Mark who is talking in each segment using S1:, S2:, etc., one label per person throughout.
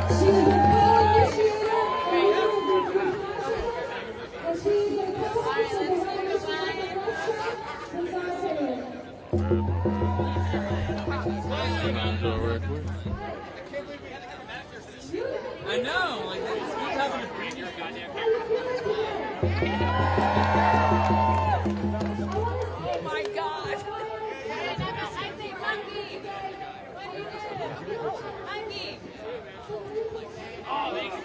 S1: She is a co-initiator and she is a co-sponsor of the revolution since our period.
S2: I know, like, it's good having a breathe your goddamn
S3: Oh my God!
S2: Oh, thank you.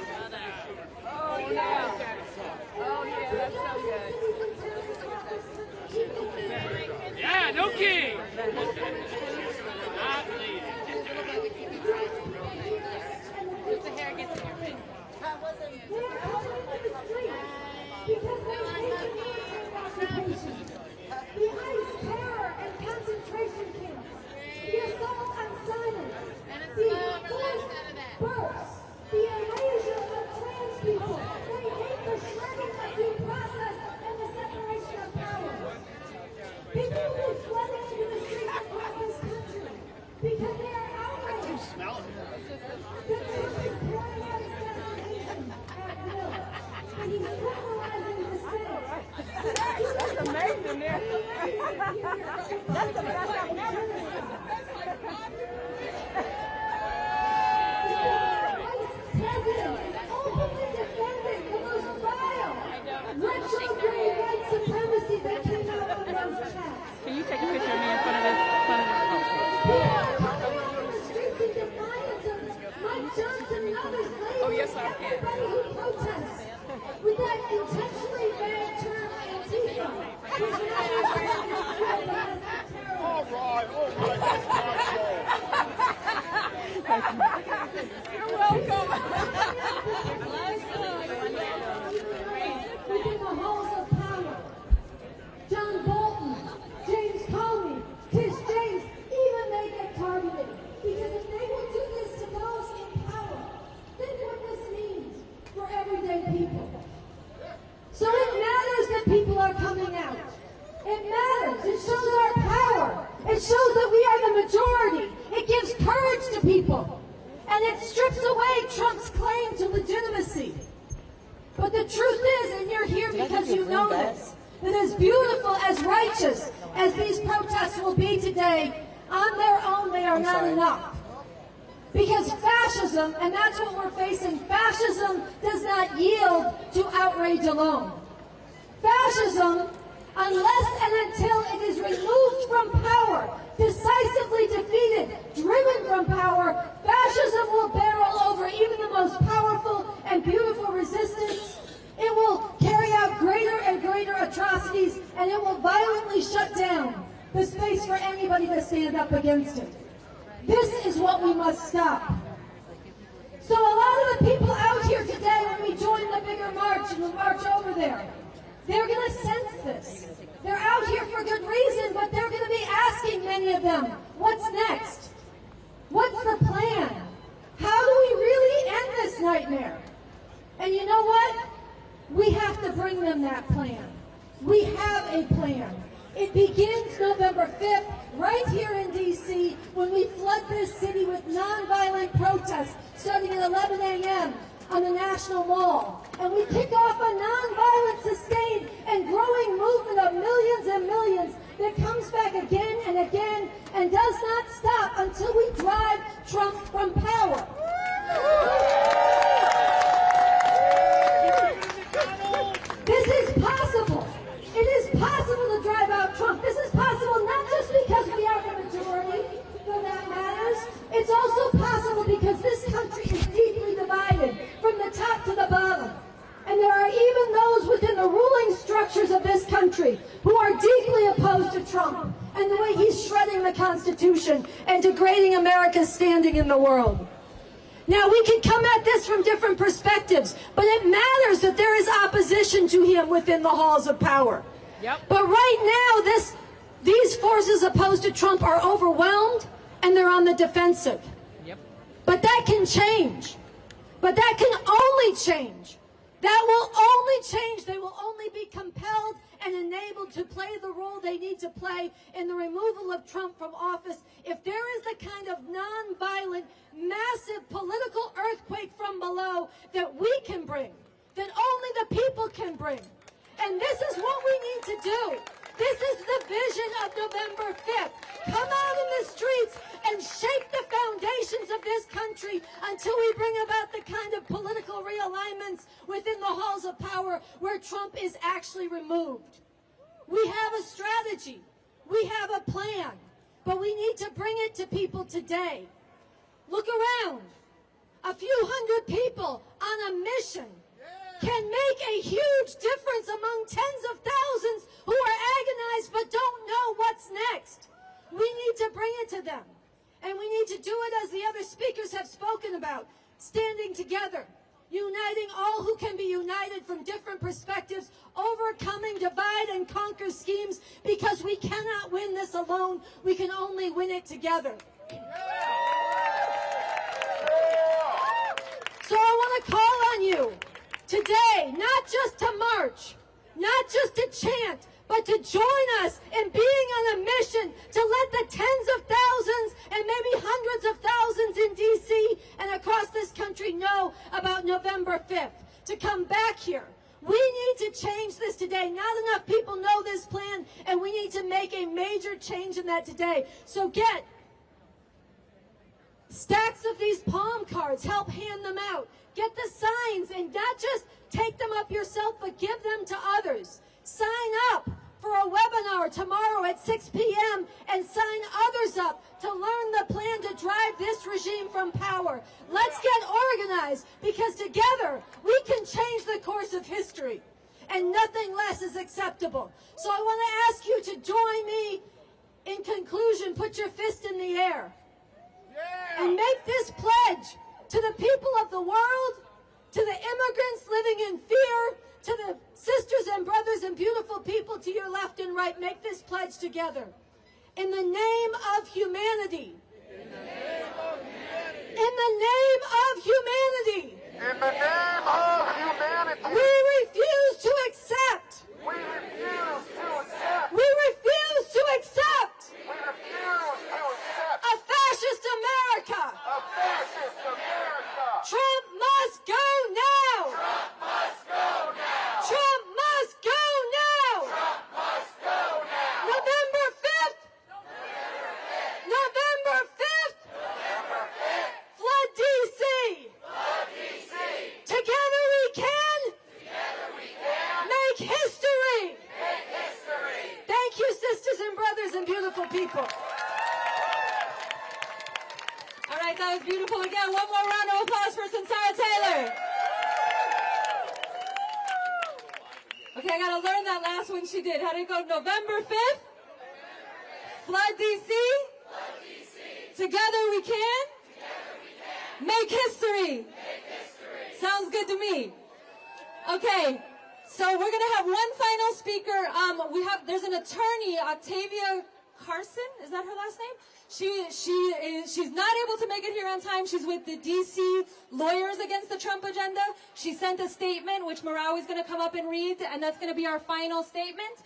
S3: Oh yeah! Oh yeah, that's so good.
S2: Yeah, no kidding.
S3: If the hair gets in your face.
S1: Because they hate occupation, the ICE terror and concentration camps, the assault on silence, the forced births, the erasure of trans people. They hate the shredding of due process and the separation of powers. People will be flooding into the streets across this country because they are outraged. The Trump is pouring out assassination at will, and he's criminalizing dissent.
S3: That's amazing, man. That's the best I've never seen.
S1: President openly defended the most vile, retrograde white supremacy that came out of those chats.
S3: Can you take a picture of me in front of this?
S1: People are coming out on the streets in defiance of Mike Johnson and others labeling
S3: yes, I can.
S1: everybody who protests with that intentionally vague term Antifa, which now is
S4: All right, that's my
S3: You're welcome.
S1: within the halls of power. John Bolton, James Comey, Tish James even may get targeted. Because if they will do this to those in power, think what this means for everyday people. So it matters that people are coming out. It matters. It shows our power. It shows that we are the majority. It gives courage to people. And it strips away Trump's claim to legitimacy. But the truth is, and you're here because you know this, that as beautiful, as righteous as these protests will be today, on their own they are not enough. Because fascism, and that's what we're facing, fascism does not yield to outrage alone. Fascism, unless and until it is removed from power, decisively defeated, driven from power, fascism will barrel over even the most powerful and beautiful resistance. It will carry out greater and greater atrocities, and it will violently shut down the space for anybody to stand up against it. This is what we must stop. So a lot of the people out here today, when we join the bigger march and the march over there, they're going to sense this. They're out here for good reason, but they're going to be asking many of them, what's next? What's the plan? How do we really end this nightmare? And you know what? We have to bring them that plan. We have a plan. It begins November 5th, right here in D.C., when we flood this city with nonviolent protests starting at 11 a.m. on the National Mall. And we kick off a nonviolent, sustained, and growing movement of millions and millions that comes back again and again and does not stop until we drive Trump from power. This is possible. It is possible to drive out Trump. This is possible not just because we are the majority, though that matters. It's also possible because this country is deeply divided from the top to the bottom. And there are even those within the ruling structures of this country who are deeply opposed to Trump and the way he's shredding the Constitution and degrading America's standing in the world. Now, we can come at this from different perspectives, but it matters that there is opposition to him within the halls of power.
S3: Yep.
S1: But right now, these forces opposed to Trump are overwhelmed and they're on the defensive.
S3: Yep.
S1: But that can change. But that can only change. That will only change. They will only be compelled and enabled to play the role they need to play in the removal of Trump from office, if there is the kind of nonviolent, massive political earthquake from below that we can bring, that only the people can bring. And this is what we need to do. This is the vision of November 5th. Come out in the streets and shake the foundations of this country until we bring about the kind of political realignments within the halls of power where Trump is actually removed. We have a strategy. We have a plan. But we need to bring it to people today. Look around. A few hundred people on a mission can make a huge difference among tens of thousands who are agonized but don't know what's next. We need to bring it to them. And we need to do it as the other speakers have spoken about, standing together, uniting all who can be united from different perspectives, overcoming divide and conquer schemes, because we cannot win this alone. We can only win it together. So I want to call on you today, not just to march, not just to chant, but to join us in being on a mission to let the tens of thousands and maybe hundreds of thousands in D.C. and across this country know about November 5th, to come back here. We need to change this today. Not enough people know this plan, and we need to make a major change in that today. So get stacks of these palm cards, help hand them out. Get the signs, and not just take them up yourself, but give them to others. Sign up for a webinar tomorrow at 6 p.m. and sign others up to learn the plan to drive this regime from power. Let's get organized, because together we can change the course of history, and nothing less is acceptable. So I want to ask you to join me. In conclusion, put your fist in the air and make this pledge to the people of the world, to the immigrants living in fear, to the sisters and brothers and beautiful people to your left and right. Make this pledge together. In the name of humanity. In the name of humanity. In the name of humanity.
S4: In the name of humanity.
S1: We refuse to accept.
S4: We refuse to accept.
S1: We refuse to accept.
S4: We refuse to accept.
S1: A fascist America.
S4: A fascist America.
S1: Trump must go now.
S4: Trump must go now.
S1: Trump must go now.
S4: Trump must go now.
S1: November 5th. November 5th.
S4: November 5th.
S1: Flood D.C.
S4: Flood D.C.
S1: Together we can.
S4: Together we can.
S1: Make history.
S4: Make history.
S1: Thank you, sisters and brothers and beautiful people.
S3: All right, that was beautiful again. One more round of applause for Sarah Taylor. Okay, I gotta learn that last one she did. How did it go? November 5th? Flood D.C.
S4: Flood D.C.
S3: Together we can.
S4: Together we can.
S3: Make history.
S4: Make history.
S3: Sounds good to me. Okay, so we're gonna have one final speaker. There's an attorney, Octavia Carson. Is that her last name? She's not able to make it here on time. She's with the D.C. Lawyers Against the Trump Agenda. She sent a statement, which Marawi's going to come up and read, and that's going to be our final statement.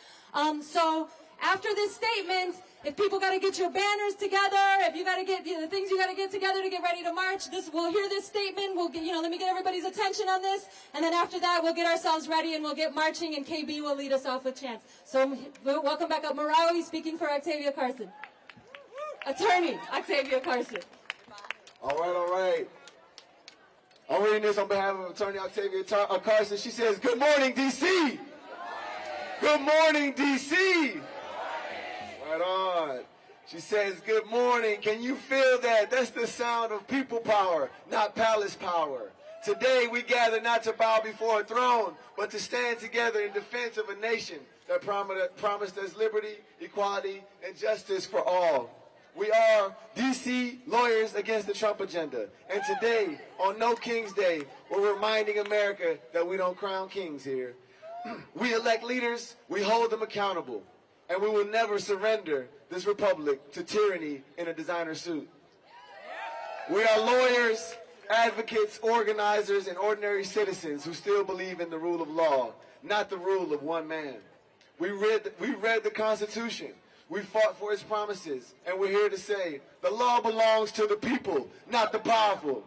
S3: So after this statement, if people got to get your banners together, if you got to get the things you got to get together to get ready to march, we'll hear this statement. We'll get, let me get everybody's attention on this, and then after that, we'll get ourselves ready and we'll get marching, and KB will lead us off with chants. So welcome back up, Marawi, speaking for Octavia Carson. Attorney Octavia Carson.
S5: All right. I'm reading this on behalf of Attorney Octavia Carson. She says, "Good morning, D.C. Good morning, D.C. Right on. She says, "Good morning. Can you feel that? That's the sound of people power, not palace power. Today we gather not to bow before a throne, but to stand together in defense of a nation that promised us liberty, equality, and justice for all. We are D.C. Lawyers Against the Trump Agenda. And today, on No King's Day, we're reminding America that we don't crown kings here. We elect leaders, we hold them accountable, and we will never surrender this republic to tyranny in a designer suit. We are lawyers, advocates, organizers, and ordinary citizens who still believe in the rule of law, not the rule of one man. We read the Constitution. We fought for its promises. And we're here to say, the law belongs to the people, not the powerful.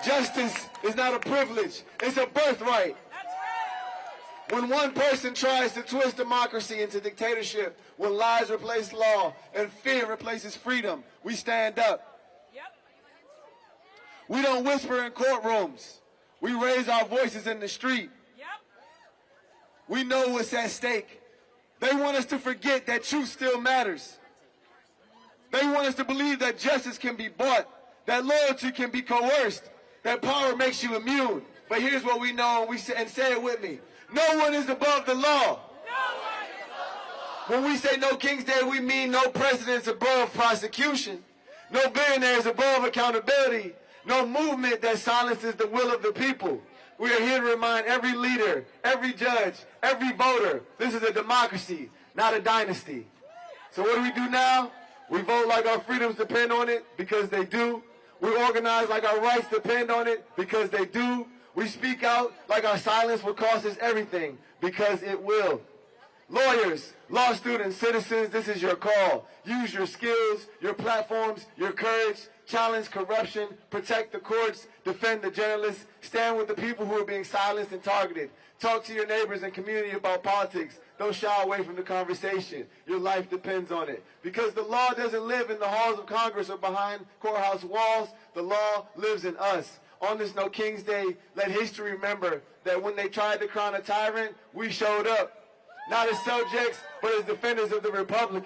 S5: Justice is not a privilege. It's a birthright. When one person tries to twist democracy into dictatorship, when lies replace law and fear replaces freedom, we stand up. We don't whisper in courtrooms. We raise our voices in the street. We know what's at stake. They want us to forget that truth still matters. They want us to believe that justice can be bought, that loyalty can be coerced, that power makes you immune. But here's what we know, and say it with me. No one is above the law. When we say no King's Day, we mean no president's above prosecution, no billionaires above accountability, no movement that silences the will of the people. We are here to remind every leader, every judge, every voter, this is a democracy, not a dynasty. So what do we do now? We vote like our freedoms depend on it, because they do. We organize like our rights depend on it, because they do. We speak out like our silence will cost us everything, because it will. Lawyers, law students, citizens, this is your call. Use your skills, your platforms, your courage. Challenge corruption, protect the courts, defend the journalists, stand with the people who are being silenced and targeted. Talk to your neighbors and community about politics. Don't shy away from the conversation. Your life depends on it. Because the law doesn't live in the halls of Congress or behind courthouse walls. The law lives in us. On this No King's Day, let history remember that when they tried to crown a tyrant, we showed up. Not as subjects, but as defenders of the Republic.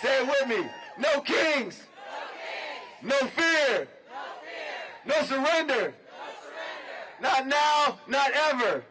S5: Say it with me. No kings. No fear. No surrender. Not now, not ever.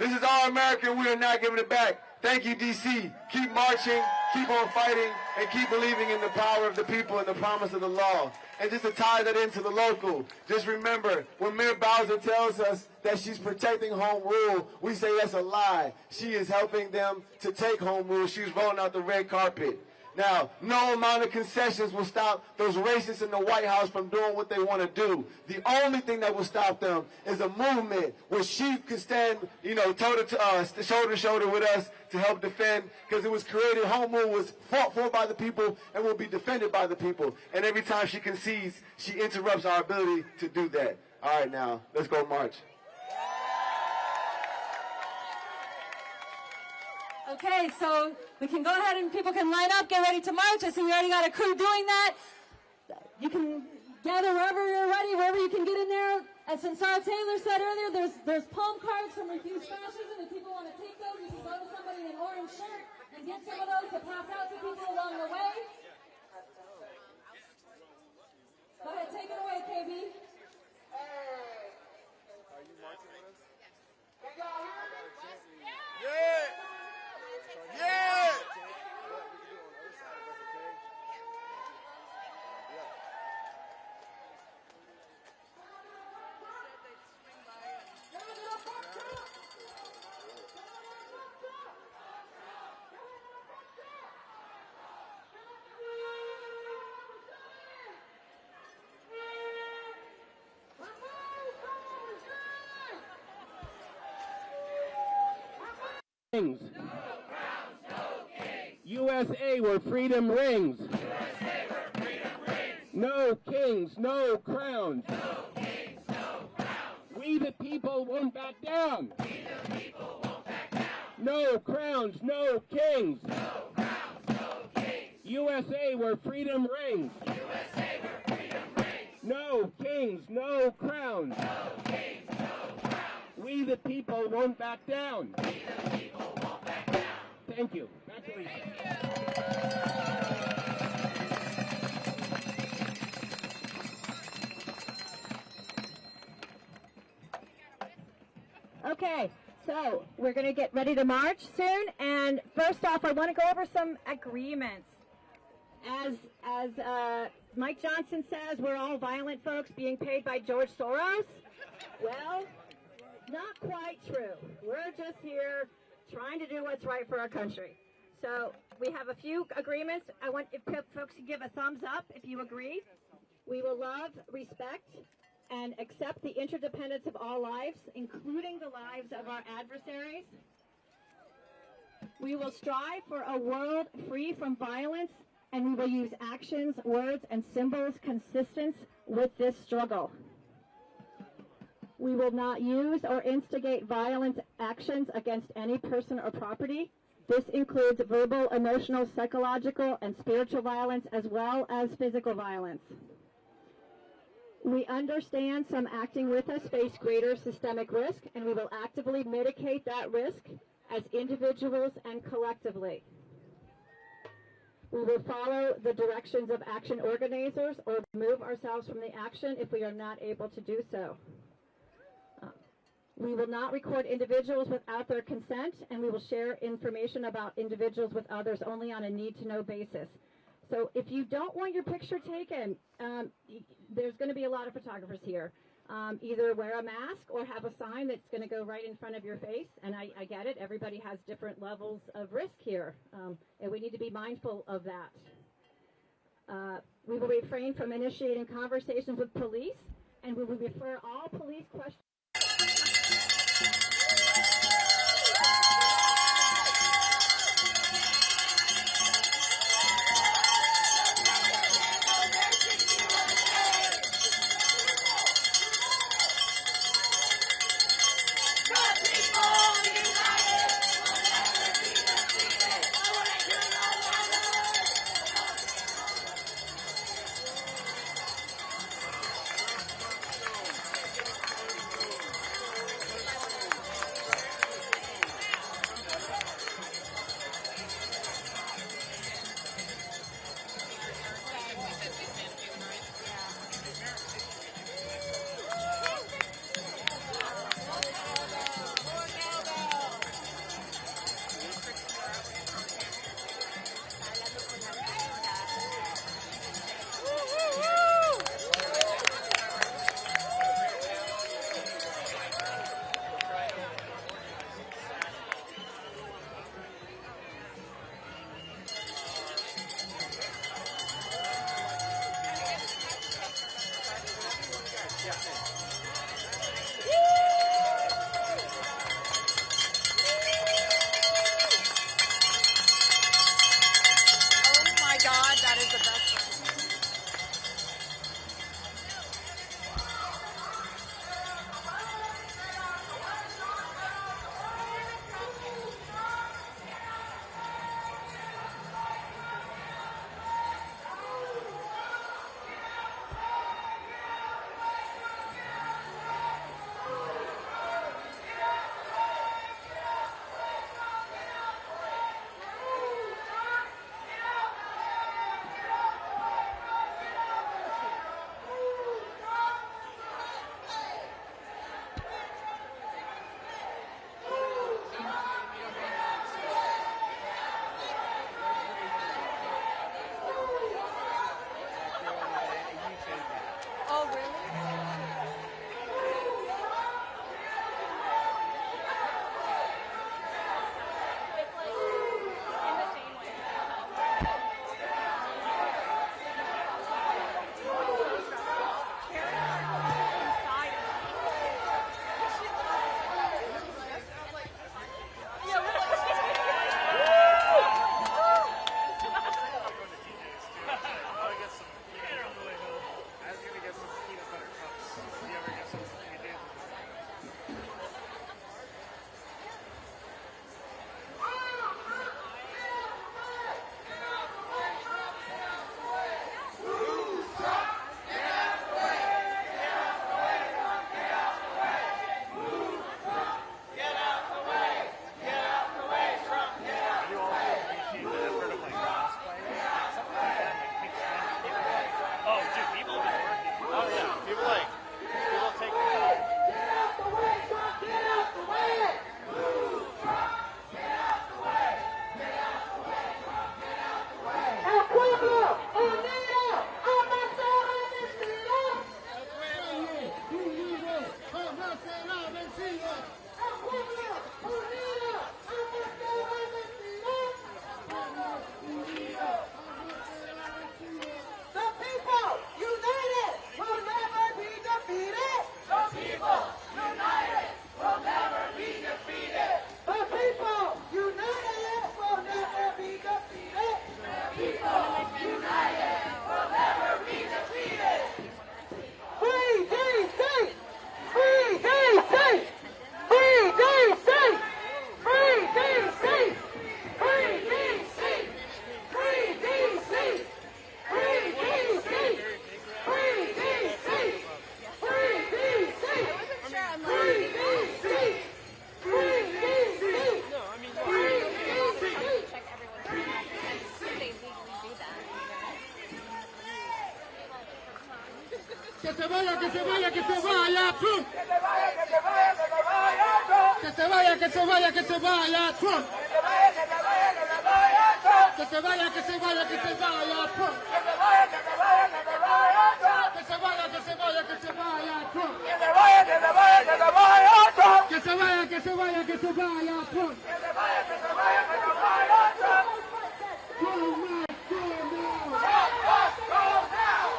S5: This is our America, and we are not giving it back. Thank you, D.C. Keep marching, keep on fighting, and keep believing in the power of the people and the promise of the law. And just to tie that into the local, just remember, when Mayor Bowser tells us that she's protecting home rule, we say that's a lie. She is helping them to take home rule. She's rolling out the red carpet. Now, no amount of concessions will stop those racists in the White House from doing what they want to do. The only thing that will stop them is a movement where she can stand, shoulder to shoulder with us to help defend, because it was created, home rule was fought for by the people and will be defended by the people. And every time she concedes, she interrupts our ability to do that. All right, now, let's go march.
S3: Okay, so we can go ahead and people can line up, get ready to march. I see we already got a crew doing that. You can gather wherever you're ready, wherever you can get in there. As Sarah Taylor said earlier, there's palm cards from Refuse Fascism. If people want to take those, you can go to somebody in an orange shirt and get some of those to pass out to people along the way. Go ahead, take it away, KB.
S5: Are you marching with us? Can y'all hear me? Yeah! Yeah!
S6: Kings. USA where freedom rings.
S4: USA where freedom rings.
S6: No kings, no crowns.
S4: No kings, no crowns.
S6: We the people won't back down.
S4: We the people won't back down.
S6: No crowns, no kings.
S4: No crowns, no kings.
S6: USA where freedom rings.
S4: USA where freedom rings.
S6: No kings, no crowns.
S4: No kings, no crowns.
S6: We the people won't back down.
S4: We the people won't back down.
S6: Thank you. Back to Lisa.
S7: Okay, so we're going to get ready to march soon, and first off, I want to go over some agreements. As Mike Johnson says, we're all violent folks being paid by George Soros. Well, not quite true. We're just here trying to do what's right for our country. So we have a few agreements. I want if folks to give a thumbs up if you agree. We will love, respect, and accept the interdependence of all lives, including the lives of our adversaries. We will strive for a world free from violence, and we will use actions, words, and symbols consistent with this struggle. We will not use or instigate violent actions against any person or property. This includes verbal, emotional, psychological, and spiritual violence, as well as physical violence. We understand some acting with us face greater systemic risk, and we will actively mitigate that risk as individuals and collectively. We will follow the directions of action organizers or remove ourselves from the action if we are not able to do so. We will not record individuals without their consent, and we will share information about individuals with others only on a need-to-know basis. So if you don't want your picture taken, there's going to be a lot of photographers here. Either wear a mask or have a sign that's going to go right in front of your face. And I get it. Everybody has different levels of risk here, and we need to be mindful of that. We will refrain from initiating conversations with police, and we will refer all police questions.
S8: Que se vaya, que se vaya, que se vaya, Trump. Que se vaya, que se vaya, que se vaya, Trump. Que se vaya, que se vaya, que se vaya, Trump. Que se vaya, que se vaya, que se vaya, Trump. Que se vaya, que se vaya, que se vaya, Trump. Que se vaya, que se vaya, que se vaya, Trump. Que se vaya, que se vaya, que se vaya, Trump. Que se vaya, que se vaya, que se vaya, Trump. Que se vaya, que se vaya, que se vaya, Trump. Que se vaya, que se vaya, que se vaya, Trump. Trump must go now. Trump must go now.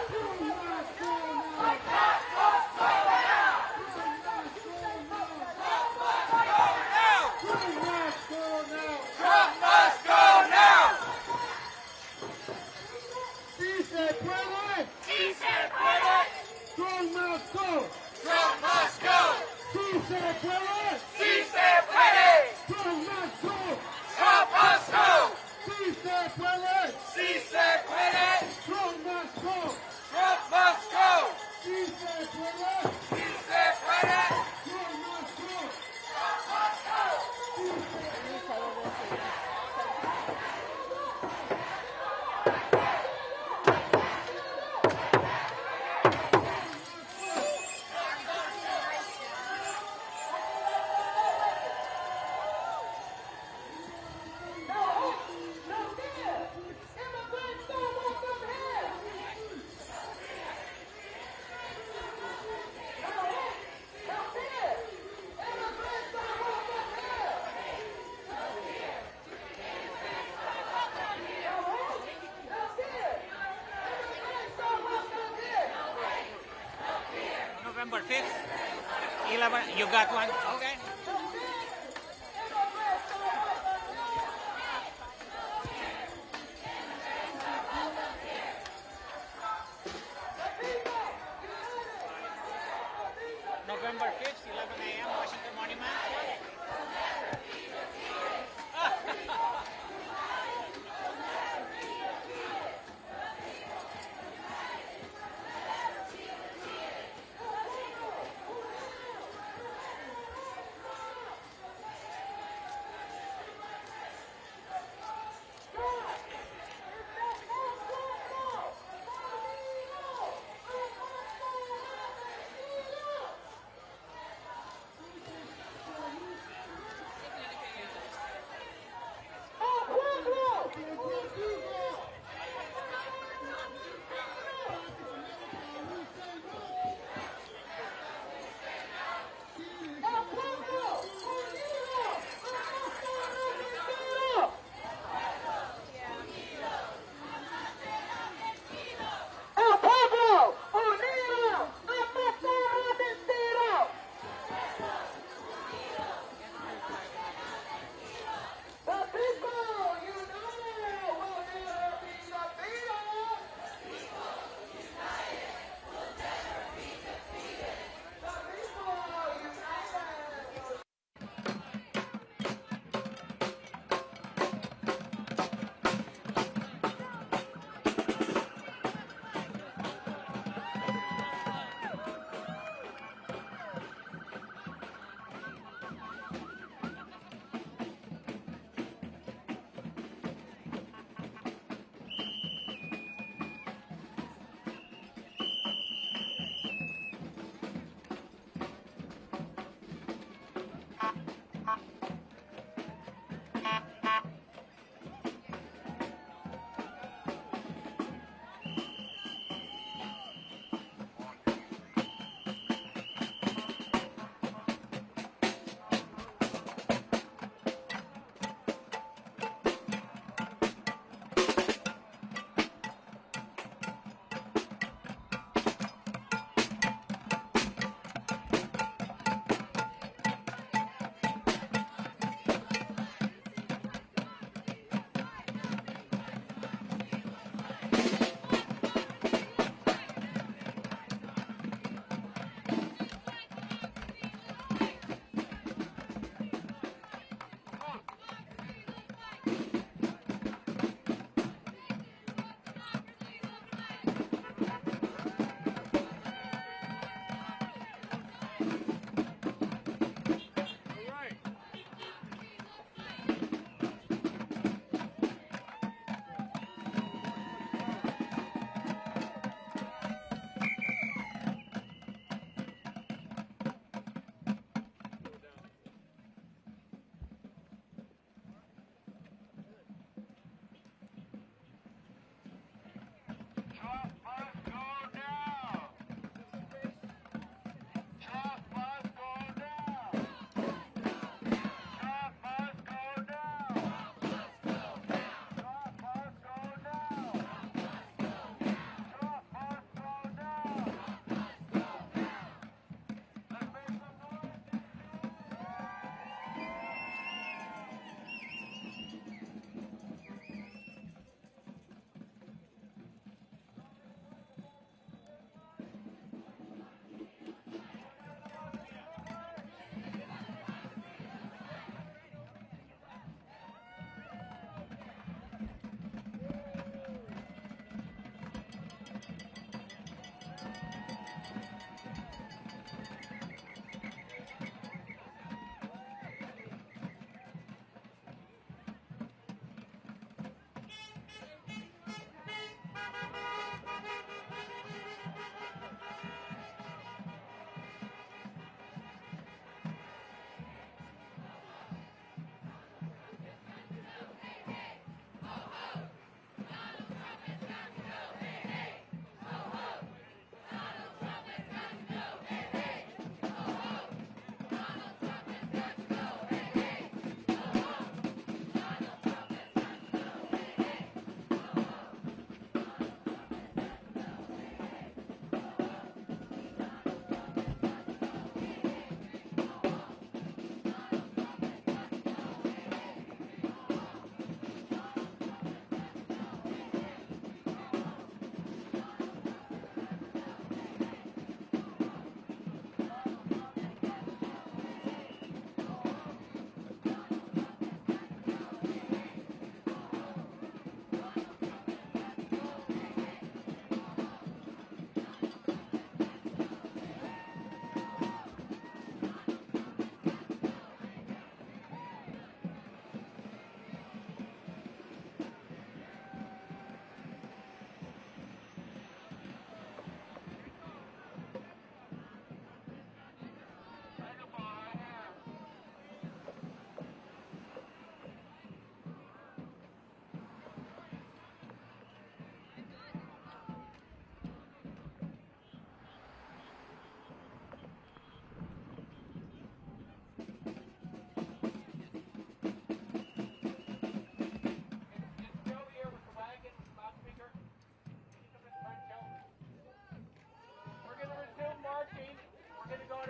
S8: Trump must go now. Trump must go now. Si se puede. Si se puede. Trump must go. Trump must go. Si se puede. Si se puede. Trump must go. Trump must go. Si se puede. Si se puede. Trump must go. Trump must go. Si se puede. Si se puede. Trump must go. Trump must go.
S2: November 5th, 11, you got one? Okay. November 5th, 11 a.m., Washington Monument.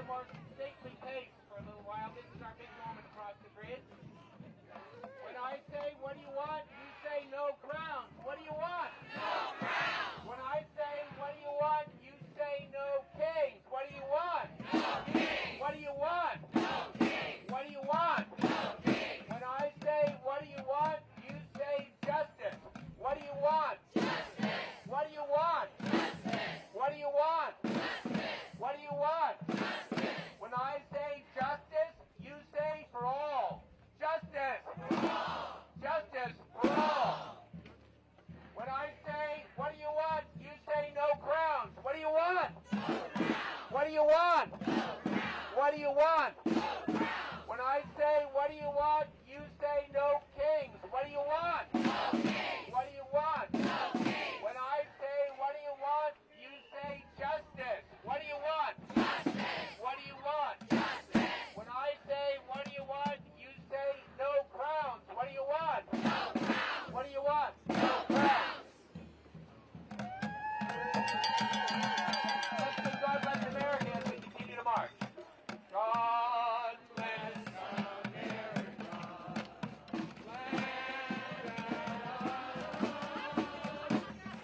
S9: a more stately pace for a little while. This is our big moment across the grid. When I say, what do you want? You say, no crowns. What do you want? No crowns. When I say, what do you want? You say, no kings. What do you want? No kings. What do you want? No kings. What do you want? No kings. When I say, what do you want? You say, justice. What do you want? Justice. What do you want? Justice. What do you want? Justice. What do you want? Justice. When I say justice, you say for all. Justice. For all. Justice for all. When I say, what do you want? You say no crowns. What do you want? No crowns. What do you want? No crowns. What do you want? No crowns. When I say, what do you want? You say no kings. What do you want? No kings. What do you want? No kings. When I say, what do you want? You say justice. What do you want? Justice. What do you want? Justice. When I say, what do you want? You say no crowns. What do you want? No crowns. What do you want? No crowns. Let's sing God Bless America as we continue to march. God bless America.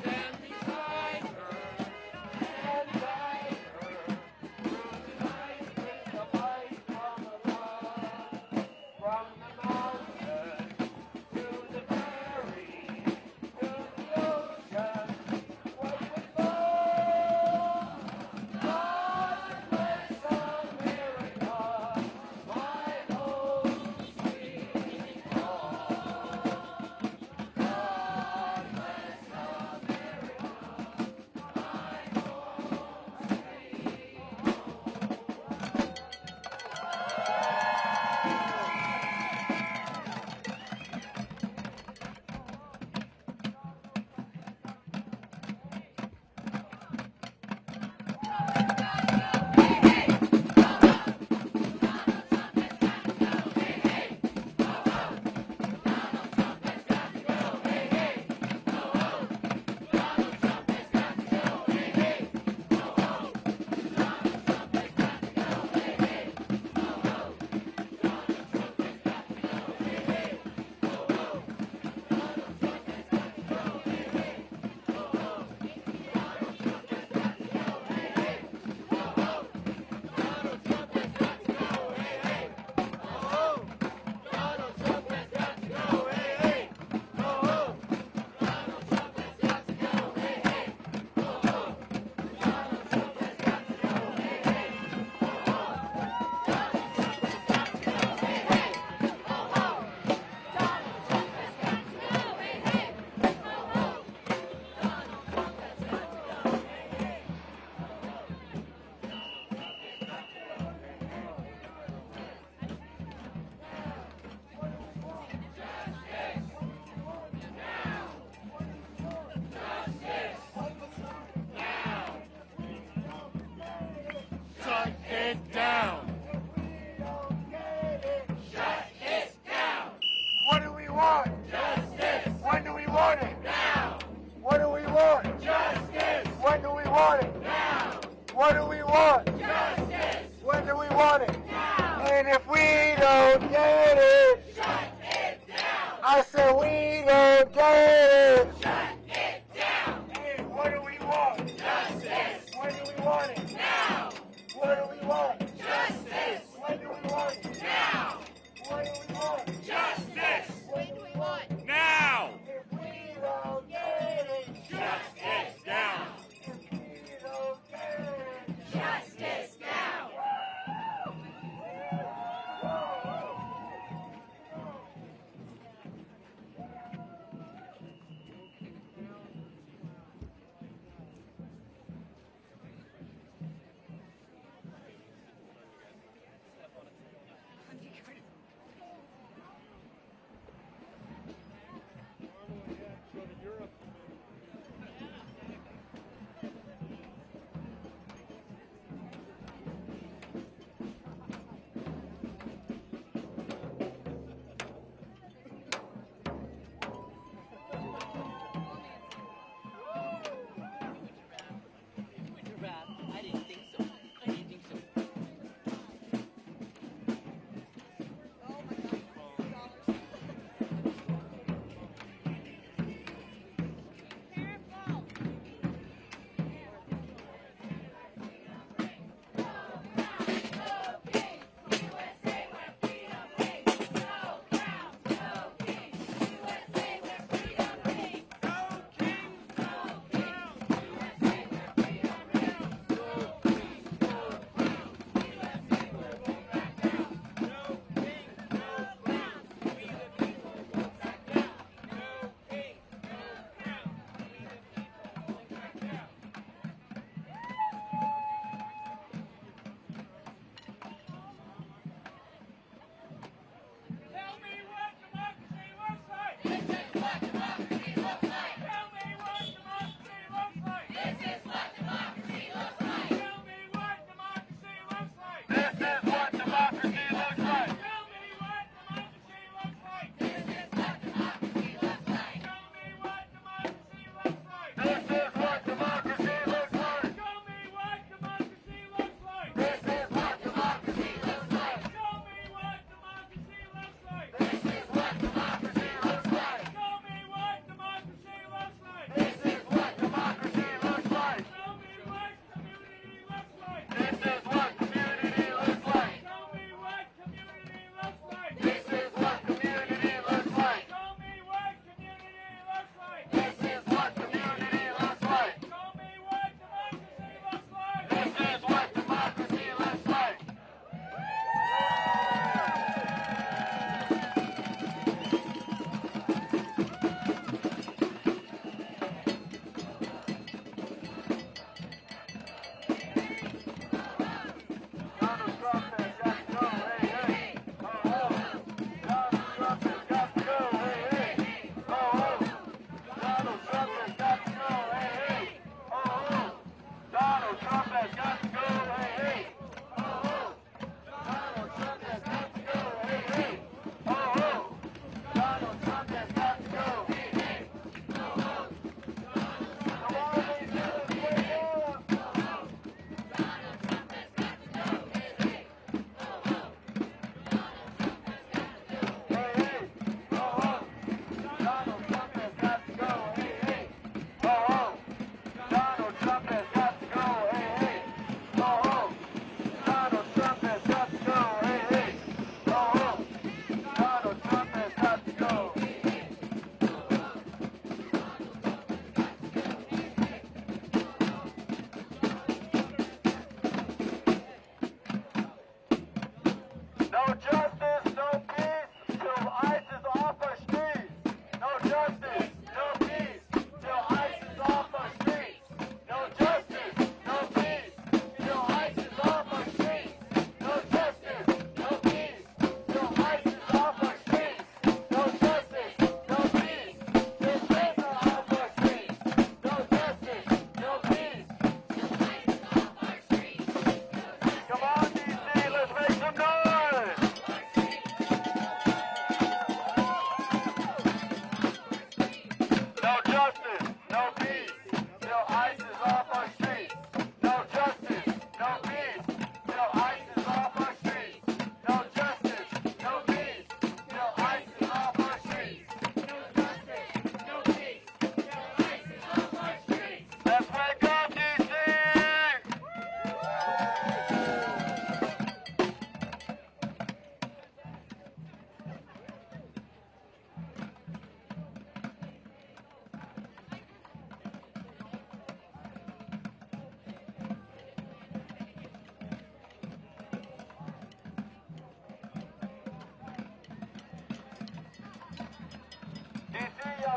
S9: Stand beside her and guide her through the night with the light from above. From the mountains to the prairie to the ocean, what with love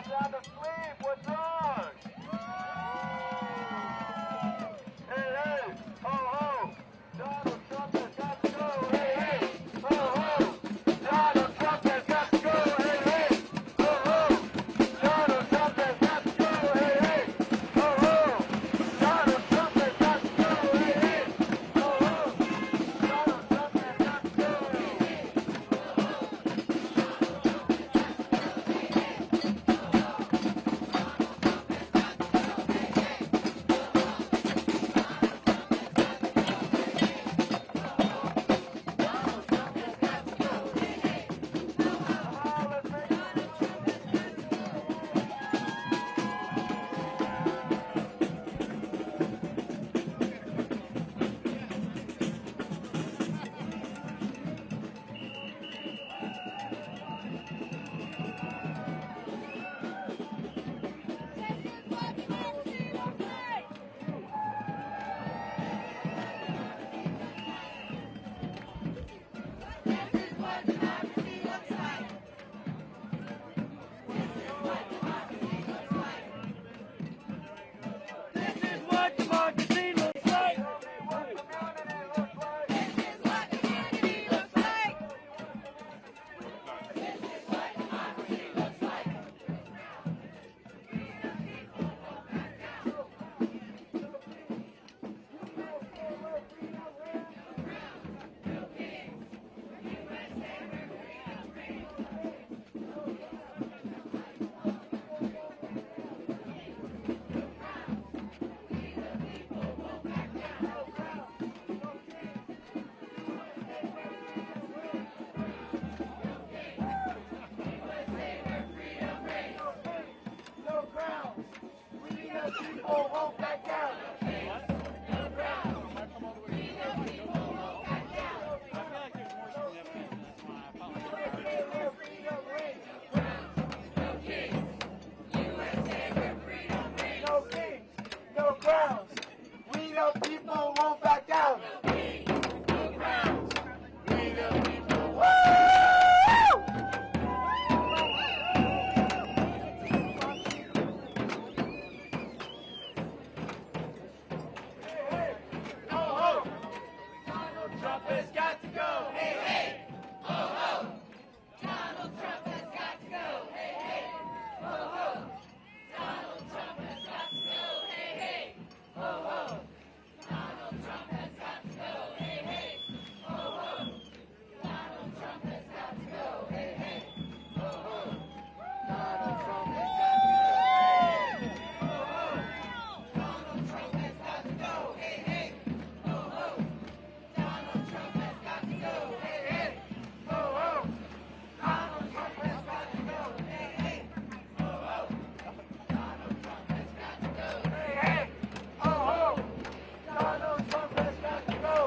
S9: down to sleep. What's wrong? Hey, hey, ho, ho. Donald Trump has got to go. Hey, hey, ho, ho. Donald Trump has got to go. Hey, hey, ho, ho. Donald Trump has got to go. Hey, hey, ho, ho. Donald Trump has got to go. Hey, hey, ho, ho. Donald Trump has got to go.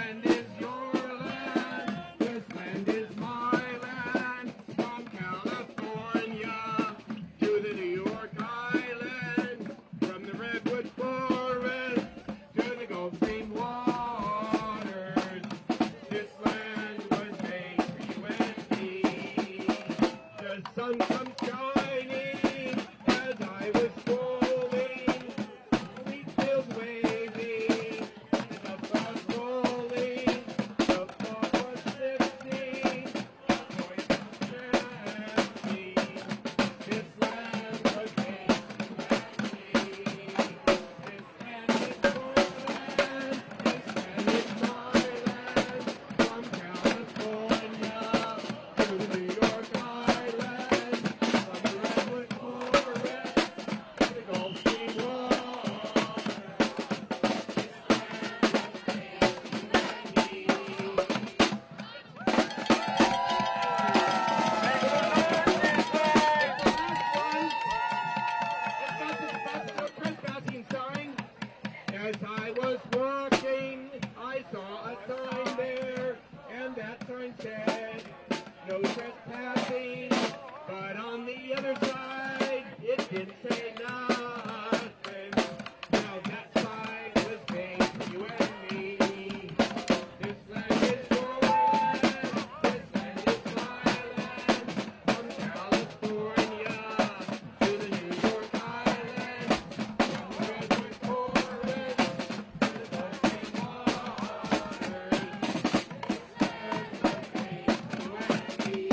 S9: land is your land. This land is my land. From California to the New York Island. From the Redwood Forest to the Gulf Stream waters. This land was made for you and me. The sun comes shining as I was strolling. Wheat fields waving, and the clouds rolling. The fog was lifting, the voice was chanting. This land was made for you and me. This land is your land. This land is my land. From California to the New York Island. From the Redwood Forest to the Gulf Stream waters. As I was walking, I saw a sign there, and that sign said, no trespassing. But on the other side, it didn't say nothing. Now that sign was made for you and me. This land is your land. This land is my land. From California to the New York Island. From the Redwood Forest to the Gulf Stream waters. This land was made for you and me.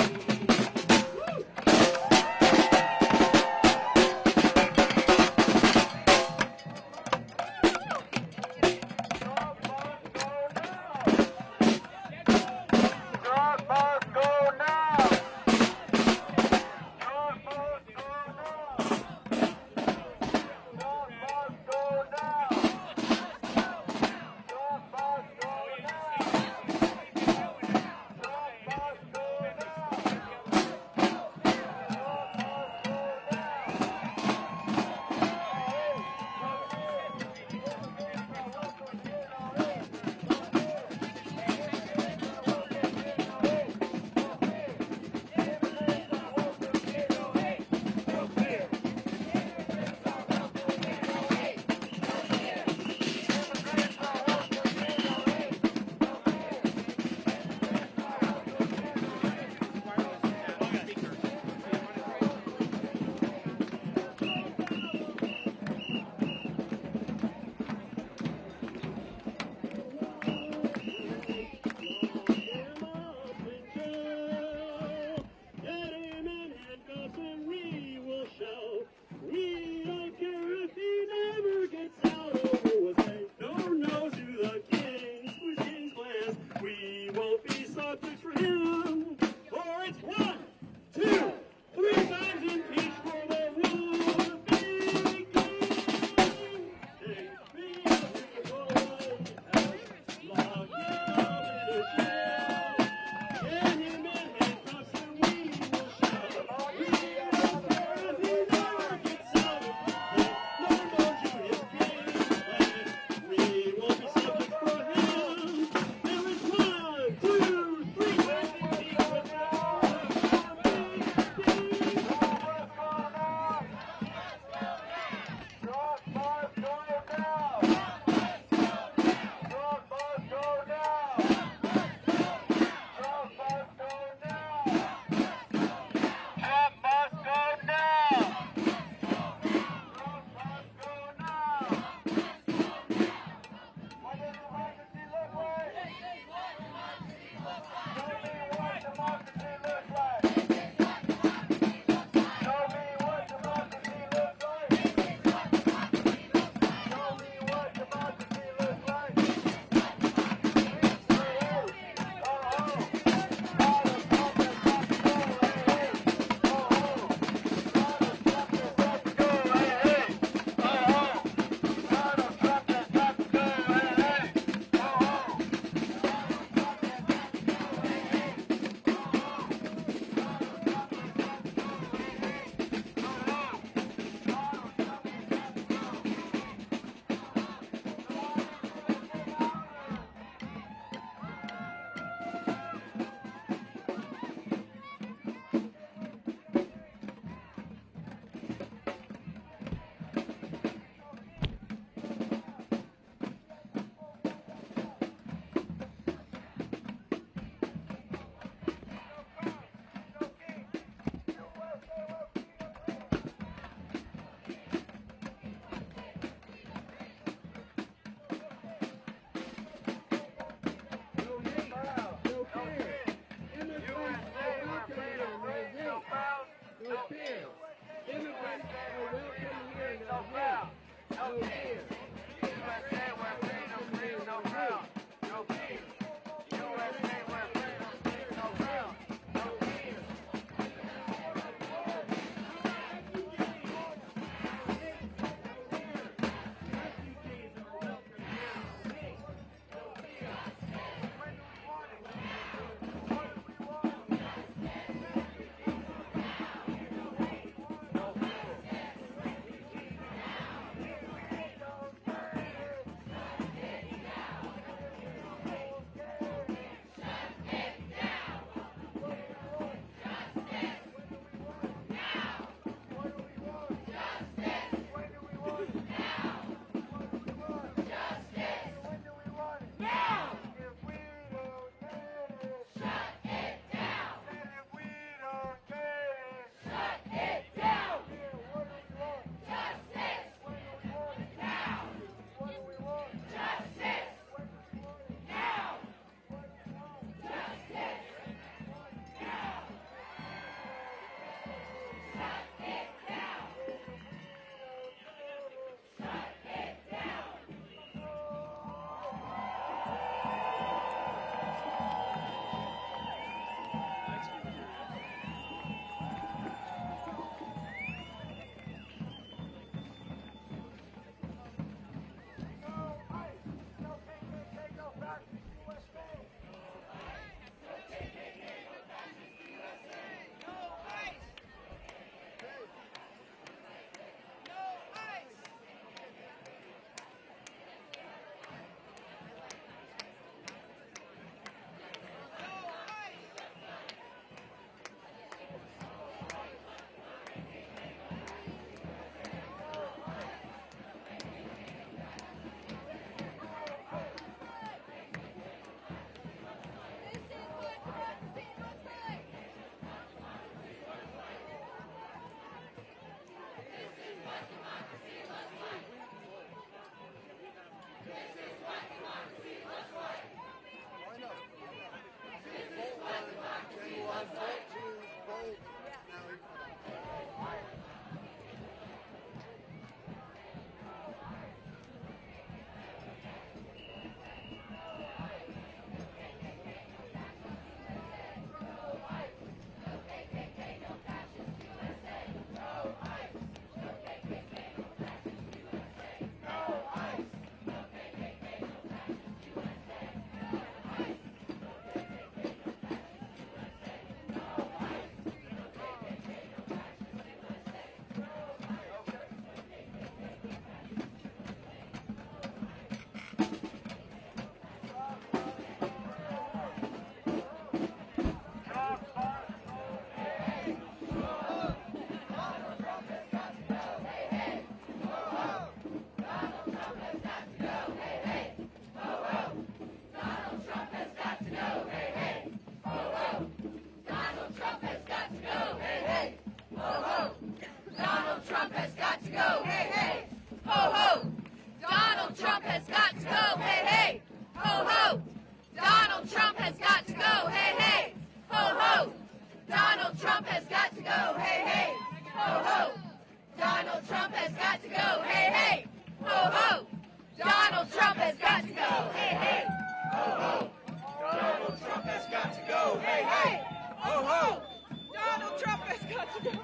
S10: go! Donald Trump has got to go!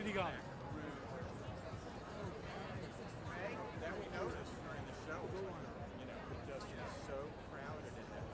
S2: Obrigado.
S11: Then we noticed during the show, it just is so crowded in there.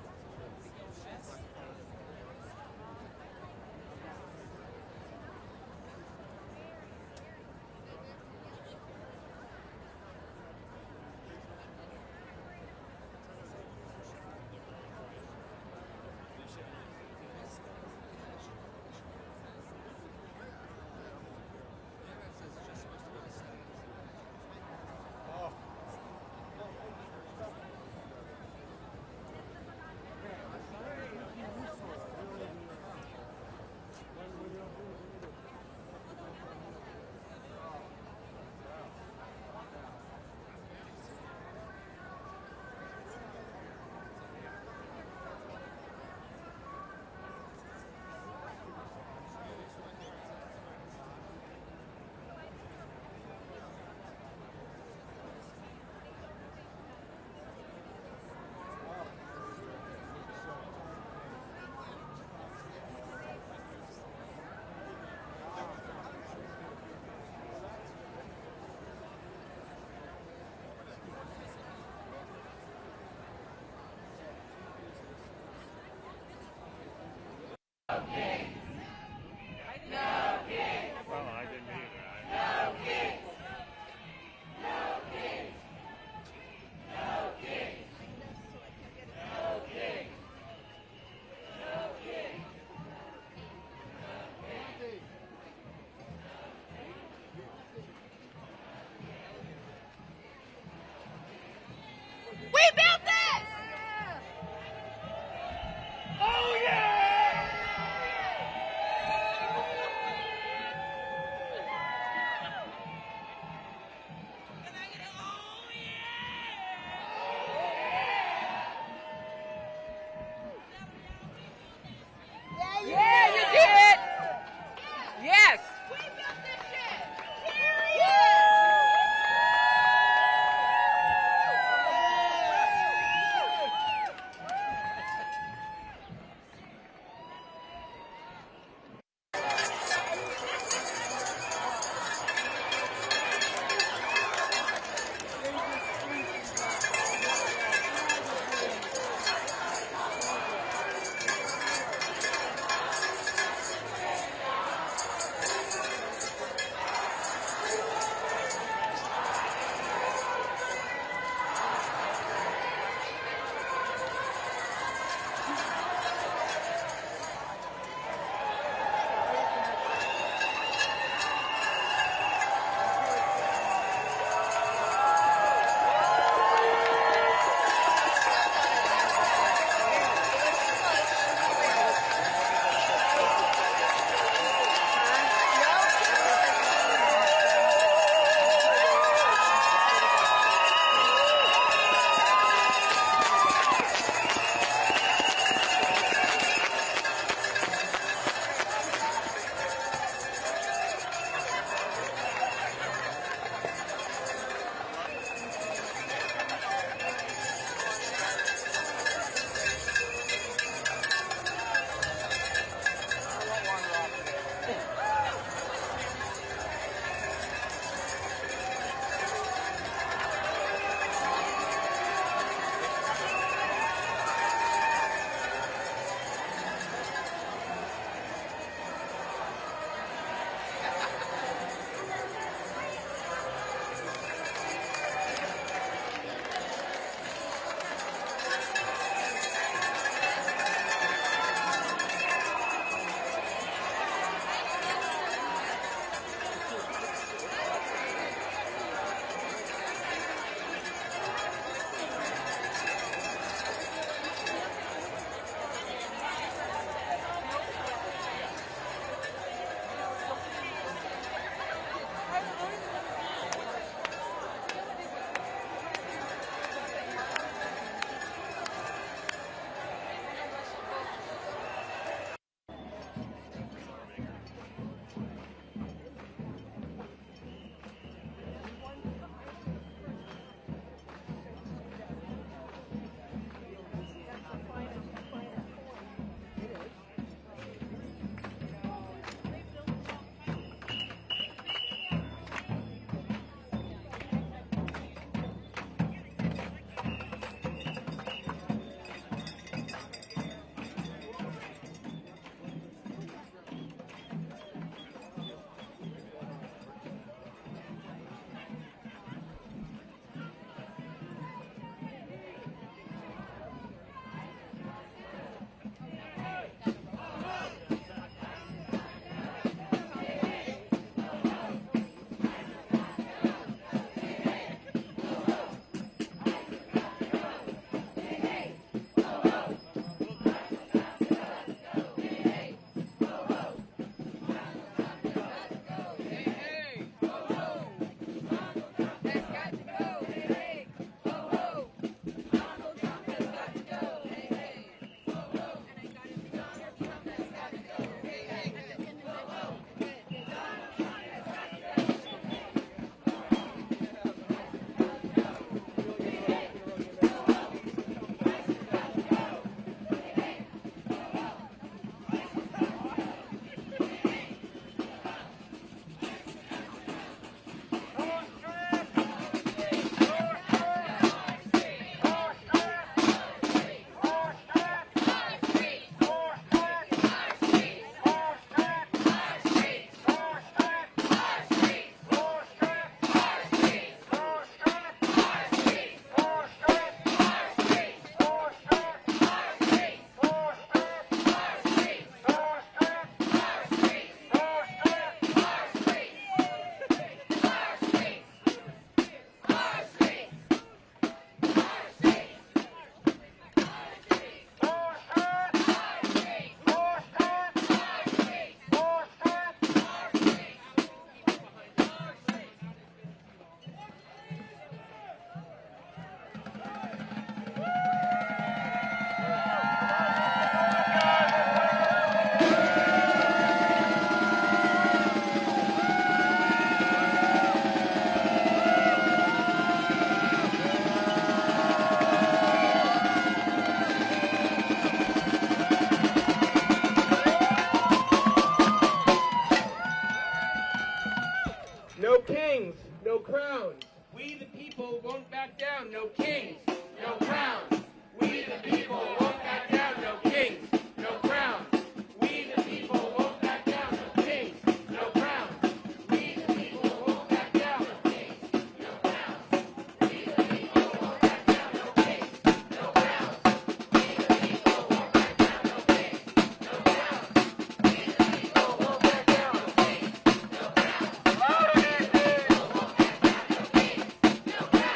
S9: down. No kings, no crowns. We the people won't back down. No kings, no crowns. We the people won't back down. No kings, no crowns. We the people won't back down. No kings, no crowns. We the people won't back down. No kings, no crowns. We the people won't back down. No kings, no crowns. We the people won't back down. No kings, no crowns.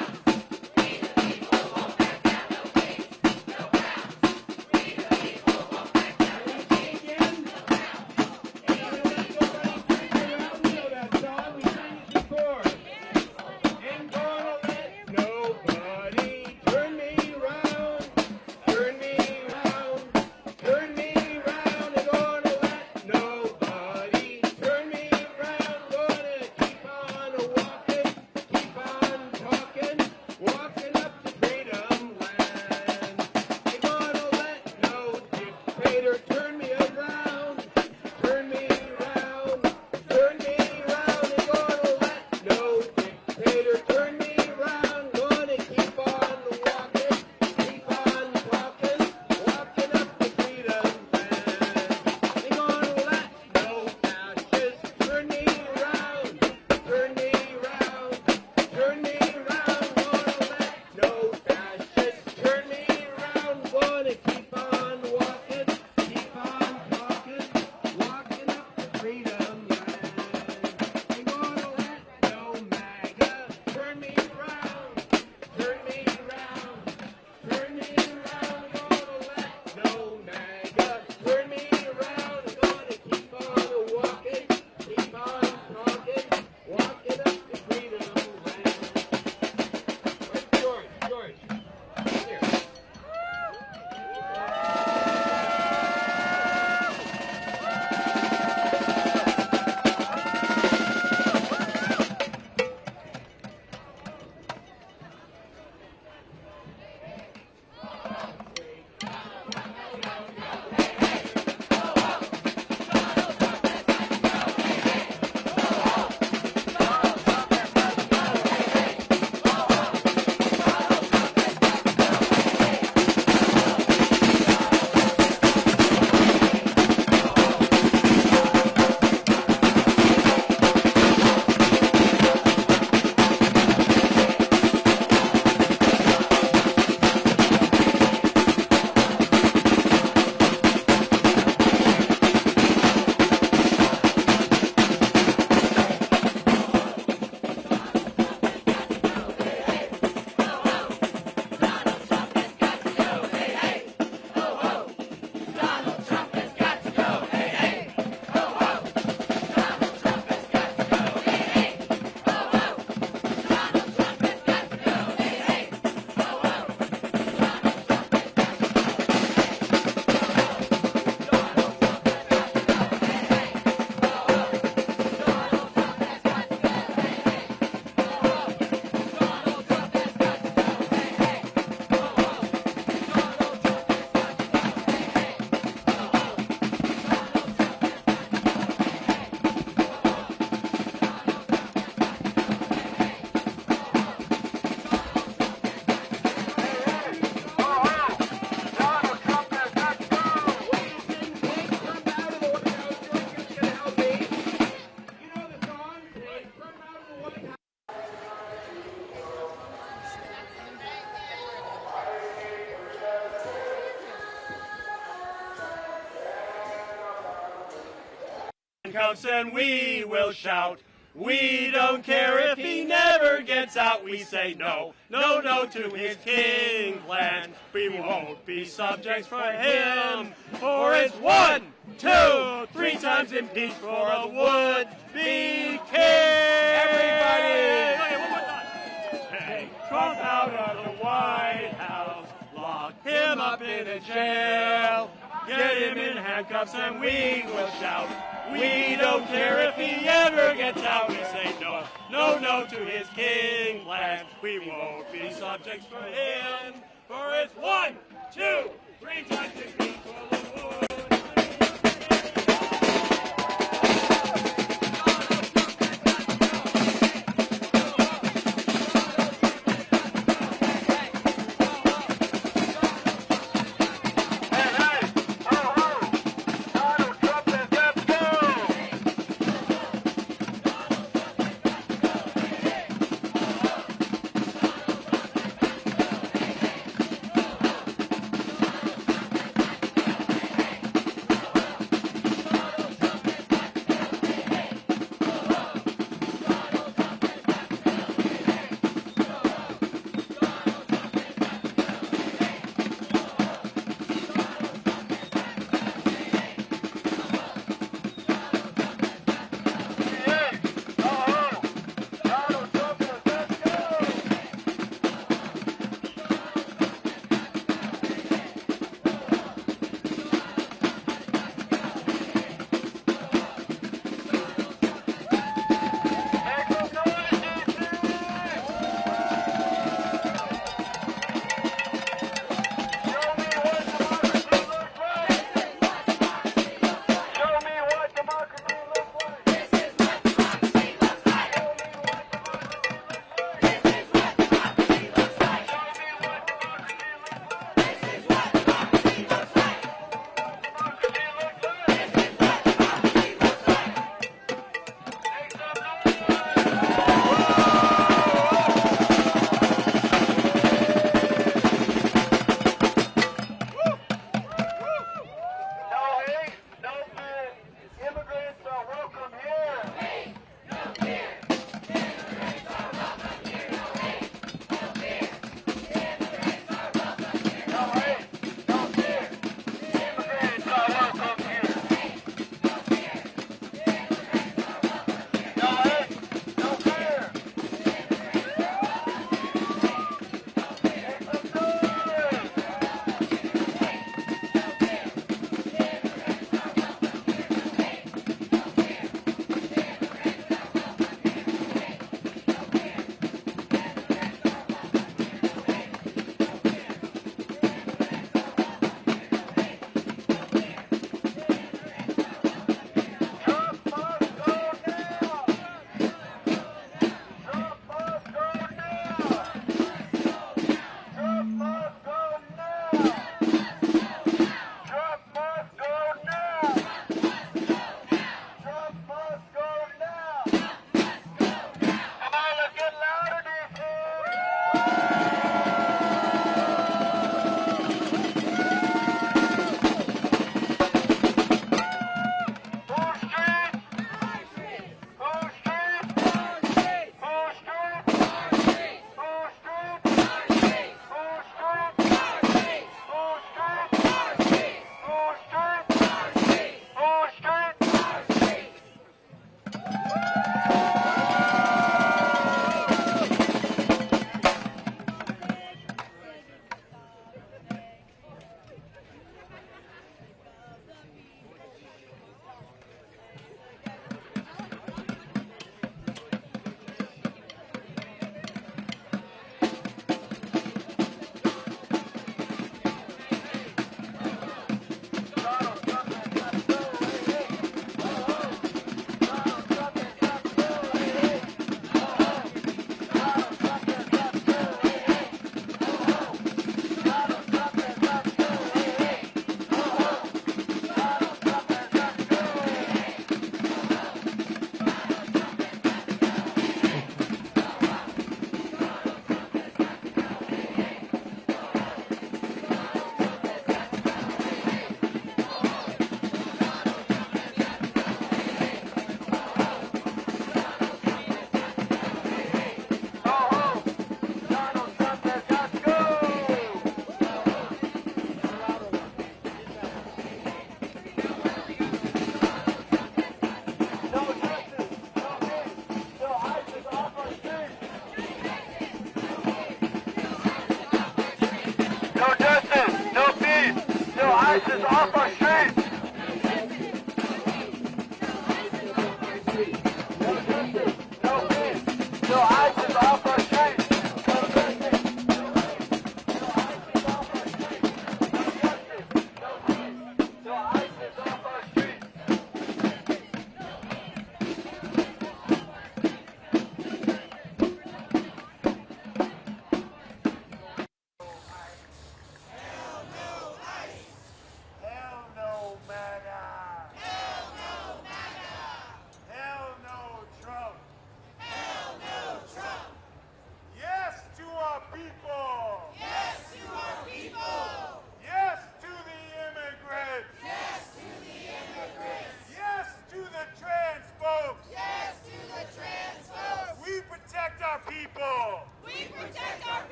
S12: Handcuffs and we will shout. We don't care if he never gets out. We say no, no, no to his king plan. We won't be subjects for him. For it's 1, 2, 3 times impeached for a would-be king. Everybody! Okay, one more time. Take Trump out of the White House. Lock him up in a jail. Get him in handcuffs and we will shout. We don't care if he ever gets out. We say no, no, no to his king plan. We won't be subjects for him. For it's 1, 2, 3 times impeached for the wood.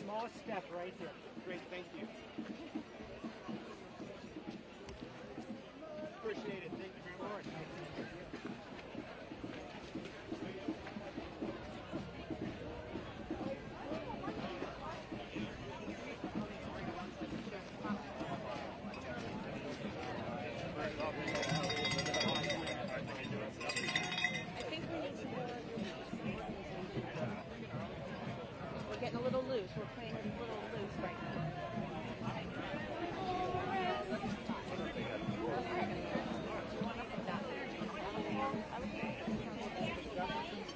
S13: Small step right here. Great, thank you. Appreciate it. Thank you very much.
S10: We're getting a little loose. We're playing a little loose right now.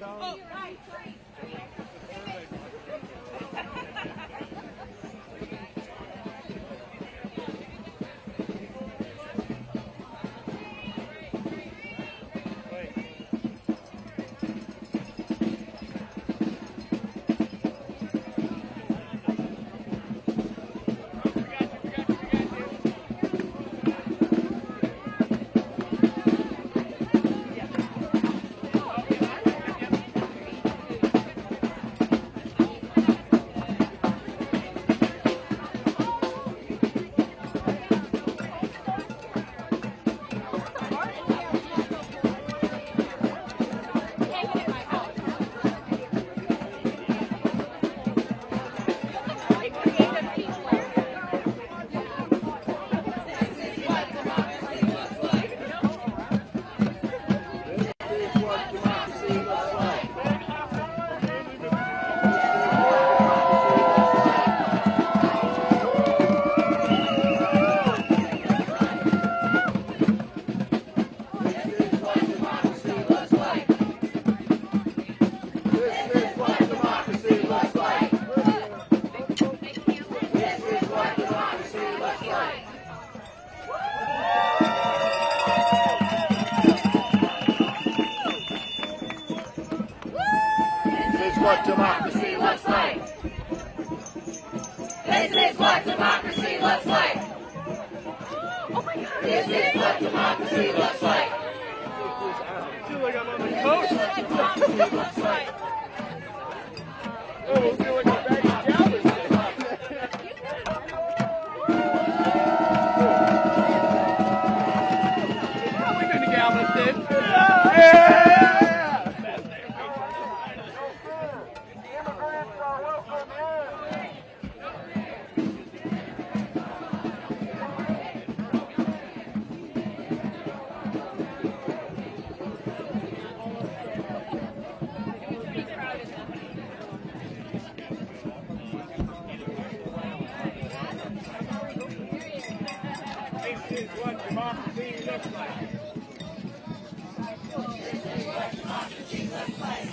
S10: Oh, right.
S4: what democracy looks like. This is what democracy looks like. Oh my God. This is what democracy looks like.
S12: I feel like I'm on the coast.
S4: This is what democracy looks like.
S12: Oh, I feel like I'm back in Galveston. We've been to Galveston. Yeah! This is what democracy looks like. This is what democracy looks like.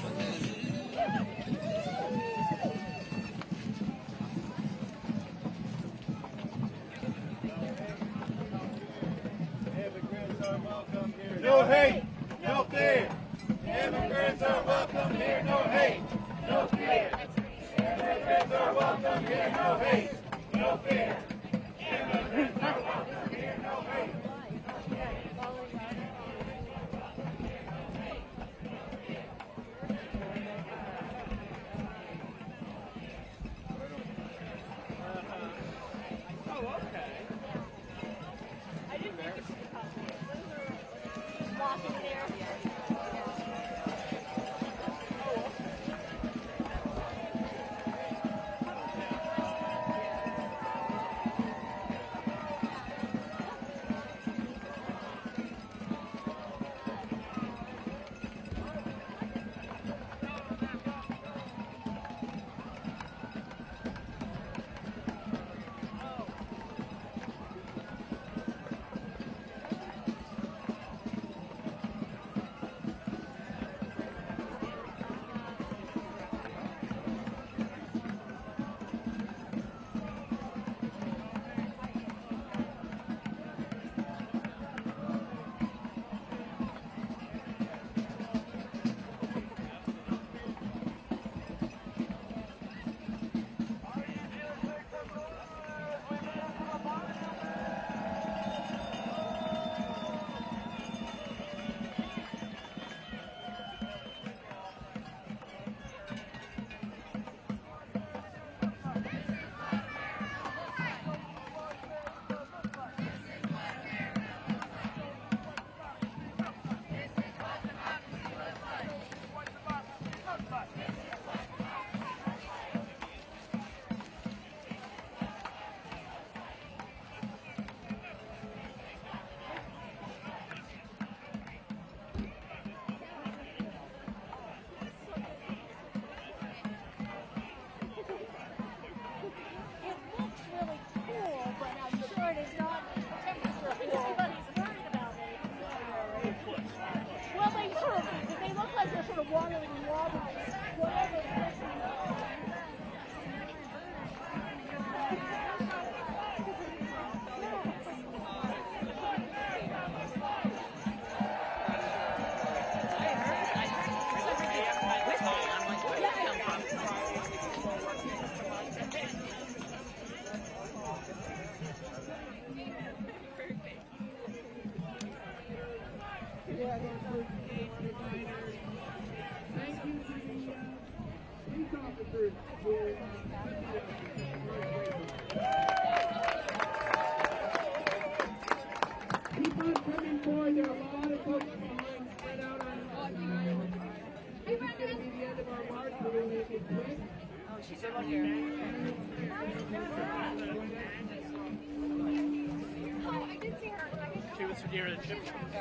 S12: Immigrants are welcome here. No hate, no fear. Immigrants are welcome here. No hate.
S4: hate, no fear. Immigrants are welcome here, no hate, no fear. Immigrants are welcome here, no hate.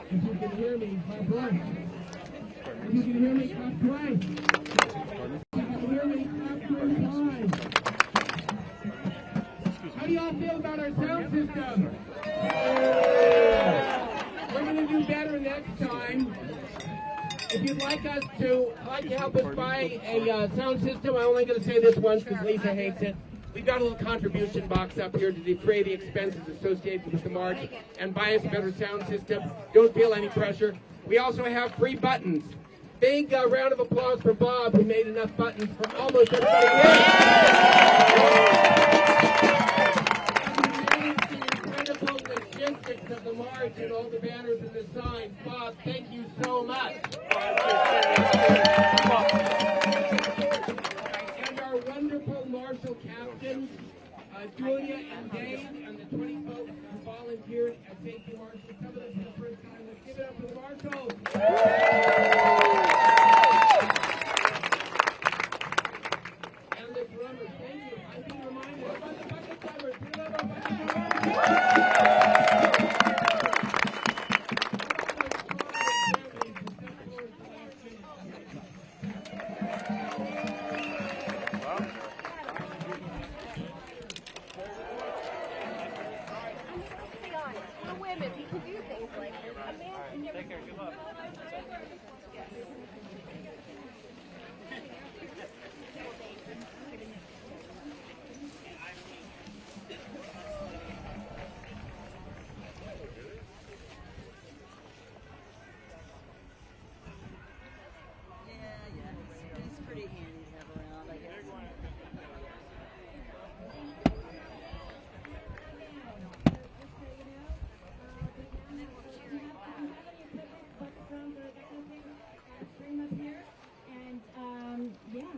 S6: If you can hear me, clap right. If you can hear me, clap right. If you can hear me, clap right. How do y'all feel about our sound system? We're going to do better next time. If you'd like to help us buy a sound system, I'm only going to say this once because Lisa hates it. We've got a little contribution box up here to defray the expenses associated with the march and buy us a better sound system. Don't feel any pressure. We also have free buttons. Big round of applause for Bob, who made enough buttons for almost everybody here. The incredible logistics of the march and all the banners and the signs. Bob, thank you so much. And our wonderful marshal captains, Julia and Dave, and the 20 folks who volunteered as safety marshals. Some of them for the first time. Let's give it up for the marshals. And the drummers, thank you. I've been reminded about the bucket drummers. We love our bucket
S10: We're women. We can do this.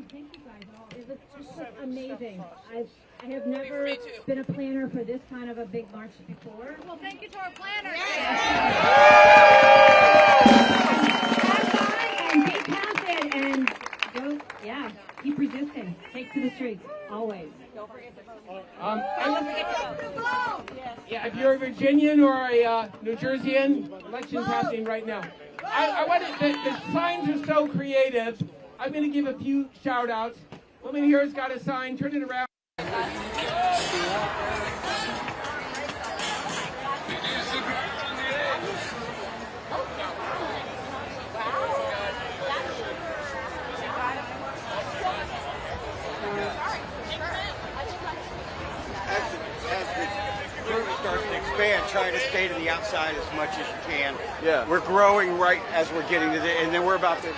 S7: Thank you guys all. It was amazing. I have never been a planner for this kind of a big march before.
S10: Well, thank you to our planners.
S7: And be counted and go, yeah, keep resisting. Take to the streets, always.
S6: Yeah, if you're a Virginian or a New Jerseyan, election's happening right now. I want the signs are so creative. I'm going to give a few shout outs. Woman here's got a sign, turn it around.
S13: Starts to expand, try to stay to the outside as much as you can.
S5: Yeah.
S13: We're growing right as we're getting to the, and then we're about to.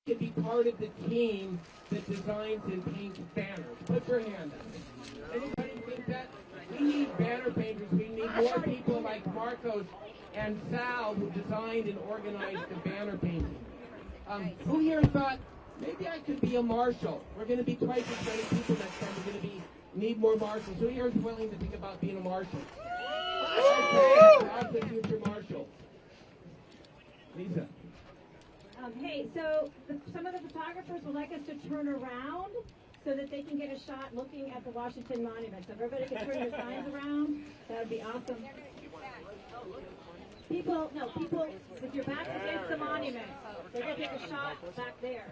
S6: To be part of the team that designs and paints banners. Put your hand up. Anybody think that? We need banner painters. We need more people like Marcos and Sal who designed and organized the banner painting. Who here thought, maybe I could be a marshal? We're going to be twice as many people next time. We're going to need more marshals. Who here is willing to think about being a marshal? Okay, how's the future marshal? Lisa.
S7: Hey, so some of the photographers would like us to turn around so that they can get a shot looking at the Washington Monument. So if everybody can turn their signs around, that would be awesome. People with your backs against the monument. They're going to take a shot back there.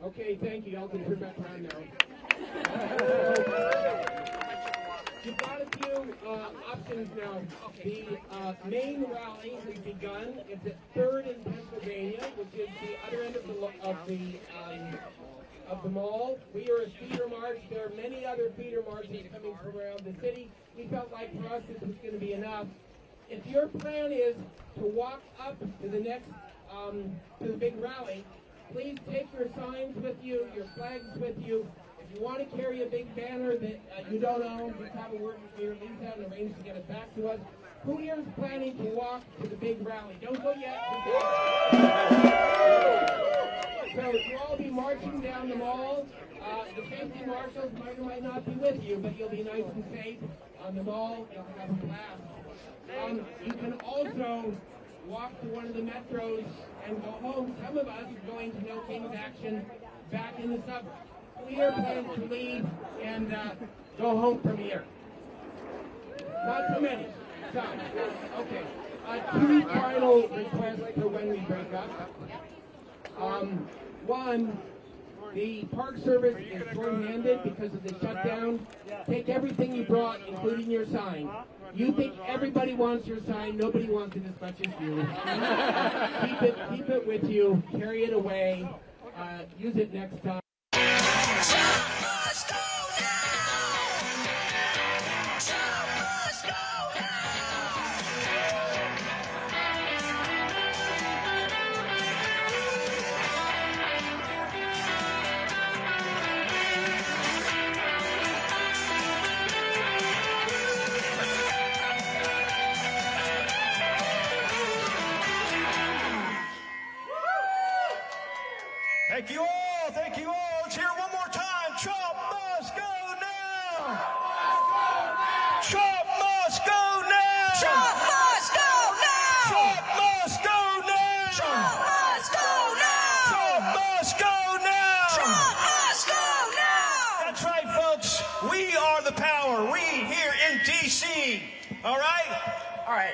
S6: Okay, thank you. I'll just turn back around now. You've got a few options now. The main rally has begun. It's at 3rd in Pennsylvania, which is the other end of the mall. We are a feeder march. There are many other feeder marches coming from around the city. We felt like for us this was going to be enough. If your plan is to walk up to the next, to the big rally, please take your signs with you, your flags with you. If you want to carry a big banner that you don't own, just have a word with me or Lisa and arrange to get it back to us. Who here is planning to walk to the big rally? Don't go yet. So you'll all be marching down the mall. The safety marshals might or might not be with you, but you'll be nice and safe on the mall. You'll have a blast. You can also walk to one of the metros and go home. Some of us are going to No King's Action back in the suburbs. We are planning to leave and go home from here. Not so many. Some. Okay. Two final requests for when we break up. One, the Park Service is short-handed because of the shutdown. Take everything you brought, including your sign. You think everybody wants your sign. Nobody wants it as much as you. Keep it with you. Carry it away. Use it next time.
S14: Thank you all. Thank you all. Let's hear it one more time. Trump must go now. Trump must go now. Trump must go now. Trump must go now. Trump must go now. Trump must go now. Trump must go now. That's right, folks. We are the power. We here in D.C. All right? All right.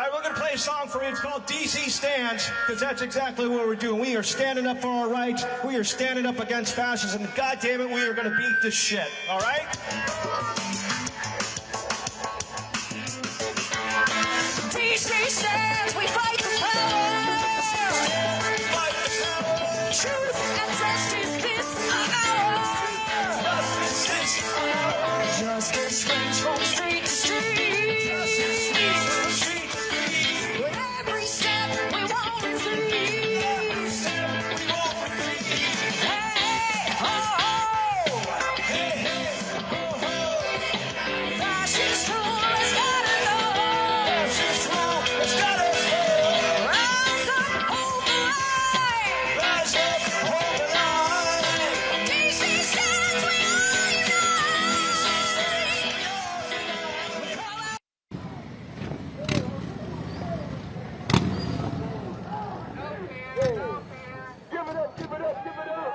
S14: All right, we're going to play a song for you. It's called DC Stands, because that's exactly what we're doing. We are standing up for our rights. We are standing up against fascism. And God damn it, we are going to beat this shit. All right?
S15: DC stands, we fight the power. Truth and justice this hour. Justice rings from street to street. With every step we won't retreat. Hey, ho, ho. Hey, hey, ho, ho. Fascist rule has gotta go. Fascist rule has gotta go. Rise up, hold the line. Rise up, hold the line. DC stands, we all unite.
S4: Give it up, give it up, give it up.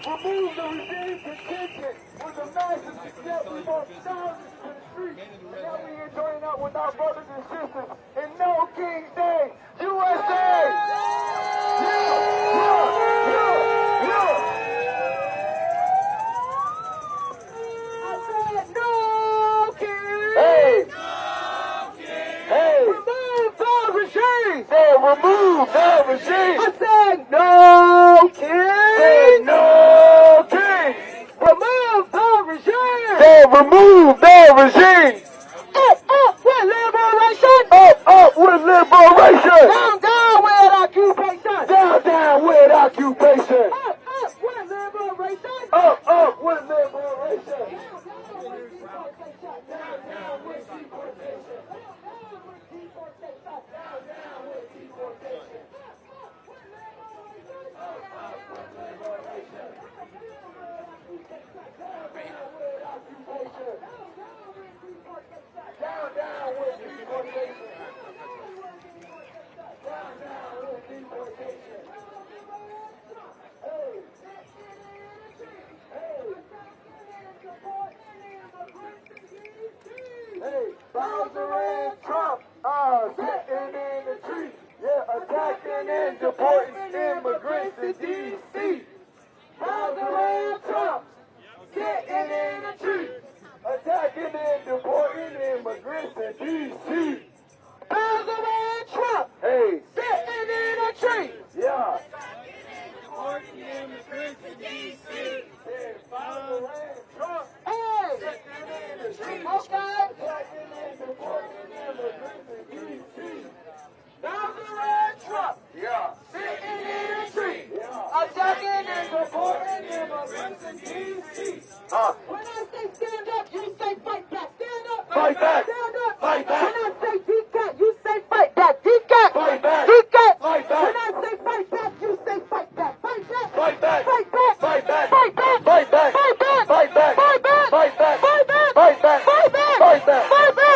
S4: Remove the regime's intention with the massive success. We brought thousands to the streets. And now we here joining up with our brothers and sisters in No King's Day, USA! I said no king! Hey! Hey! Remove the regime! Say remove the regime! I said no king! Say no king! Remove the regime! Say remove the regime! Up with liberation! Up with liberation! Down with occupation! Down with occupation! Up with liberation! Up with liberation! Down with deportation! Hey, Bowser and Trump are sitting in the tree. Yeah, attacking and deporting immigrants in D.C. Bowser and Trump sitting in the tree. Attacking and deporting immigrants in D.C. Bowser and Trump, hey, sitting in a tree. Yeah. Deporting immigrants in D.C. Yeah, Bowser and Trump, hey, sitting in a tree. Okay. Attacking and deporting immigrants in D.C. Bowser and Trump, yeah, sitting in a tree. Yeah. Attacking and deporting immigrants in D.C. When I say stand up, you say fight back. Stand up. Fight back. Stand up. Fight back. When I say decat, you say fight back. Decat. Fight back. Decat. Fight back. When I say fight back, you say fight back. Fight back. Fight back. Fight back. Fight back. Fight back. Fight back. Fight back. Fight back. Fight back. Fight back. Fight back. Fight back. Fight back. Fight back. Fight back.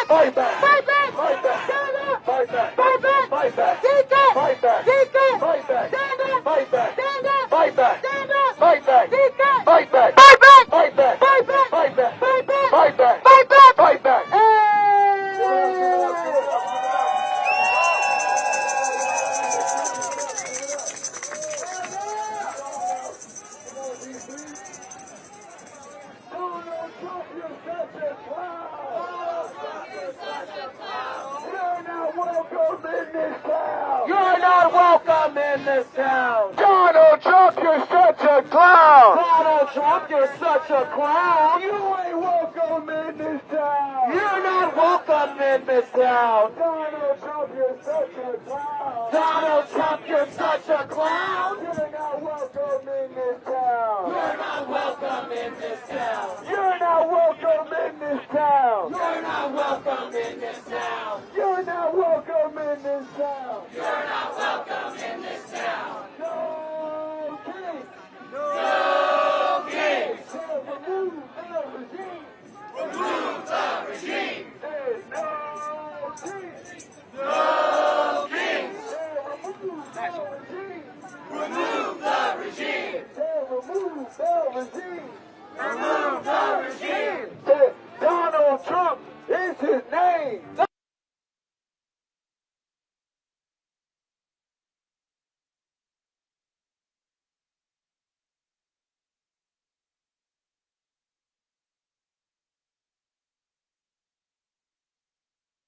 S4: Fight back. Fight back. Fight back. Stand up. Fight back. Fight back. Fight back. Decat. Fight back. Decat. Fight back. Stand up. Fight back. Stand up. Fight back. Stand up. Fight back. Decat. Fight back. Fight back. Fight back. Fight back. Fight back. Fight back. Fight back. Fight back. Fight back. You're not welcome in this town. Donald Trump, you're such a clown. Donald Trump, you're such a clown. You ain't welcome in this town. You're not welcome in this town. Donald Trump, you're such a clown. Donald Trump, you're such a clown. You're not welcome in this town. You're not welcome in this town. You're not welcome in this town. You're not welcome in this town. You're not welcome in this town. You're not welcome in this town. No king. No king. Remove the regime. Remove the regime. There's no king. No king. Remove the regime. Remove the regime. Remove the regime. Donald Trump is his name.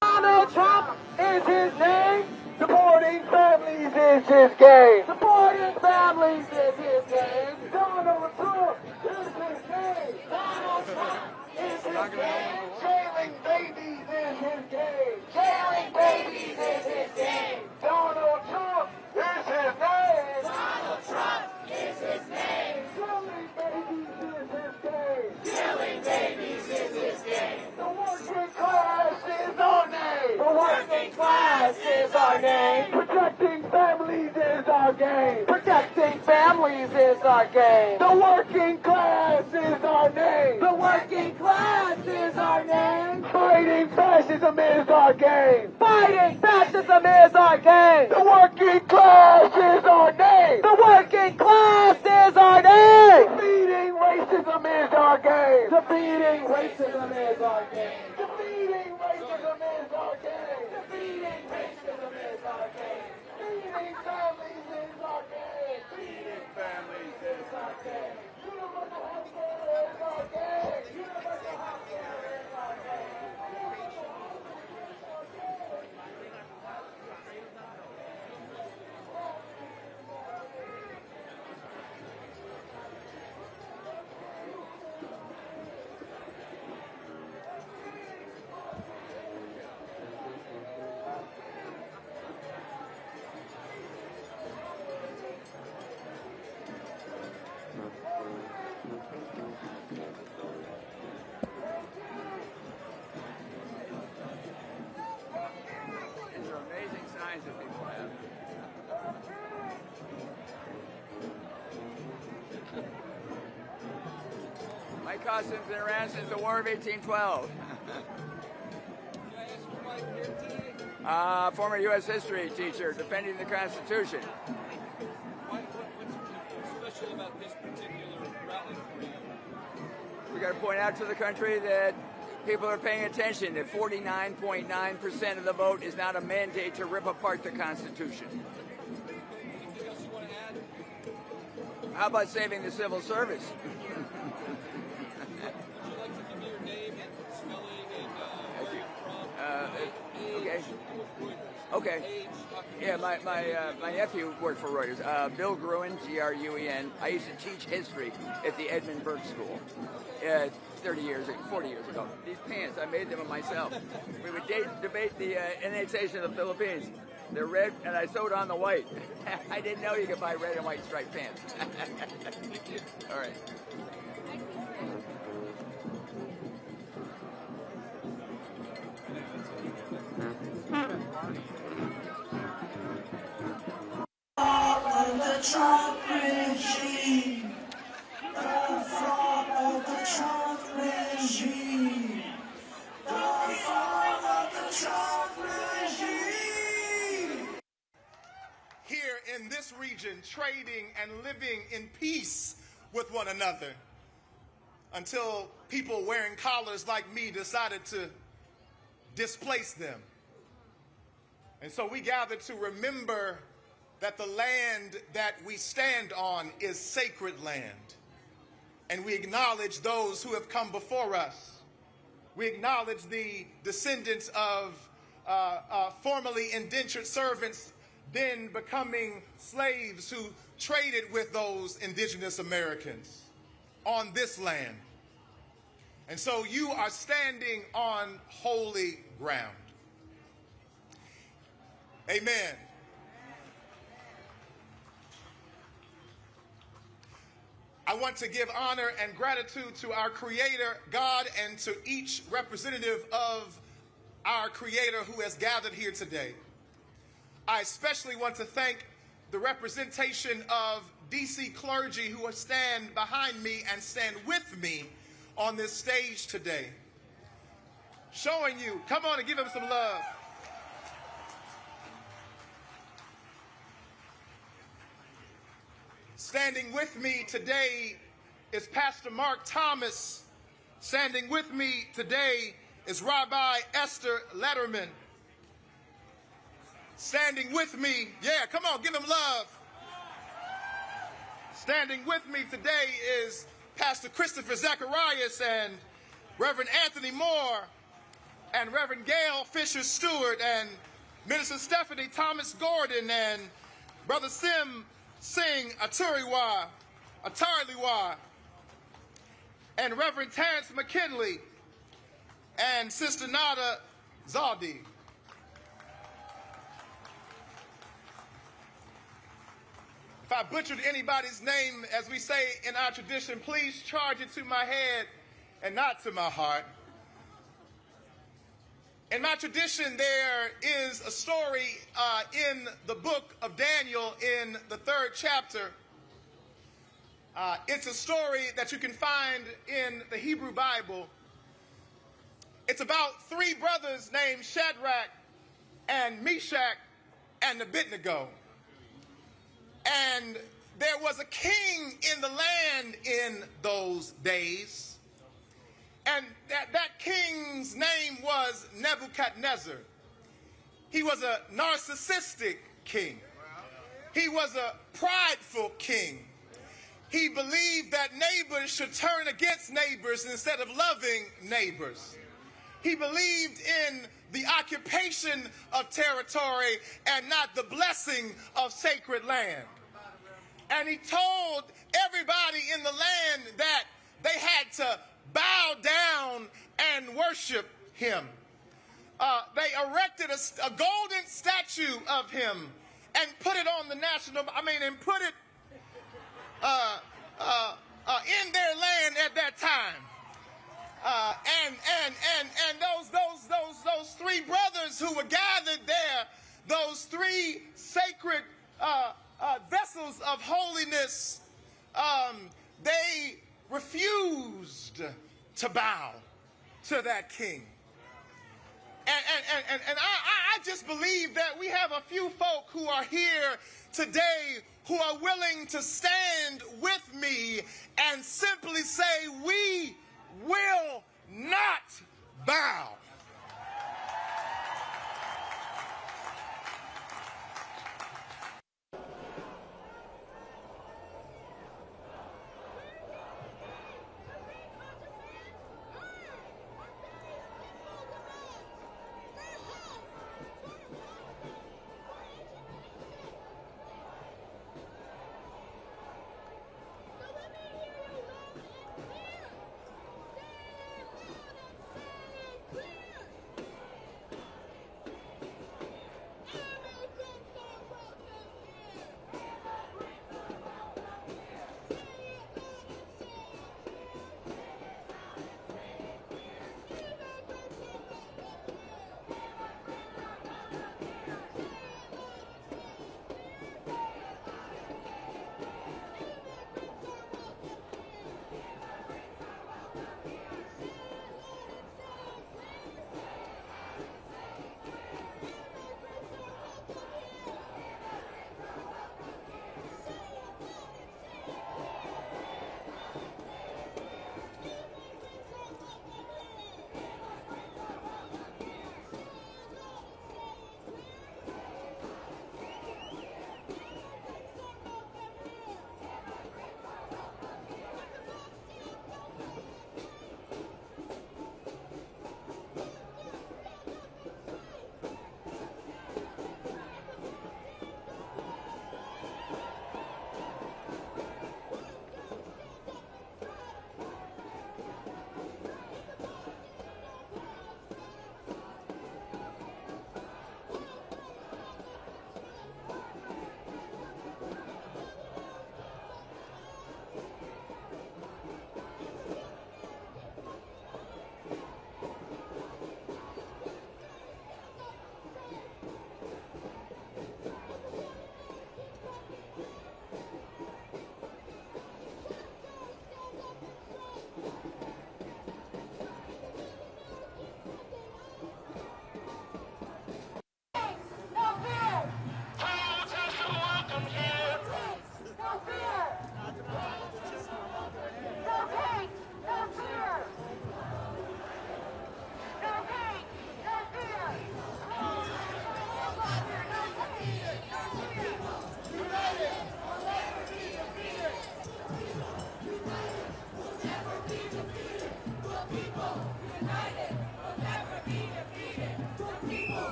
S4: Donald Trump is his name. Supporting families is his game. Supporting families is his game. Donald Trump is his name. Donald Trump is his game. Jailing babies is his game. Jailing babies is his game. Donald Trump is his name. Donald Trump is his name. Killing babies is his game. Killing babies is his game. The working class is our name. The working class is our name. Protecting families is our game. Protecting families is our game. The working class is our name. The working class is our name. Fighting fascism is our game. Fighting fascism is our game. The working class is our name. The working class is our name. Defeating racism is our game. Defeating racism is our game. Defeating racism is our game. Defeating racism is our game. Feeding families is our game. Feeding families is our game. Universal health care is our game. Universal health care is our game. Universal health care is our game.
S16: These are amazing signs that people have. My costume's been around since the War of 1812. Former U.S. history teacher defending the Constitution.
S2: What's special about this particular rally for you?
S16: We got to point out to the country that people are paying attention, that 49.9% of the vote is not a mandate to rip apart the Constitution.
S2: Anything else you want to add?
S16: How about saving the civil service?
S2: Would you like to give me your name and spelling and where you're from?
S16: Okay.
S2: Age,
S16: Okay. Yeah, my nephew worked for Reuters. Bill Gruen, Gruen. I used to teach history at the Edmund Burke School 40 years ago. These pants, I made them myself. We would debate the annexation of the Philippines. They're red, and I sewed on the white. I didn't know you could buy red and white striped pants. All right.
S15: Of the Trump regime, the fall of the Trump regime, the fall of the Trump regime.
S11: Here in this region, trading and living in peace with one another until people wearing collars like me decided to displace them. And so we gather to remember that the land that we stand on is sacred land. And we acknowledge those who have come before us. We acknowledge the descendants of formerly indentured servants, then becoming slaves who traded with those indigenous Americans on this land. And so you are standing on holy ground. Amen. I want to give honor and gratitude to our Creator, God, and to each representative of our Creator who has gathered here today. I especially want to thank the representation of D.C. clergy who stand behind me and stand with me on this stage today. Showing you, come on and give them some love. Standing with me today is Pastor Mark Thomas Standing with me today is Rabbi Esther Letterman. Standing with me, yeah, come on, give him love. Standing with me today is Pastor Christopher Zacharias and Reverend Anthony Moore and Reverend Gail Fisher Stewart and Minister Stephanie Thomas Gordon and Brother Sim Singh Atariwa, and Reverend Terrence McKinley and Sister Nada Zaldi. If I butchered anybody's name, as we say in our tradition, please charge it to my head and not to my heart. In my tradition, there is a story in the book of Daniel in the 3rd chapter. It's a story that you can find in the Hebrew Bible. It's about 3 brothers named Shadrach and Meshach and Abednego. And there was a king in the land in those days. And that king's name was Nebuchadnezzar. He was a narcissistic king. He was a prideful king. He believed that neighbors should turn against neighbors instead of loving neighbors. He believed in the occupation of territory and not the blessing of sacred land. And he told everybody in the land that they had to bow down and worship him. They erected a golden statue of him and put it on the and put it in their land at that time. And those 3 brothers who were gathered there, those 3 sacred vessels of holiness, they refused to bow to that king. And I just believe that we have a few folk who are here today who are willing to stand with me and simply say, we will not bow.
S15: Please.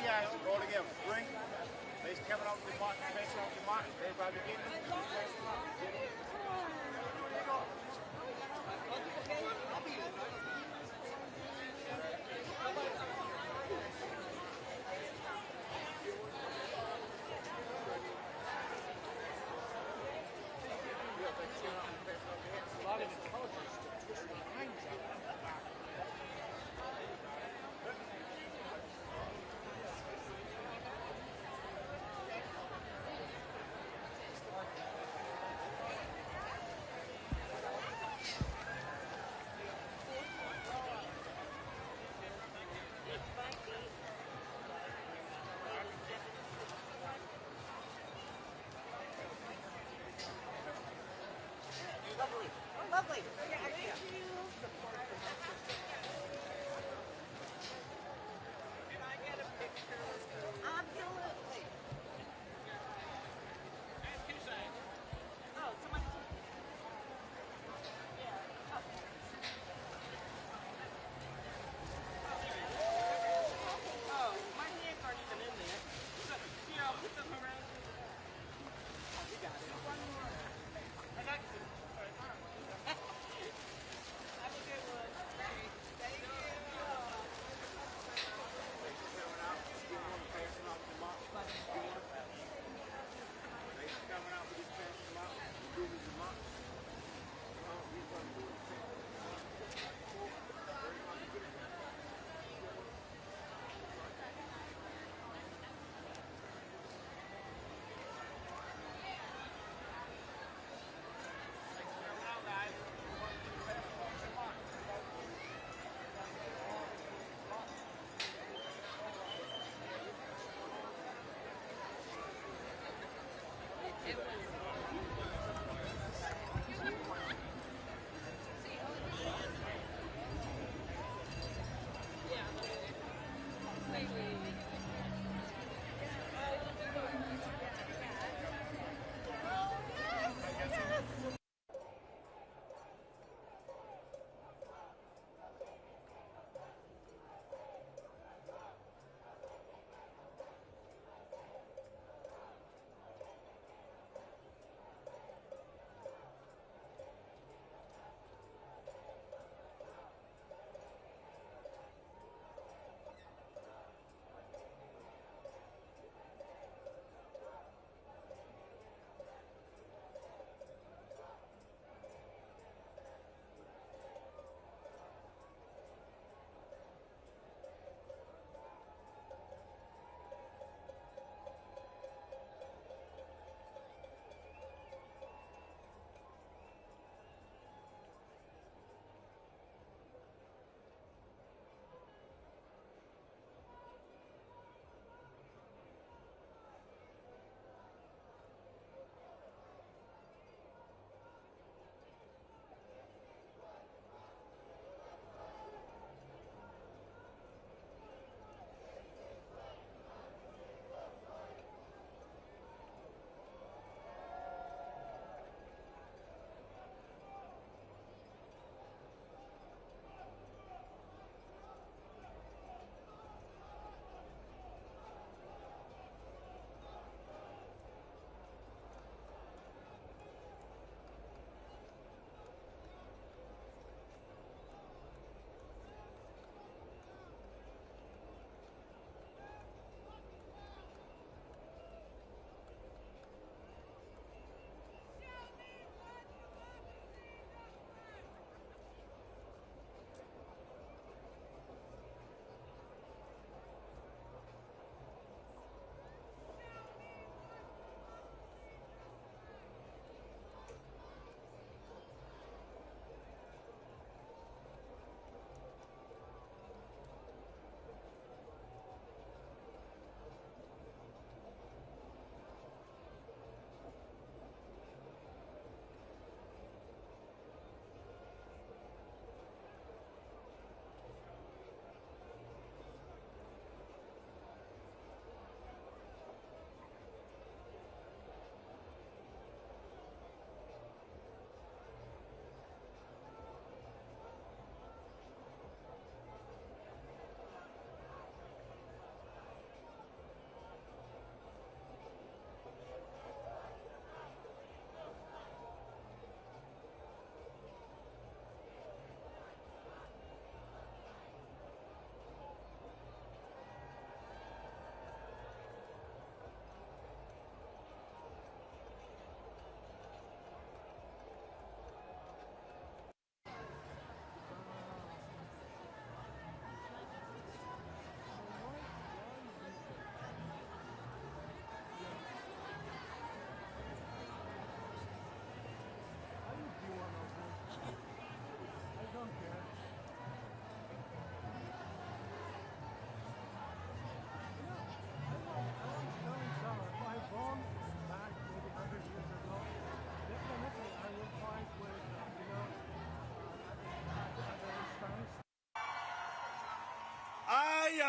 S17: guys, roll together. 3. Face coming off the mark, face off the mark. Everybody get it.
S9: A lot of intelligence to twist their minds out.
S10: Lovely. Oh, lovely. Thank you. Can I get a picture? Absolutely. And two sides. Oh, somebody. Yeah. Oh. Oh, my hands aren't even in there. Here, I'll put them around. Oh, we got it. One more. I got you. Have a good one.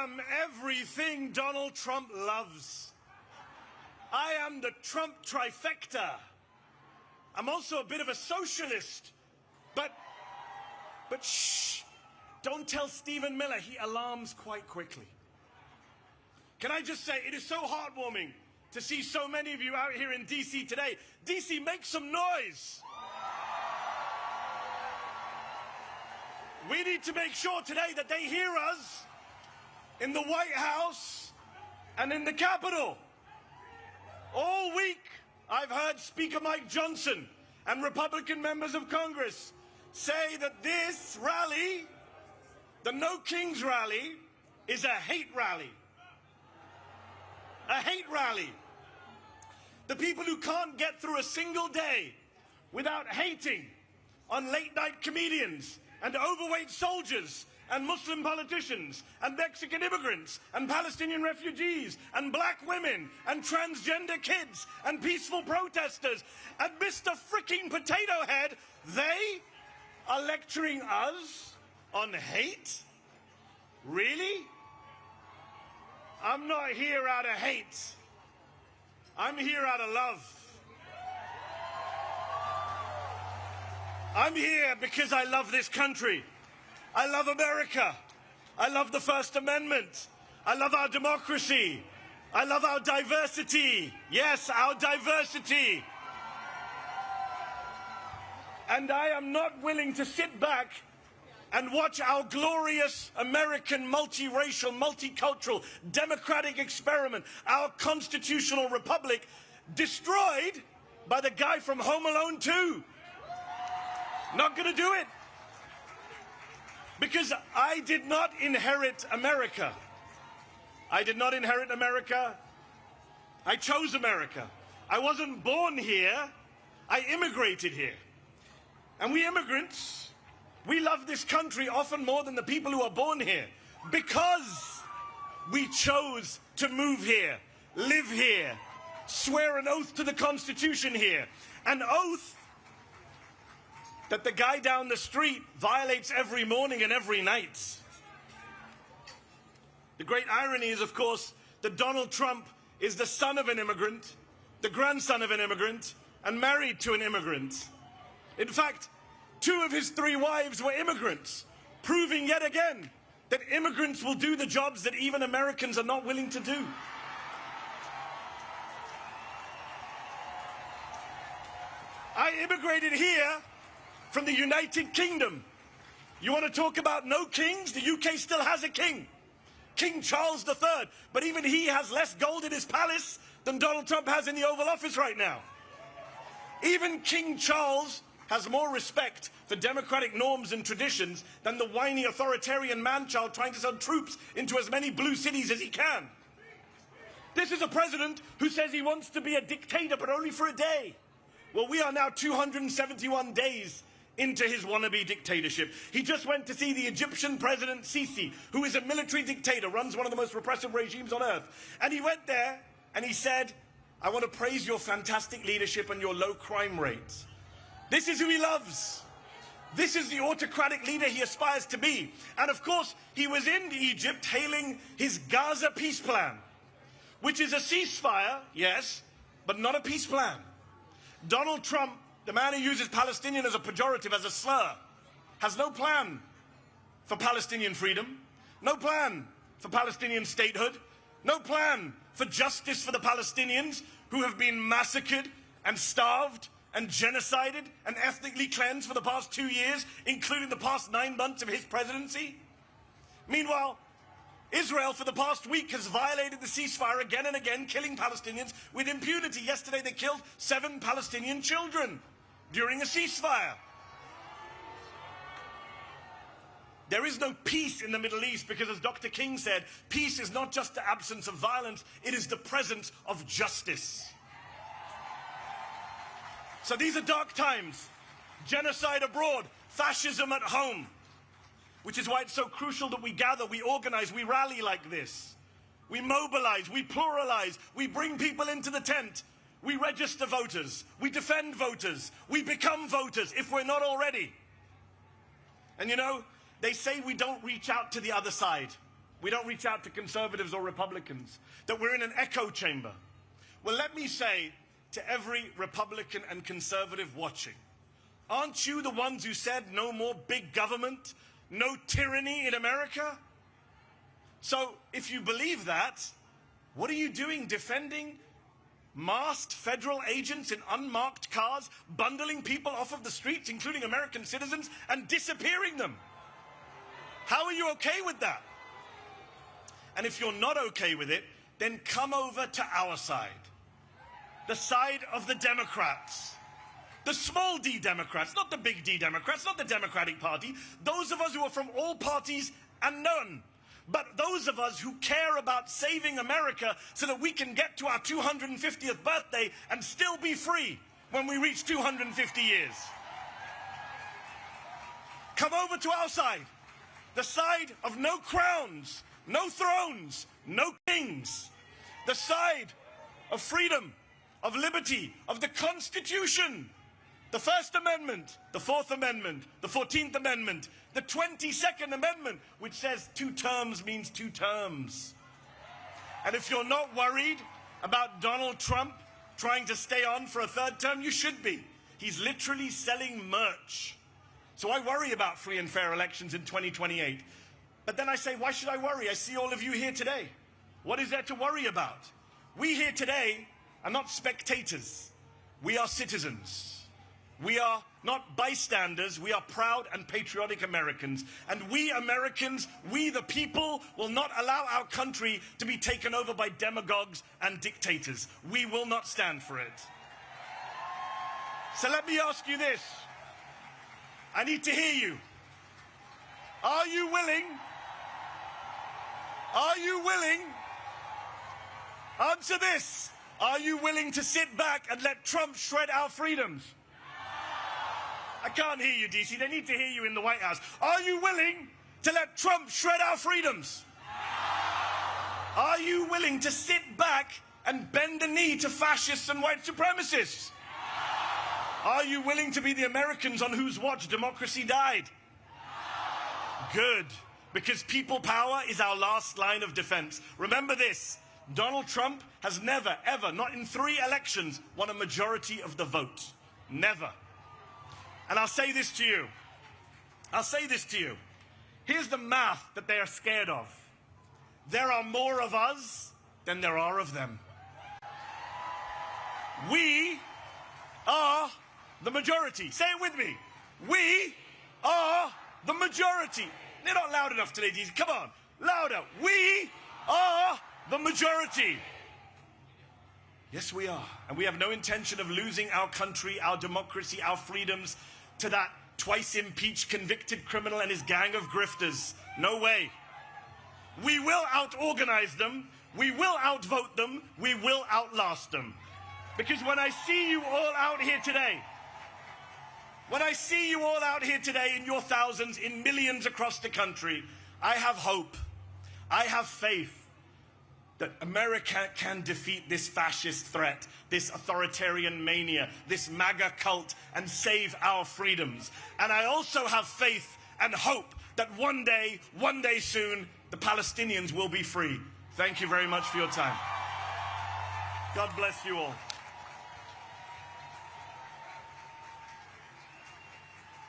S12: am everything Donald Trump loves. I am the Trump trifecta. I'm also a bit of a socialist. But shh, don't tell Stephen Miller. He alarms quite quickly. Can I just say, it is so heartwarming to see so many of you out here in D.C. today. D.C., make some noise. We need to make sure today that they hear us in the White House and in the Capitol. All week, I've heard Speaker Mike Johnson and Republican members of Congress say that this rally, the No Kings rally, is a hate rally. A hate rally. The people who can't get through a single day without hating on late-night comedians and overweight soldiers and Muslim politicians and Mexican immigrants and Palestinian refugees and black women and transgender kids and peaceful protesters and Mr. Fricking Potato Head, they are lecturing us on hate? Really? I'm not here out of hate. I'm here out of love. I'm here because I love this country. I love America. I love the First Amendment. I love our democracy. I love our diversity. Yes, our diversity. And I am not willing to sit back and watch our glorious American multiracial, multicultural, democratic experiment, our constitutional republic, destroyed by the guy from Home Alone 2. Not going to do it. Because I did not inherit America. I did not inherit America. I chose America. I wasn't born here. I immigrated here. And we immigrants, we love this country often more than the people who are born here because we chose to move here, live here, swear an oath to the Constitution here, an oath that the guy down the street violates every morning and every night. The great irony is, of course, that Donald Trump is the son of an immigrant, the grandson of an immigrant, and married to an immigrant. In fact, 2 of his 3 wives were immigrants, proving yet again that immigrants will do the jobs that even Americans are not willing to do. I immigrated here from the United Kingdom. You want to talk about no kings? The UK still has a king, King Charles III, but even he has less gold in his palace than Donald Trump has in the Oval Office right now. Even King Charles has more respect for democratic norms and traditions than the whiny authoritarian man-child trying to send troops into as many blue cities as he can. This is a president who says he wants to be a dictator, but only for a day. Well, we are now 271 days into his wannabe dictatorship. He just went to see the Egyptian President Sisi, who is a military dictator, runs one of the most repressive regimes on earth. And he went there and he said, I want to praise your fantastic leadership and your low crime rates. This is who he loves. This is the autocratic leader he aspires to be. And of course, he was in Egypt hailing his Gaza peace plan, which is a ceasefire, yes, but not a peace plan. Donald Trump, the man who uses Palestinian as a pejorative, as a slur, has no plan for Palestinian freedom, no plan for Palestinian statehood, no plan for justice for the Palestinians who have been massacred and starved and genocided and ethnically cleansed for the past 2 years, including the past 9 months of his presidency. Meanwhile, Israel for the past week has violated the ceasefire again and again, killing Palestinians with impunity. Yesterday they killed 7 Palestinian children during a ceasefire. There is no peace in the Middle East because, as Dr. King said, peace is not just the absence of violence, it is the presence of justice. So these are dark times. Genocide abroad, fascism at home. Which is why it's so crucial that we gather, we organize, we rally like this. We mobilize, we pluralize, we bring people into the tent. We register voters, we defend voters, we become voters if we're not already. And you know, they say we don't reach out to the other side.
S18: We don't reach out to conservatives or Republicans, that we're in an echo chamber. Well, let me say to every Republican and conservative watching, aren't you the ones who said no more big government, no tyranny in America? So if you believe that, what are you doing defending masked federal agents in unmarked cars, bundling people off of the streets, including American citizens, and disappearing them? How are you okay with that? And if you're not okay with it, then come over to our side. The side of the Democrats. The small d Democrats, not the big D Democrats, not the Democratic Party. Those of us who are from all parties and none. But those of us who care about saving America so that we can get to our 250th birthday and still be free when we reach 250 years. Come over to our side. The side of no crowns, no thrones, no kings. The side of freedom, of liberty, of the Constitution. The First Amendment, the Fourth Amendment, the 14th Amendment, the 22nd Amendment, which says 2 terms means 2 terms. And if you're not worried about Donald Trump trying to stay on for a 3rd term, you should be. He's literally selling merch. So I worry about free and fair elections in 2028. But then I say, why should I worry? I see all of you here today. What is there to worry about? We here today are not spectators. We are citizens. We are not bystanders, we are proud and patriotic Americans. And we Americans, we the people, will not allow our country to be taken over by demagogues and dictators. We will not stand for it. So let me ask you this. I need to hear you. Are you willing? Are you willing? Answer this. Are you willing to sit back and let Trump shred our freedoms? I can't hear you, DC. They need to hear you in the White House. Are you willing to let Trump shred our freedoms? Are you willing to sit back and bend the knee to fascists and white supremacists? Are you willing to be the Americans on whose watch democracy died? Good, because people power is our last line of defense. Remember this, Donald Trump has never, ever, not in 3 elections, won a majority of the vote. Never. And I'll say this to you. I'll say this to you. Here's the math that they are scared of. There are more of us than there are of them. We are the majority. Say it with me. We are the majority. They're not loud enough today, DC. Come on. Louder. We are the majority. Yes, we are. And we have no intention of losing our country, our democracy, our freedoms to that twice impeached convicted criminal and his gang of grifters. No way. We will out-organize them. We will outvote them. We will outlast them. Because when I see you all out here today, when I see you all out here today in your thousands, in millions across the country, I have hope. I have faith that America can defeat this fascist threat, this authoritarian mania, this MAGA cult, and save our freedoms. And I also have faith and hope that one day soon, the Palestinians will be free. Thank you very much for your time. God bless you all.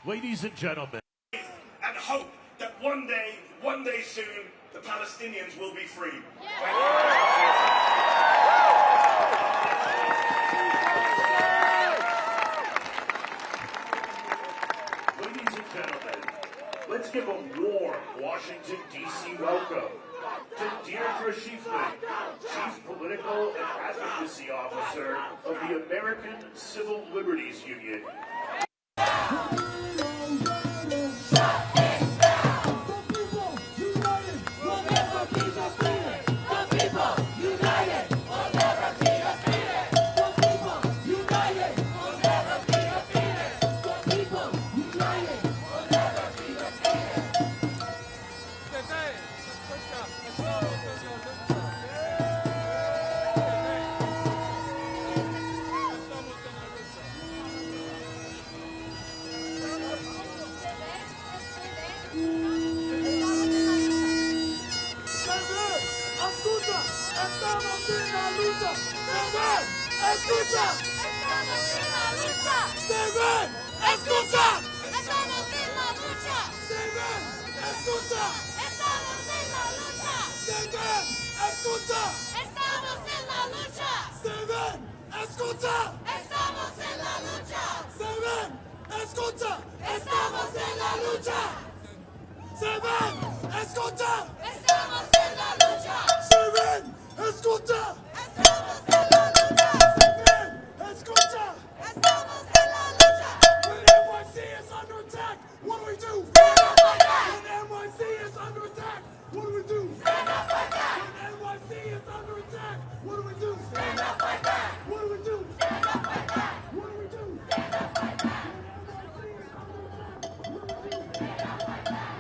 S19: Ladies and gentlemen.
S18: And hope that one day soon, the Palestinians will be free.
S19: Ladies and gentlemen, let's give a warm Washington, D.C. welcome to Deirdre Schiefman, Chief Political and Advocacy Officer of the American Civil Liberties Union.
S15: Estamos en la lucha. Se ven, escucha. Estamos en la lucha. Se ven, escucha. Estamos en la lucha. Se ven, escucha. Estamos en la lucha. Se ven, escucha. Estamos en la lucha. Se ven, escucha. Estamos en la lucha. Se ven, escucha. Estamos en la lucha. Se ven, escucha. Estamos en la lucha. Se ven, escucha. Estamos en la lucha. Se ven, escucha. Estamos en la lucha. When NYC is under attack, what do we do? Stand up like that. When NYC is under attack, what do we do? Stand up like that. When NYC is under attack, what do we do? Stand up like that. What do we do? Stand up like that. What do we do? Stand up like that. When NYC is under attack, what do we do? Stand up like that.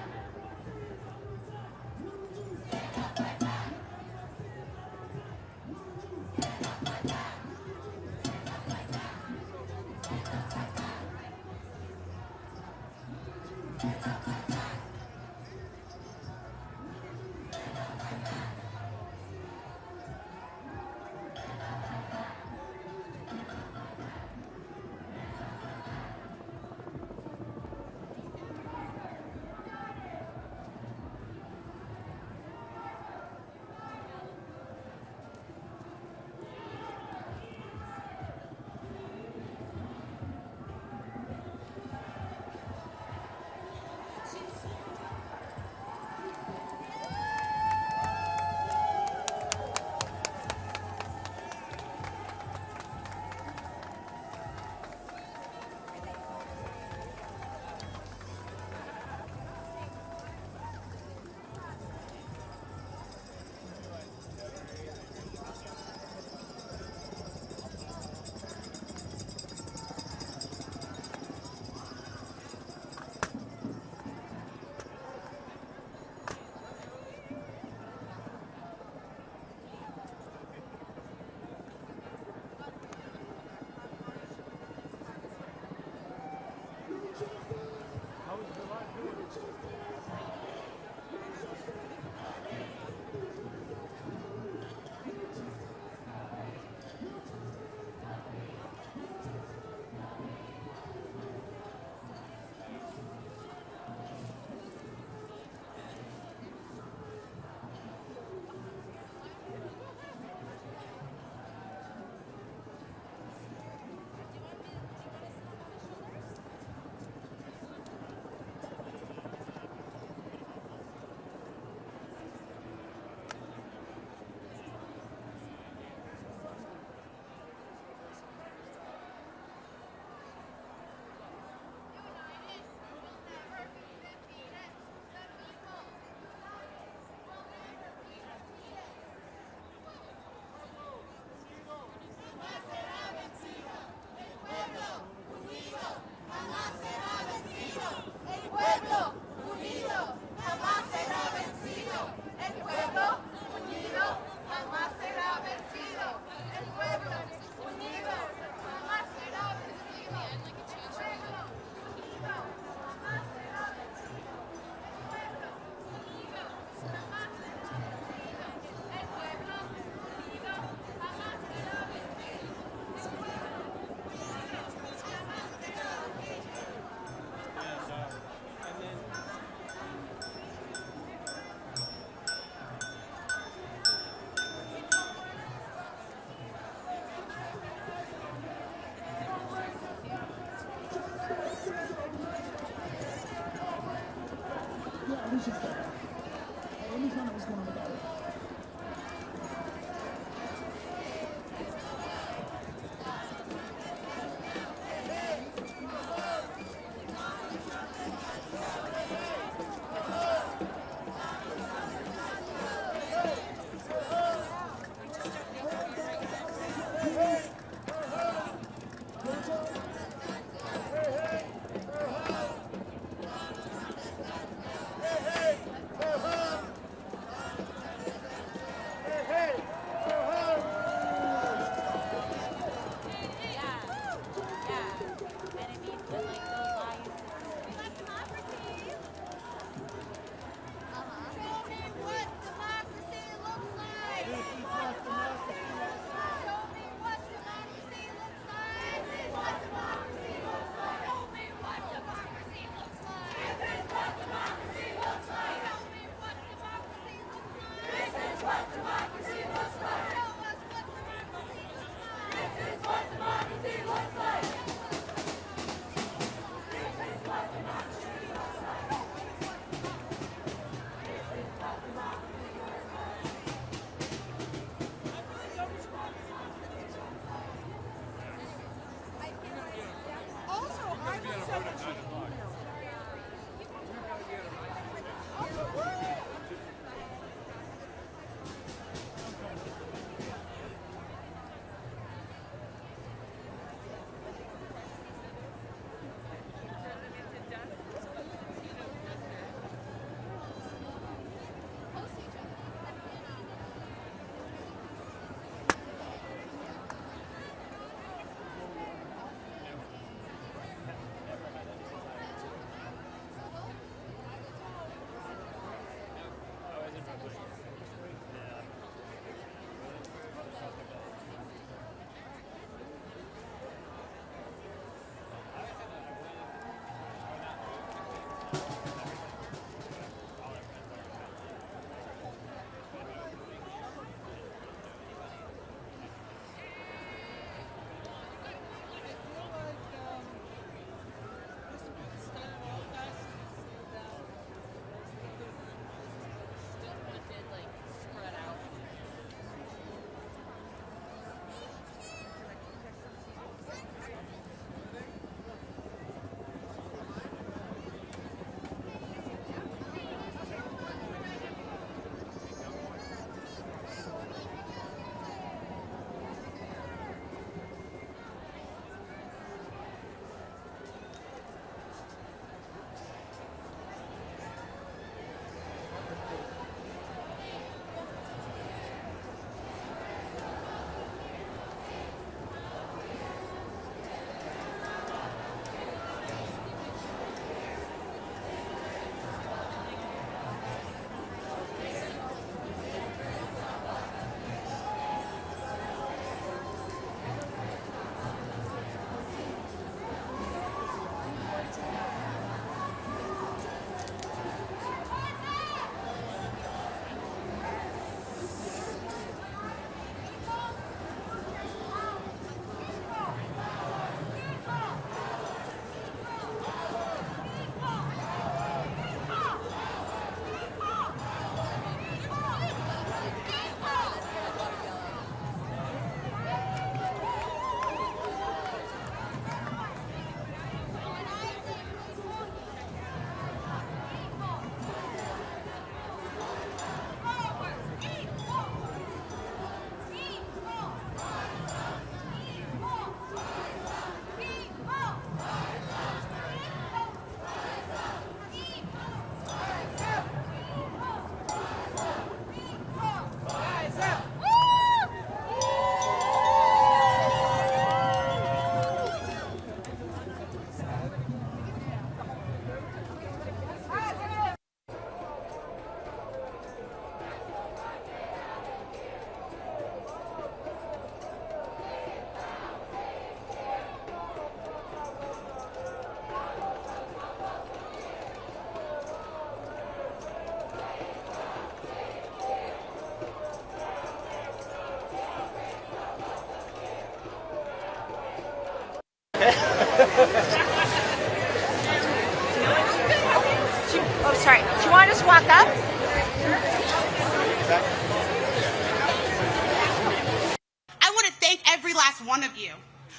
S20: I want to thank every last one of you.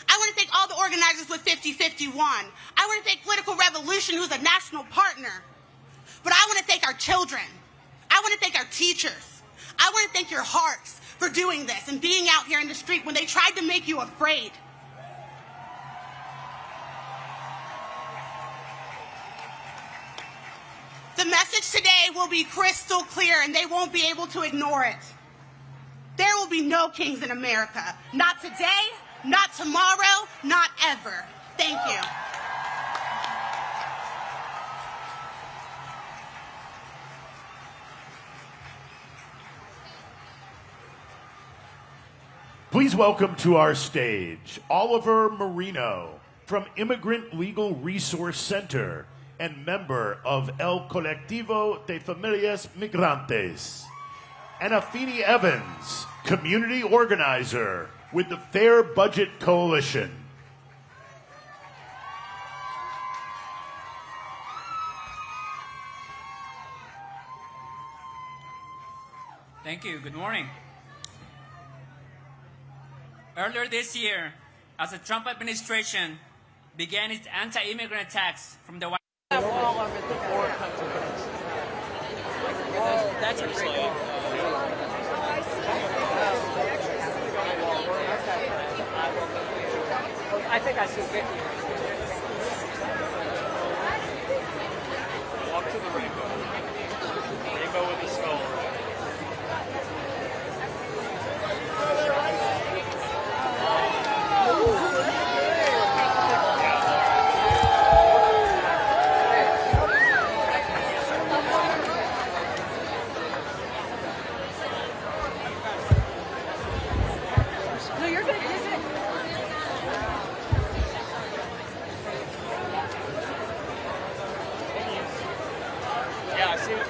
S20: I want to thank all the organizers with 5051. I want to thank Political Revolution, who's a national partner. But I want to thank our children. I want to thank our teachers. I want to thank your hearts for doing this and being out here in the street when they tried to make you afraid. The message today will be crystal clear, and they won't be able to ignore it. There will be no kings in America. Not today, not tomorrow, not ever. Thank you.
S19: Please welcome to our stage Oliver Marino from Immigrant Legal Resource Center and member of El Colectivo de Familias Migrantes, and Afeni Evans, community organizer with the Fair Budget Coalition.
S21: Thank you. Good morning. Earlier this year, as the Trump administration began its anti-immigrant attacks from the White House.
S10: That's a great one. I think I see Vicky.
S12: Walk to the rainbow. Rainbow with the skull.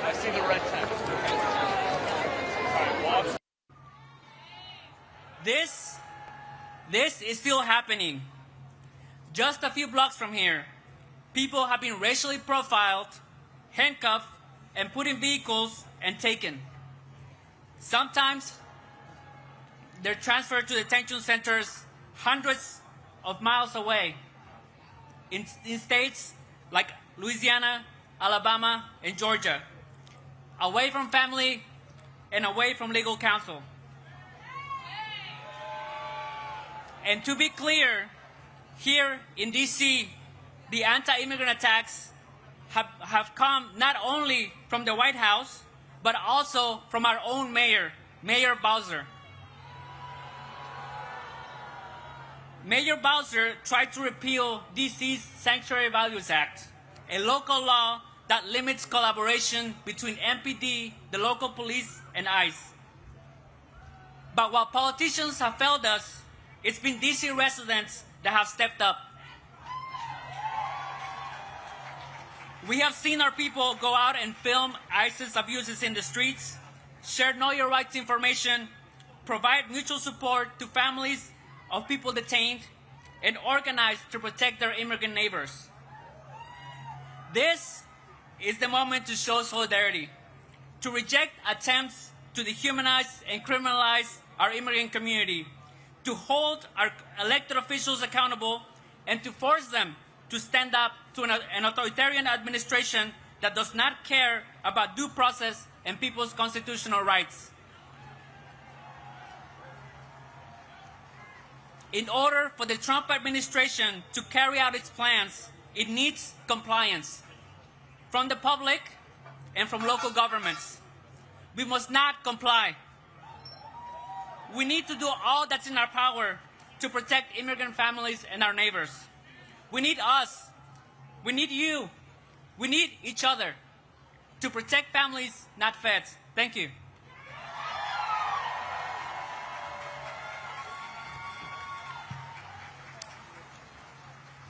S12: I see the red text. All right, walk.
S21: This is still happening. Just a few blocks from here, people have been racially profiled, handcuffed, and put in vehicles and taken. Sometimes they're transferred to detention centers hundreds of miles away in states like Louisiana, Alabama, and Georgia, away from family and away from legal counsel. And to be clear, here in D.C., the anti-immigrant attacks have come not only from the White House, but also from our own mayor, Mayor Bowser. Mayor Bowser tried to repeal D.C.'s Sanctuary Values Act, a local law that limits collaboration between MPD, the local police, and ICE. But while politicians have failed us, it's been D.C. residents that have stepped up. We have seen our people go out and film ISIS abuses in the streets, share Know Your Rights information, provide mutual support to families of people detained, and organize to protect their immigrant neighbors. This is the moment to show solidarity, to reject attempts to dehumanize and criminalize our immigrant community, to hold our elected officials accountable, and to force them to stand up to an authoritarian administration that does not care about due process and people's constitutional rights. In order for the Trump administration to carry out its plans, it needs compliance from the public and from local governments. We must not comply. We need to do all that's in our power to protect immigrant families and our neighbors. We need us. We need you. We need each other to protect families, not feds. Thank you.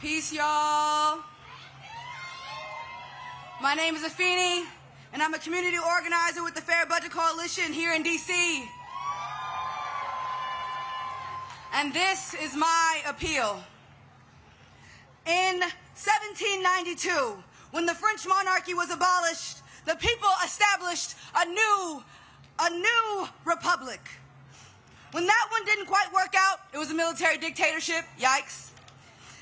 S22: Peace, y'all. My name is Afeni, and I'm a community organizer with the Fair Budget Coalition here in D.C. And this is my appeal. In 1792, when the French monarchy was abolished, the people established a new republic. When that one didn't quite work out, it was a military dictatorship. Yikes.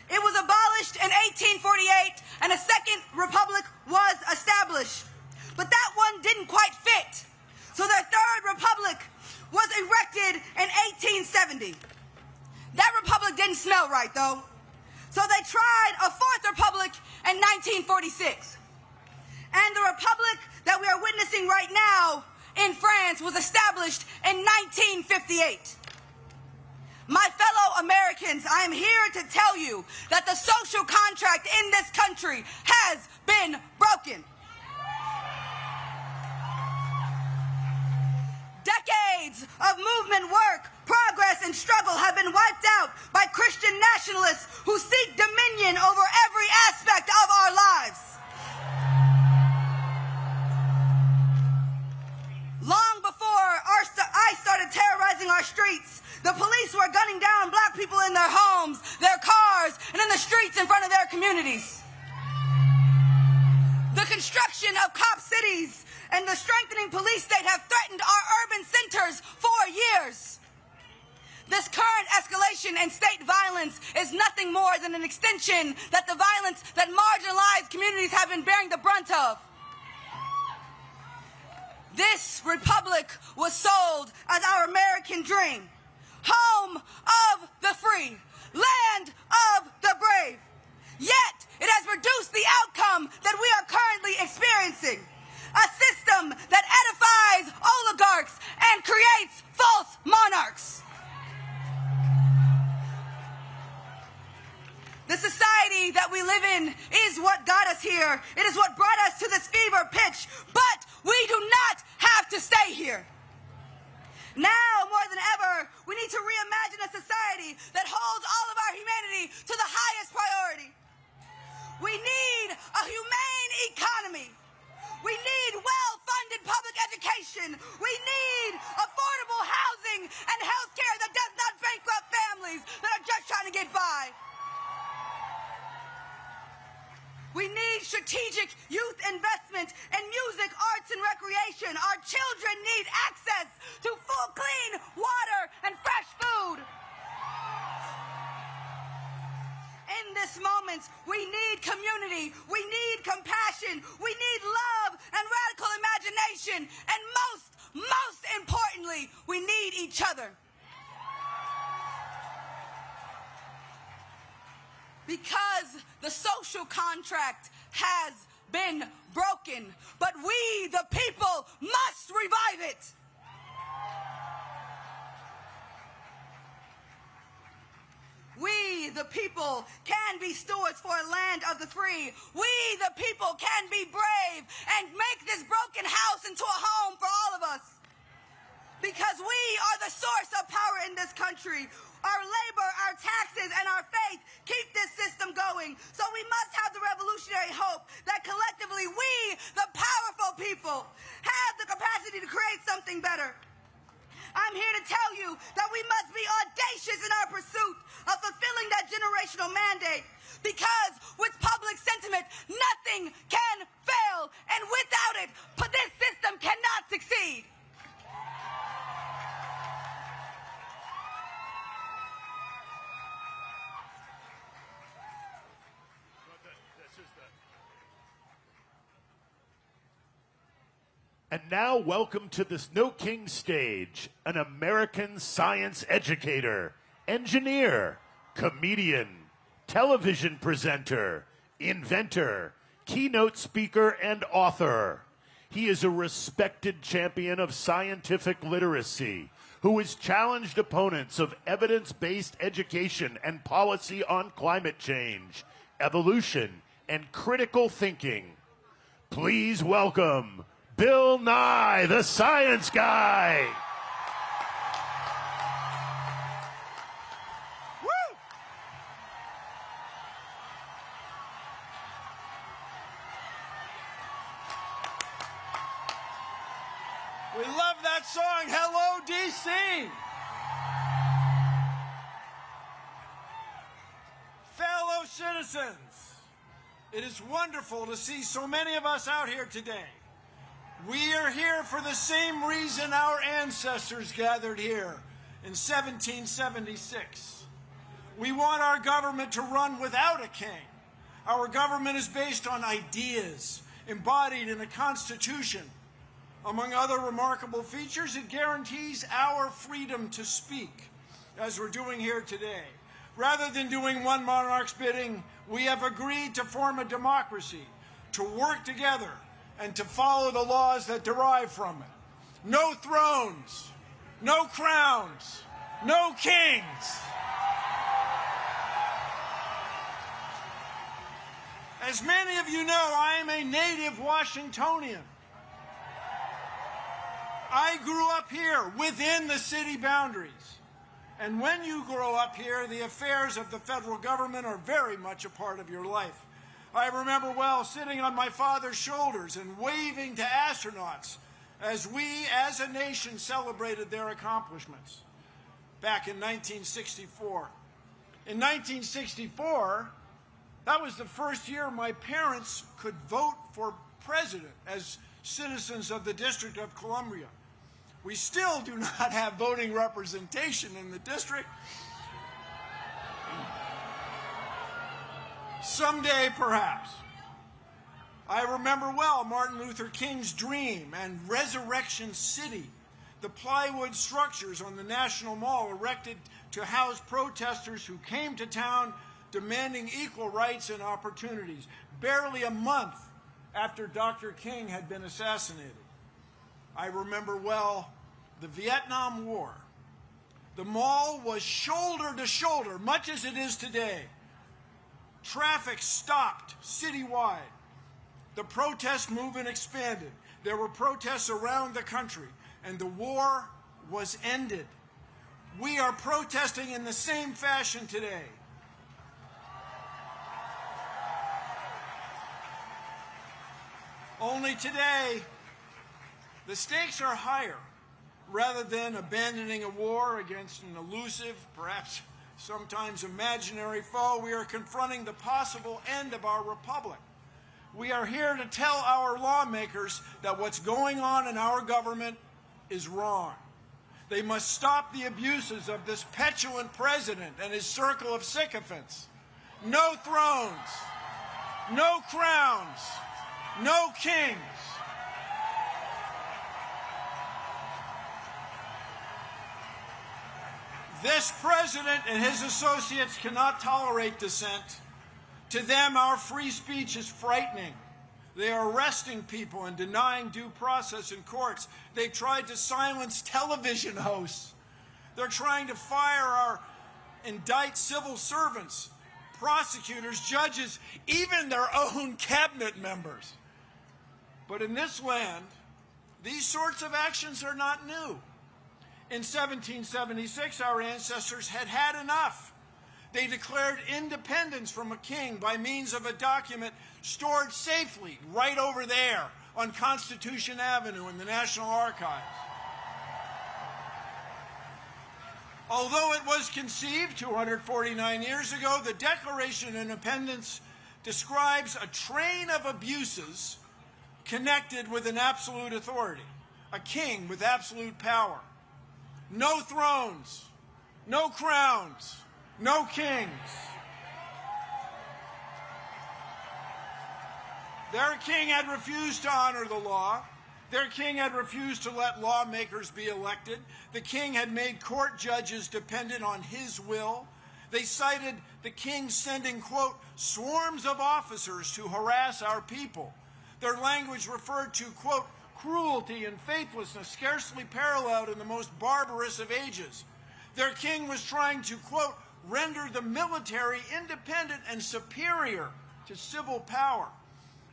S22: It was abolished in 1848, and a second republic was established. But that one didn't quite fit. So their third republic was erected in 1870. That republic didn't smell right, though. So they tried a fourth republic in 1946. And the republic that we are witnessing right now in France was established in 1958. My fellow Americans, I am here to tell you that the social contract in this country has been broken. Decades of movement work, progress, and struggle have been wiped out by Christian nationalists who seek dominion over every aspect of our lives. Long before ICE started terrorizing our streets, the police were gunning down black people in their homes, their cars, and in the streets in front of their communities. The construction of cop cities and the strengthening police state have threatened our urban centers for years. This current escalation in state violence is nothing more than an extension that the violence that marginalized communities have been bearing the brunt of. This republic was sold as our American dream. Home of the free, land of the brave. Yet, it has produced the outcome that we are currently experiencing. A system that edifies oligarchs and creates false monarchs. The society that we live in is what got us here. It is what brought us to this fever pitch. But we do not have to stay here. Now, more than ever, we need to reimagine a society that holds all of our humanity to the highest priority. We need a humane economy. We need well-funded public education. We need affordable housing and health care that does not bankrupt families that are just trying to get by. We need strategic youth investment in music, arts, and recreation. Our children need access to full, clean water and fresh food. In this moment, we need community. We need compassion. We need love and radical imagination. And most importantly, we need each other. Because the social contract has been broken, but we, the people, must revive it. We, the people, can be stewards for a land of the free. We, the people, can be brave and make this broken house into a home for all of us. Because we are the source of power in this country. Our labor, our taxes, and our faith keep this system going. So we must have the revolutionary hope that collectively we, the powerful people, have the capacity to create something better. I'm here to tell you that we must be audacious in our pursuit of fulfilling that generational mandate. Because with public sentiment, nothing can fail. And without it, this system cannot succeed.
S19: And now, welcome to the Snow King stage, an American science educator, engineer, comedian, television presenter, inventor, keynote speaker, and author. He is a respected champion of scientific literacy who has challenged opponents of evidence-based education and policy on climate change, evolution, and critical thinking. Please welcome Bill Nye, the Science Guy.
S1: Woo! We love that song, Hello, D.C. Fellow citizens, it is wonderful to see so many of us out here today. We are here for the same reason our ancestors gathered here in 1776. We want our government to run without a king. Our government is based on ideas embodied in the Constitution. Among other remarkable features, it guarantees our freedom to speak, as we're doing here today. Rather than doing one monarch's bidding, we have agreed to form a democracy, to work together, and to follow the laws that derive from it. No thrones, no crowns, no kings. As many of you know, I am a native Washingtonian. I grew up here within the city boundaries. And when you grow up here, the affairs of the federal government are very much a part of your life. I remember well sitting on my father's shoulders and waving to astronauts as we, as a nation, celebrated their accomplishments back in 1964. In 1964, that was the first year my parents could vote for president as citizens of the District of Columbia. We still do not have voting representation in the district. Someday, perhaps. I remember well Martin Luther King's dream and Resurrection City, the plywood structures on the National Mall erected to house protesters who came to town demanding equal rights and opportunities, barely a month after Dr. King had been assassinated. I remember well the Vietnam War. The mall was shoulder to shoulder, much as it is today. Traffic stopped citywide. The protest movement expanded. There were protests around the country, and the war was ended. We are protesting in the same fashion today. Only today, the stakes are higher. Rather than abandoning a war against an elusive, perhaps sometimes imaginary foe, we are confronting the possible end of our republic. We are here to tell our lawmakers that what's going on in our government is wrong. They must stop the abuses of this petulant president and his circle of sycophants. No thrones, no crowns, no kings. This president and his associates cannot tolerate dissent. To them, our free speech is frightening. They are arresting people and denying due process in courts. They've tried to silence television hosts. They're trying to fire or indict civil servants, prosecutors, judges, even their own cabinet members. But in this land, these sorts of actions are not new. In 1776, our ancestors had had enough. They declared independence from a king by means of a document stored safely right over there on Constitution Avenue in the National Archives. Although it was conceived 249 years ago, the Declaration of Independence describes a train of abuses connected with an absolute authority, a king with absolute power. No thrones, no crowns, no kings. Their king had refused to honor the law. Their king had refused to let lawmakers be elected. The king had made court judges dependent on his will. They cited the king sending, quote, swarms of officers to harass our people. Their language referred to, quote, cruelty and faithlessness scarcely paralleled in the most barbarous of ages. Their king was trying to, quote, render the military independent and superior to civil power.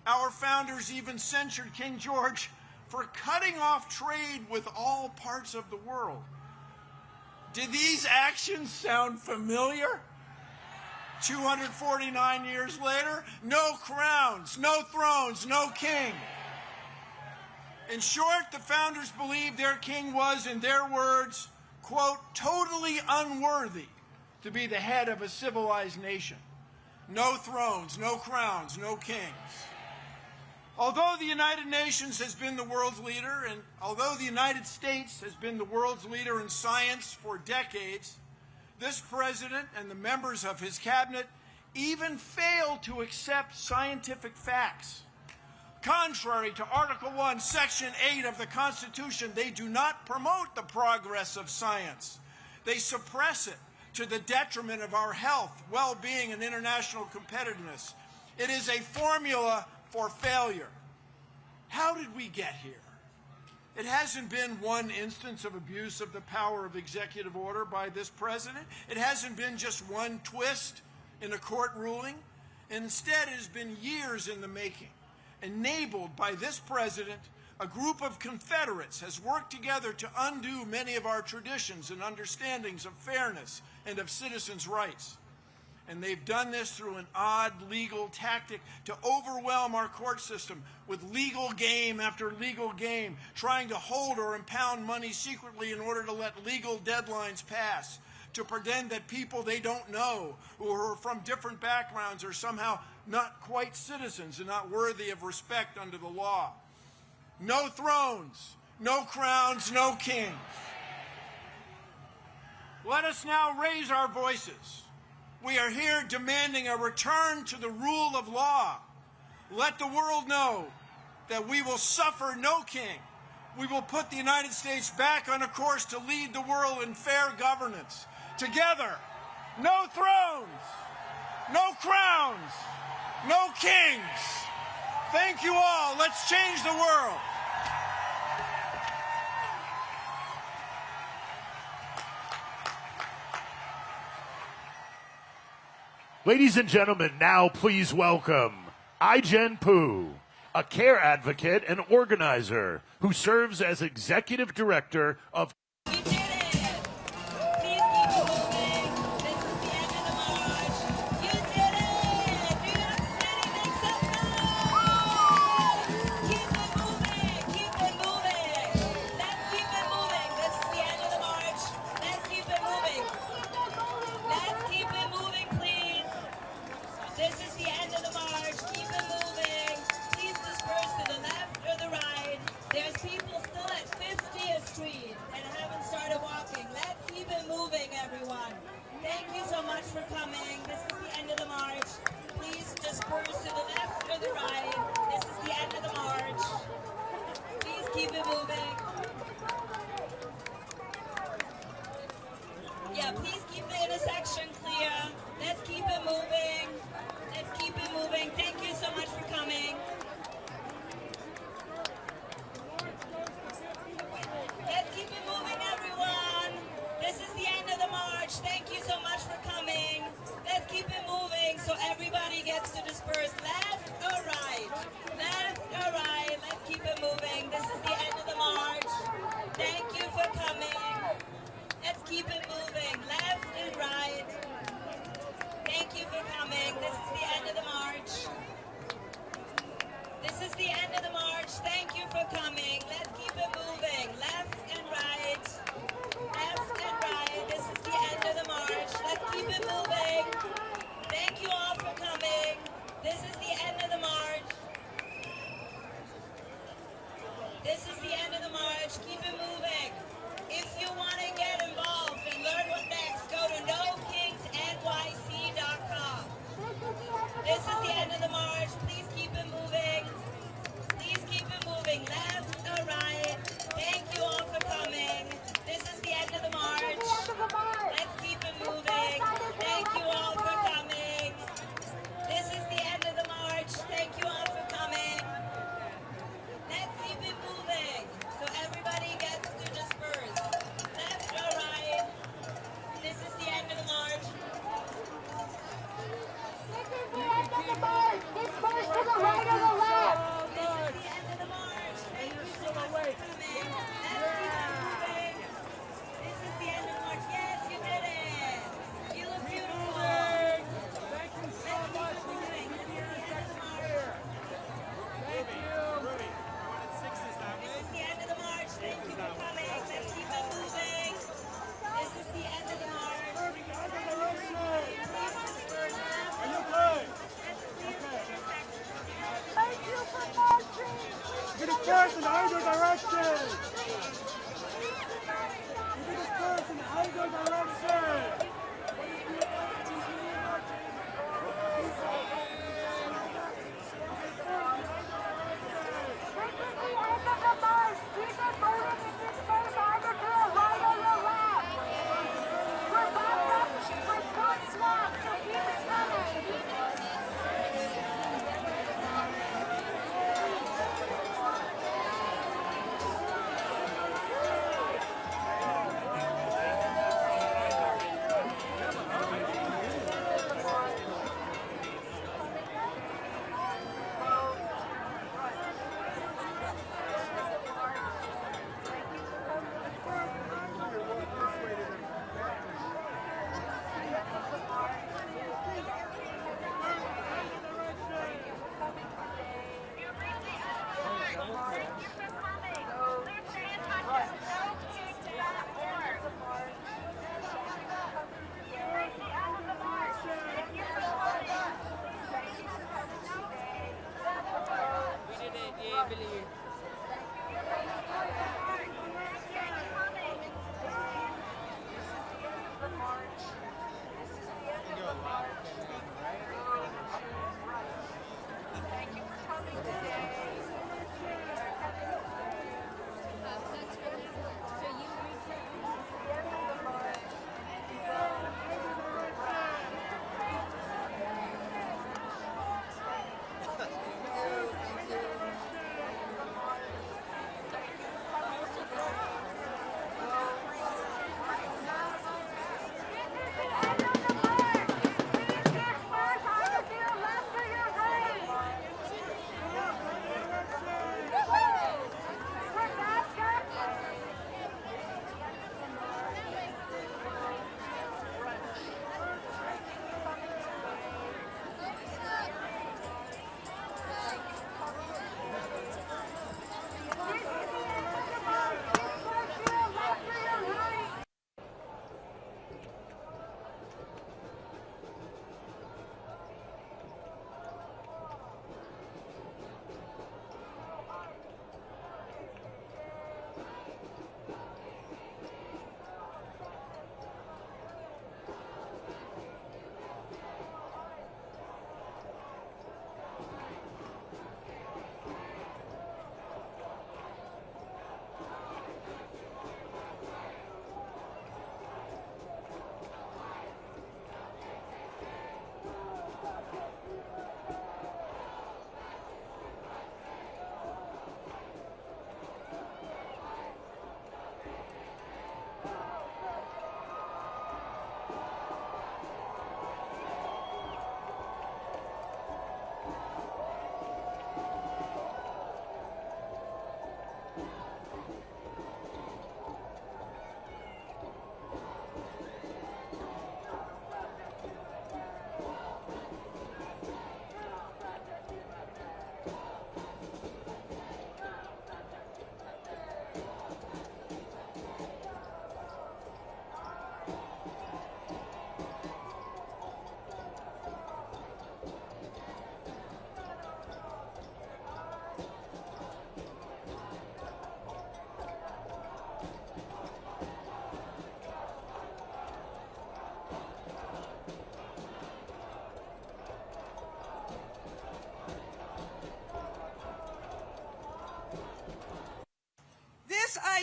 S1: Our founders even censured King George for cutting off trade with all parts of the world. Did these actions sound familiar? 249 years later, no crowns, no thrones, no king. In short, the founders believed their king was, in their words, quote, totally unworthy to be the head of a civilized nation. No thrones, no crowns, no kings. Although the United Nations has been the world's leader, and although the United States has been the world's leader in science for decades, this president and the members of his cabinet even fail to accept scientific facts. Contrary to Article 1, Section 8 of the Constitution, they do not promote the progress of science. They suppress it to the detriment of our health, well-being, and international competitiveness. It is a formula for failure. How did we get here? It hasn't been one instance of abuse of the power of executive order by this president. It hasn't been just one twist in a court ruling. Instead, it has been years in the making. Enabled by this president, a group of Confederates has worked together to undo many of our traditions and understandings of fairness and of citizens' rights. And they've done this through an odd legal tactic to overwhelm our court system with legal game after legal game, trying to hold or impound money secretly in order to let legal deadlines pass, to pretend that people they don't know, who are from different backgrounds, are somehow not quite citizens and not worthy of respect under the law. No thrones, no crowns, no kings. Let us now raise our voices. We are here demanding a return to the rule of law. Let the world know that we will suffer no king. We will put the United States back on a course to lead the world in fair governance. Together, no thrones, no crowns, no kings. Thank you all. Let's change the world.
S19: Ladies and gentlemen, now please welcome I-Jen Poo, a care advocate and organizer who serves as executive director of
S15: Keep it moving, left and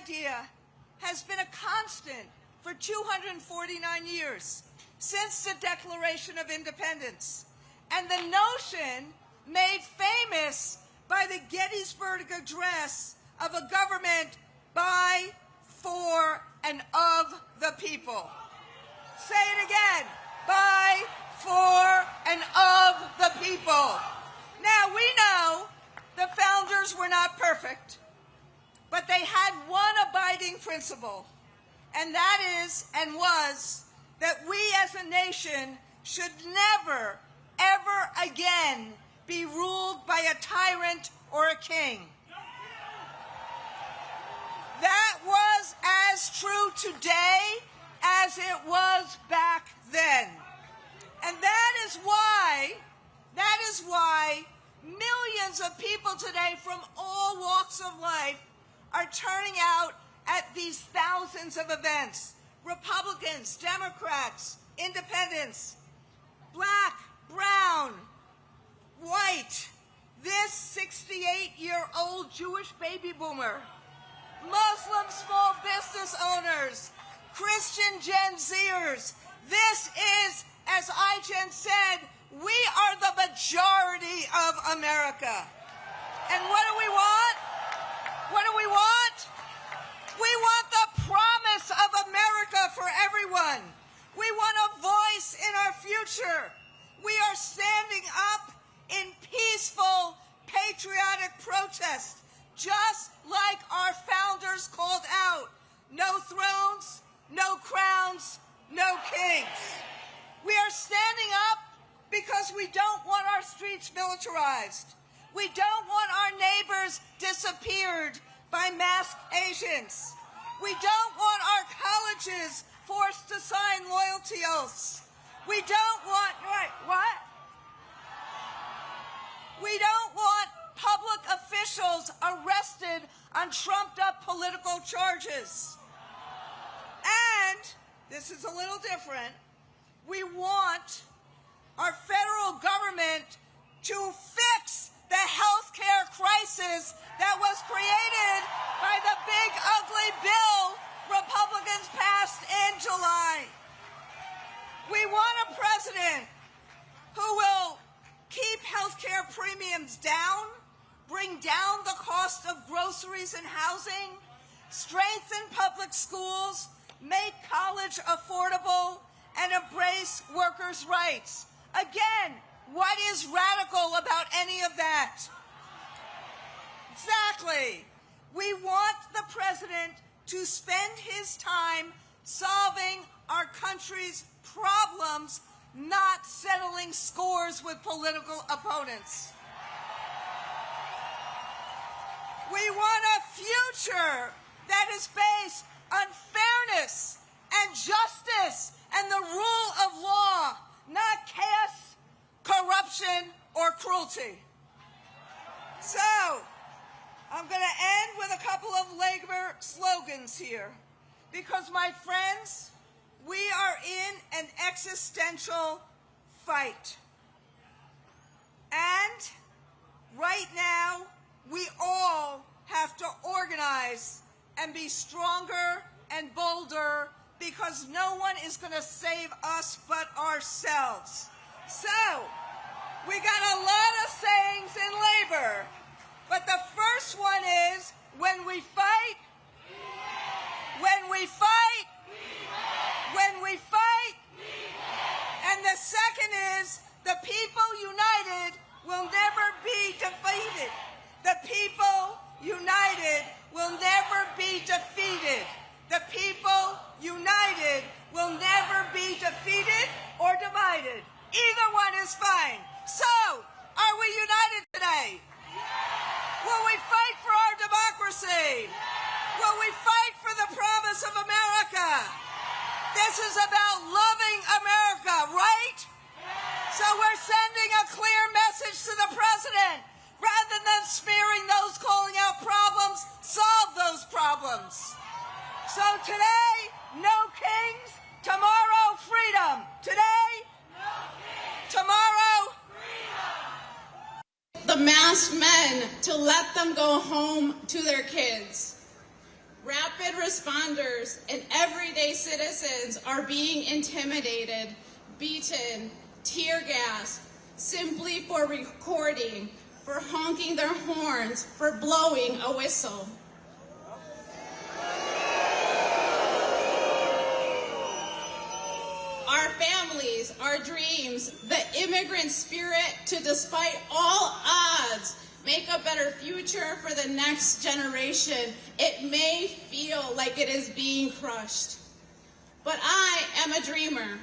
S3: idea has been a constant for 249 years, since the Declaration of Independence, and the notion made famous by the Gettysburg Address of a government by, for, and of the people. Say it again. By, for, and of the people. Now, we know the founders were not perfect, but they had one abiding principle, and that is and was that we as a nation should never, ever again be ruled by a tyrant or a king. That was as true today as it was back then. And that is why millions of people today from all walks of life are turning out at these thousands of events. Republicans, Democrats, independents, black, brown, white, this 68-year-old Jewish baby boomer, Muslim small business owners, Christian Gen Zers. This is, as IGen said, we are the majority of America. And what do we want? What do we want? We want the promise of America for everyone. We want a voice in our future. We are standing up in peaceful, patriotic protest, just like our founders called out. No thrones, no crowns, no kings. We are standing up because we don't want our streets militarized. We don't want our neighbors disappeared by masked Asians. We don't want our colleges forced to sign loyalty oaths. We don't want, what? We don't want public officials arrested on trumped-up political charges. And, this is a little different, we want our federal government to fix the health care crisis that was created by the big ugly bill Republicans passed in July. We want a president who will keep health care premiums down, bring down the cost of groceries and housing, strengthen public schools, make college affordable, and embrace workers' rights. Again, what is radical about any of that? Exactly. We want the president to spend his time solving our country's problems, not settling scores with political opponents. We want a future that is based on fairness and justice and the rule of law, not chaos, corruption, or cruelty. So, I'm going to end with a couple of labor slogans here. Because, my friends, we are in an existential fight. And right now, we all have to organize and be stronger and bolder, because no one is going to save us but ourselves. So, we got a lot of sayings in labor, but the first one is, when we fight, when we fight, when we fight, and the second is, the people united will never be defeated. The people united will never be defeated. The people united will never be defeated or divided. Either one is fine. So, are we united today? Will we fight for our democracy? Will we fight for the promise of America? This is about loving America, right? So we're sending a clear message to the president. Rather than smearing those calling out problems, solve those problems. So today, no kings, tomorrow, freedom. Today, no kings, tomorrow, freedom.
S20: The masked men to let them go home to their kids. Rap
S5: rapid responders and everyday citizens are being intimidated, beaten, tear gassed, simply for recording, for honking their horns, for blowing a whistle. Our families, our dreams, the immigrant spirit to, despite all odds, make a better future for the next generation. It may feel like it is being crushed, but I am a dreamer.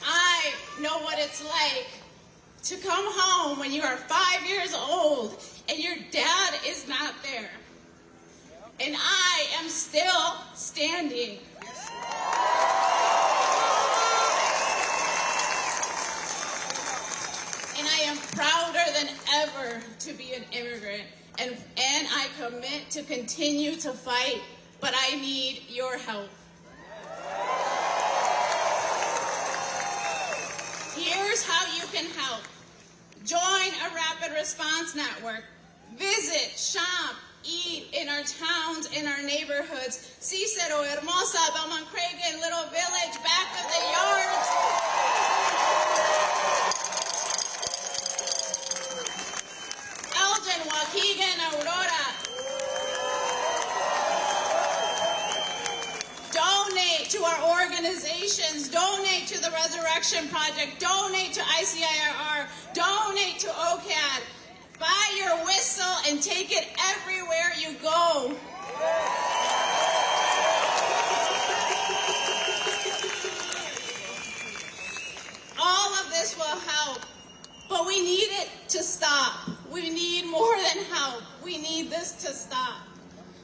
S5: I know what it's like to come home when you are 5 years old and your dad is not there. And I am still standing. And I am prouder than ever to be an immigrant. And I commit to continue to fight, but I need your help. Here's how you can help. Join a rapid response network. Visit, shop, eat in our towns, in our neighborhoods. Cicero, Hermosa, Belmont Cragen, Little Village, back of the yards. Elgin, Waukegan, Aurora. Donate to our organizations. Donate to the Resurrection Project. Donate to ICIRR. Donate to OCAD. Buy your whistle and take it everywhere you go. All of this will help, but we need it to stop. We need more than help. We need this to stop.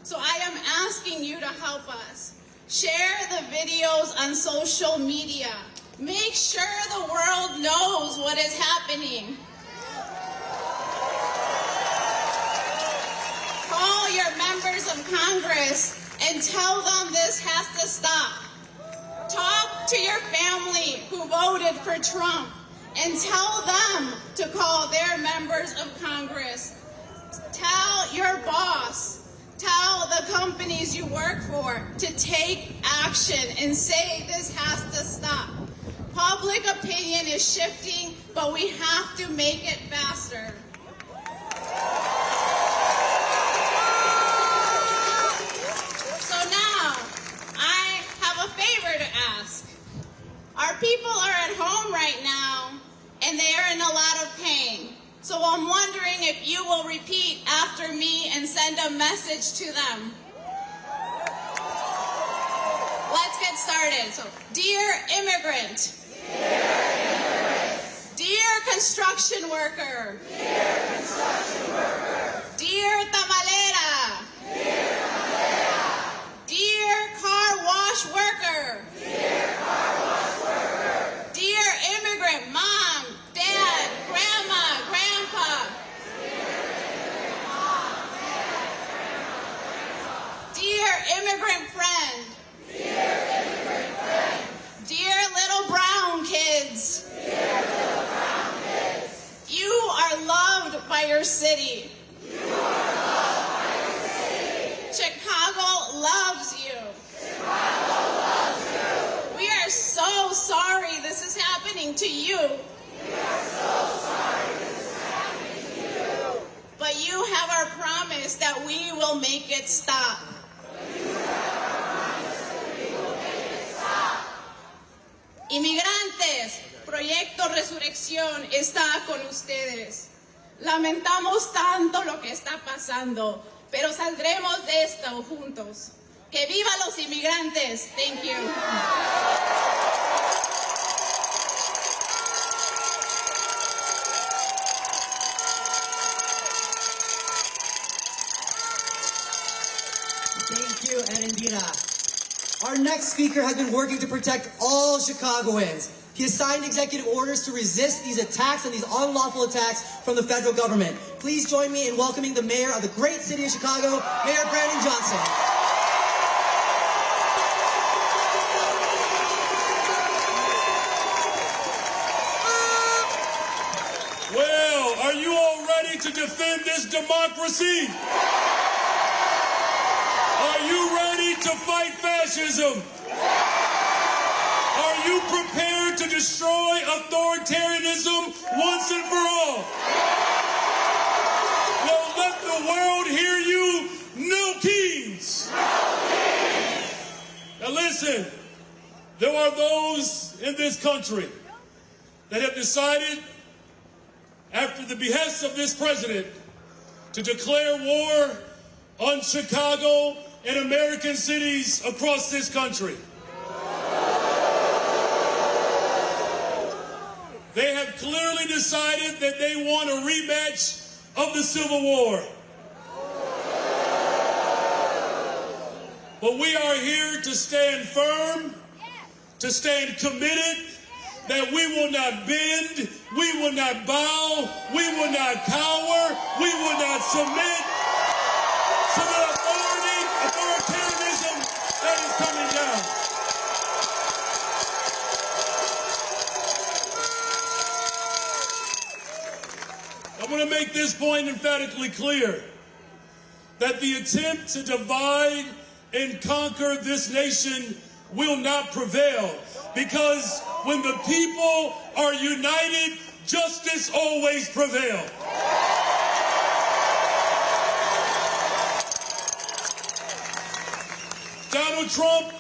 S5: So I am asking you to help us. Share the videos on social media. Make sure the world knows what is happening. Call your members of Congress and tell them this has to stop. Talk to your family who voted for Trump and tell them to call their members of Congress. Tell your boss, tell the companies you work for to take action and say this has to stop. Public opinion is shifting, but we have to make it faster. So now, I have a favor to ask. Our people are at home right now, and they are in a lot of pain. So I'm wondering if you will repeat after me and send a message to them. Let's get started. So, dear immigrant. Dear construction worker. Dear tamalera. Dear car wash worker. Dear immigrant mom, dad, grandma, grandpa. Dear immigrant friend. Dear little brown kids. You are loved by your city. Chicago loves you. We are so sorry this is happening to you. But you have our promise that we will make it stop. Inmigrantes, Proyecto Resurrección está con ustedes. Lamentamos tanto lo que está pasando, pero saldremos de esto juntos. ¡Que viva los inmigrantes! Thank you.
S8: Thank you, Erendira. Our next speaker has been working to protect all Chicagoans. He has signed executive orders to resist these attacks and these unlawful attacks from the federal government. Please join me in welcoming the mayor of the great city of Chicago, Mayor Brandon Johnson.
S7: to defend this democracy? Are you ready to fight fascism? Are you prepared to destroy authoritarianism once and for all? Well, let the world hear you. No kings. Now listen, there are those in this country that have decided, after the behest of this president, to declare war on Chicago and American cities across this country. They have clearly decided that they want a rematch of the Civil War. But we are here to stand firm, to stand committed, that we will not bend, we will not bow, we will not cower, we will not submit to the authoritarianism that is coming down. I want to make this point emphatically clear, that the attempt to divide and conquer this nation will not prevail, because when the people are united, justice always prevails. Donald Trump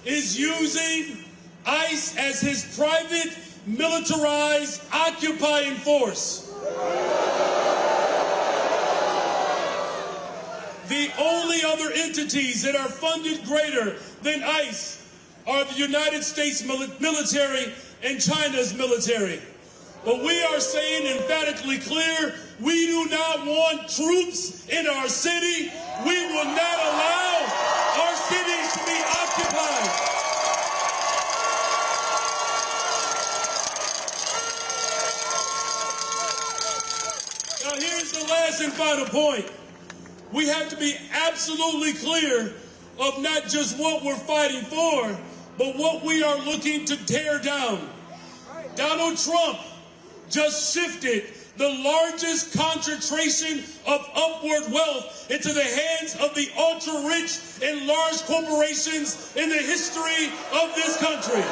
S7: is using ICE as his private, militarized, occupying force. The only other entities that are funded greater than ICE are the United States military and China's military. But we are saying emphatically clear, we do not want troops in our city. We will not allow our cities to be occupied. Now here's the last and final point. We have to be absolutely clear of not just what we're fighting for, but what we are looking to tear down. Donald Trump just shifted the largest concentration of upward wealth into the hands of the ultra-rich and large corporations in the history of this country.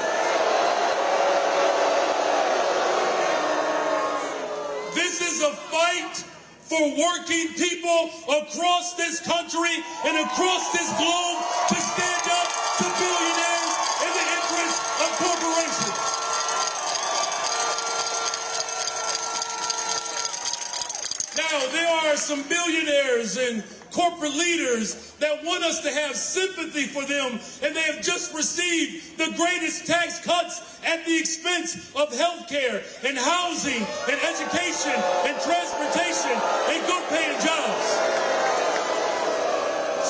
S7: This is a fight for working people across this country and across this globe to stand up to billionaires in the interest of corporations. Now, there are some billionaires and corporate leaders that want us to have sympathy for them, and they have just received the greatest tax cuts at the expense of health care and housing and education and transportation and good paying jobs.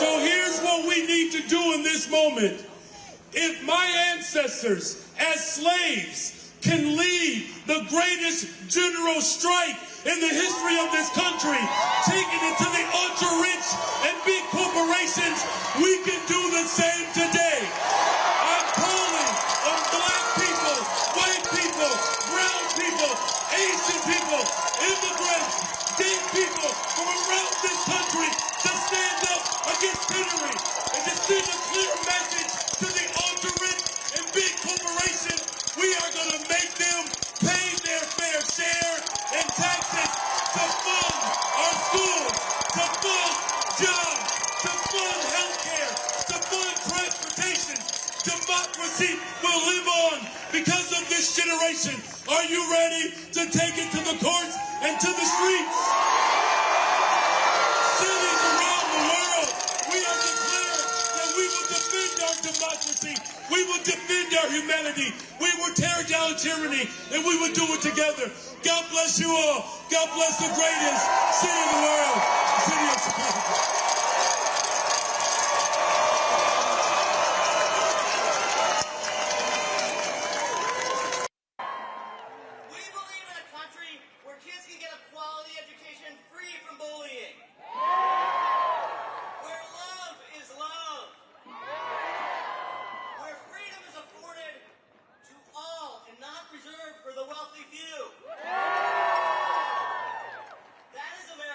S7: So here's what we need to do in this moment. If my ancestors as slaves can lead the greatest general strike in the history of this country, taking it to the ultra-rich and big corporations, we can do the same today. I'm calling on black people, white people, brown people, Asian people, immigrants, gay people from around this country to stand up against tyranny and to send a clear message to the ultra-rich and big corporations. We are going to make them pay their fair share in taxes to fund our schools, to fund jobs, to fund health care, to fund transportation. Democracy will live on because of this generation. Are you ready to take it to the courts and to the streets? Cities around the world, we have declared that we will defend our democracy. We will defend our humanity. We will tear down tyranny, and we will do it together. God bless you all. God bless the greatest city in the world, the city of Chicago.
S15: Reserved for the wealthy few. That is America.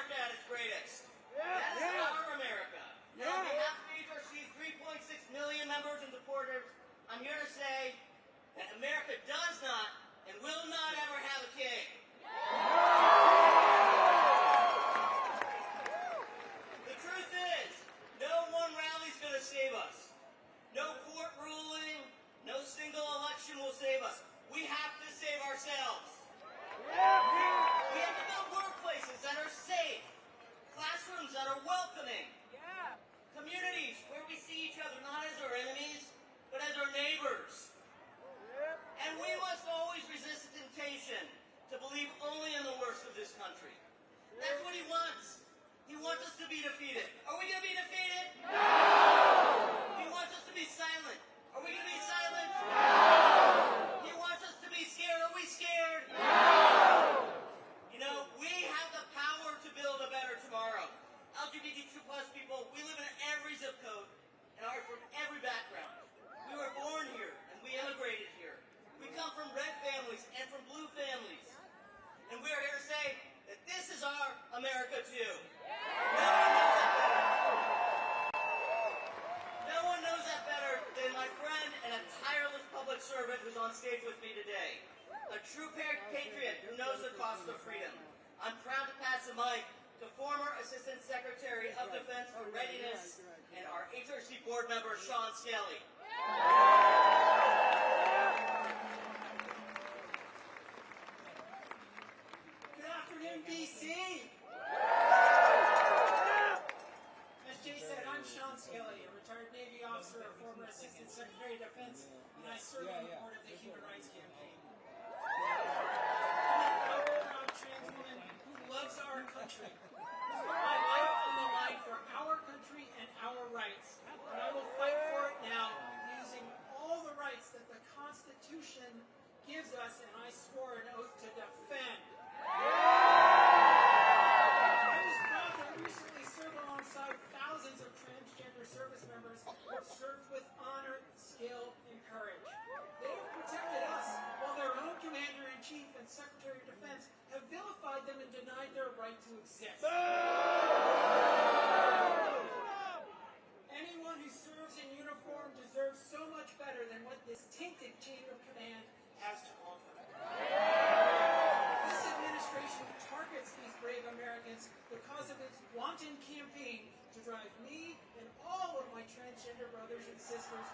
S6: that are welcoming. Communities where we see each other not as our enemies, but as our neighbors. And we must always resist the temptation to believe only in the worst of this country. That's what he wants. He wants us to be defeated. Are we going to be defeated? No! He wants us to be silent. Are we going to be silent? No! He wants us to be scared. Are we scared? No! You know, we have the power to build a better tomorrow. LGBTQ+ people, we live in every zip code and are from every background. We were born here and we immigrated here. We come from red families and from blue families. And we are here to say that this is our America too. No one knows that better than my friend and a tireless public servant who's on stage with me today. A true patriot who knows the cost of freedom. I'm proud to pass the mic to former Assistant Secretary of Defense for Readiness and our HRC board member, Sean Skelly.
S13: Good afternoon, D.C. As Jay said, I'm Sean Skelly, a retired Navy officer, a former Assistant Secretary of Defense, and I serve on the board of the Human Rights Campaign. I'm a proud trans woman who loves our country. Who's put my life on the line for our country and our rights. And I will fight for it now using all the rights that the Constitution gives us, and I swore an oath to defend. I was proud to recently serve alongside thousands of transgender service members who have served with honor, skill, and courage. They have protected us while their own Commander-in-Chief and Secretary of Defense have vilified them and denied their right to exist. Anyone who serves in uniform deserves so much better than what this tainted chain of command has to offer. This administration targets these brave Americans because of its wanton campaign to drive me and all of my transgender brothers and sisters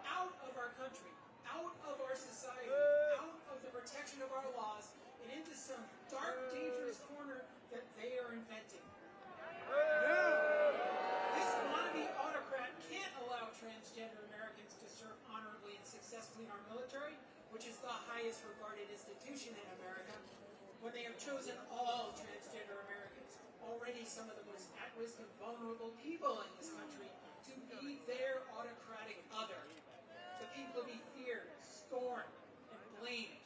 S13: out of our country, out of our society, out of the protection of our laws, and into some dark, dangerous corner that they are inventing. This wannabe autocrat can't allow transgender Americans to serve honorably and successfully in our military, which is the highest regarded institution in America, when they have chosen all transgender Americans, already some of the most at-risk and vulnerable people in this country, to be their autocratic other. The people to be feared, scorned, and blamed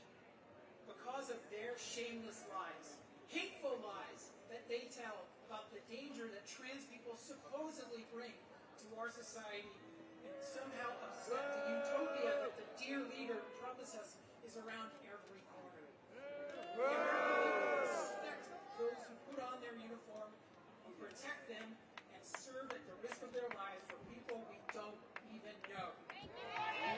S13: because of their shameless lies, hateful lies that they tell about the danger that trans people supposedly bring to our society, and somehow upset the utopia that the dear leader promised us is around every corner. The American people respect those who put on their uniform, who protect them, and serve at the risk of their lives for people we don't even know. We're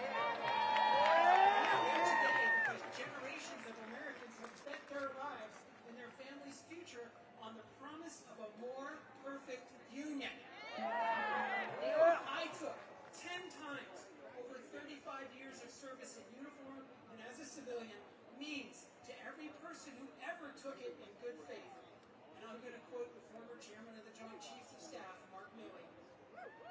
S13: here today because generations of Americans have bet their lives and their families' future on the promise of a more perfect union. The oath I took 10 times over 35 years of service in uniform and as a civilian means to every person who ever took it in good faith, and I'm going to quote the former chairman of the Joint Chiefs of Staff, Mark Milley,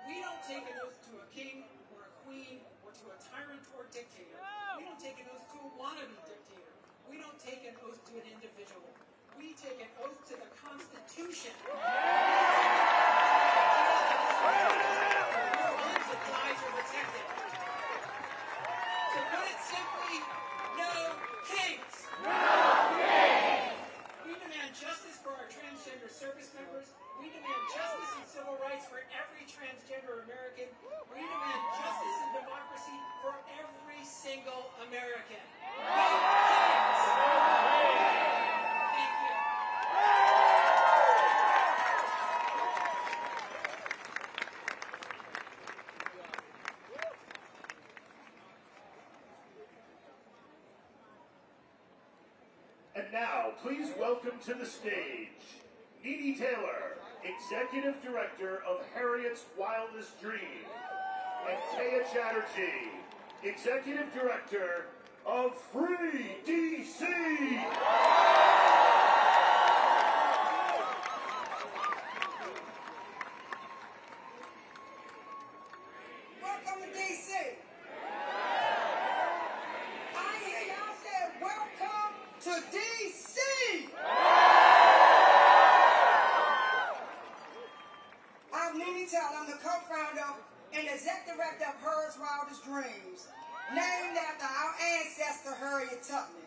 S13: we don't take an oath to a king or a queen or to a tyrant or dictator. We don't take an oath to a wannabe dictator. We don't take an oath to an individual. We take an oath to the Constitution. Your lives and lives are protected. To put it simply, no kings. No kings. We demand justice for our transgender service members. We demand justice and civil rights for every transgender American. We demand justice and democracy for every single American. No kings. Thank you.
S19: And now, please welcome to the stage, Needy Taylor, Executive Director of Harriet's Wildest Dream, and Taya Chatterjee, Executive Director of Free D.C.
S22: tell I'm the co-founder and executive director of Hers Wildest Dreams, named after our ancestor Harriet Tubman.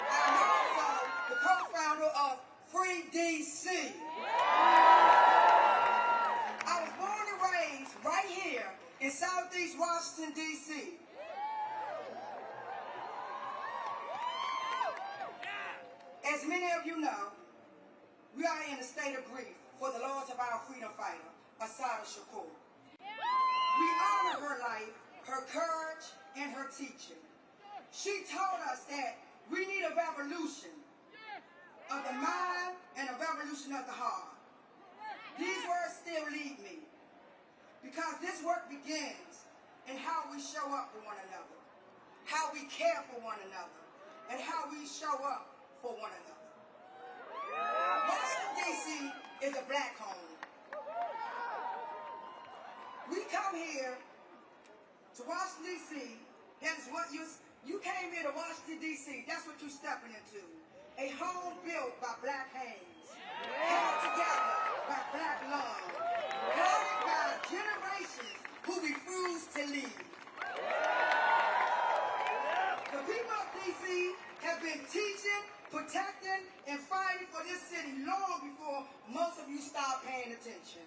S22: I'm also the co-founder of Free D.C. I was born and raised right here in Southeast Washington, D.C. As many of you know, we are in a state of grief for the loss of our freedom fighter, Assata Shakur. We honor her life, her courage, and her teaching. She taught us that we need a revolution of the mind and a revolution of the heart. These words still lead me, because this work begins in how we show up for one another, how we care for one another, and how we show up for one another. Washington, D.C. is a black home. We come here to Washington, D.C. That's what you came here to Washington, D.C. That's what you're stepping into. A home built by black hands, held together by black lungs, guarded by generations who refuse to leave. The people of D.C. have been teaching, protecting, and fighting for this city long before most of you start paying attention.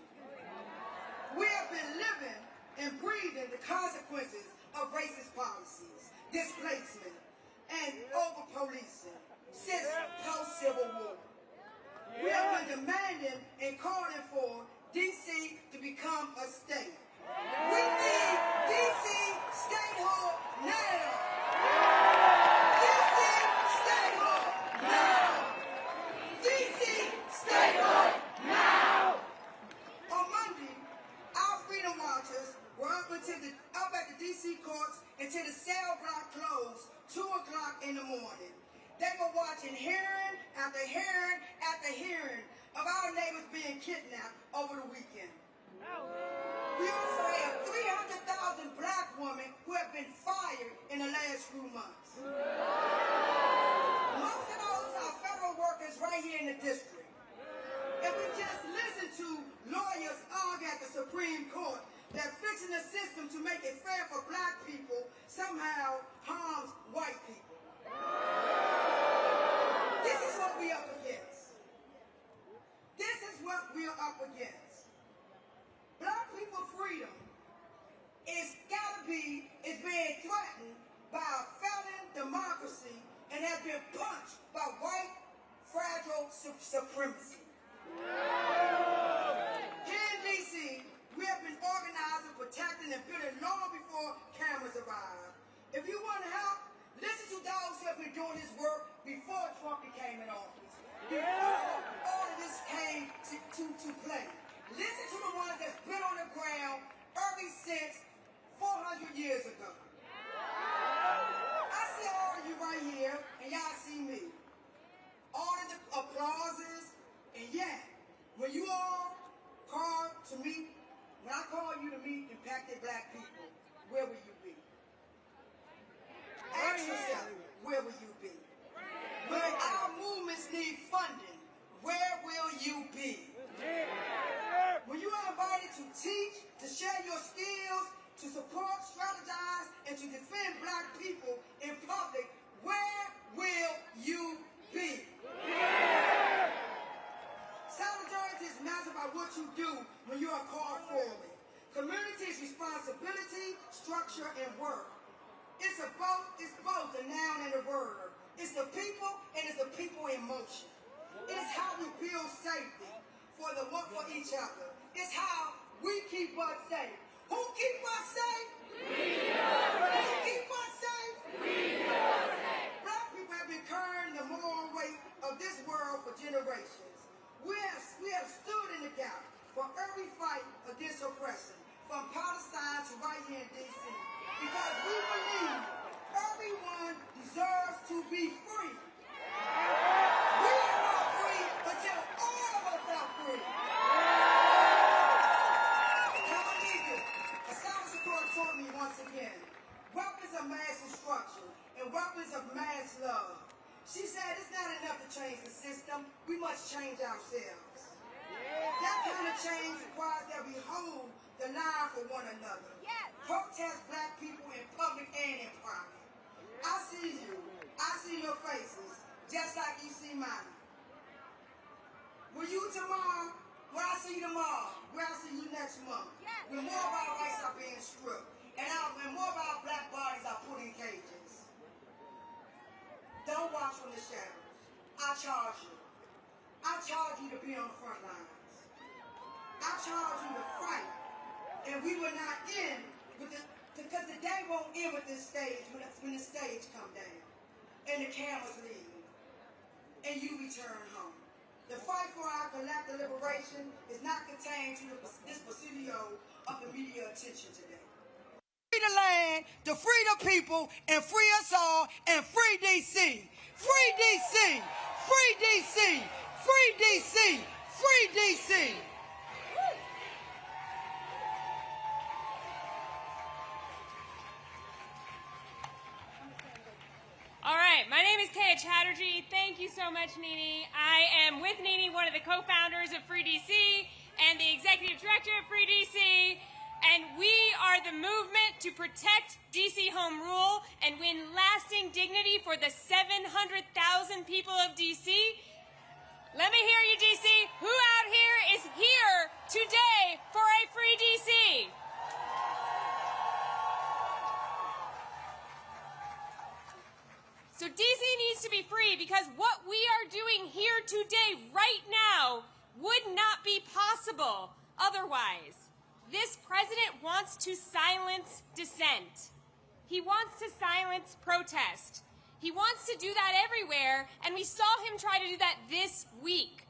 S22: We have been living and breathing the consequences of racist policies, displacement, and over-policing since post-Civil War. We have been demanding and calling for D.C. to become a state. We need D.C. statehood now. D.C. statehood now. D.C. statehood now. On Monday, our freedom marchers were up at the D.C. courts until the cell block closed 2 o'clock in the morning. They were watching hearing after hearing after hearing of our neighbors being kidnapped over the weekend. We also have 300,000 black women who have been fired in the last few months. Most of those are federal workers right here in the district. And we just listened to lawyers argue at the Supreme Court that fixing the system to make it fair for black people somehow harms white people. This is what we are up against. This is what we are up against. Black people's freedom is being threatened by a failing democracy and has been punched by white fragile supremacy. Here in D.C., we have been organizing, protecting, and building long before cameras arrived. If you want to help, listen to those who have been doing this work before Trump became in office, before all of this came to play. Listen to the ones that's been on the ground ever since 400 years ago. I see all of you right here, and y'all see me. All of the applauses, and yet, when you all call to meet, when I call you to meet impacted black people, where will you be? Ask yourself, where will you be? When our movements need funding, where will you be? When you are invited to teach, to share your skills, to support, strategize, and to defend black people in public, where will you be? Solidarity is measured by what you do when you are called forward. Community is responsibility, structure, and work. It's both the noun and the verb. It's the people and it's the people in motion. It's how we build safety for each other. It's how we keep us safe. Who keep us safe? We do. Who keep us safe? We do. Black people have been carrying the moral weight of this world for generations. We have stood in the gap for every fight against oppression, from Palestine to right here in D.C. Because we believe everyone deserves to be free. We are not free until all of us are free. Assata Shakur taught me once again, weapons of mass destruction and weapons of mass love. She said it's not enough to change the system, we must change ourselves.
S4: Climate change requires that we hold the line for one another. Yes. Protest black people in public and in private. I see you. I see your faces, just like you see mine. Will you tomorrow? Where I see you tomorrow? Where I see you next month? Yes. When more of our rights are being stripped, and when more of our black bodies are put in cages. Don't watch from the shadows. I charge you. I charge you to be on the front lines. I charge you to fight. And we will not end with this, because the day won't end with this stage, when the stage come down, and the cameras leave, and you return home. The fight for our collective liberation is not contained to this presidio of the media attention today. Free the land, to free the people, and free us all, and free D.C. Free D.C. Free D.C. Free D.C. Free D.C.
S14: All right, my name is Taya Chatterjee. Thank you so much, Nini. I am with Nini, one of the co-founders of Free DC and the executive director of Free DC, and we are the movement to protect DC home rule and win lasting dignity for the 700,000 people of DC. Let me hear you, DC. Who out here is here today for a Free DC? So DC needs to be free because what we are doing here today, right now, would not be possible otherwise. This president wants to silence dissent. He wants to silence protest. He wants to do that everywhere, and we saw him try to do that this week.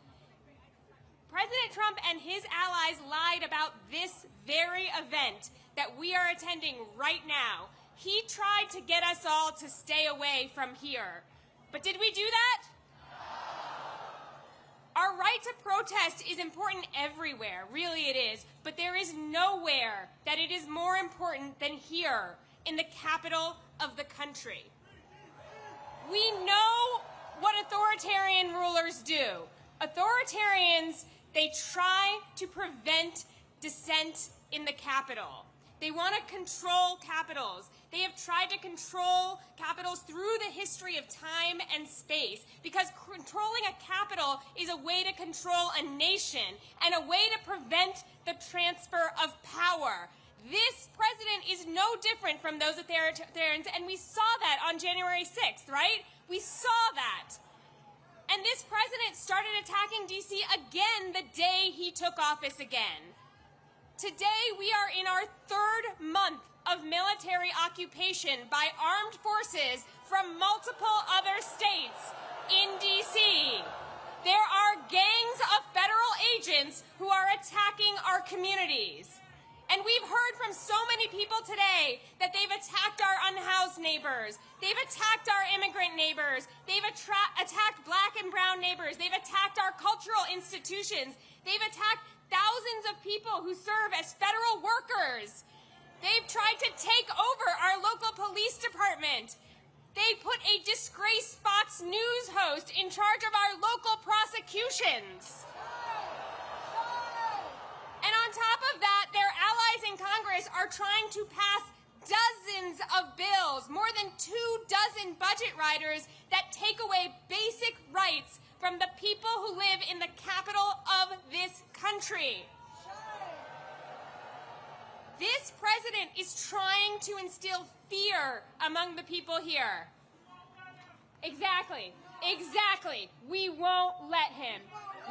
S14: President Trump and his allies lied about this very event that we are attending right now. He tried to get us all to stay away from here. But did we do that? Our right to protest is important everywhere, really it is, but there is nowhere that it is more important than here, in the capital of the country. We know what authoritarian rulers do. Authoritarians, they try to prevent dissent in the capital. They want to control capitals. They have tried to control capitals through the history of time and space because controlling a capital is a way to control a nation and a way to prevent the transfer of power. This president is no different from those authoritarians, and we saw that on January 6th, right? We saw that. And this president started attacking D.C. again the day he took office again. Today, we are in our third month of military occupation by armed forces from multiple other states in D.C. There are gangs of federal agents who are attacking our communities. And we've heard from so many people today that they've attacked our unhoused neighbors. They've attacked our immigrant neighbors. They've attacked black and brown neighbors. They've attacked our cultural institutions. They've attacked thousands of people who serve as federal workers. They've tried to take over our local police department. They put a disgraced Fox News host in charge of our local prosecutions. And on top of that, their allies in Congress are trying to pass dozens of bills, more than 24 budget riders that take away basic rights from the people who live in the capital of this country. This president is trying to instill fear among the people here. Exactly. Exactly. We won't let him.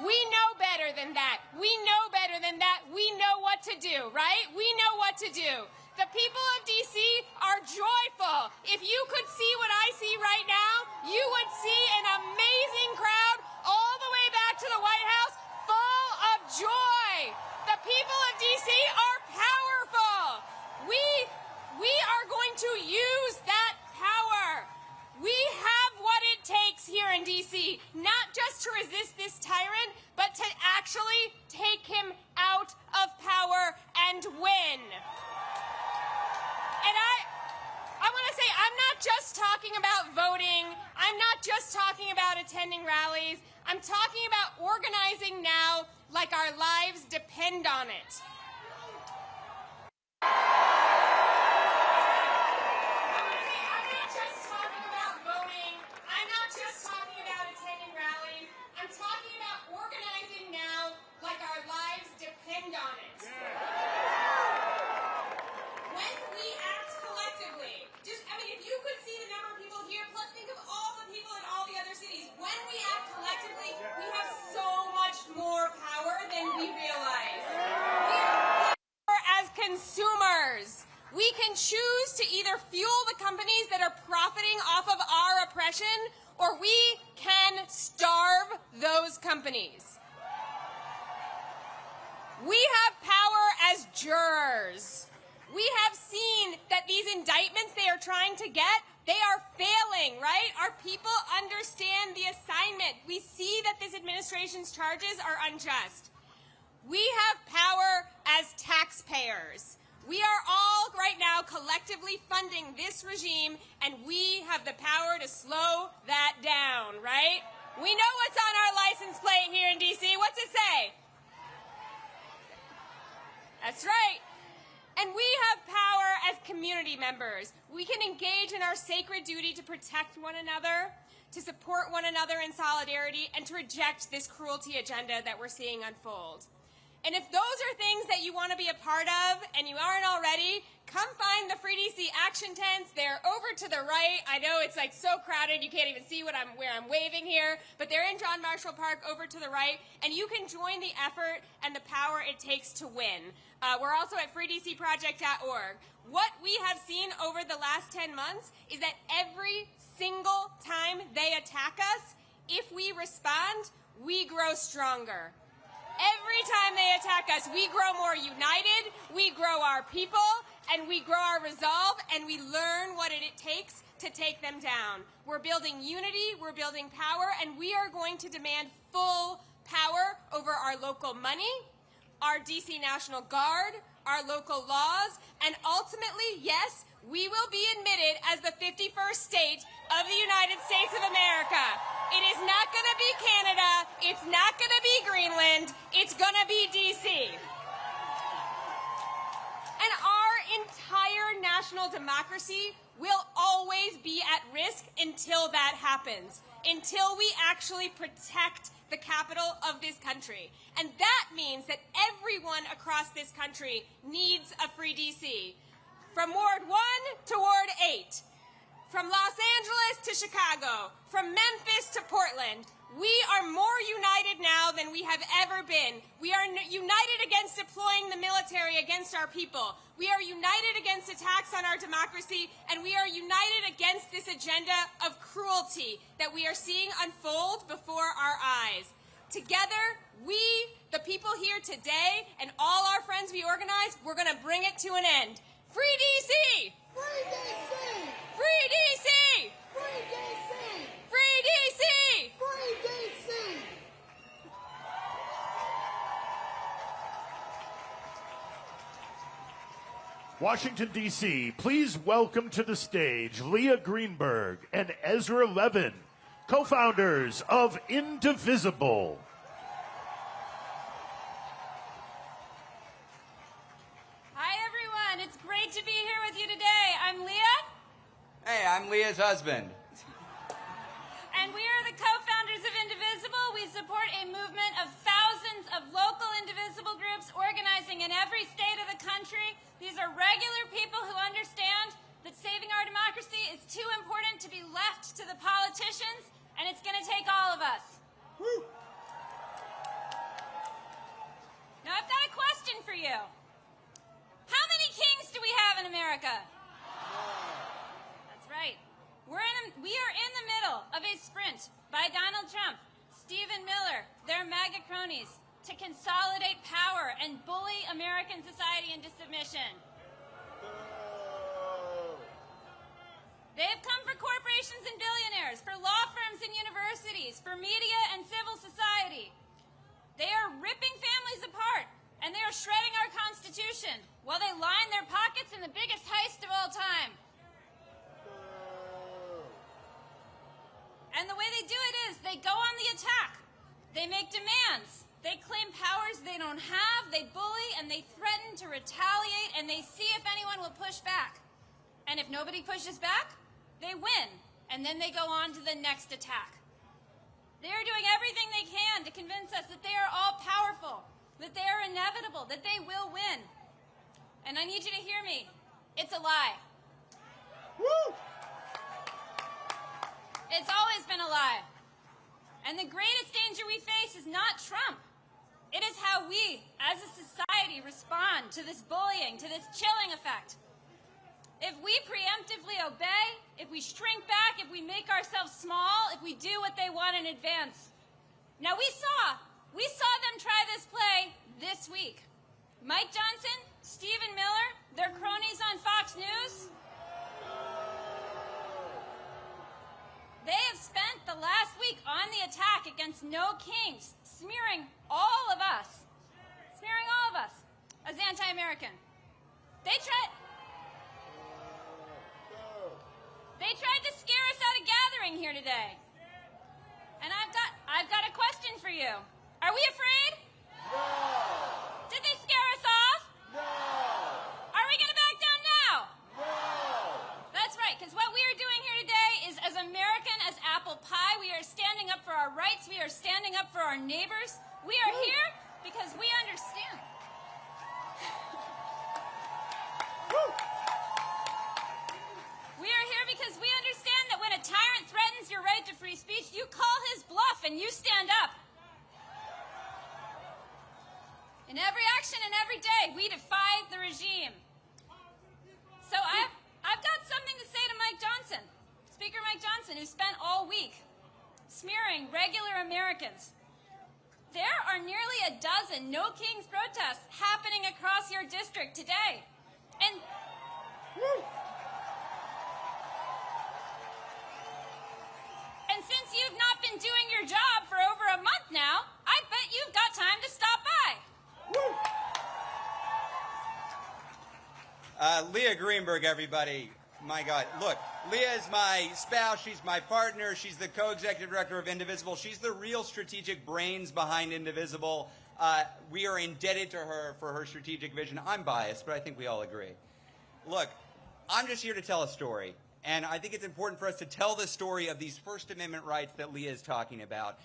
S14: We know better than that. We know better than that. We know what to do, right? We know what to do. The people of D.C. are joyful. If you could see what I see right now, you would see an amazing crowd all the way back to the White House full of joy. The people of D.C. are powerful. We are going to use that power. We have what it takes here in D.C., not just to resist this tyrant, but to actually take him out of power and win. And I want to say, I'm not just talking about voting. I'm not just talking about attending rallies. I'm talking about organizing now like our lives depend on it. I'm not just talking about voting. I'm not just talking about attending rallies. I'm talking about organizing now like our lives depend on it. When we act collectively, if you could see the number of people here, plus think of all the people in all the other cities. When we act collectively, we have so much more power than we realize. We have power as consumers. We can choose to either fuel the companies that are profiting off of our oppression, or we can starve those companies. We have power as jurors. We have seen that these indictments they are trying to get, they are failing, right? Our people understand the assignment. We see that this administration's charges are unjust. We have power as taxpayers. We are all right now collectively funding this regime, and we have the power to slow that down, right? We know what's on our license plate here in D.C. What's it say? That's right. And we have power as community members. We can engage in our sacred duty to protect one another, to support one another in solidarity, and to reject this cruelty agenda that we're seeing unfold. And if those are things that you want to be a part of and you aren't already, come find the Free DC action tents. They're over to the right. I know it's like so crowded you can't even see where I'm waving here, but they're in John Marshall Park over to the right, and you can join the effort and the power it takes to win. We're also at freedcproject.org. What we have seen over the last 10 months is that every single time they attack us, if we respond, we grow stronger. Every time they attack us, we grow more united, we grow our people, and we grow our resolve, and we learn what it takes to take them down. We're building unity, we're building power, and we are going to demand full power over our local money, our DC National Guard, our local laws, and ultimately, yes, we will be admitted as the 51st state of the United States of America. It is not going to be Canada. It's not going to be Greenland. It's going to be D.C. And our entire national democracy will always be at risk until that happens, until we actually protect the capital of this country. And that means that everyone across this country needs a free D.C. From Ward 1 to Ward 8. From Los Angeles to Chicago, from Memphis to Portland, we are more united now than we have ever been. We are united against deploying the military against our people. We are united against attacks on our democracy, and we are united against this agenda of cruelty that we are seeing unfold before our eyes. Together, we, the people here today, and all our friends we organize, we're going to bring it to an end. Free D.C.!
S15: Free D.C!
S14: Free D.C!
S15: Free D.C!
S14: Free D.C!
S15: Free D.C!
S19: Washington, D.C., please welcome to the stage Leah Greenberg and Ezra Levin, co-founders of Indivisible.
S2: Hi, everyone. It's great to be here with you today. I'm Leah.
S16: Hey, I'm Leah's husband.
S2: And we are the co-founders of Indivisible. We support a movement of thousands of local indivisible groups organizing in every state of the country. These are regular people who understand that saving our democracy is too important to be left to the politicians, and it's going to take all of us.
S15: Woo.
S2: Now, I've got a question for you. How many kings do we have in America? That's right. We are in the middle of a sprint by Donald Trump, Stephen Miller, their MAGA cronies, to consolidate power and bully American society into submission. They have come for corporations and billionaires, for law firms and universities, for media and civil society. They are ripping families apart, and they are shredding our Constitution while they line their pockets in the biggest heist of all time. And the way they do it is they go on the attack. They make demands. They claim powers they don't have. they bully, and they threaten to retaliate, and they see if anyone will push back. And if nobody pushes back, they win, and then they go on to the next attack. They are doing everything they can to convince us that they are all powerful, that they are inevitable, that they will win. And I need you to hear me. It's a lie.
S15: Woo!
S2: It's always been a lie. And the greatest danger we face is not Trump. It is how we, as a society, respond to this bullying, to this chilling effect. If we preemptively obey, if we shrink back, if we make ourselves small, if we do what they want in advance. Now we saw them try this play this week. Mike Johnson, Stephen Miller, their cronies on Fox News. They have spent the last week on the attack against No Kings, smearing all of us as anti-American. They tried to scare us out of gathering here today. And I've got a question for you. Are we afraid?
S15: No!
S2: Did they scare us off?
S15: No!
S2: Are we going to back down now?
S15: No!
S2: That's right, because what we are doing here today is as American as apple pie. We are standing up for our rights. We are standing up for our neighbors. We are here because we understand. We are here because we understand that when a tyrant threatens your right to free speech, you call his bluff and you stand up. In every action and every day, we defy the regime. So I've got something to say to Mike Johnson, Speaker Mike Johnson, who spent all week smearing regular Americans. There are nearly a dozen No Kings protests happening across your district today. And since you've not been doing your job for over a month now, I bet you've got time to stop by.
S11: Leah Greenberg, everybody. My God. Look, Leah is my spouse. She's my partner. She's the co-executive director of Indivisible. She's the real strategic brains behind Indivisible. We are indebted to her for her strategic vision. I'm biased, but I think we all agree. Look, I'm just here to tell a story. And I think it's important for us to tell the story of these First Amendment rights that Leah is talking about.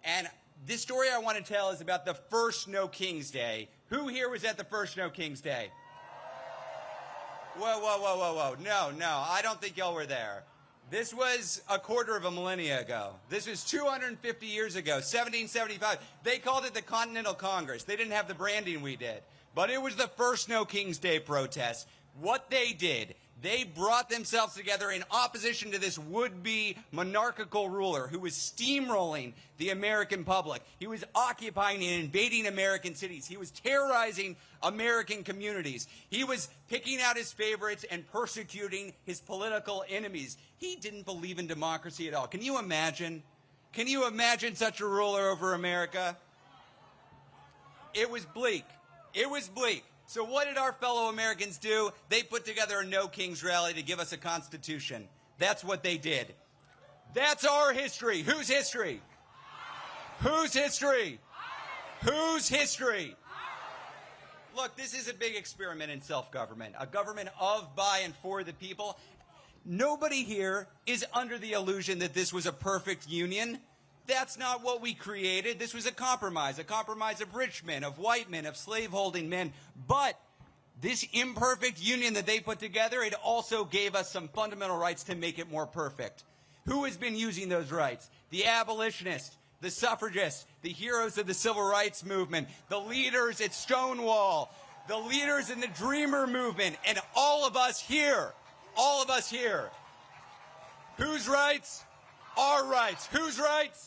S11: And this story I want to tell is about the first No Kings Day. Who here was at the first No Kings Day? Whoa. No, I don't think y'all were there. This was a quarter of a millennia ago. This was 250 years ago, 1775. They called it the Continental Congress. They didn't have the branding we did. But it was the first No Kings Day protest. What they did, they brought themselves together in opposition to this would-be monarchical ruler who was steamrolling the American public. He was occupying and invading American cities. He was terrorizing American communities. He was picking out his favorites and persecuting his political enemies. He didn't believe in democracy at all. Can you imagine? Can you imagine such a ruler over America? It was bleak. It was bleak. So what did our fellow Americans do? They put together a No Kings rally to give us a constitution. That's what they did. That's our history. Whose history? Whose history? Whose history? Look, this is a big experiment in self-government, a government of, by, and for the people. Nobody here is under the illusion that this was a perfect union. That's not what we created. This was a compromise of rich men, of white men, of slaveholding men. But this imperfect union that they put together, it also gave us some fundamental rights to make it more perfect. Who has been using those rights? The abolitionists, the suffragists, the heroes of the civil rights movement, the leaders at Stonewall, the leaders in the Dreamer movement, and all of us here. All of us here. Whose rights? Our rights. Whose rights?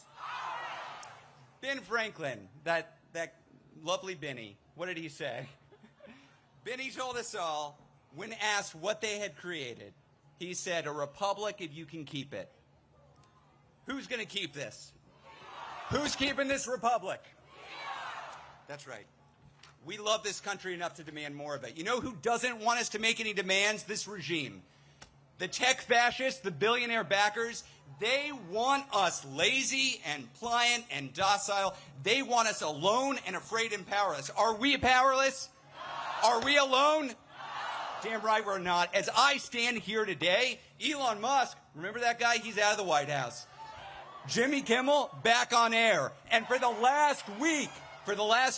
S11: Ben Franklin, that lovely Benny, what did he say? Benny told us all, when asked what they had created, he said, a republic if you can keep it. Who's going to keep this? Who's keeping this republic? That's right. We love this country enough to demand more of it. You know who doesn't want us to make any demands? This regime. The tech fascists, the billionaire backers, they want us lazy and pliant and docile. They want us alone and afraid and powerless. Are we powerless? No. Are we alone? No. Damn right we're not. As I stand here today, Elon Musk, remember that guy? He's out of the White House. Jimmy Kimmel, back on air. And for the last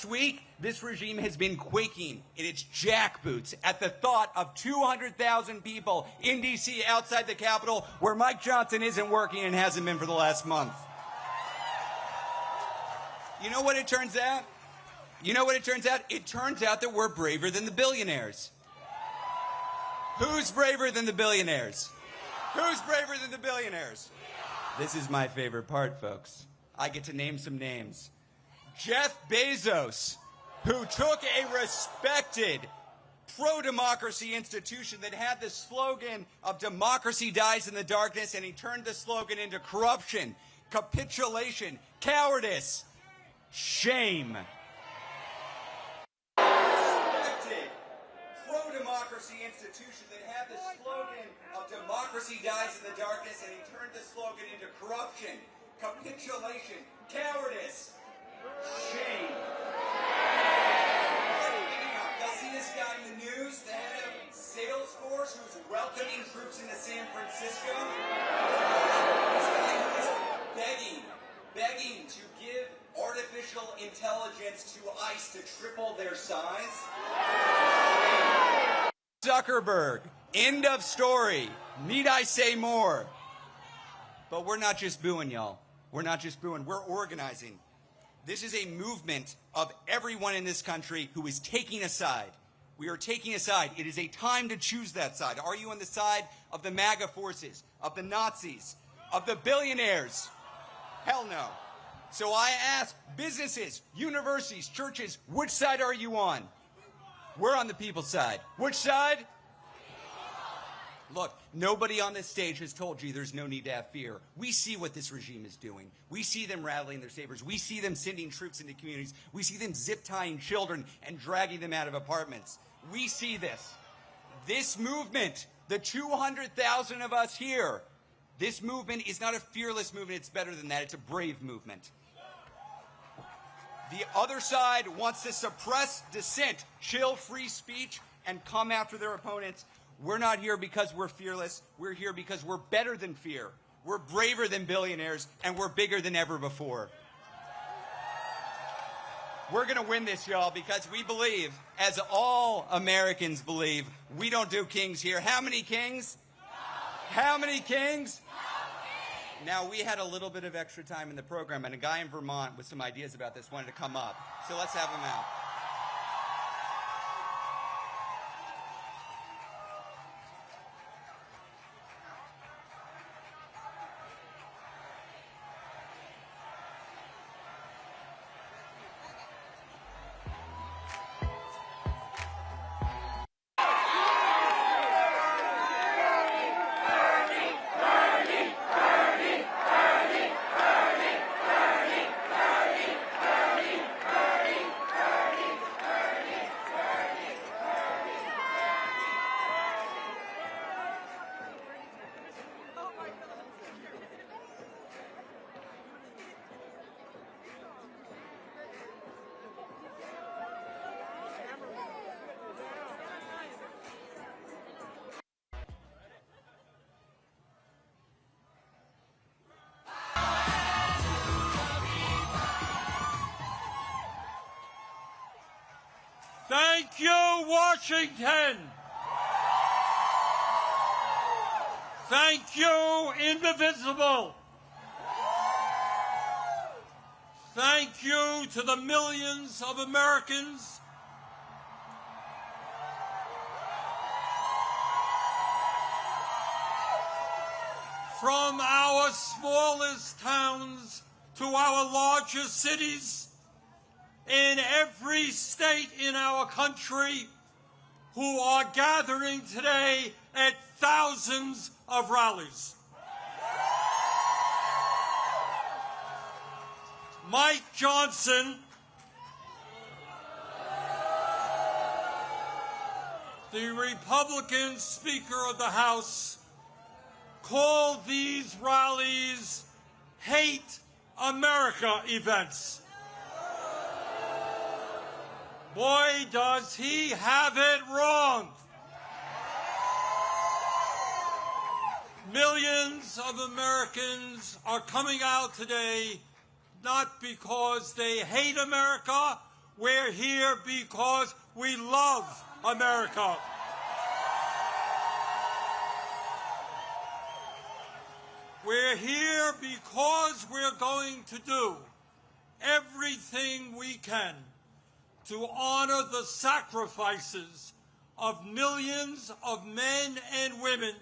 S11: week, this regime has been quaking in its jackboots at the thought of 200,000 people in D.C. outside the Capitol where Mike Johnson isn't working and hasn't been for the last month. You know what it turns out? It turns out that we're braver than the billionaires. Who's braver than the billionaires? Who's braver than the billionaires? This is my favorite part, folks. I get to name some names. Jeff Bezos, who took a respected pro-democracy institution that had the slogan of democracy dies in the darkness, and he turned the slogan into corruption, capitulation, cowardice, shame. Respected pro-democracy institution that had the slogan of democracy dies in the darkness, and he turned the slogan into corruption, capitulation, cowardice, shame. You'll see this guy in the news, the head of Salesforce, who's welcoming troops into San Francisco. This guy who's begging to give artificial intelligence to ICE to triple their size. Zuckerberg. End of story. Need I say more? But we're not just booing, y'all. We're not just booing. We're organizing. This is a movement of everyone in this country who is taking a side. We are taking a side. It is a time to choose that side. Are you on the side of the MAGA forces, of the Nazis, of the billionaires? Hell no. So I ask businesses, universities, churches, which side are you on? We're on the people's side. Which side? Look, nobody on this stage has told you there's no need to have fear. We see what this regime is doing. We see them rattling their sabers. We see them sending troops into communities. We see them zip-tying children and dragging them out of apartments. We see this. This movement, the 200,000 of us here, this movement is not a fearless movement. It's better than that. It's a brave movement. The other side wants to suppress dissent, chill free speech, and come after their opponents. We're not here because we're fearless. We're here because we're better than fear. We're braver than billionaires, and we're bigger than ever before. We're going to win this, y'all, because we believe, as all Americans believe, we don't do kings here. How many kings? How many kings? Now, we had a little bit of extra time in the program, and a guy in Vermont with some ideas about this wanted to come up. So let's have him out.
S12: Thank you, Washington. Thank you, Indivisible. Thank you to the millions of Americans from our smallest towns to our largest cities in every state in our country who are gathering today at thousands of rallies. Mike Johnson, the Republican Speaker of the House,
S9: call these rallies Hate America events. Boy, does he have it wrong. Millions of Americans are coming out today not because they hate America. We're here because we love America. We're here because we're going to do everything we can to honor the sacrifices of millions of men and women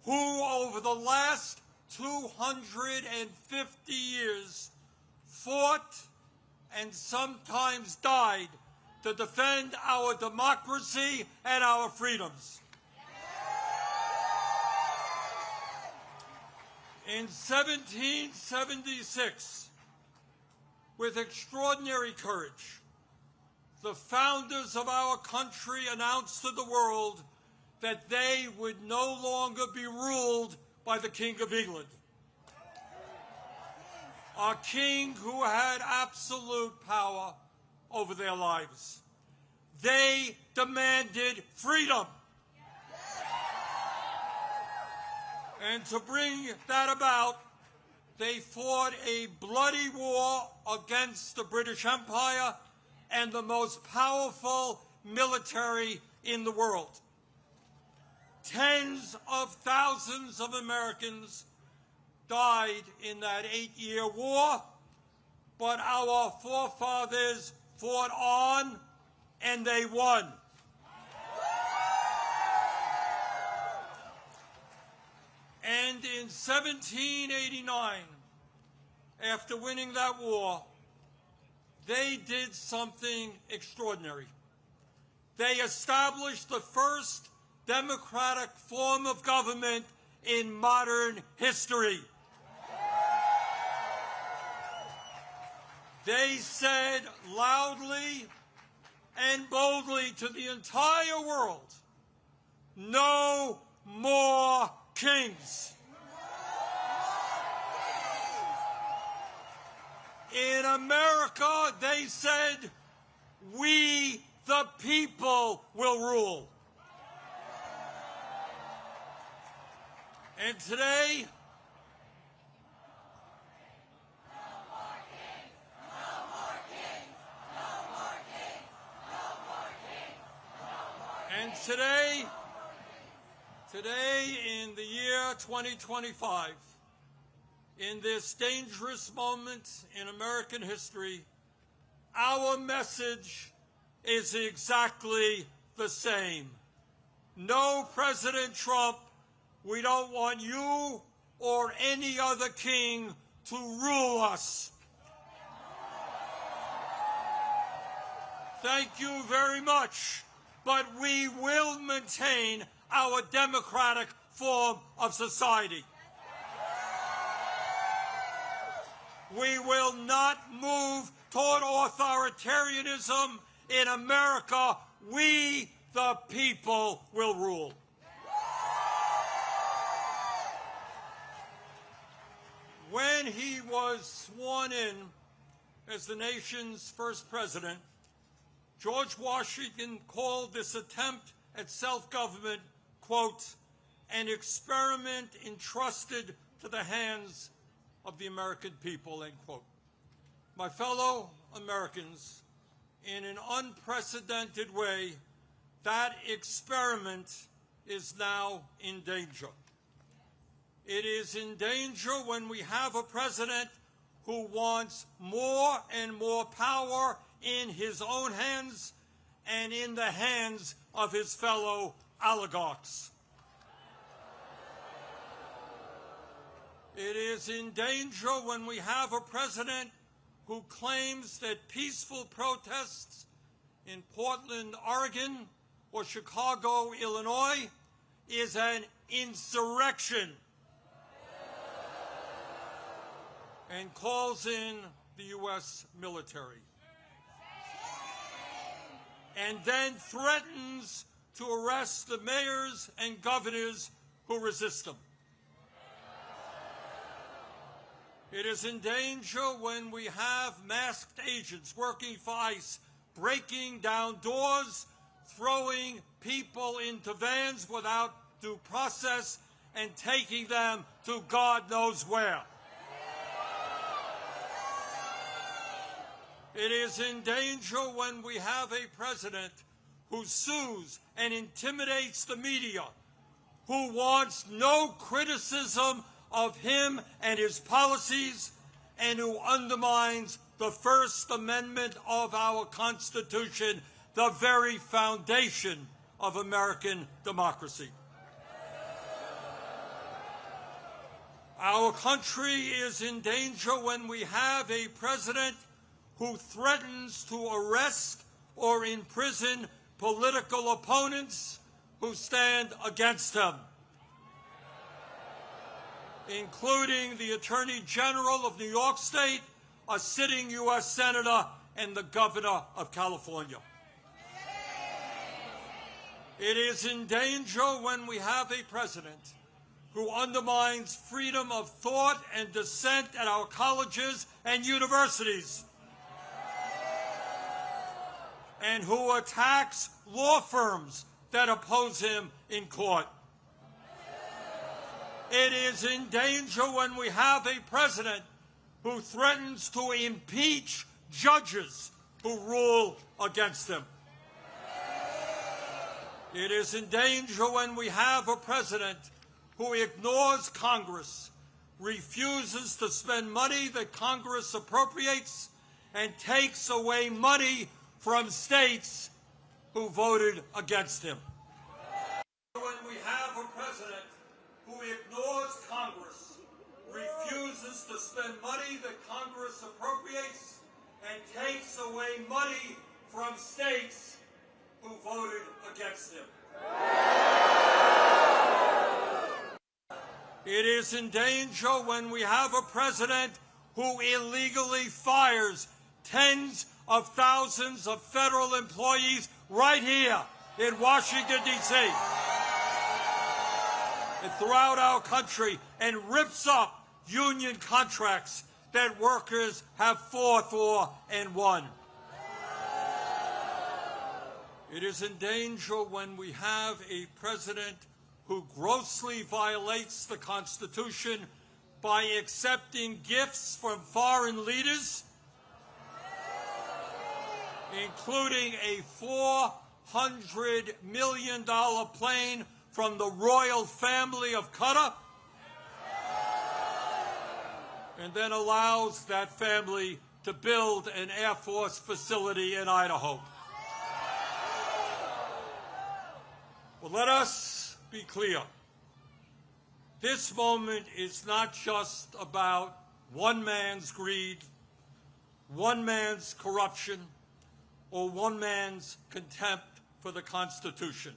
S9: who, over the last 250 years, fought and sometimes died to defend our democracy and our freedoms. In 1776, with extraordinary courage, the founders of our country announced to the world that they would no longer be ruled by the King of England, a king who had absolute power over their lives. They demanded freedom. And to bring that about, they fought a bloody war against the British Empire and the most powerful military in the world. Tens of thousands of Americans died in that 8-year war, but our forefathers fought on and they won. And in 1789, after winning that war, they did something extraordinary. They established the first democratic form of government in modern history. They said loudly and boldly to the entire world, no more kings. In America, they said, we the people will rule. And today, today in the year 2025, in this dangerous moment in American history, our message is exactly the same. No, President Trump, we don't want you or any other king to rule us. Thank you very much, but we will maintain our democratic form of society. We will not move toward authoritarianism. In America, we, the people, will rule. When he was sworn in as the nation's first president, George Washington called this attempt at self-government, quote, an experiment entrusted to the hands of the American people, end quote. My fellow Americans, in an unprecedented way, that experiment is now in danger. It is in danger when we have a president who wants more and more power in his own hands and in the hands of his fellow oligarchs. It is in danger when we have a president who claims that peaceful protests in Portland, Oregon, or Chicago, Illinois, is an insurrection, and calls in the U.S. military, and then threatens to arrest the mayors and governors who resist them. It is in danger when we have masked agents working for ICE, breaking down doors, throwing people into vans without due process, and taking them to God knows where. It is in danger when we have a president who sues and intimidates the media, who wants no criticism of him and his policies, and who undermines the First Amendment of our Constitution, the very foundation of American democracy. Our country is in danger when we have a president who threatens to arrest or imprison political opponents who stand against him, including the Attorney General of New York State, a sitting U.S. Senator, and the Governor of California. It is in danger when we have a president who undermines freedom of thought and dissent at our colleges and universities, and who attacks law firms that oppose him in court. It is in danger when we have a president who threatens to impeach judges who rule against him. It is in danger when we have a president who ignores Congress, refuses to spend money that Congress appropriates, and takes away money from states who voted against him. When we have a president who ignores Congress, refuses to spend money that Congress appropriates, and takes away money from states who voted against him. It is in danger when we have a president who illegally fires tens of thousands of federal employees right here in Washington, D.C. and throughout our country, and rips up union contracts that workers have fought for and won. It is in danger when we have a president who grossly violates the Constitution by accepting gifts from foreign leaders, including a $400 million plane from the royal family of Qatar, and then allows that family to build an Air Force facility in Idaho. Well, let us be clear. This moment is not just about one man's greed, one man's corruption, or one man's contempt for the Constitution.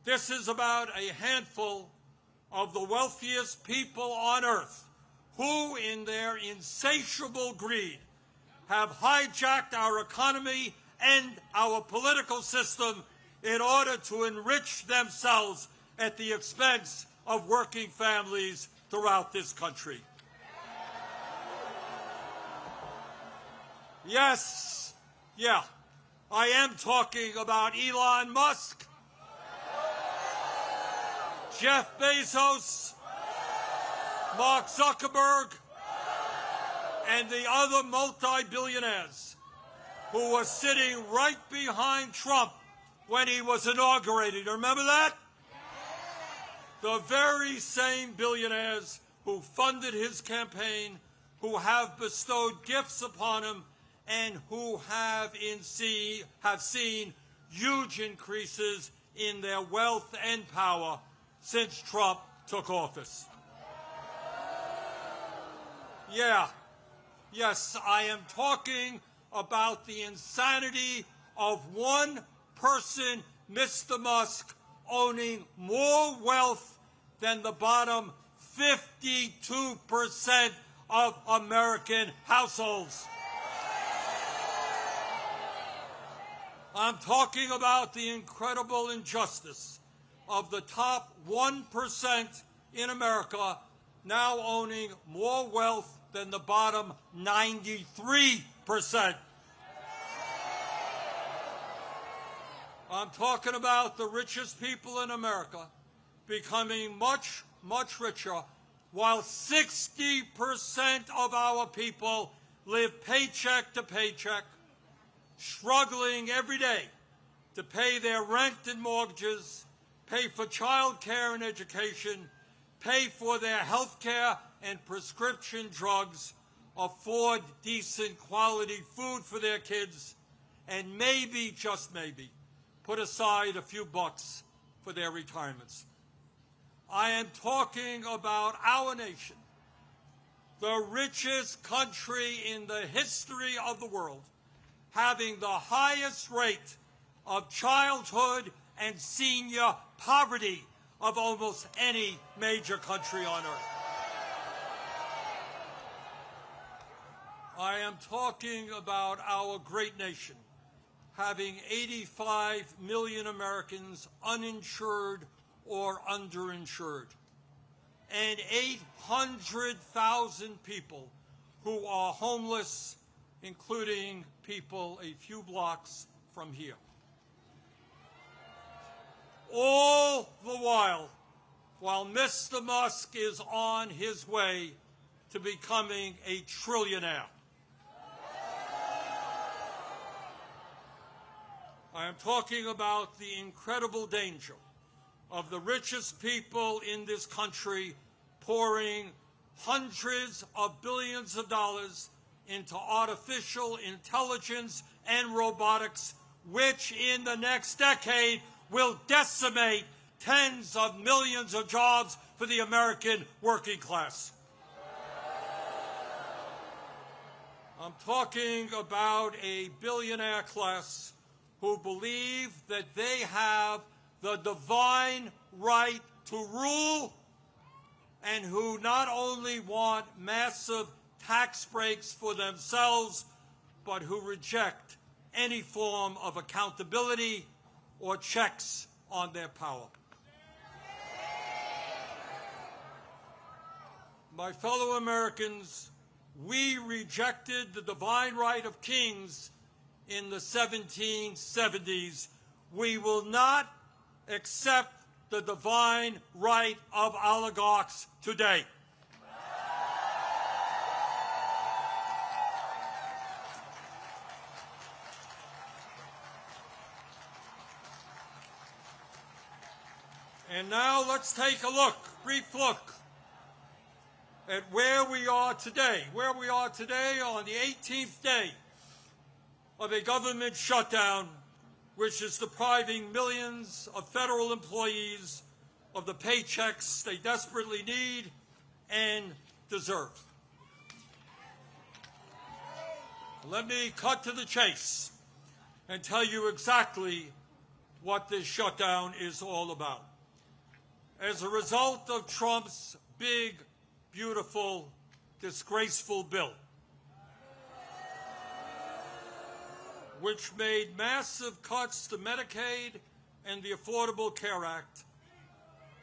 S9: This is about a handful of the wealthiest people on earth who, in their insatiable greed, have hijacked our economy and our political system in order to enrich themselves at the expense of working families throughout this country. Yes, I am talking about Elon Musk, Jeff Bezos, Mark Zuckerberg, and the other multi-billionaires who were sitting right behind Trump when he was inaugurated. Remember that? The very same billionaires who funded his campaign, who have bestowed gifts upon him, and who have seen huge increases in their wealth and power since Trump took office. Yes, I am talking about the insanity of one person, Mr. Musk, owning more wealth than the bottom 52% of American households. I'm talking about the incredible injustice of the top 1% in America now owning more wealth than the bottom 93%. I'm talking about the richest people in America becoming much, much richer, while 60% of our people live paycheck to paycheck, struggling every day to pay their rent and mortgages, pay for child care and education, pay for their health care and prescription drugs, afford decent quality food for their kids, and maybe, just maybe, put aside a few bucks for their retirements. I am talking about our nation, the richest country in the history of the world, having the highest rate of childhood and senior poverty of almost any major country on earth. I am talking about our great nation having 85 million Americans uninsured or underinsured, and 800,000 people who are homeless, including people a few blocks from here. All the while Mr. Musk is on his way to becoming a trillionaire. I am talking about the incredible danger of the richest people in this country pouring hundreds of billions of dollars into artificial intelligence and robotics, which in the next decade will decimate tens of millions of jobs for the American working class. I'm talking about a billionaire class who believe that they have the divine right to rule, and who not only want massive tax breaks for themselves, but who reject any form of accountability or checks on their power. My fellow Americans, we rejected the divine right of kings in the 1770s. We will not accept the divine right of oligarchs today. And now let's take a brief look at where we are today. Where we are today on the 18th day of a government shutdown, which is depriving millions of federal employees of the paychecks they desperately need and deserve. Let me cut to the chase and tell you exactly what this shutdown is all about. As a result of Trump's big, beautiful, disgraceful bill, which made massive cuts to Medicaid and the Affordable Care Act,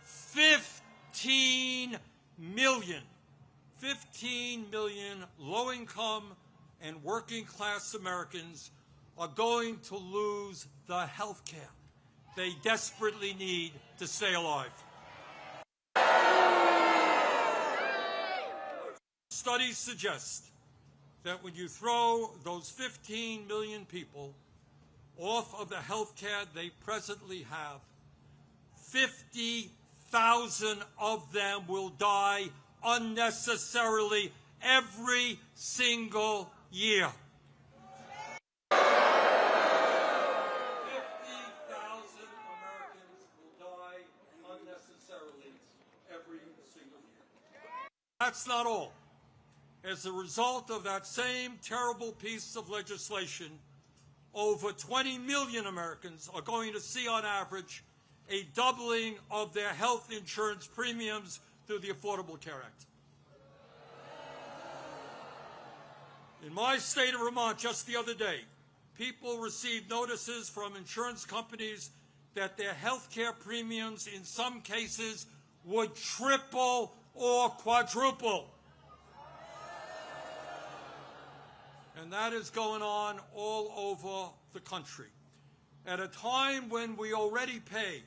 S9: 15 million low-income and working-class Americans are going to lose the health care they desperately need to stay alive. Studies suggest that when you throw those 15 million people off of the health care they presently have, 50,000 of them will die unnecessarily every single year. 50,000 Americans will die unnecessarily every single year. That's not all. As a result of that same terrible piece of legislation, over 20 million Americans are going to see, on average, a doubling of their health insurance premiums through the Affordable Care Act. In my state of Vermont, just the other day, people received notices from insurance companies that their health care premiums in some cases would triple or quadruple. And that is going on all over the country. At a time when we already pay,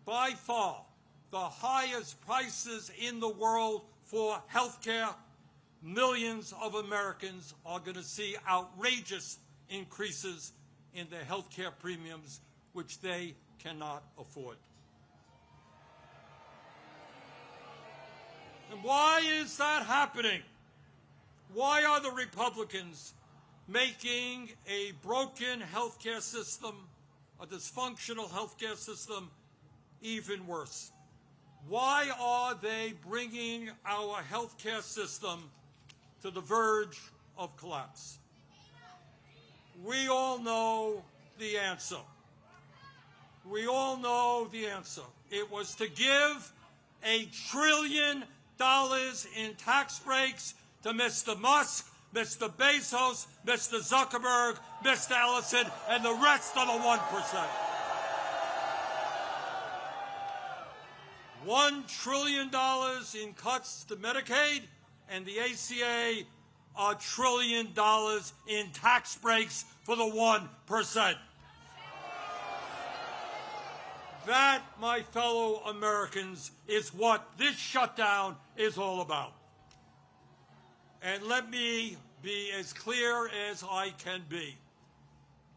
S9: by far, the highest prices in the world for health care, millions of Americans are going to see outrageous increases in their health care premiums, which they cannot afford. And why is that happening? Why are the Republicans making a broken health care system, a dysfunctional health care system, even worse? Why are they bringing our health care system to the verge of collapse? We all know the answer. We all know the answer. It was to give $1 trillion in tax breaks to Mr. Musk, Mr. Bezos, Mr. Zuckerberg, Mr. Ellison, and the rest of the 1%. $1 trillion in cuts to Medicaid, and the ACA, $1 trillion in tax breaks for the 1%. That, my fellow Americans, is what this shutdown is all about. And let me be as clear as I can be.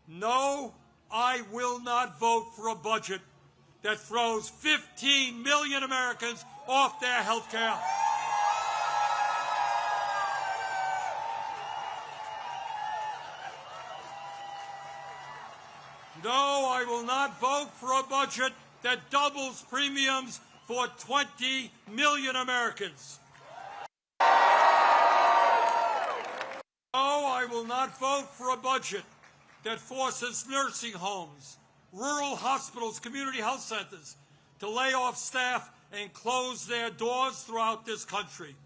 S9: No, I will not vote for a budget that throws 15 million Americans off their health care. No, I will not vote for a budget that doubles premiums for 20 million Americans. No, I will not vote for a budget that forces nursing homes, rural hospitals, community health centers to lay off staff and close their doors throughout this country.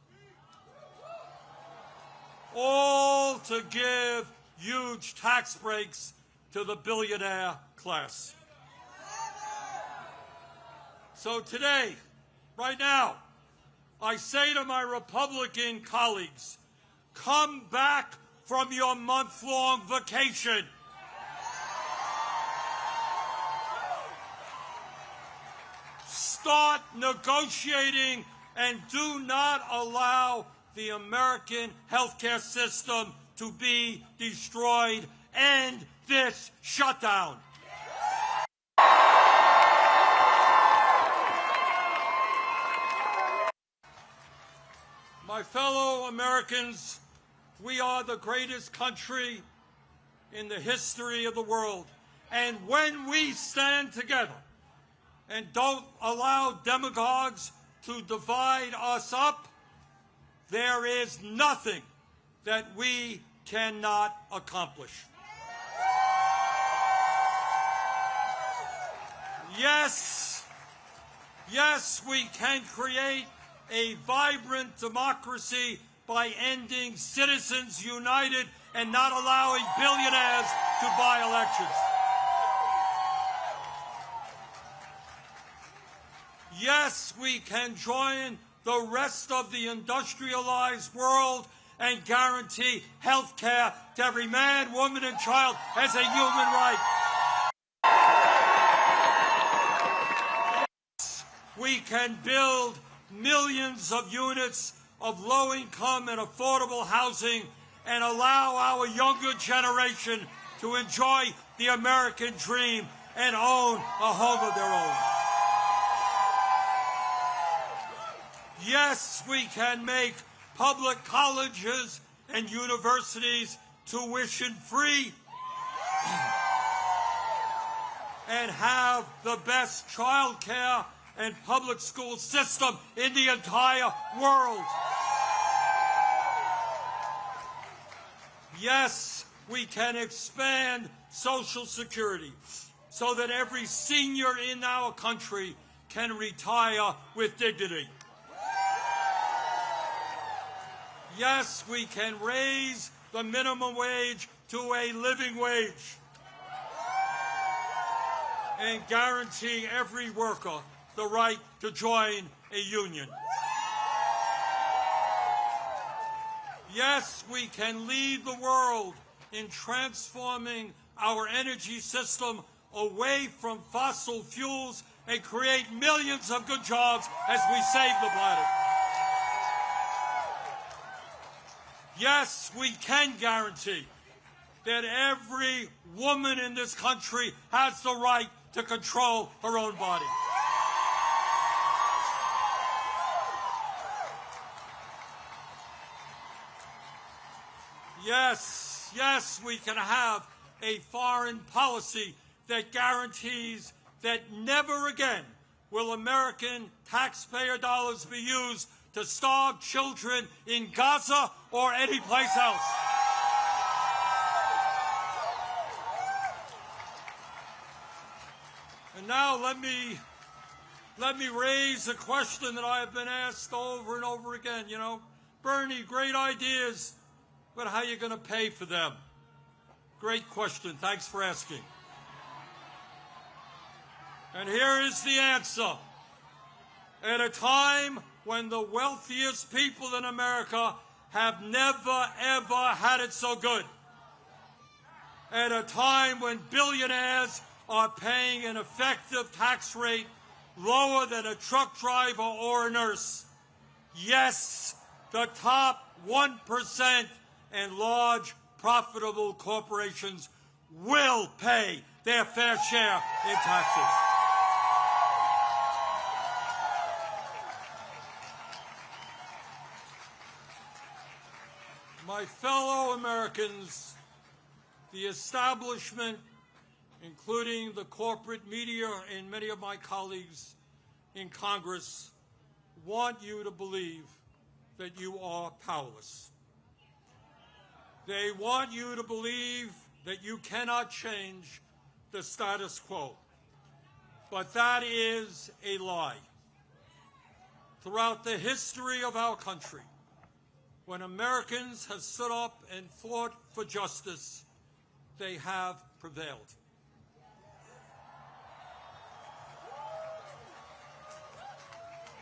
S9: All to give huge tax breaks to the billionaire class. So today, right now, I say to my Republican colleagues, come back from your month-long vacation. Start negotiating and do not allow the American healthcare system to be destroyed. End this shutdown. My fellow Americans, we are the greatest country in the history of the world. And when we stand together and don't allow demagogues to divide us up, there is nothing that we cannot accomplish. Yes, we can create a vibrant democracy by ending Citizens United and not allowing billionaires to buy elections. Yes, we can join the rest of the industrialized world and guarantee health care to every man, woman, and child as a human right. Yes, we can build millions of units of low-income and affordable housing and allow our younger generation to enjoy the American dream and own a home of their own. Yes, we can make public colleges and universities tuition-free and have the best child care and public school system in the entire world. Yes, we can expand Social Security so that every senior in our country can retire with dignity. Yes, we can raise the minimum wage to a living wage and guarantee every worker the right to join a union. Yes, we can lead the world in transforming our energy system away from fossil fuels and create millions of good jobs as we save the planet. Yes, we can guarantee that every woman in this country has the right to control her own body. Yes, we can have a foreign policy that guarantees that never again will American taxpayer dollars be used to starve children in Gaza or any place else. And now let me raise a question that I have been asked over and over again. You know, Bernie, great ideas, but how are you going to pay for them? Great question. Thanks for asking. And here is the answer. At a time when the wealthiest people in America have never, ever had it so good, at a time when billionaires are paying an effective tax rate lower than a truck driver or a nurse, yes, the top 1% and large profitable corporations will pay their fair share in taxes. My fellow Americans, the establishment, including the corporate media and many of my colleagues in Congress, want you to believe that you are powerless. They want you to believe that you cannot change the status quo. But that is a lie. Throughout the history of our country, when Americans have stood up and fought for justice, they have prevailed.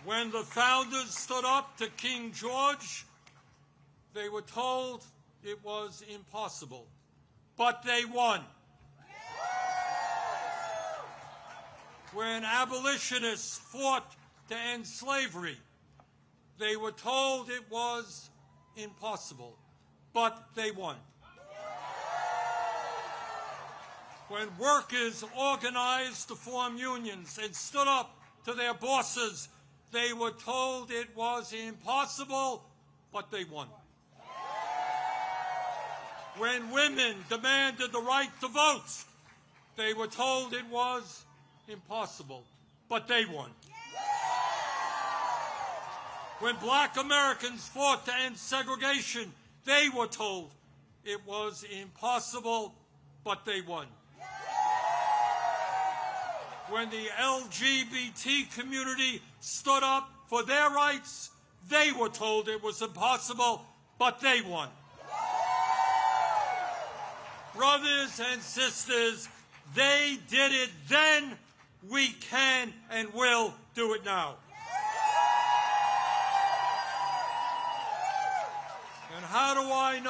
S9: When the founders stood up to King George, they were told it was impossible, but they won. When abolitionists fought to end slavery, they were told it was impossible, but they won. When workers organized to form unions and stood up to their bosses, they were told it was impossible, but they won. When women demanded the right to vote, they were told it was impossible, but they won. When black Americans fought to end segregation, they were told it was impossible, but they won. When the LGBT community stood up for their rights, they were told it was impossible, but they won. Brothers and sisters, they did it then, we can and will do it now. And how do I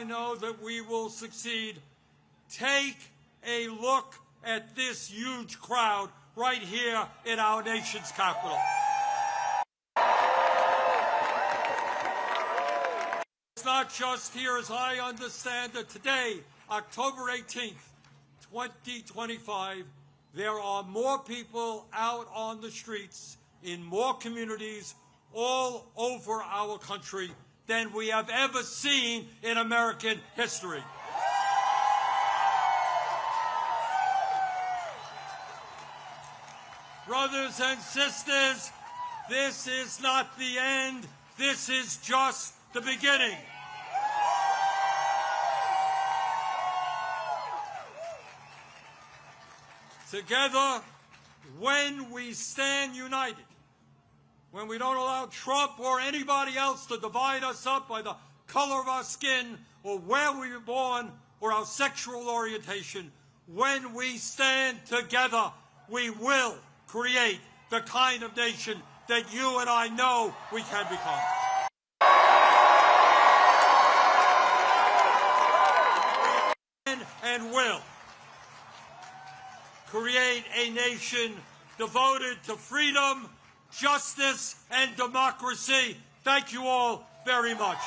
S9: know that we will succeed? Take a look at this huge crowd right here in our nation's capital. It's not just here, as I understand it. Today, October 18th, 2025, there are more people out on the streets in more communities all over our country than we have ever seen in American history. Brothers and sisters, this is not the end. This is just the beginning. Together, when we stand united, when we don't allow Trump or anybody else to divide us up by the color of our skin or where we were born or our sexual orientation, when we stand together, we will create the kind of nation that you and I know we can become. and will create a nation devoted to freedom, justice, and democracy. Thank you all very much.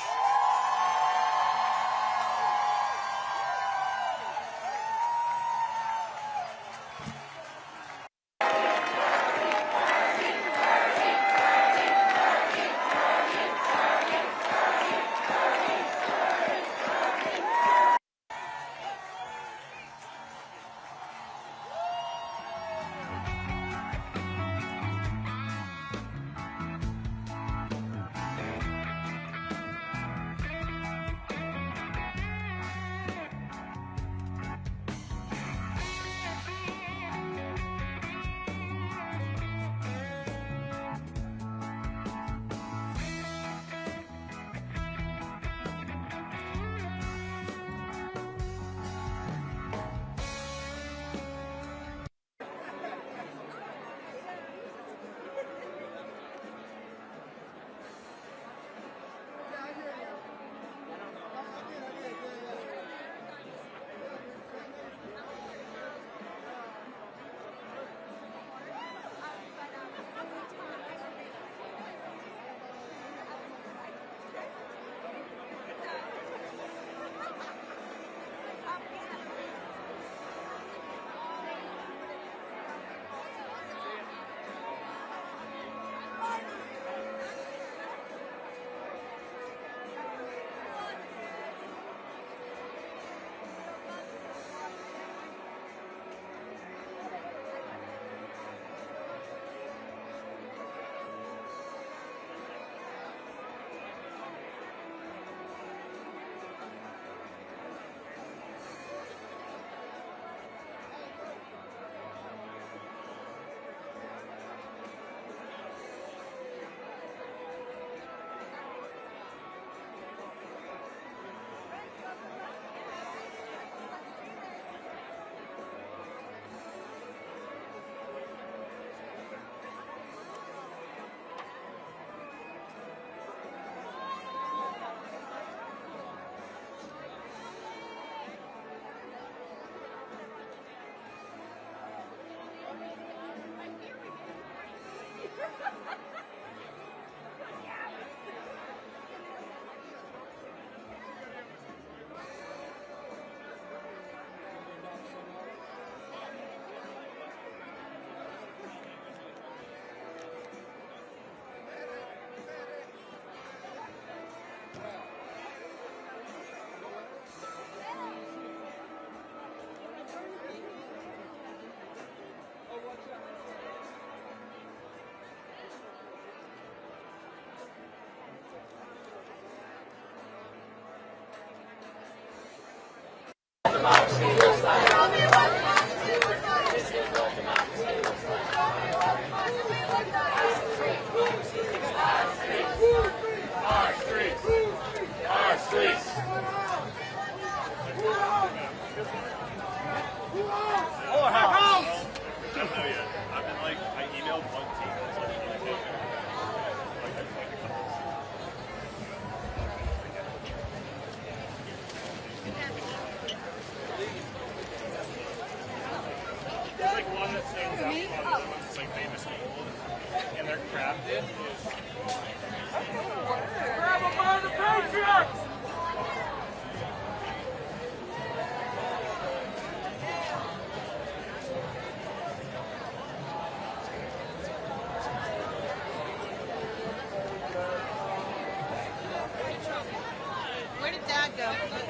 S20: Where did Dad go?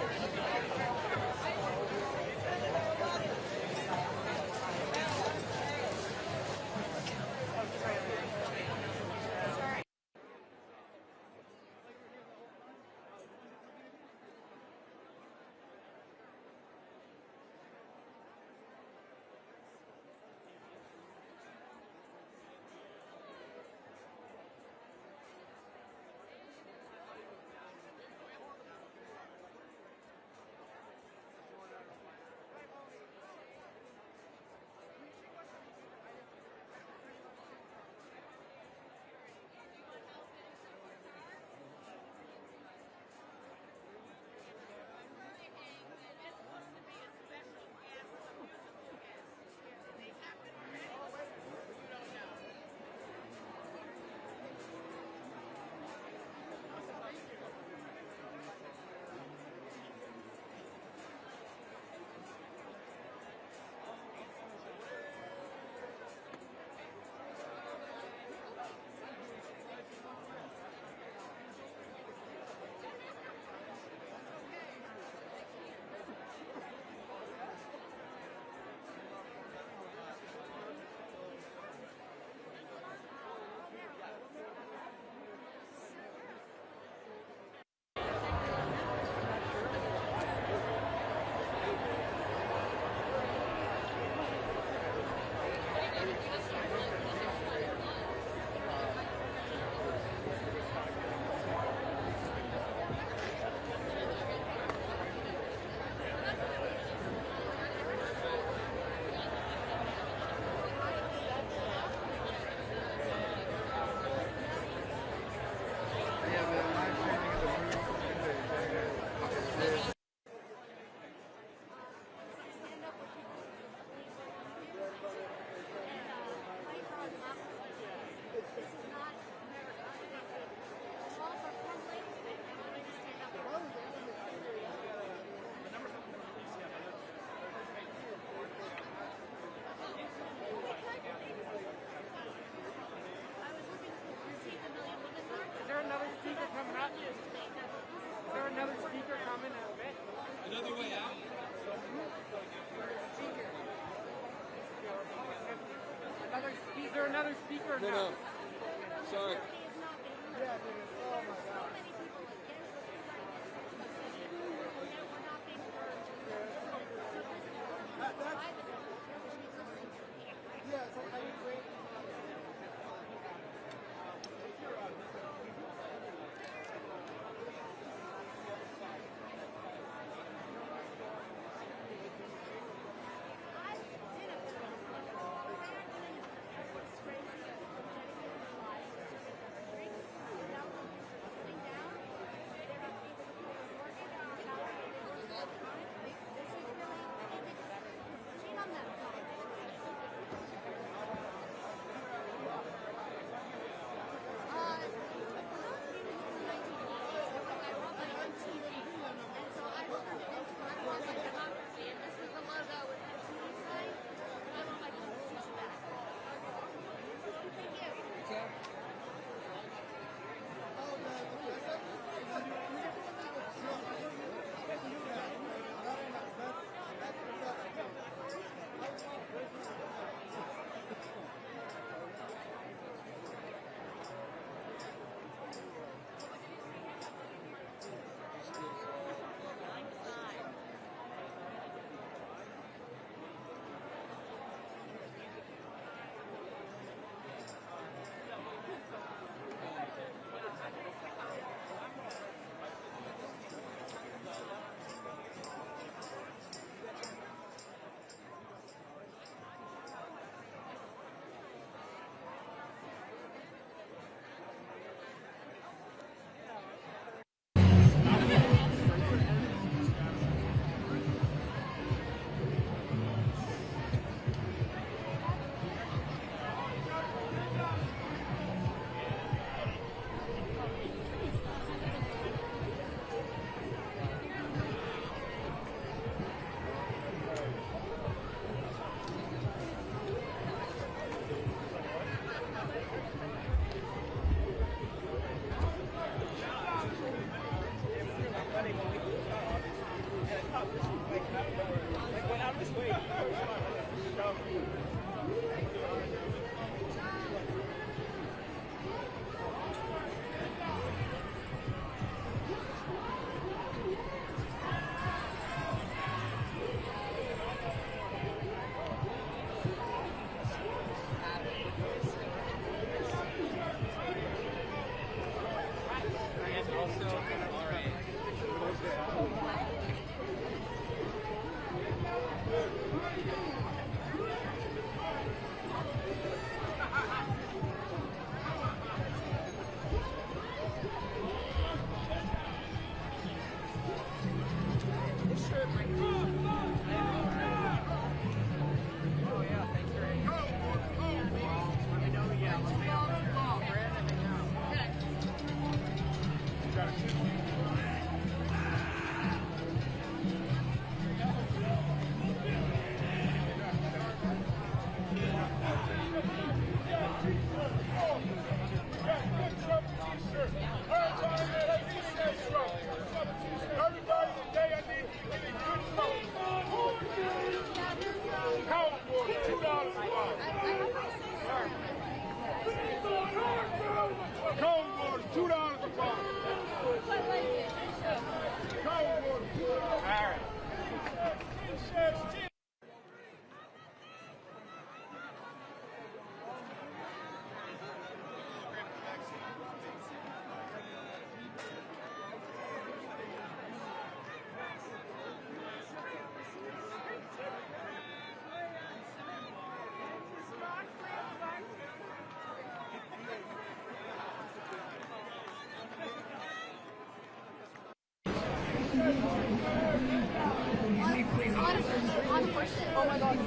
S10: another speaker?
S17: No, no. Sorry.
S18: Oh my God.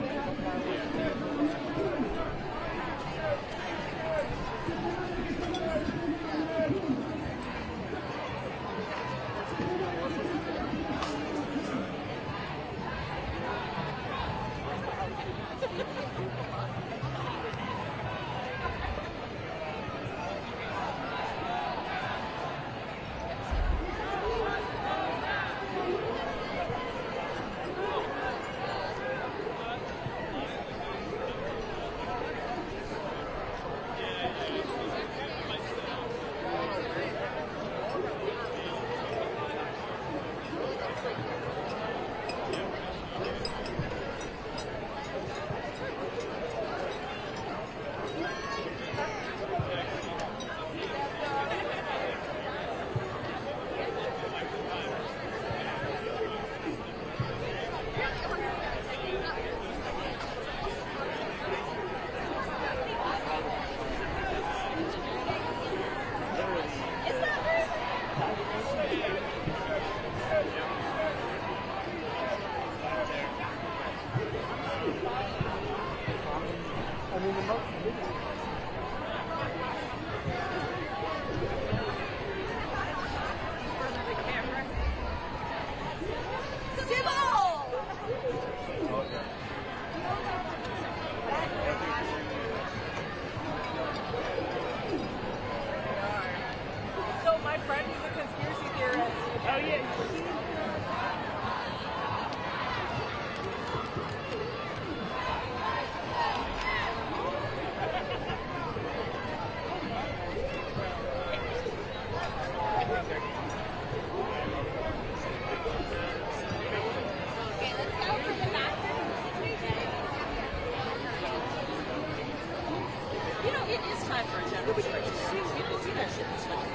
S10: it is time for a general strike. We don't do that shit this much.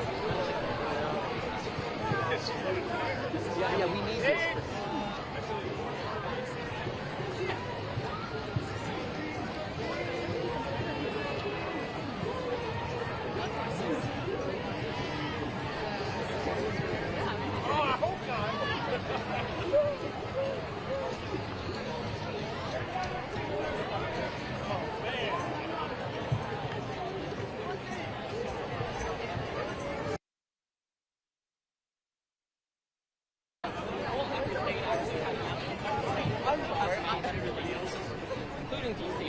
S10: Yeah, we need this. Including DC.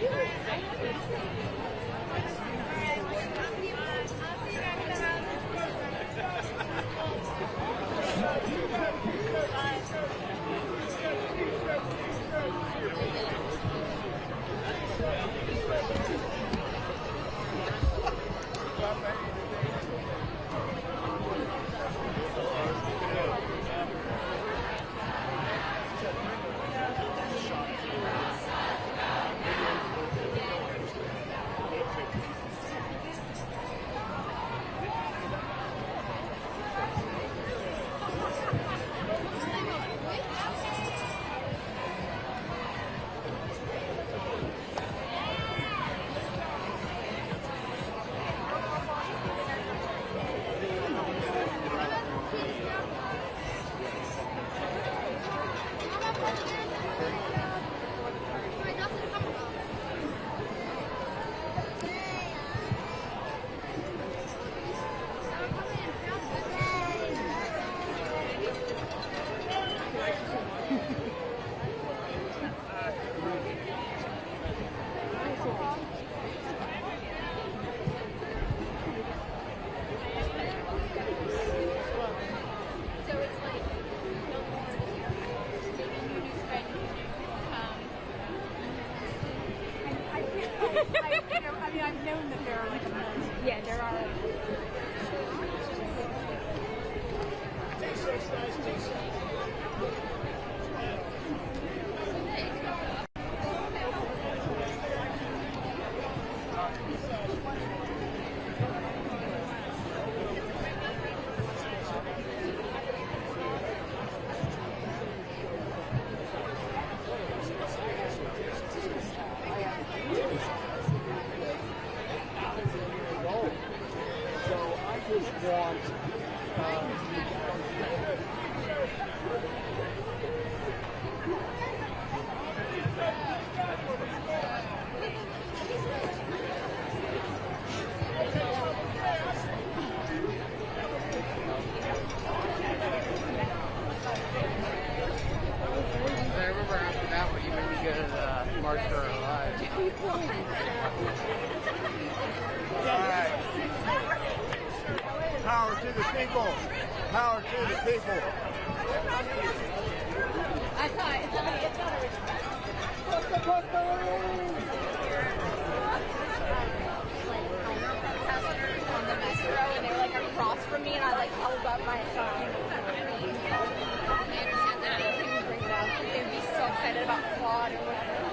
S18: I've known that there are like a million. Yeah, there are.
S1: Power to the people. Power to the people.
S18: I thought it's not on the metro, and they were like across from me, and I like held up my sign. They'd be so excited about quad or whatever.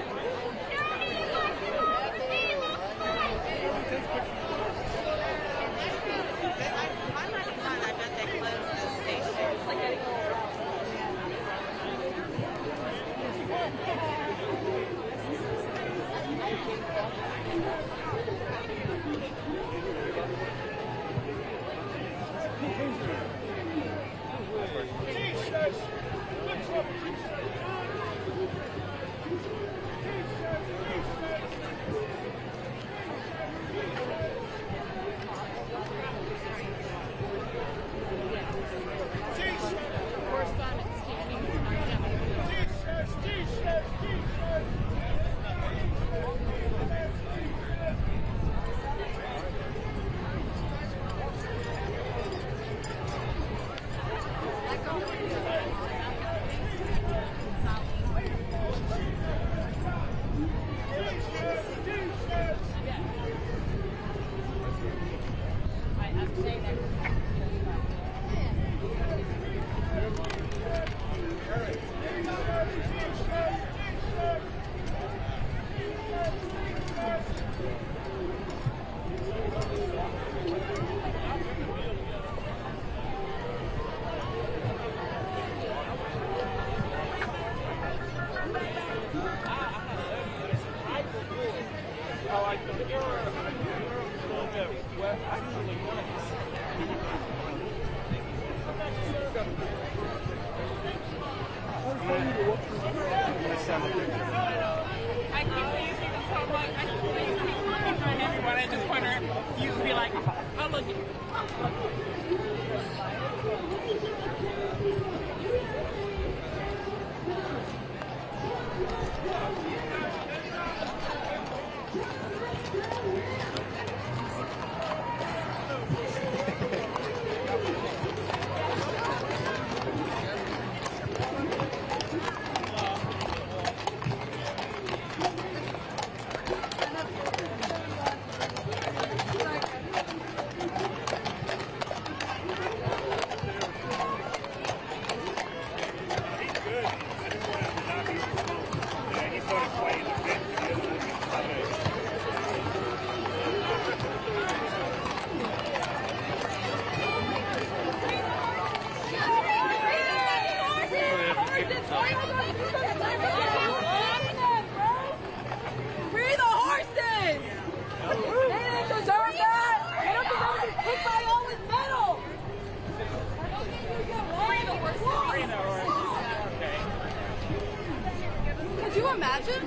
S10: I like them. They're a little bit wet, actually nice.
S3: I keep using the phone like I keep trying everyone. I just wonder if you would be like, oh look.
S22: Free the horses! They didn't deserve that! They don't deserve to be kicked by all with metal! Free the horses! Free the horses. Okay. Could you imagine?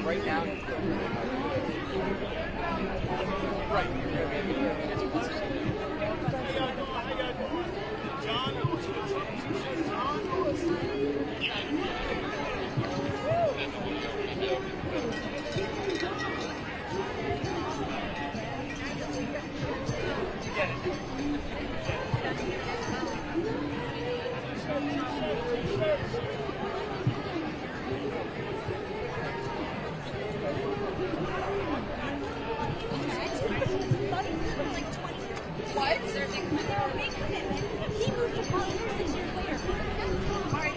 S10: Right now.
S22: What? He moved to California 6 years later. All right.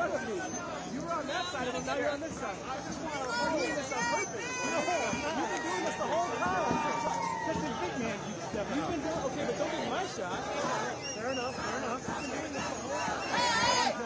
S10: front of me. You were on that side of him, now you're on this side. We're doing this on purpose. No, you've been doing this the whole time. Because the big man keeps stepping up. You've been doing, okay, but don't give me my shot. Fair enough, fair enough. You've been doing this the whole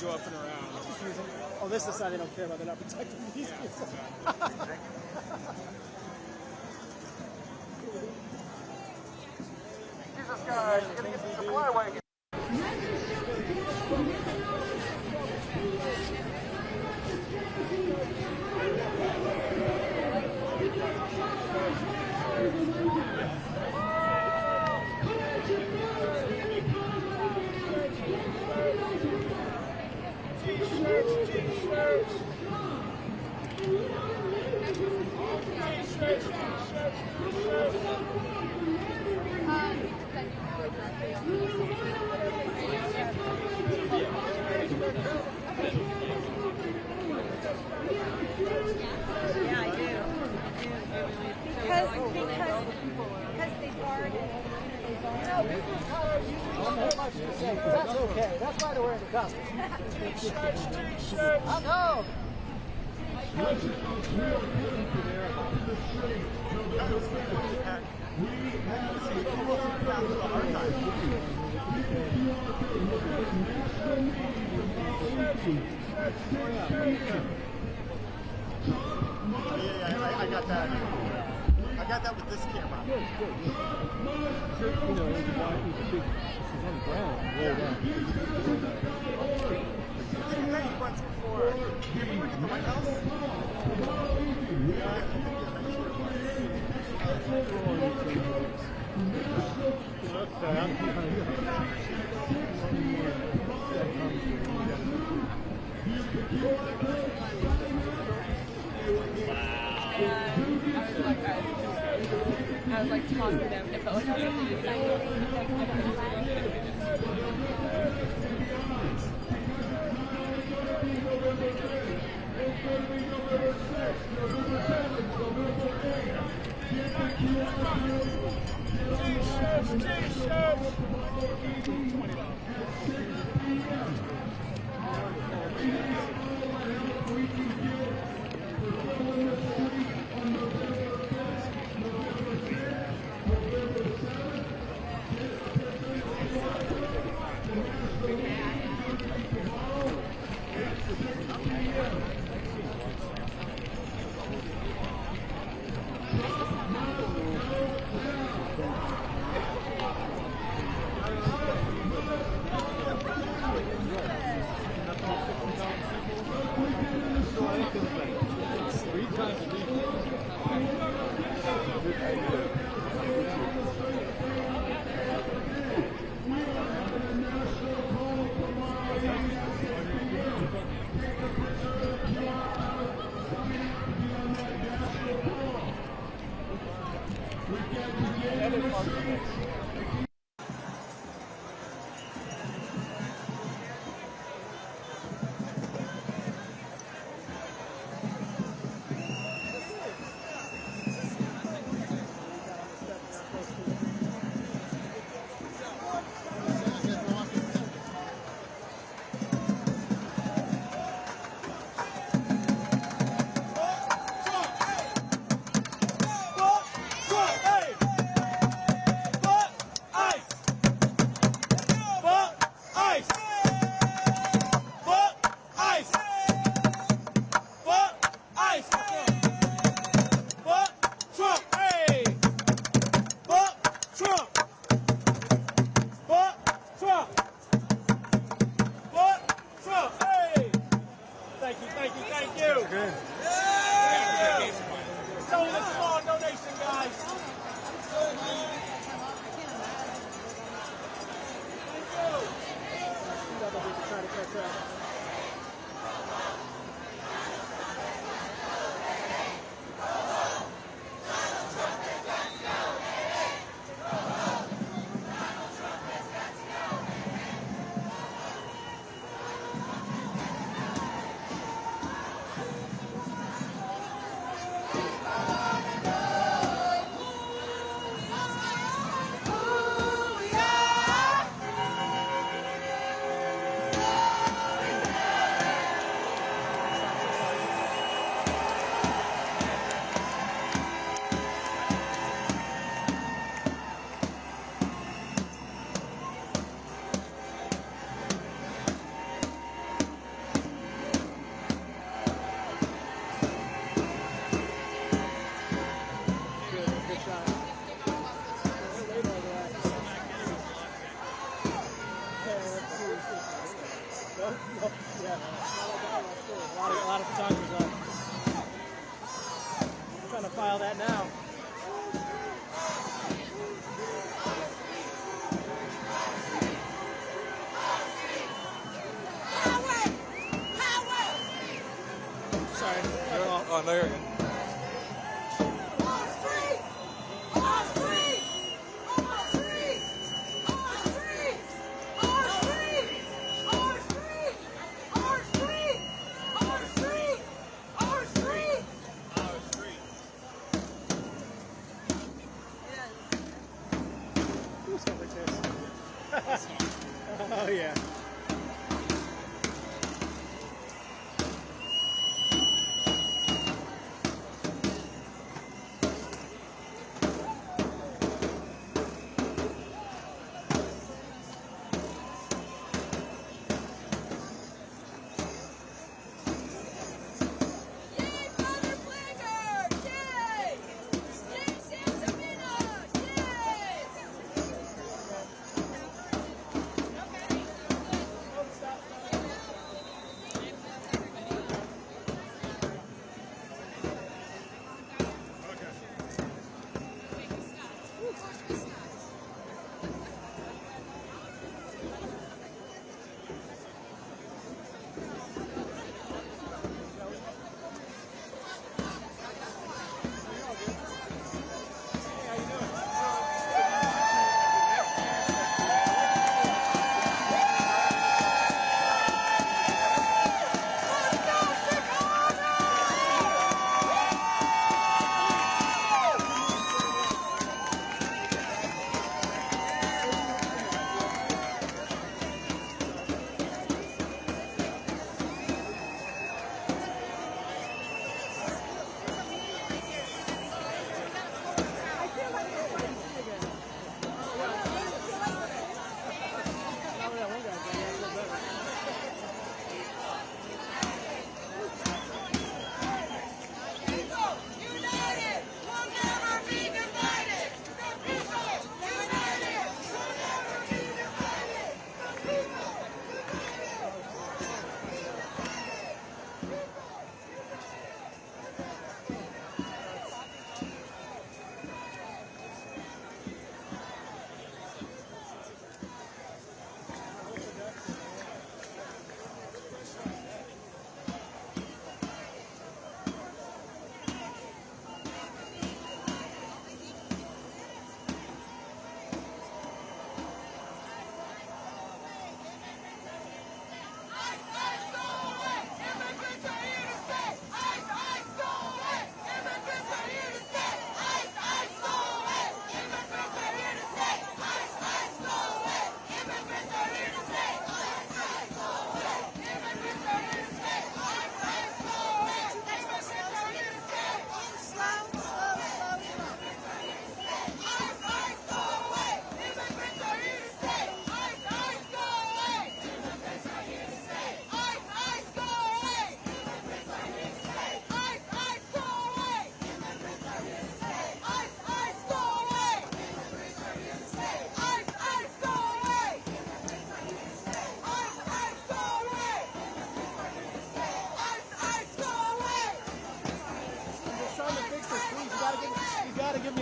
S5: Go up and around.
S10: Oh, this is the side they don't care about. They're not protecting these people.
S1: Jesus, guys, you're gonna get the supply wagon.
S10: That's okay. That's why they're wearing the costume. I know.
S1: I got that. I got that with this camera.
S10: Good. So, you know, it's on the ground. Rolled up.
S1: I think once before. Did you ever look at the White House?
S18: I was like talking to them. It felt like I was
S10: Oh, yeah.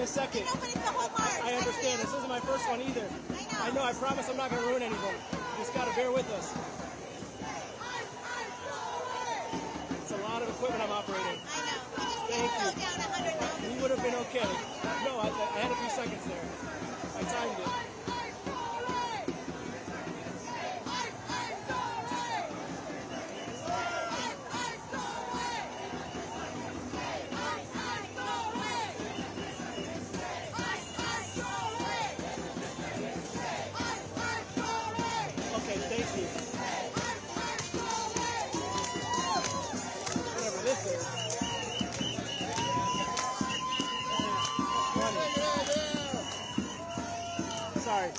S10: a second. I understand. This isn't my first one either. I know. I promise I'm not going to ruin anything. You just got to bear with us. It's a lot of equipment I'm operating. Thank you. You would have been okay. No, I had a few seconds there. I timed it. Sorry.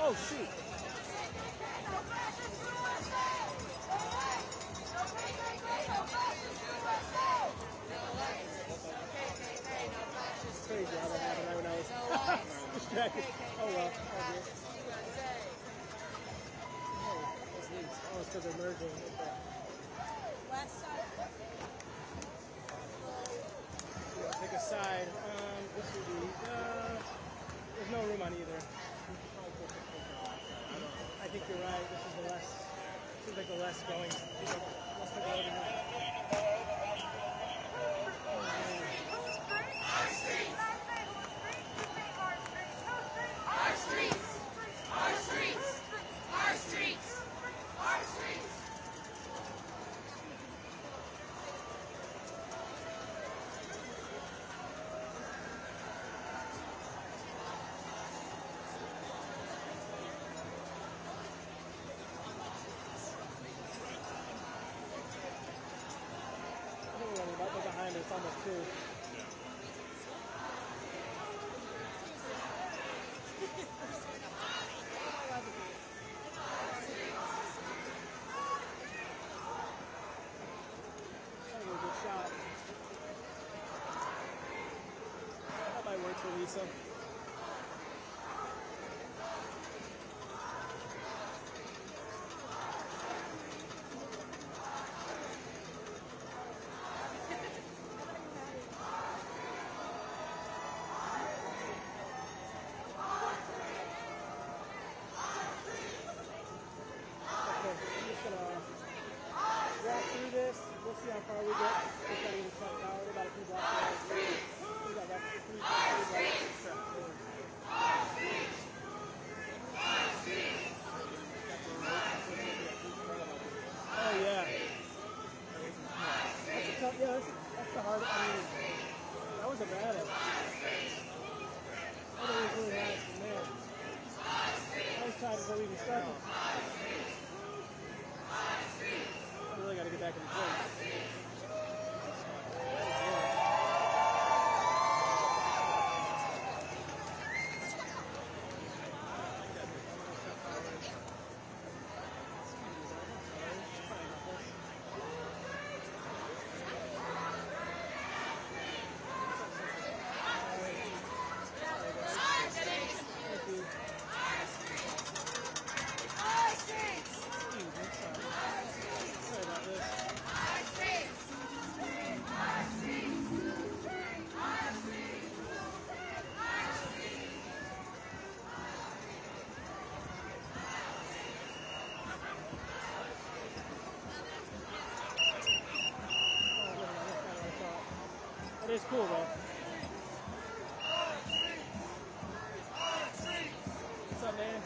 S10: Oh, shoot. Crazy how that happened right when I was distracted. Oh, well. Oh, it's because they're merging. West side. Yeah, pick a side. This would be, there's no room on either. I think you're right. This is the less, seems like the less going. Less to go over here.
S15: Our streets! Our streets! Our streets! Our streets!
S10: Behind us, almost two. Good shot. That might work for Lisa. We'll see how far we get. We've got to even cut it out. We're about a few blocks away. We got about 3 blocks. a hard, I mean, that was a battle. I thought it was really nice, but man. I was tired before we even started. I really got to get back in the place. It is cool though. What's up, man?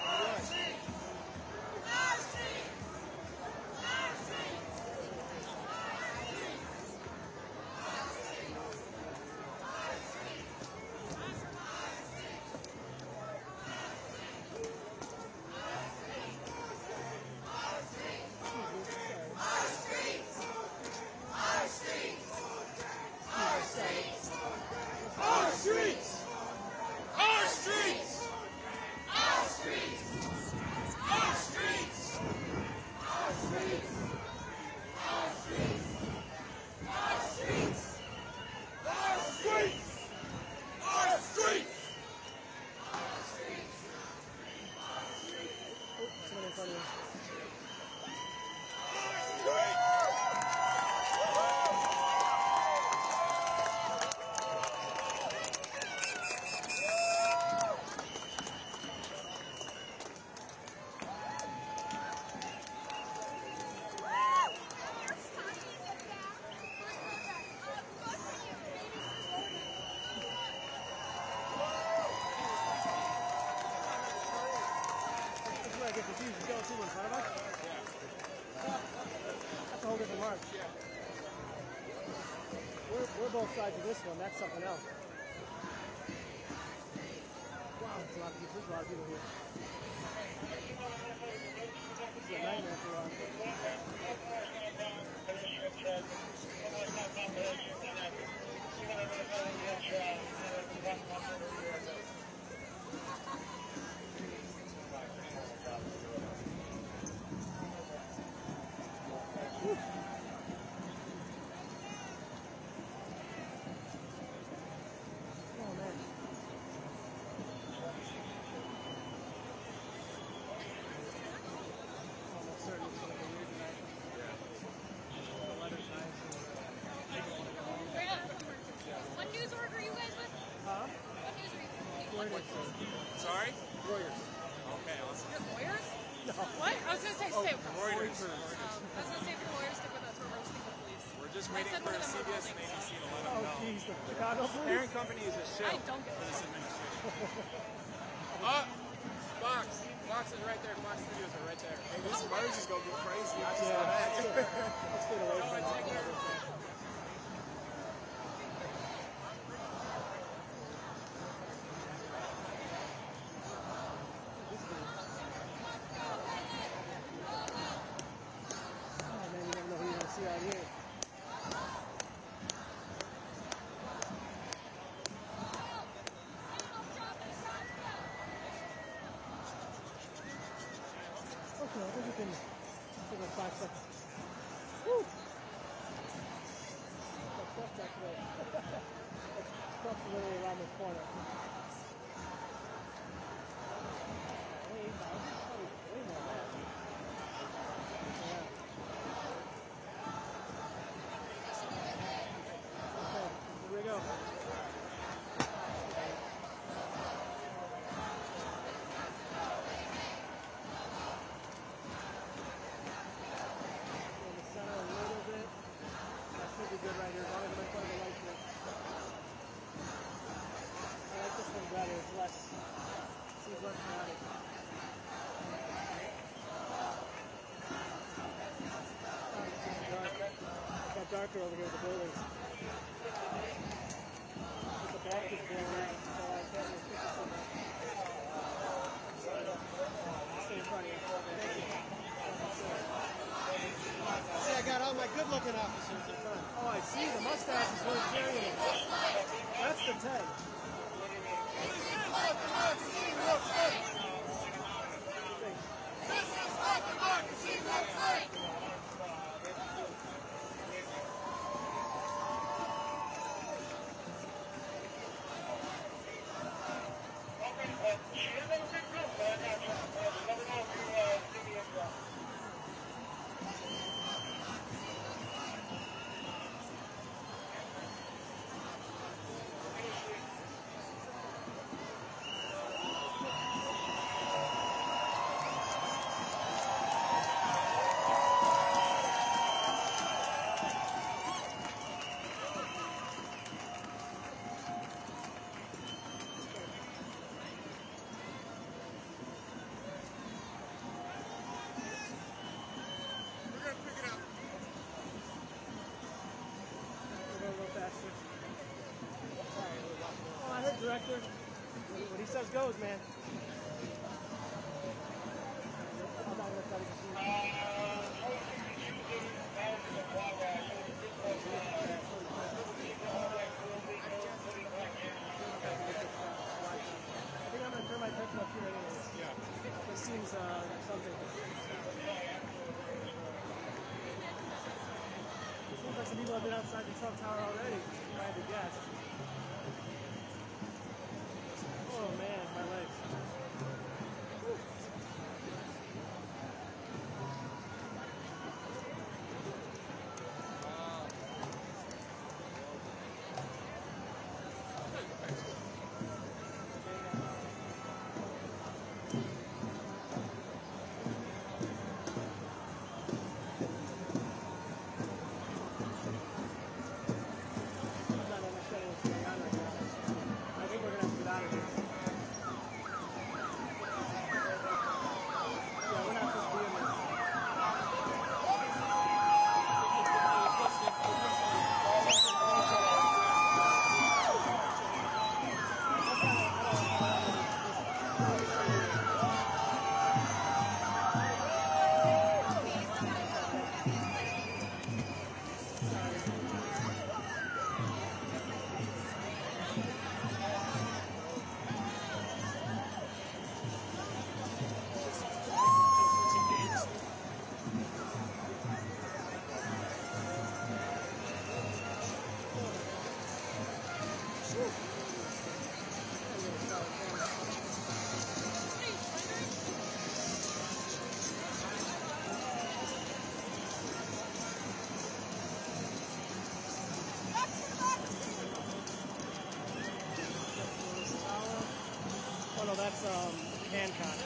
S10: That's a whole different march. We're both sides of this one. That's something else. Wow, there's a lot of people. There's a lot of people here. This is a nightmare for us.
S5: Sorry?
S10: Reuters.
S5: Okay, awesome.
S14: You're lawyers?
S10: No.
S14: What? I was going to say,
S5: Reuters.
S14: I was going to say for lawyers, stick with us. We're roasting the police.
S5: We're just waiting for CBS and ABC to let them know.
S10: Oh, jeez. The Chicago police?
S5: Parent company is a shill
S14: I don't get
S5: for this
S14: it.
S5: administration. Fox. Fox is right there. Fox Studios are right there. Hey, this merge is going to get crazy. I just saw that.
S10: Let's get away from that. Okay, I think we can take like 5 seconds. Woo! That's actually. That's literally around this corner. Hey, way more than that. Yeah. Okay, here we go. Good right here, as long as I'm in front of the light here. I like this one better, it's less, seems less chaotic. It got darker over here with the buildings. mustache is really carrying it. That's the Ted. Director, what he says goes, man. I think I'm going to turn my attention up here anyways. Yeah. This seems something. It seems like some people have been outside the Trump Tower already, if I had to guess. Oh man, my legs. Whew. Oh no, that's Hancock.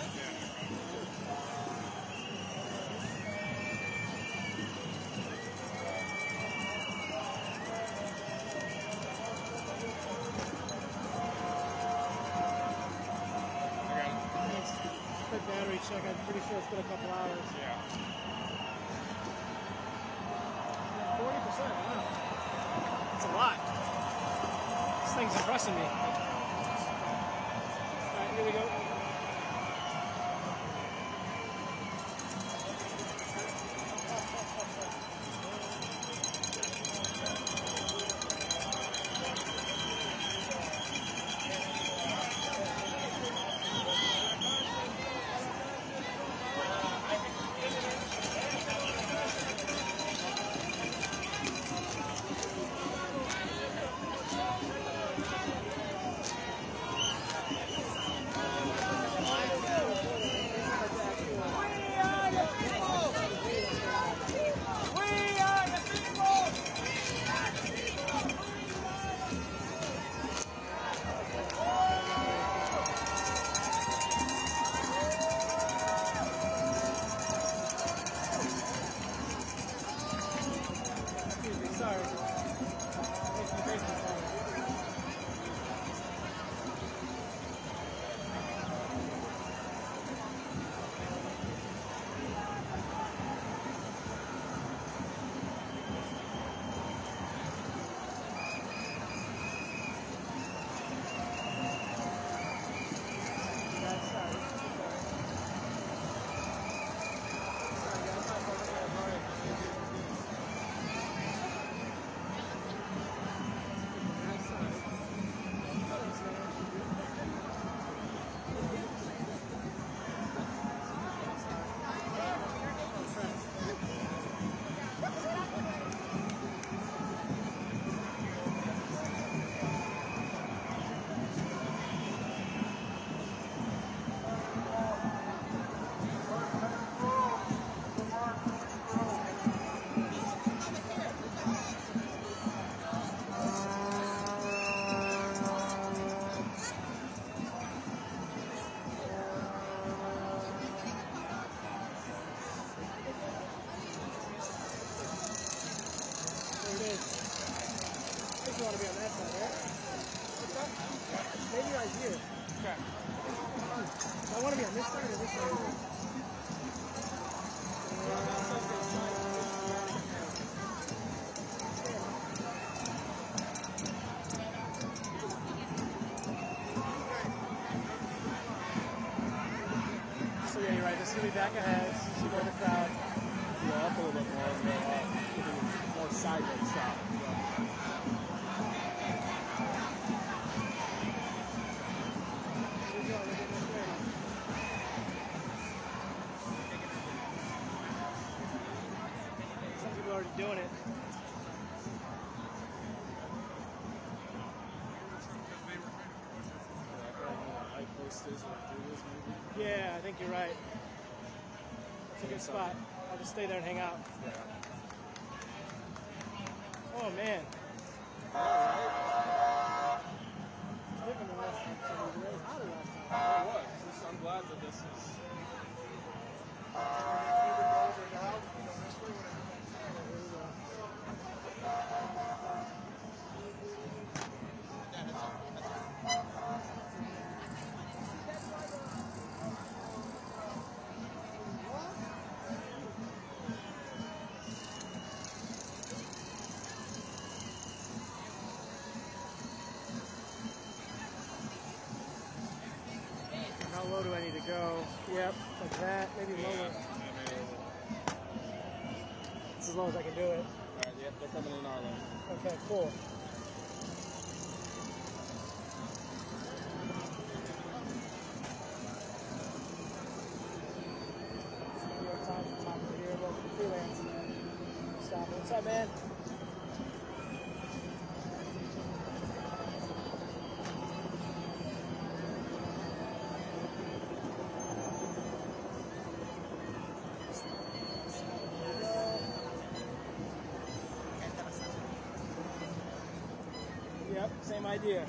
S10: Quick battery check. I'm pretty sure it's been a couple hours. Yeah. 40%. Wow. That's a lot. This thing's impressing me. Here we go. Maybe right here.
S3: Okay.
S10: I want to be on this side or this side? So yeah, you're right. This is going to be back ahead. See more of the crowd.
S5: Go up a little bit more and go up. More sideways stop.
S10: Some people are already doing it. Yeah, I think you're right. That's a good spot. I'll just stay there and hang out. Oh man. Different than last time. It was really hotter last time.
S5: It was. I'm glad that this is.
S10: How low do I need to go? Yep, like that, maybe lower. It's as low as I can do it.
S5: Alright, yep, they're coming in our lane.
S10: Okay, cool. New York Times, top of here, welcome to freelance. Stop. What's up, man? Yep, same idea.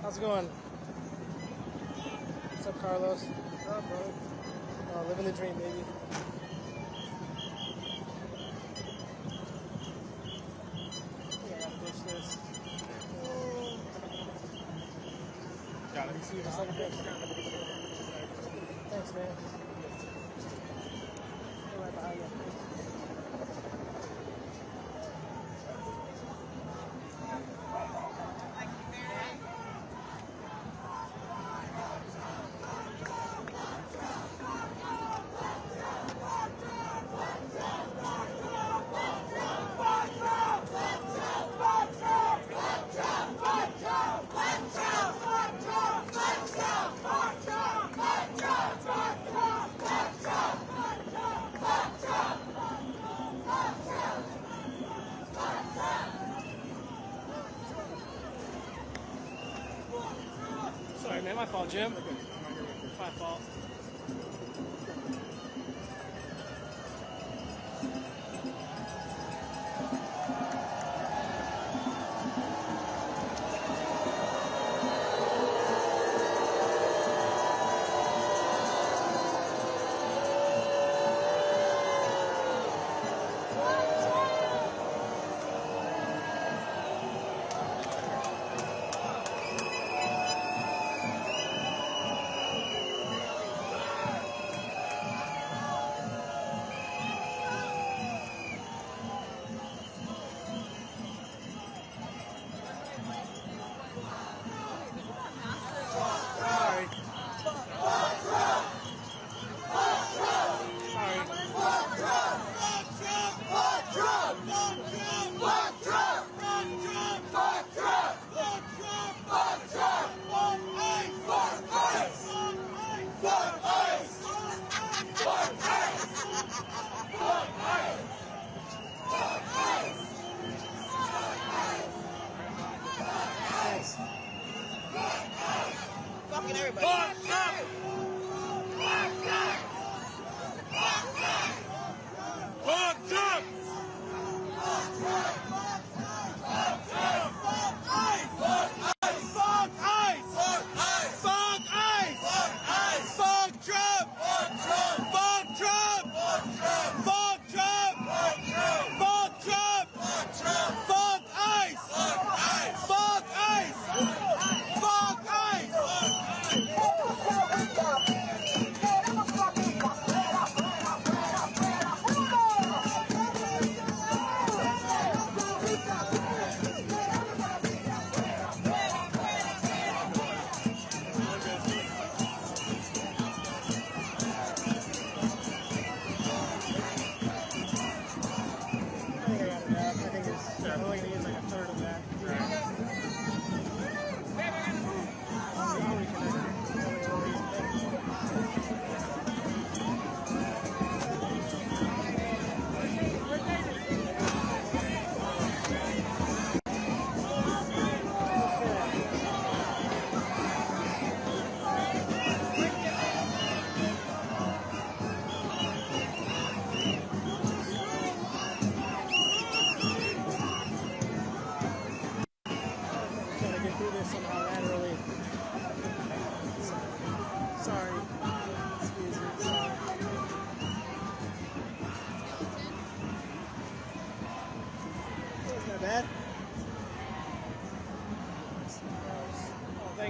S10: How's it going? What's up, Carlos? What's up, bro? Oh, living the dream, baby. I think I gotta ditch this.
S5: Got it.
S10: See you in a second. Thanks, man. They're right behind you. Sorry, man. My fault, Jim. My fault.
S15: Fuck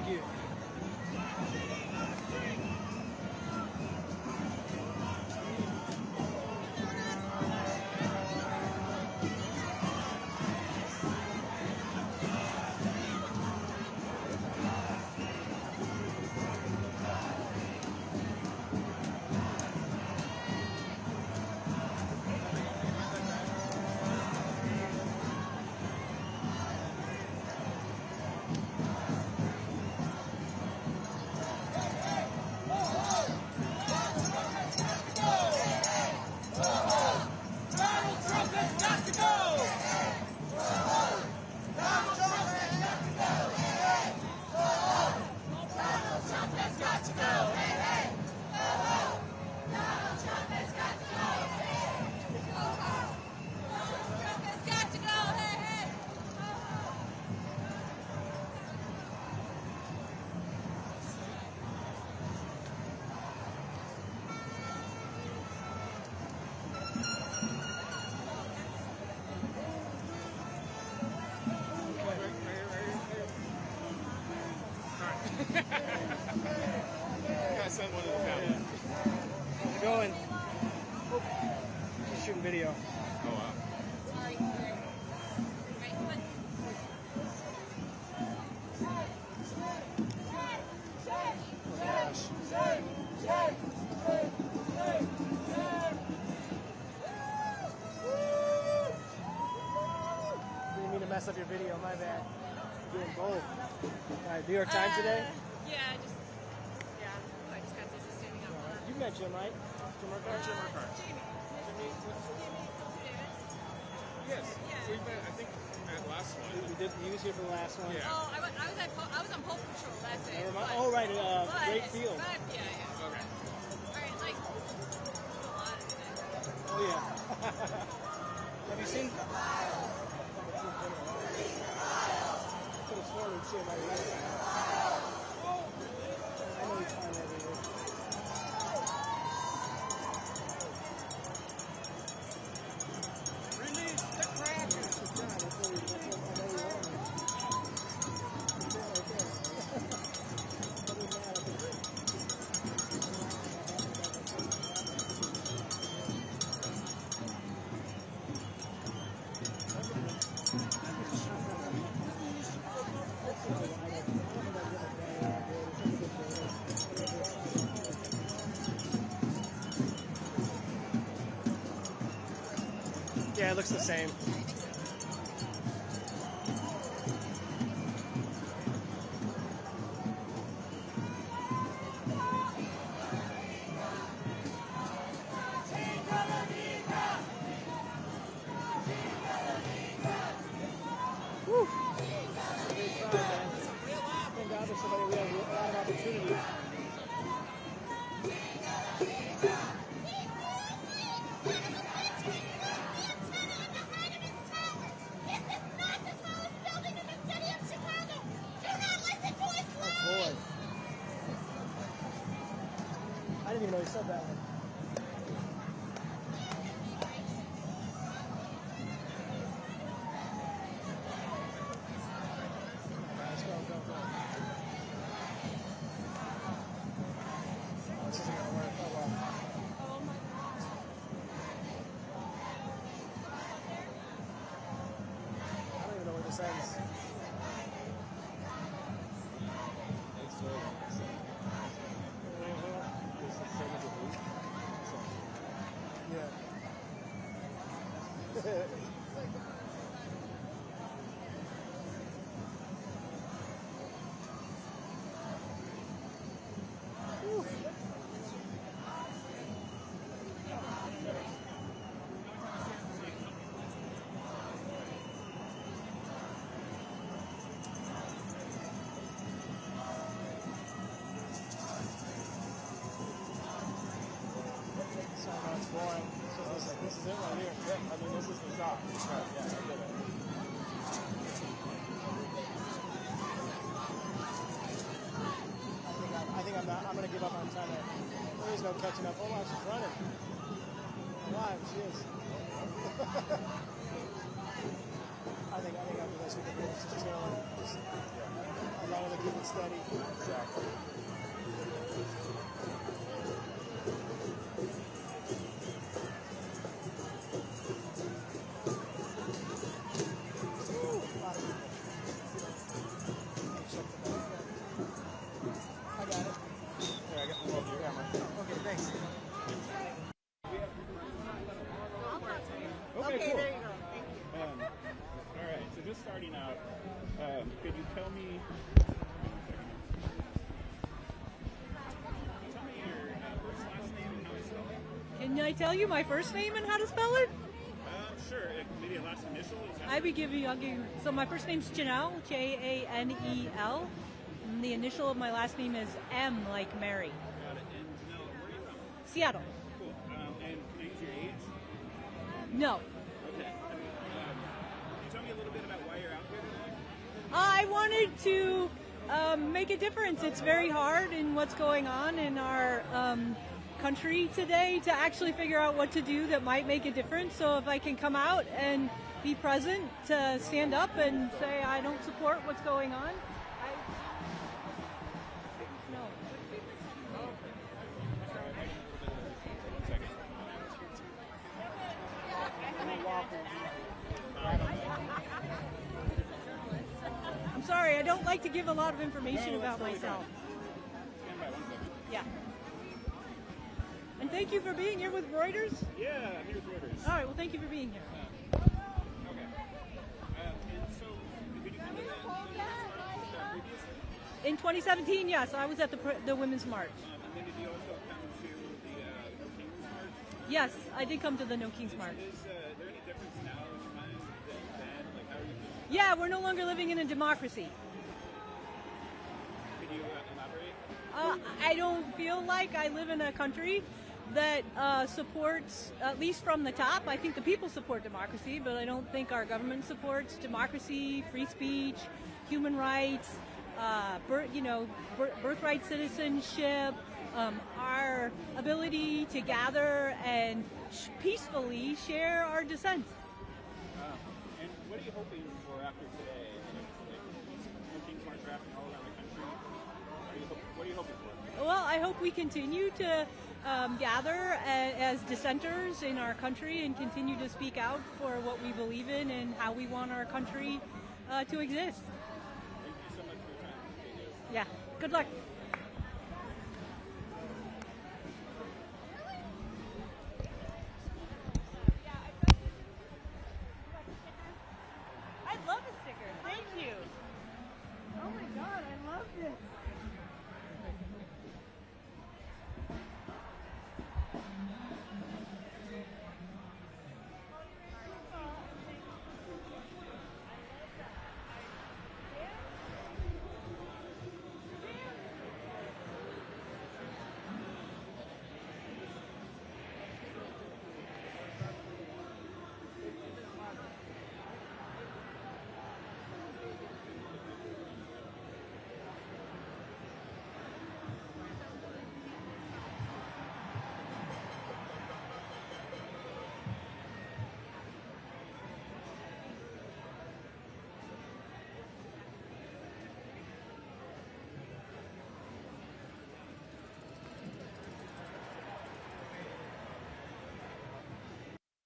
S10: Thank you.
S5: Gotta send one to the family.
S10: How's it going? Oh, just shooting video.
S5: Oh, wow.
S10: Didn't mean to mess up your video, my bad. Doing both. Alright, New York Times today?
S3: Yeah, I just got this standing up.
S10: You met Jim, right? Jim Urquhart?
S5: Jim Urquhart. Yes. We met, I think, at last one.
S10: He was here for the last one.
S5: Yeah.
S3: Oh, I was on Pulp Patrol last day.
S10: Oh, right, Great Field.
S3: Yeah.
S5: Okay.
S3: Alright, like, there's a lot of it.
S10: Oh, yeah. Have you seen? Could have sworn we'd see him right now. I know he's fine every year.
S5: Release the crackers!
S10: Yeah, it looks the same. Woo! Thank God there's somebody, we have a lot of opportunities. I didn't even know he said that one. Let's go. This isn't gonna work. Oh well.
S3: Oh my God.
S10: I don't even know where this ends. Yeah. So it's boring. So this is it right here.
S5: Yeah, I mean, this is the stop. Right, yeah, I get it.
S10: I think I'm gonna give up on trying to. There is no catching up. Oh wow, she's running. Alive, she is. I think after this we can. She's just gonna. How long will it keep it steady. Exactly. I got it. Here, I got one of your camera. Okay, thanks.
S8: Okay, cool. There you go. Thank you. All right, so just starting out, could you tell me your first, last name, and how to spell it?
S21: Can I tell you my first name and how to spell it?
S8: Sure. Maybe a last initial?
S21: I'll give you. So my first name's Janelle, Janel. And the initial of my last name is M, like Mary.
S8: Got it. And Janelle, where are you from?
S21: Seattle.
S8: Cool. And can I use your age?
S21: No.
S8: Okay. Can you tell me a little bit about why you're out here today?
S21: I wanted to make a difference. It's very hard in what's going on in our country today to actually figure out what to do that might make a difference. So if I can come out and be present to stand up and say I don't support what's going on. I'm sorry, I don't like to give a lot of information about myself. Yeah. And thank you for being here with Reuters.
S8: Yeah, I'm here with Reuters.
S21: All right, well, thank you for being here.
S8: Okay. And so, did you come to the previously?
S21: In 2017, yes, I was at the Women's March.
S8: And then did you also come to the No Kings March?
S21: Yes, I did come to the No Kings March.
S8: Is there any difference now in your mind than then? Like, how are you feeling?
S21: Yeah, we're no longer living in a democracy.
S8: Could you elaborate?
S21: I don't feel like I live in a country that supports, at least from the top, I think the people support democracy, but I don't think our government supports democracy, free speech, human rights, birthright citizenship, our ability to gather and peacefully share our dissent.
S8: And what are you hoping for after today? No Kings March happening all around the country. What are you hoping for?
S21: Well, I hope we continue to gather as dissenters in our country and continue to speak out for what we believe in and how we want our country to exist.
S8: Thank you so much for your time.
S21: Yeah, good luck. I love a sticker. Thank you. Oh my God, I love this.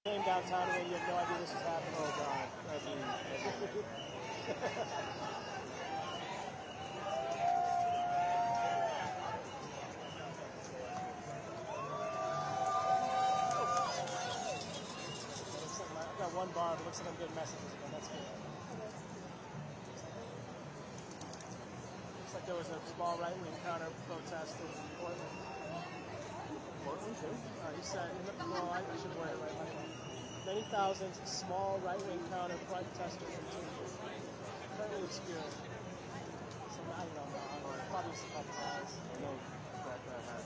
S10: Came downtown and you have no idea this was happening. Oh God. I've got one bar, but it looks like I'm getting messages again. That's good. Looks like there was a small right-wing counter protest in Portland. Portland too? He said, I should word it right. Many thousands of small right-wing counter protesters continue. Currently obscure. So I don't know. Probably just a couple guys. I know that has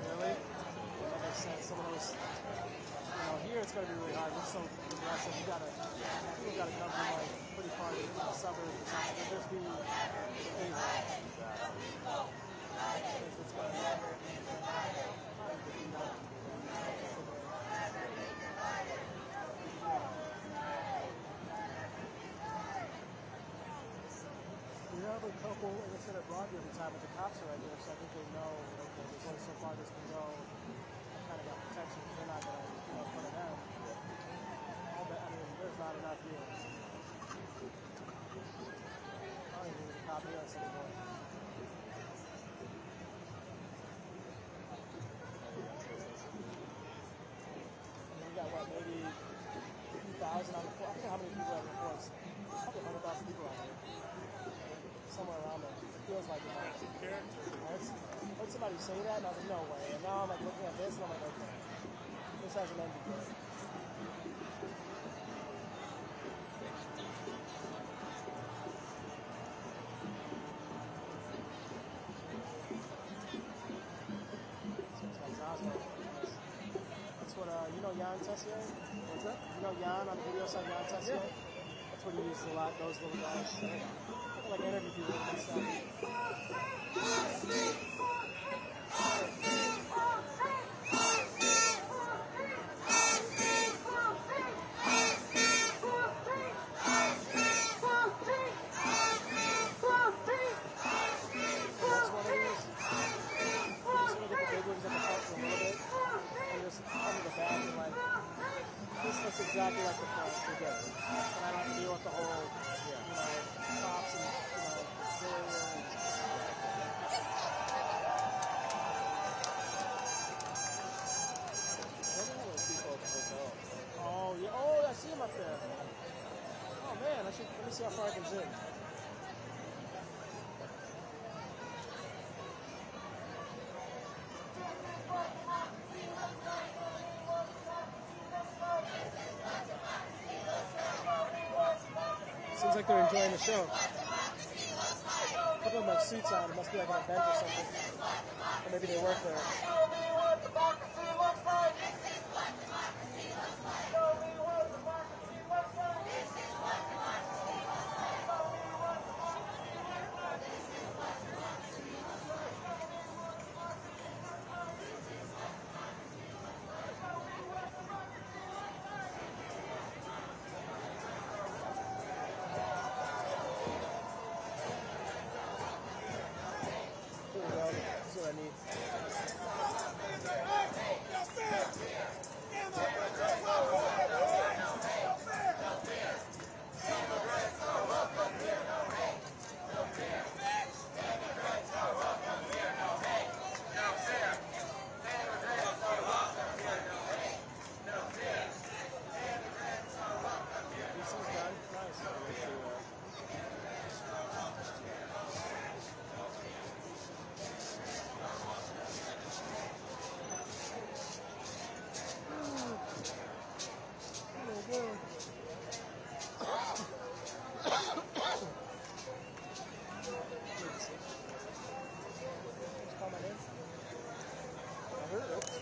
S10: really? That makes sense. Some of those, here it's going to be really hard. We're so aggressive. People got to come from like pretty far to the suburbs or something. There's just be only a couple, like I said, at Broadview at the time, but the cops are right there, so I think they know like, there's only so far this can go. I kind of got protection because they're not going to in front of them. All that, I mean, there's not enough here. I don't even need a copy of this anymore. We got what, maybe 2,000 on the floor. I forget how many people are on the floor. Probably 100,000 people out here. Somewhere around there. It feels like it. I heard somebody say that, and I was like, no way. And now I'm like looking at this, and I'm like, okay. This hasn't ended yet. That's what, you know Jan Tessier? What's that? You know Jan on the video side, Jan Tessier? Yeah. That's what he uses a lot, those little guys. I like interview people and stuff. That's exactly like the front. And I don't have to deal with the whole, cops and, barrier. Oh, yeah. Oh, I see him up there. Oh, man. Let me see how far I can zoom. Seems like they're enjoying the show. A couple of them have suits on. It must be like an event or something. Or maybe they work there.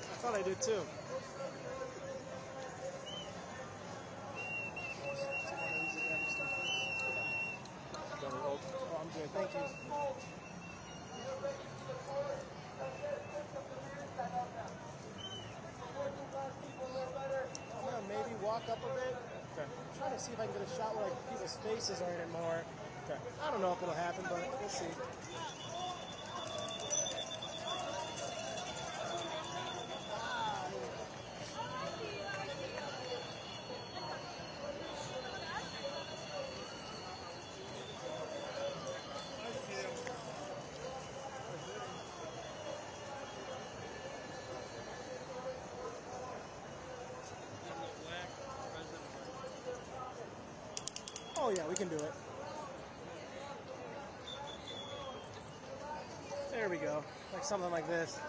S10: I thought I did too. Oh, I'm good. Thank you. I'm gonna maybe walk up a bit. Okay. I'm trying to see if I can get a shot where like people's faces are in it more. Okay. I don't know if it'll happen, but we'll see. Oh yeah, we can do it. There we go. Like something like this.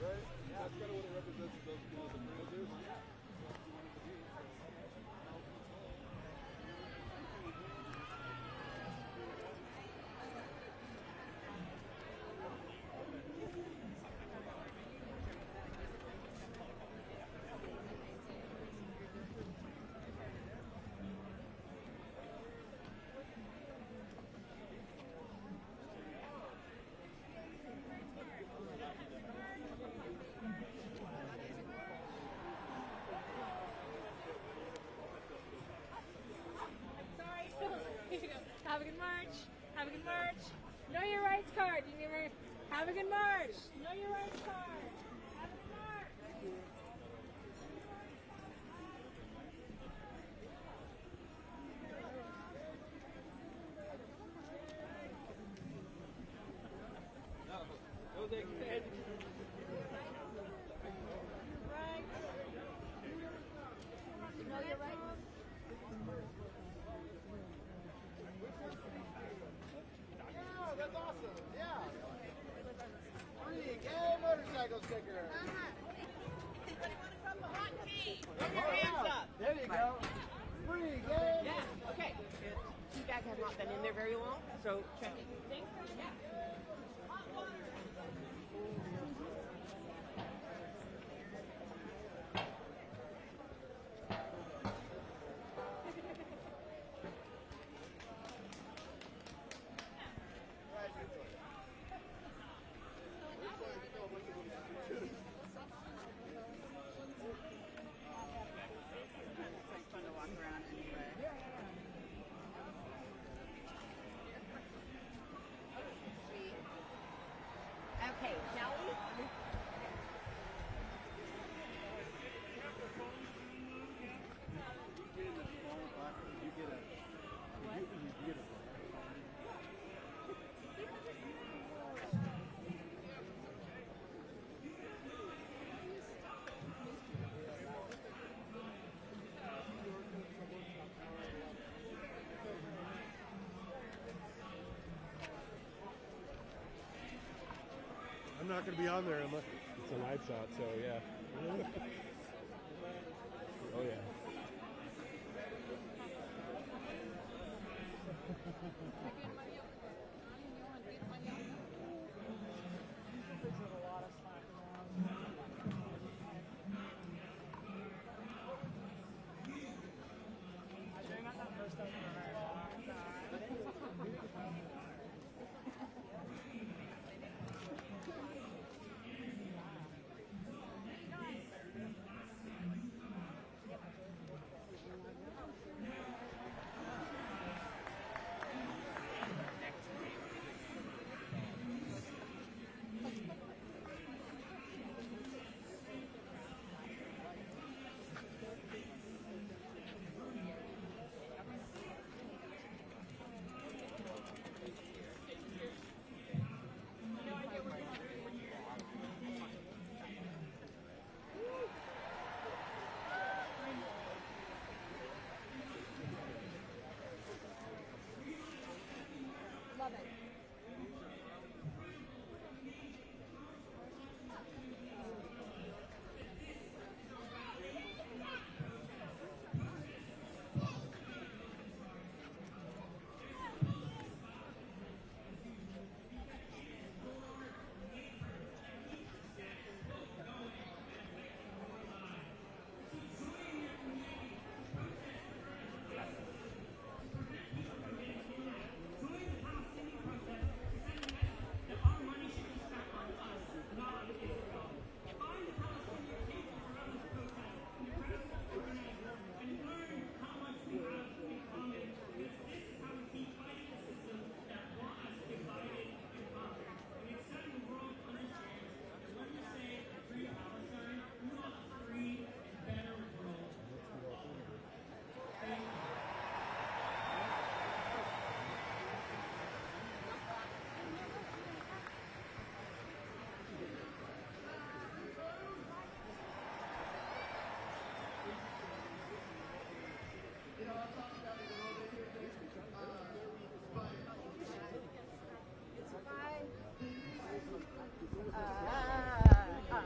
S6: Right? That's kind of what it represents, those, you know, the managers.
S21: Have a good march. Have a good march. Know your rights card. You never have a good march. Know your rights card. Have a good march.
S8: No, they said.
S21: Know your rights.
S1: Yeah, that's awesome. Yeah. Free gay motorcycle sticker.
S7: Put your hands up.
S1: There you go. Free gay.
S7: Yeah, okay. Teabag has not been in there very long, so check it. Yeah. Okay, now we...
S6: I'm not going to be on there unless it's a live shot, so yeah. Oh yeah.
S21: Love it.
S8: Oh,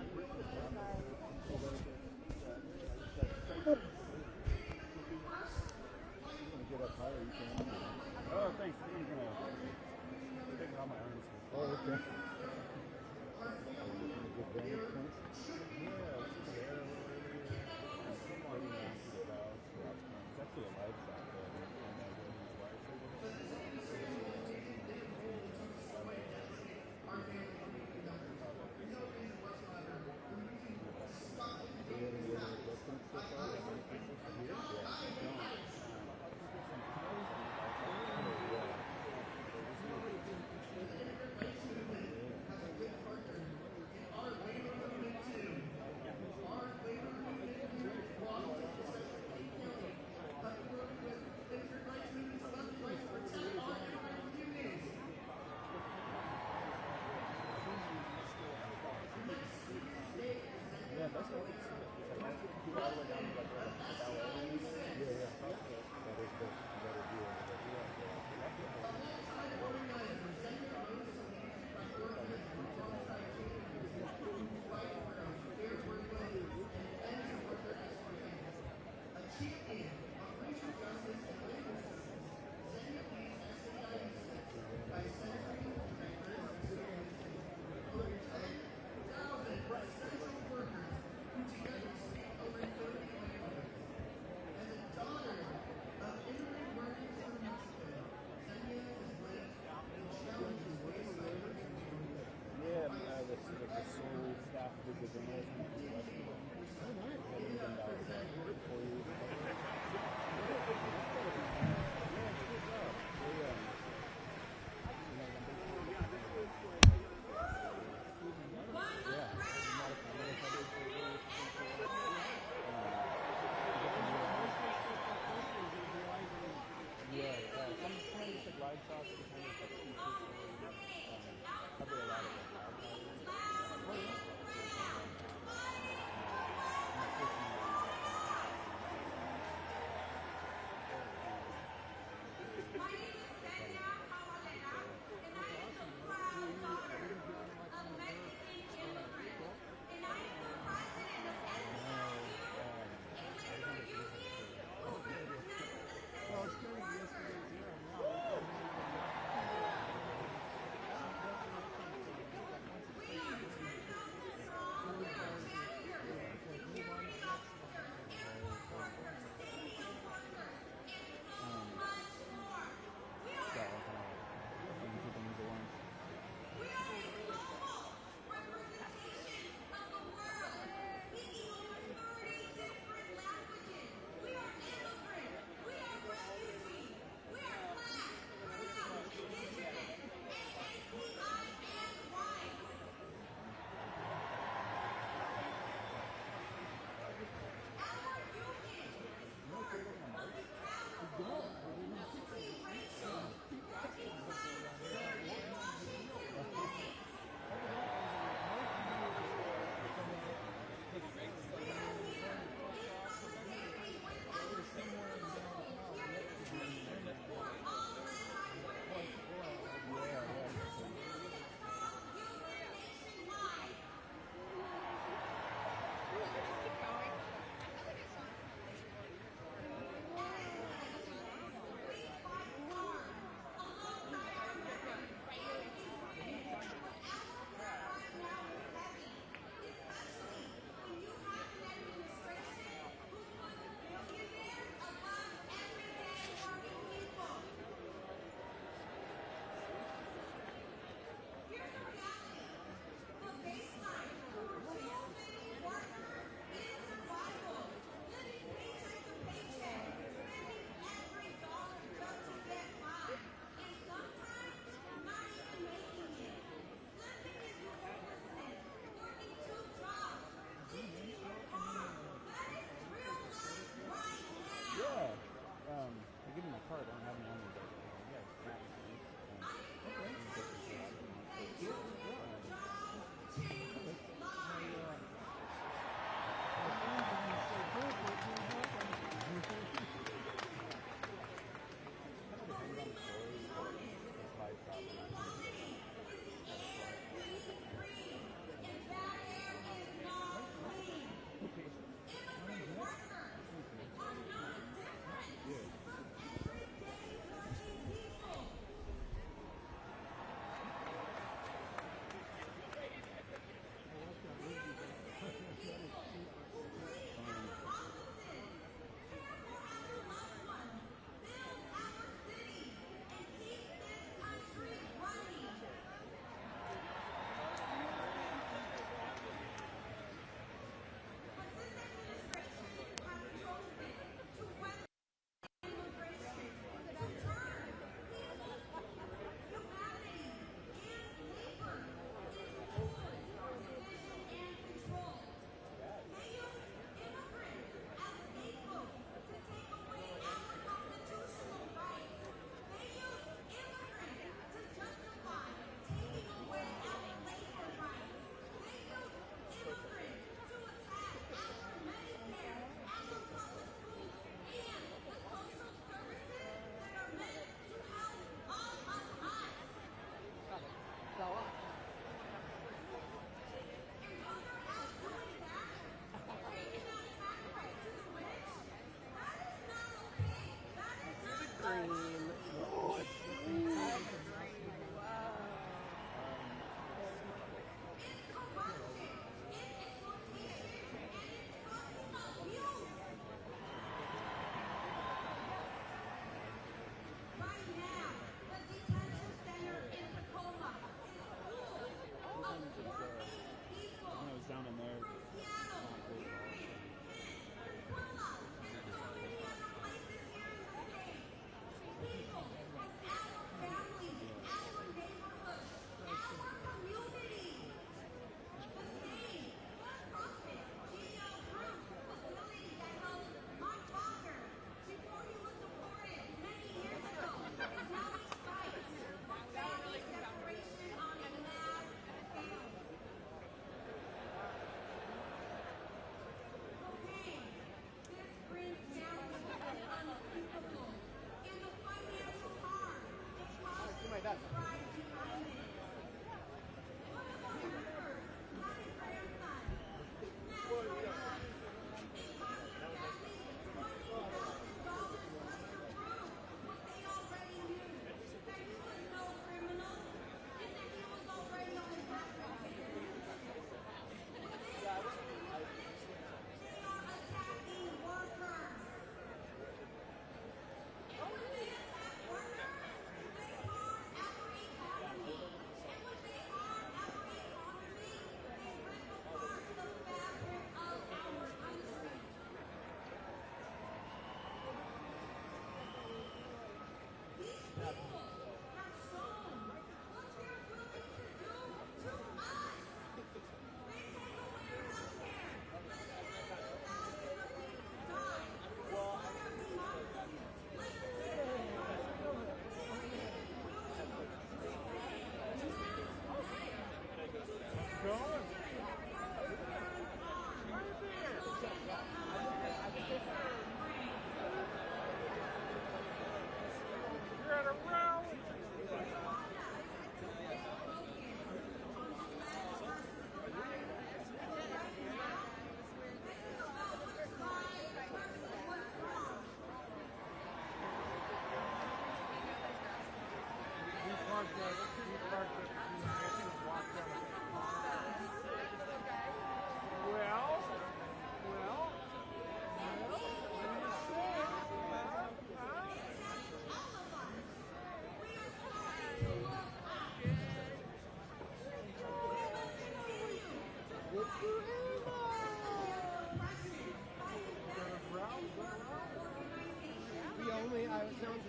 S8: thanks. I'm gonna take it on my arms.
S6: Oh, okay. It's actually a live shot there.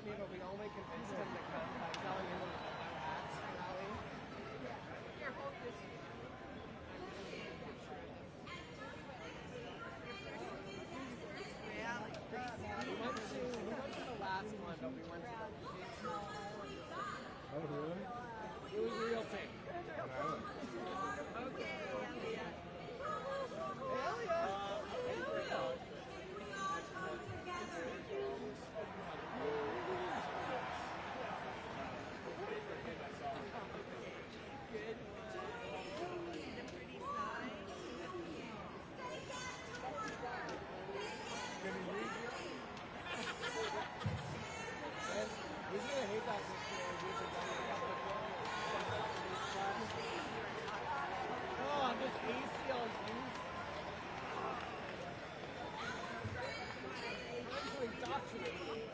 S10: me, but we only convinced him to come by telling him it was a no hats rally. Here, hold this. We went to the last one, but we went to the big one.
S6: Oh, really?
S10: It was real thing.
S15: Okay, Elliot.
S10: He's gonna hate that picture. Oh, I'm just ACL used. I'm indoctrinated.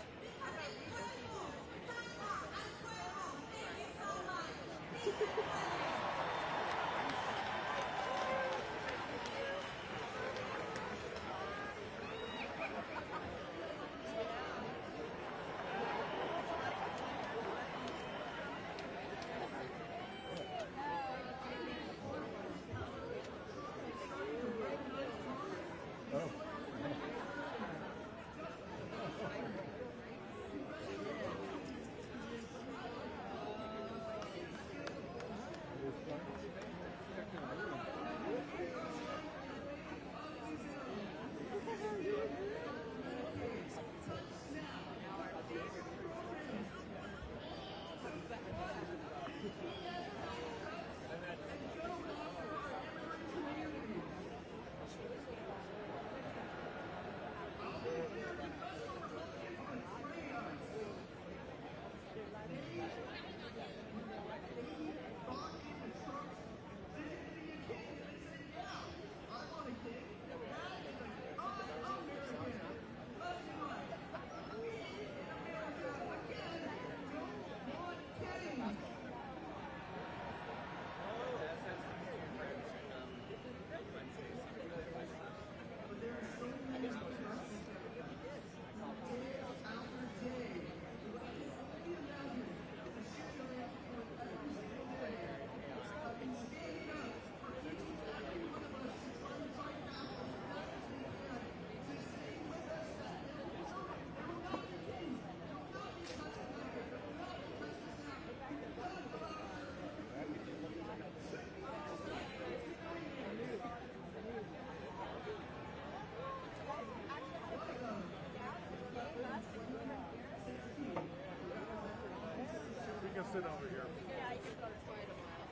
S6: Sit over here.
S10: Yeah, you can go to the toilet tomorrow.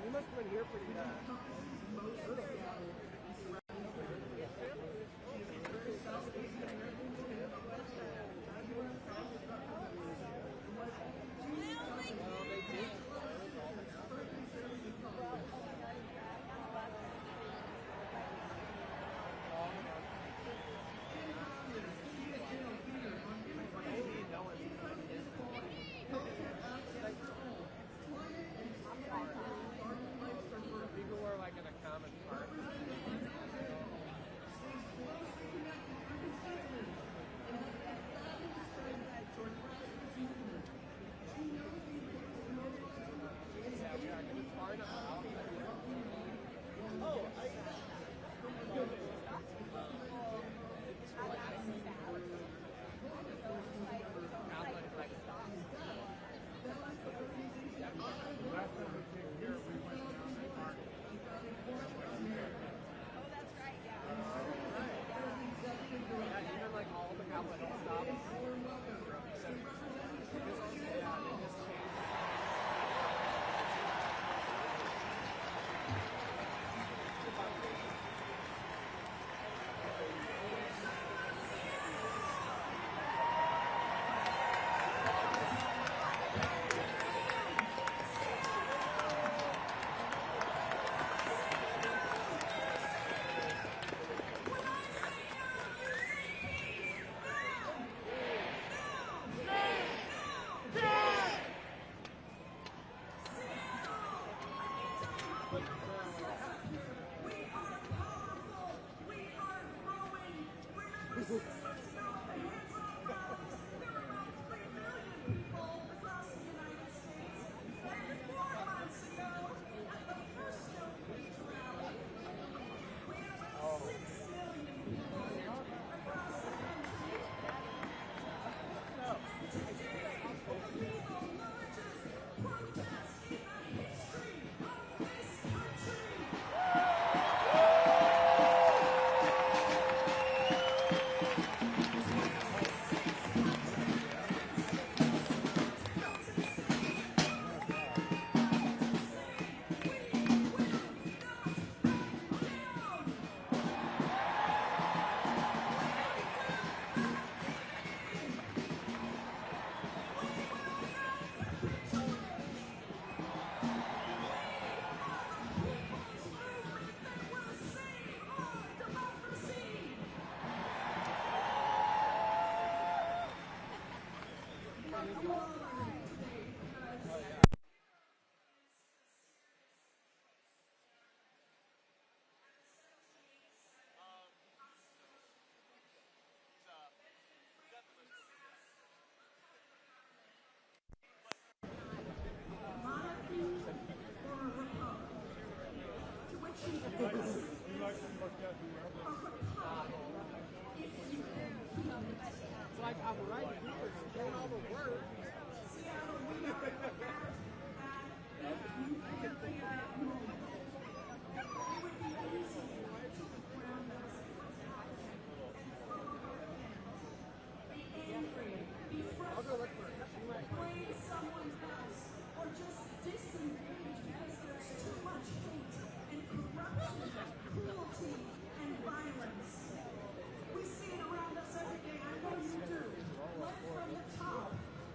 S10: We must have been here pretty bad. People were like in a common park. It's like I'm right here doing all the work. I'll go look for it.
S15: Someone's house or just disengage because there's too much hate and corruption, cruelty, and violence. We see it around us every day. I know you do. Led from the top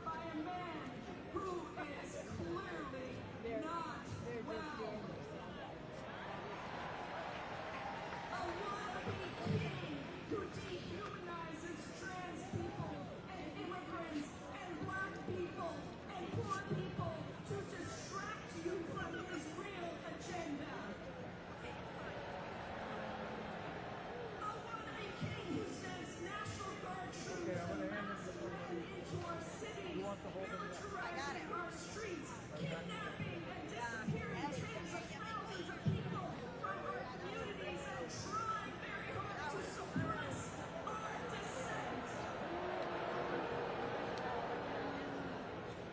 S15: by a man who is clearly not well. A wannabe king who dehumanizes trans people and immigrants and black people and poor people to distract you from his real agenda. A wannabe king who sends National Guard troops and massive men into our cities, militarizing our streets, kidnapping and disappearing tens of thousands of people from our communities and trying very hard to suppress our dissent.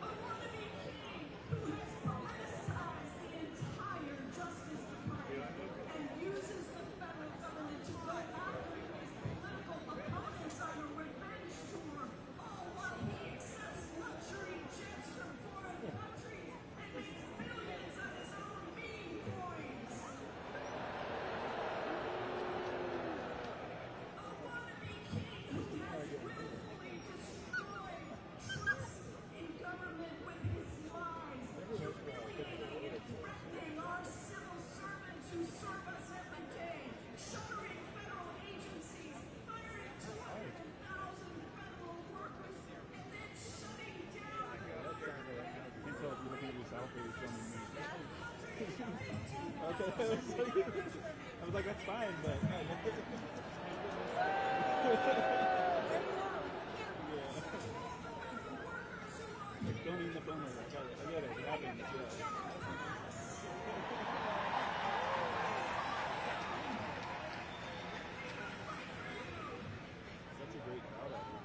S15: A wannabe king who has politicized the entire Justice Department and uses the federal government to go after his political opponents on a revenge tour, all while he accepts luxury jets from foreign countries and makes billions on his own meme coins. A wannabe king who has willfully destroyed trust in government with his lies, humiliating and threatening our civil servants who serve us every day, shuttering federal agencies, firing 200,000 federal workers, and then shutting down government.
S6: I can tell if you're looking at yourself or you're filming me. Okay. I was like, that's fine, but... Filming the phone, I get it, it happens, yeah. Such a great crowd out here.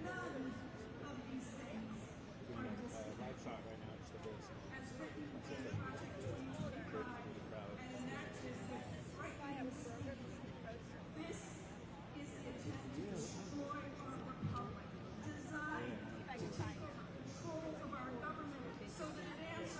S15: None of these things are disputed.
S6: Live shot right now, just a bit.
S15: As written in Project 2025, and enacted with frightening speed. This is the attempt to destroy our republic, designed to take over control of our government so that it answers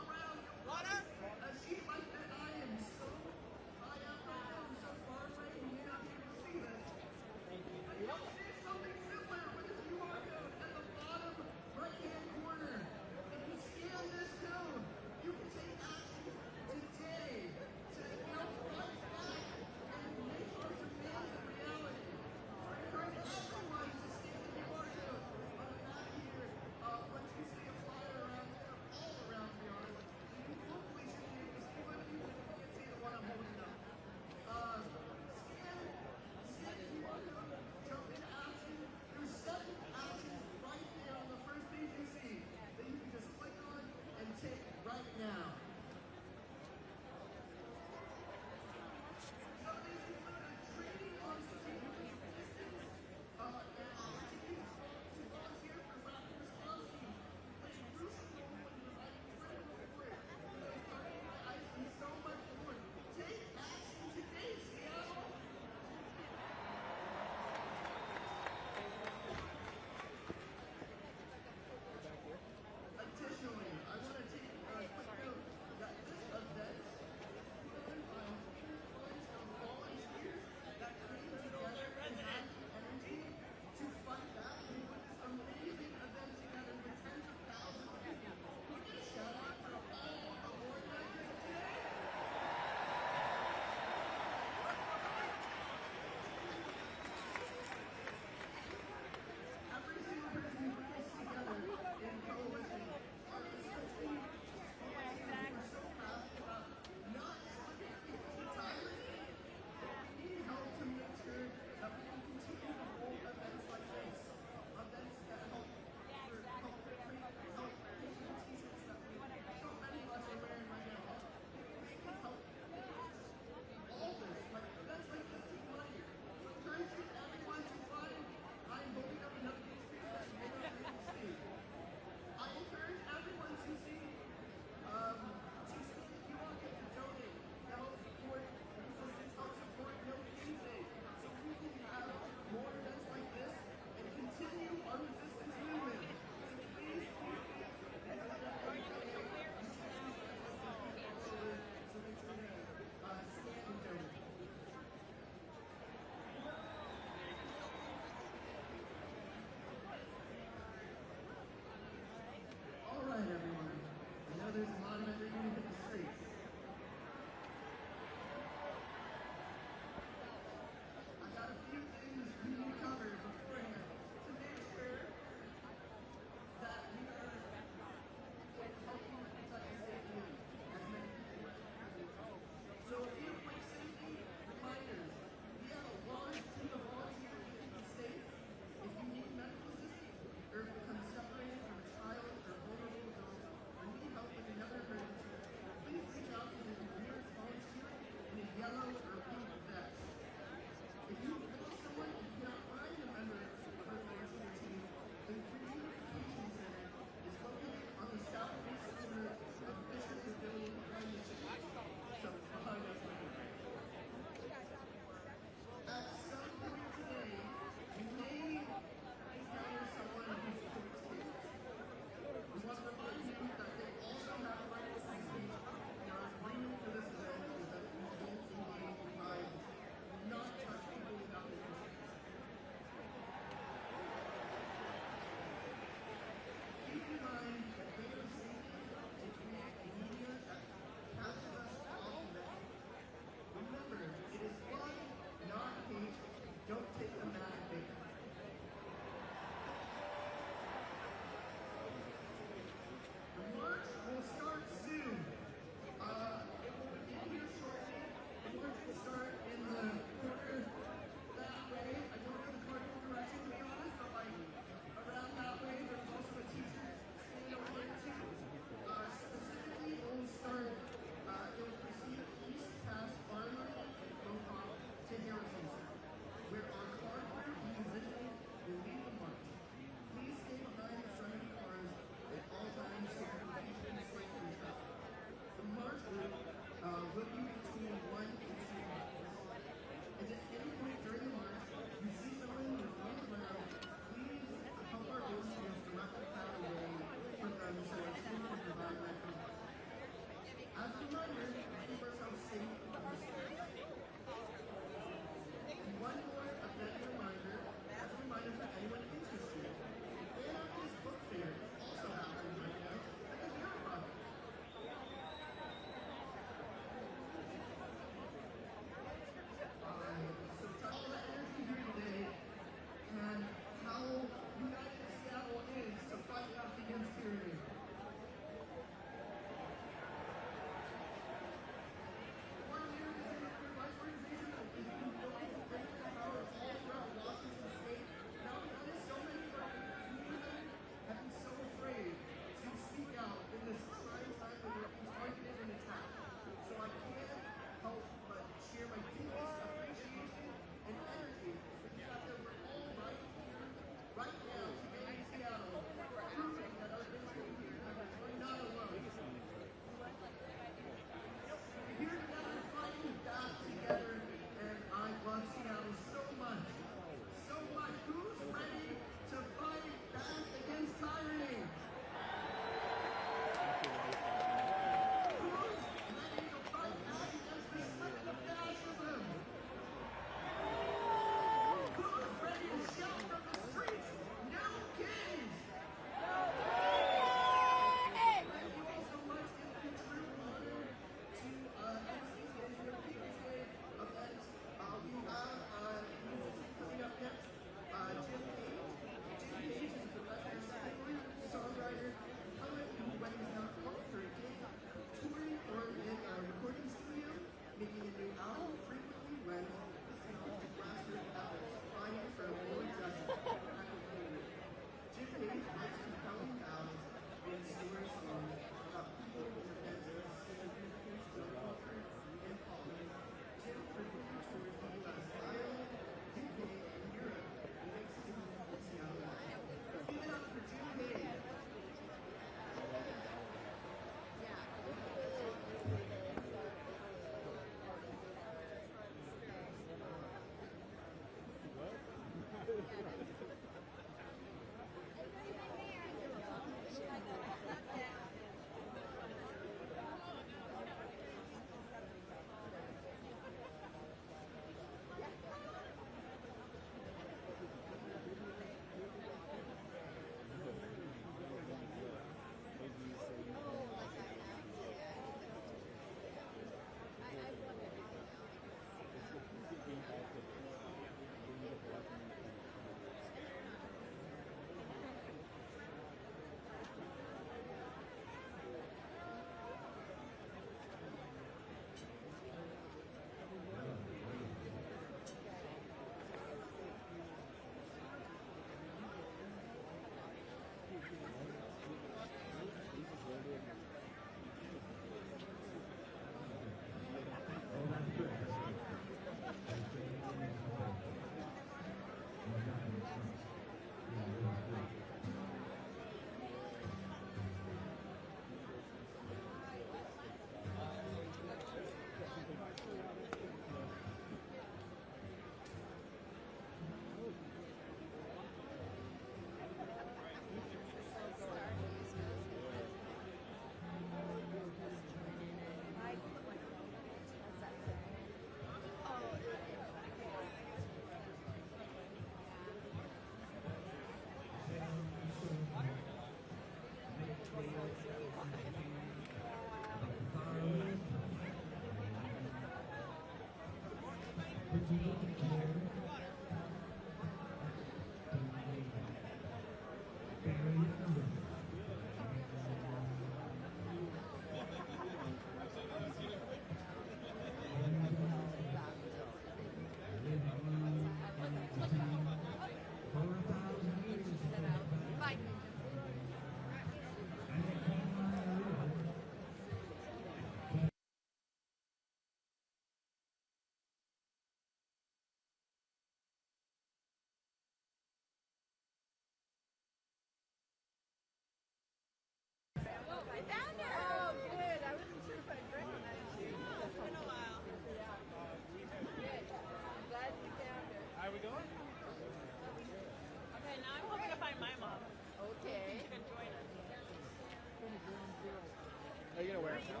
S10: Are you gonna wear it now?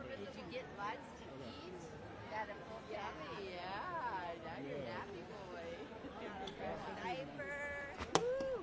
S18: Did you get lots to eat? Got a full family? Yeah, now you're a happy boy. Diaper. Woo!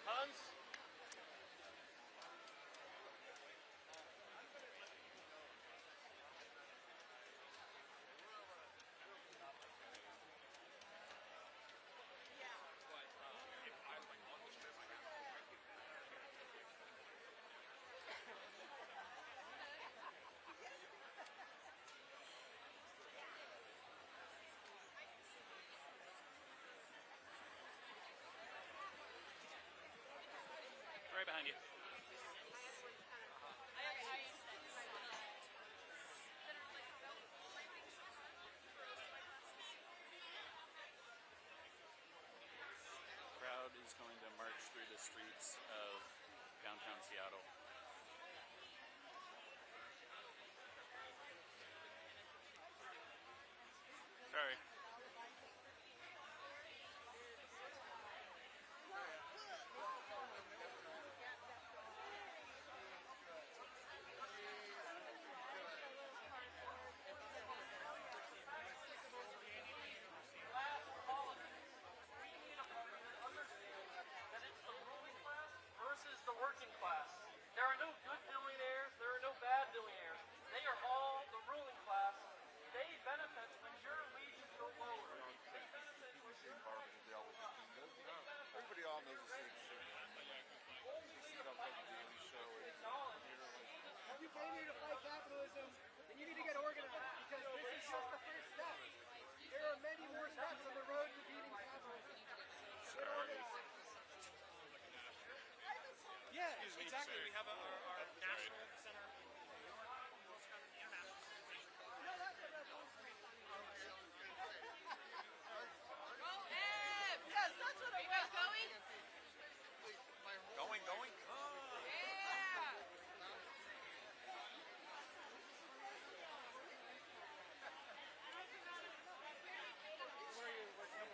S12: Hans? Right behind you. Crowd is going to march through the streets of downtown Seattle. Sorry. Versus the working class. There are no good billionaires, there are no bad billionaires. They are all the ruling class. They benefit when your wages go lower. They benefit when your
S1: Everybody all knows the same shit. See it on the Daily Show.
S10: If you came here to fight capitalism, then you need to get organized, because this is just the first step. There are many more steps on the road to beating capitalism. Get organized. Yeah, exactly. We have our national center.
S18: Yes, that's what I was going.
S1: Going.
S18: Yeah.
S10: Where are you working?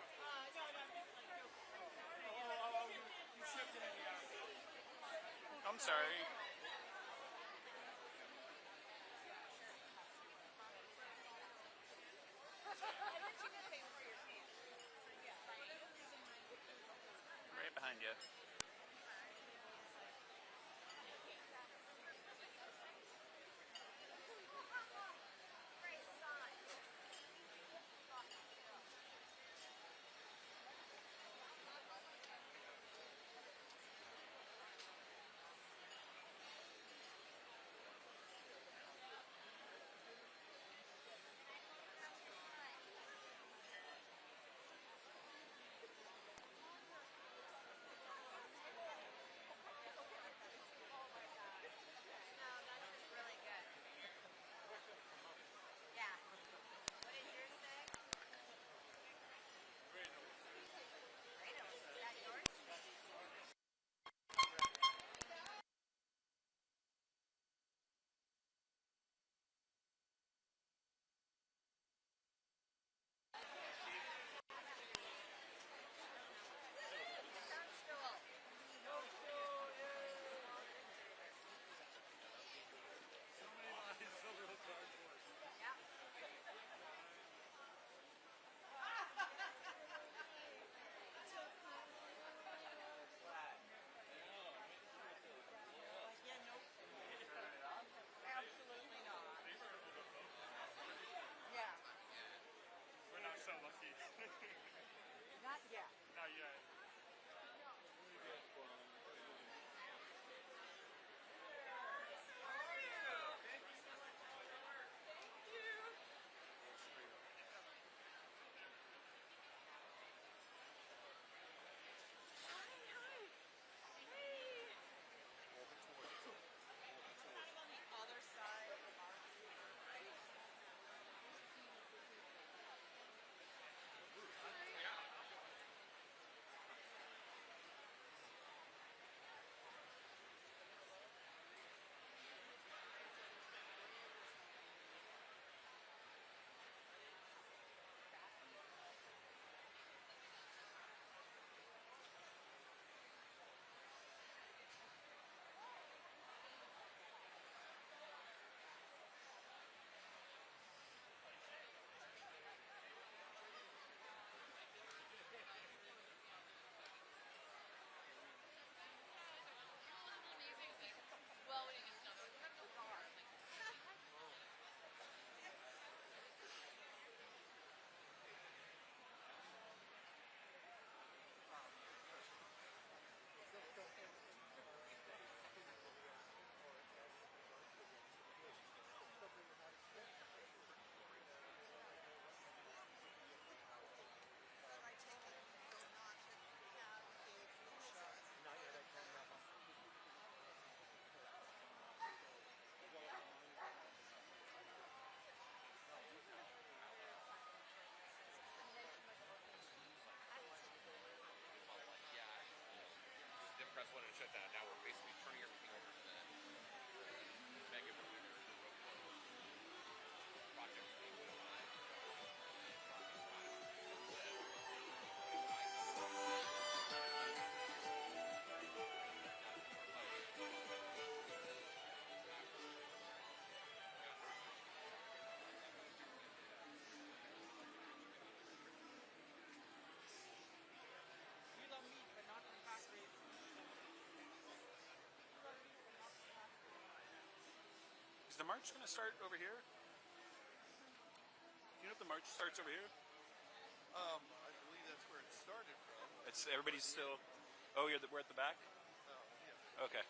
S10: You shipped it in the
S12: I'm sorry. Right behind you.
S8: Is the march going to start over here? Do you know if the march starts over here?
S4: I believe that's where it started from.
S8: It's everybody's still. Oh, we're at the back.
S4: Oh, yeah.
S8: Okay.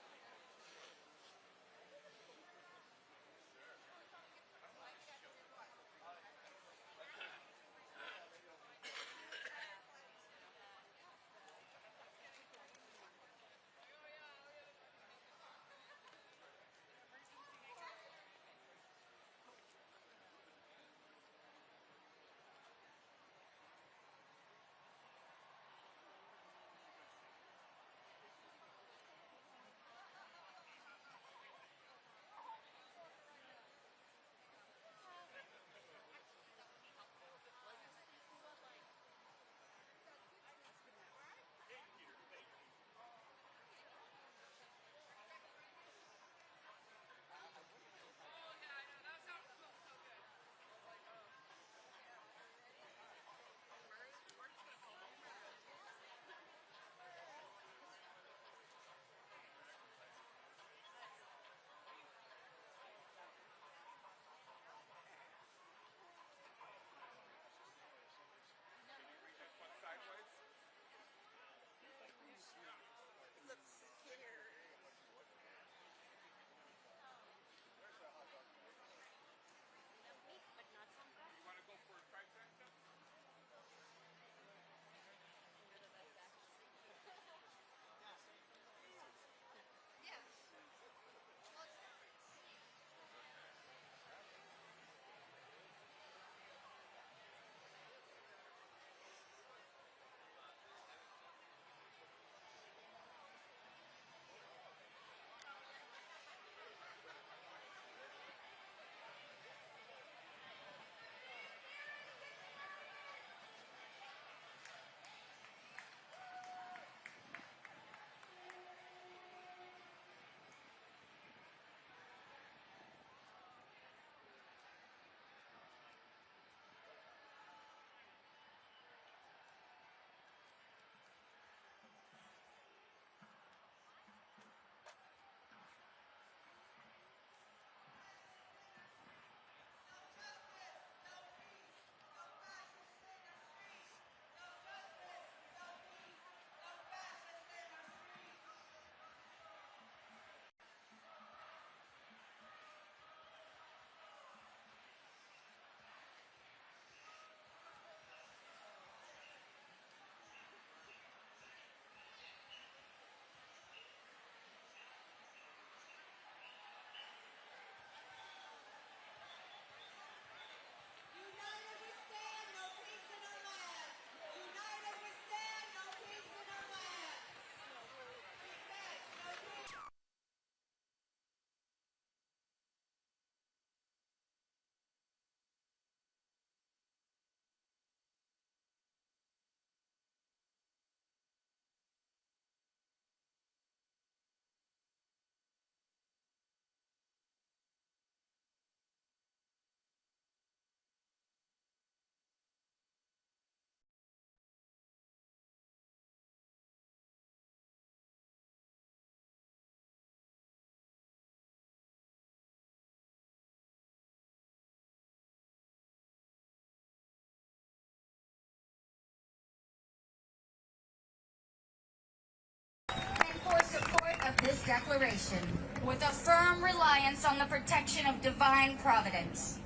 S13: For support of this declaration, with a firm reliance on the protection of divine providence,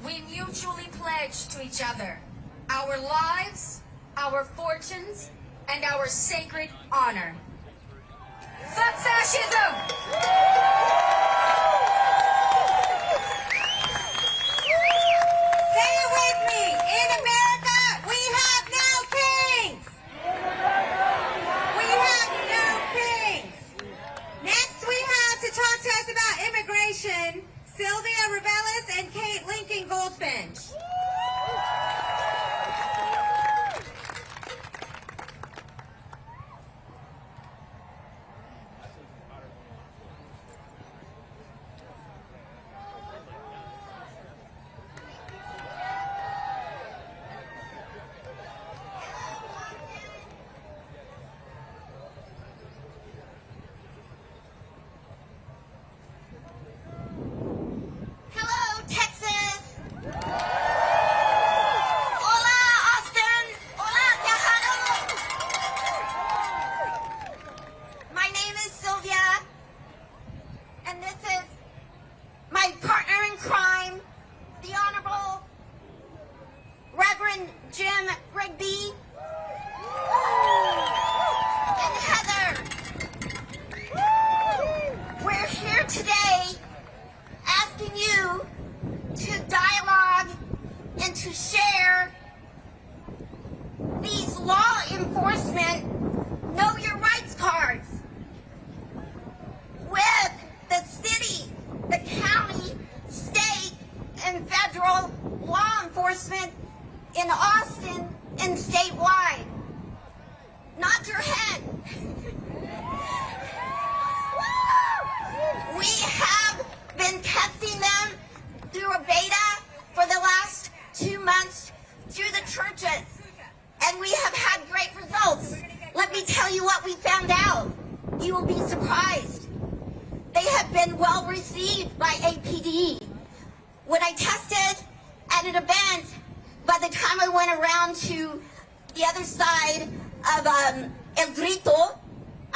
S13: we mutually pledge to each other our lives, our fortunes, and our sacred honor. Fuck fascism! Say it with me. In America, we have no kings. We have no kings. Next, we have to talk to us about immigration, Sylvia Revelis and Kate Lincoln Goldfinch. to share these law enforcement Know Your Rights cards with the city, the county, state, and federal law enforcement in Austin and statewide. Nod your head. We have been testing them through a beta for the last 2 months through the churches, and we have had great results. Let me tell you what we found out. You will be surprised. They have been well received by APD. When I tested at an event, by the time I went around to the other side of El Grito,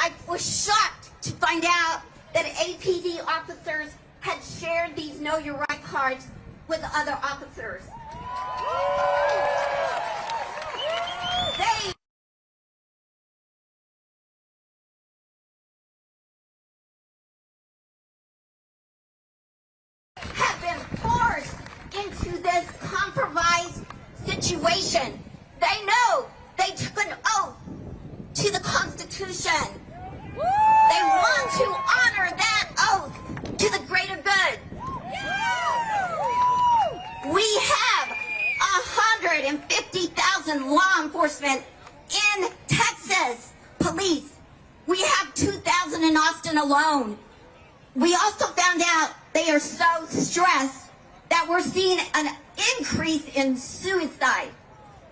S13: I was shocked to find out that APD officers had shared these Know Your Right cards with other officers. They have been forced into this compromised situation. They know they took an oath to the Constitution. They want to honor that oath to the greater good. We have 150,000 law enforcement in Texas police. We have 2,000 in Austin alone. We also found out they are so stressed that we're seeing an increase in suicide.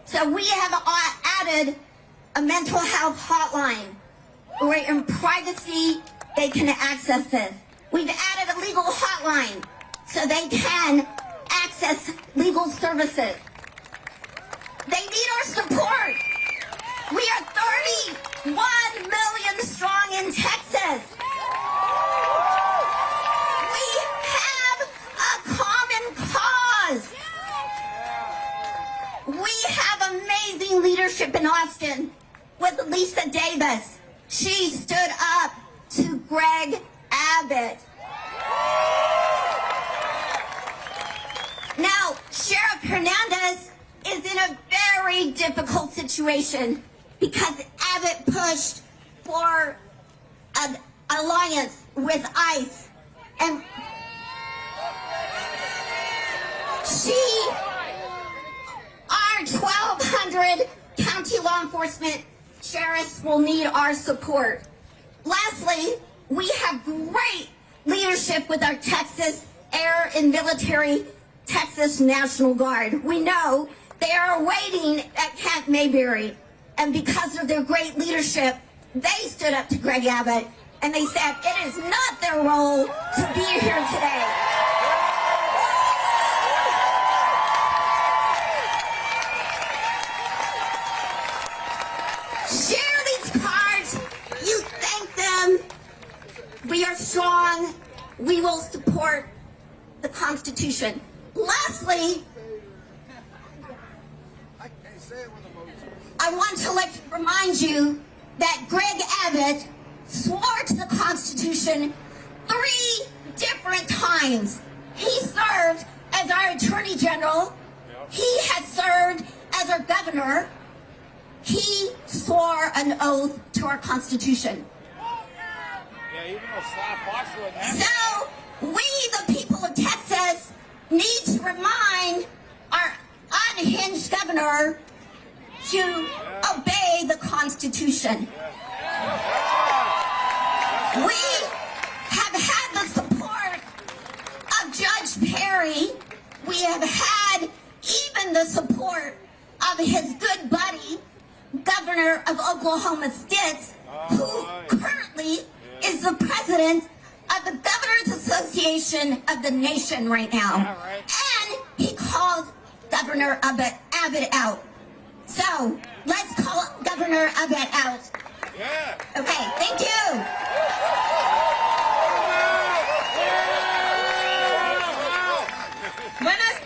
S13: So we have added a mental health hotline where in privacy they can access this. We've added a legal hotline so they can access legal services. They need our support. We are 31 million strong in Texas. We have a common cause. We have amazing leadership in Austin with Lisa Davis. She stood up to Greg Abbott. Now, Sheriff Hernandez is in a very difficult situation because Abbott pushed for an alliance with ICE. And our 1,200 county law enforcement sheriffs will need our support. Lastly, we have great leadership with our Texas Air and Military Texas National Guard. We know they are waiting at Camp Mayberry, and because of their great leadership, they stood up to Greg Abbott, and they said it is not their role to be here today. Share these cards. You thank them. We are strong. We will support the Constitution. Lastly, I want to remind you that Greg Abbott swore to the Constitution 3 different times. He served as our Attorney General. He has served as our governor. He swore an oath to our Constitution.
S5: Yeah, even though Slav Fox wouldn't have.
S13: So, we, the people of Texas, need to remind our unhinged governor to obey the Constitution. We have had the support of Judge Perry. We have had even the support of his good buddy, Governor of Oklahoma Stitz, who currently is the president of the Governors Association of the nation right now. And he called Governor Abbott out. So, let's call Governor Abbott out.
S5: Yeah.
S13: Okay, thank you. Buenas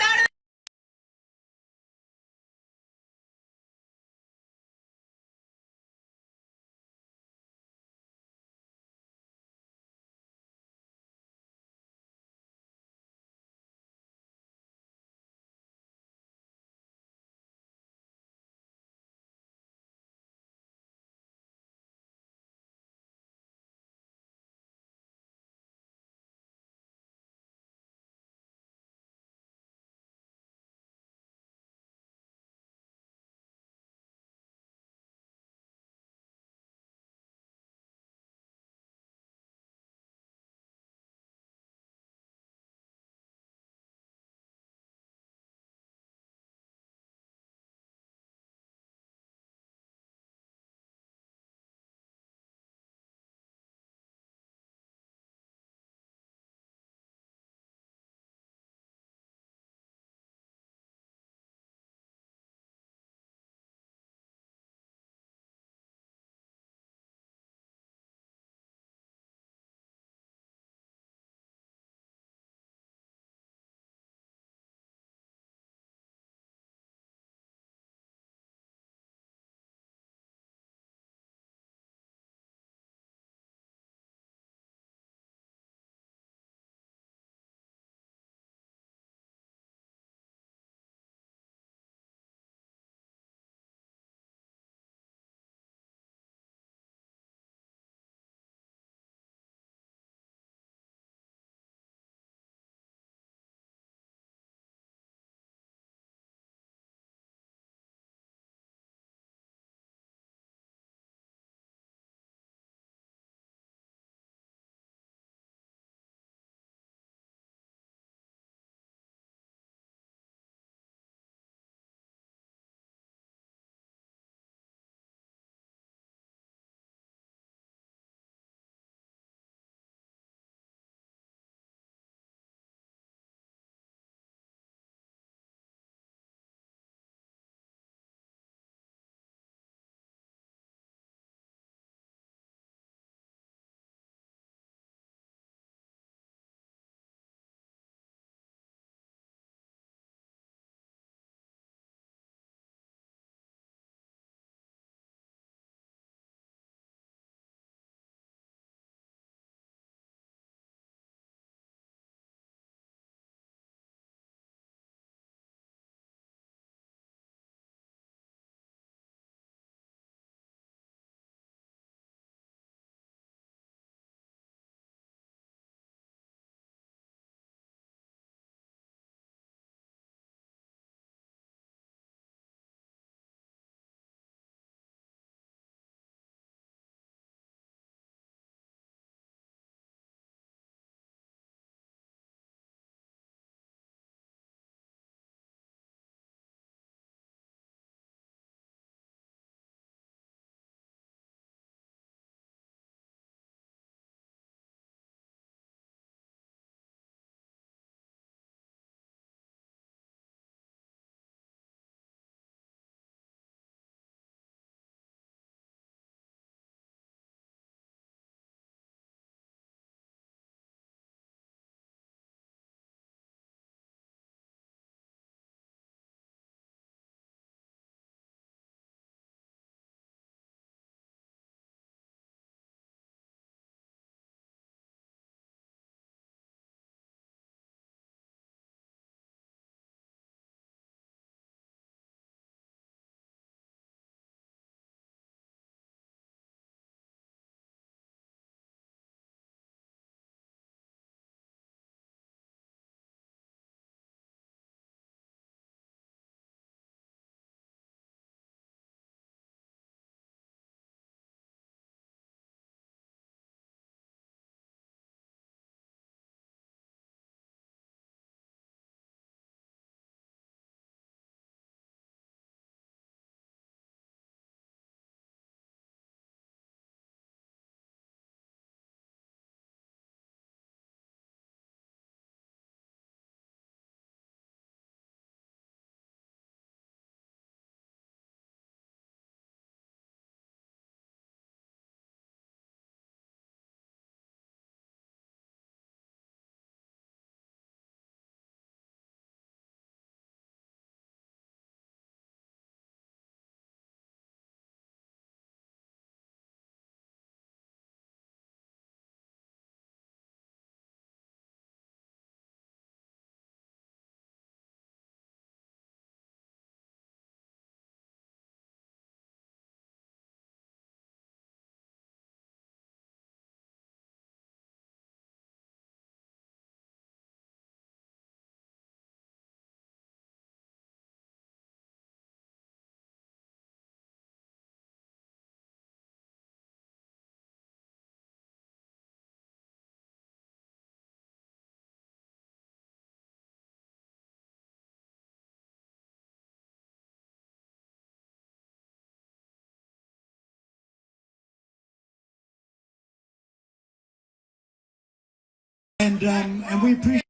S16: And we appreciate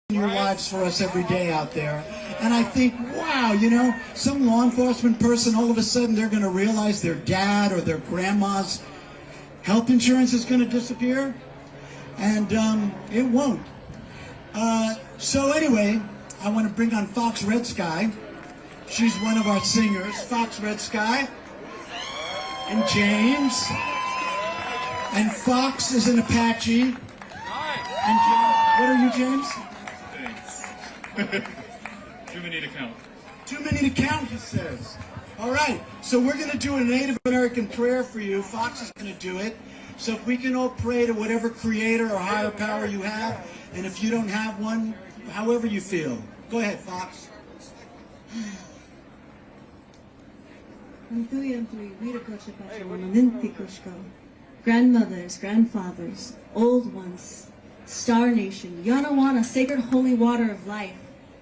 S16: your lives for us every day out there. And I think, wow, you know, some law enforcement person, all of a sudden they're going to realize their dad or their grandma's health insurance is going to disappear. And it won't. So anyway, I want to bring on Fox Red Sky. She's one of our singers, Fox Red Sky. And James. And Fox is an Apache. And James, what are you, James?
S19: Thanks. Too many to count.
S16: Too many to count, he says. All right, so we're going to do a Native American prayer for you. Fox is going to do it. So if we can all pray to whatever creator or higher power you have, and if you don't have one, however you feel. Go ahead, Fox.
S23: Grandmothers, grandfathers, old ones, Star Nation, Yanawana, sacred holy water of life.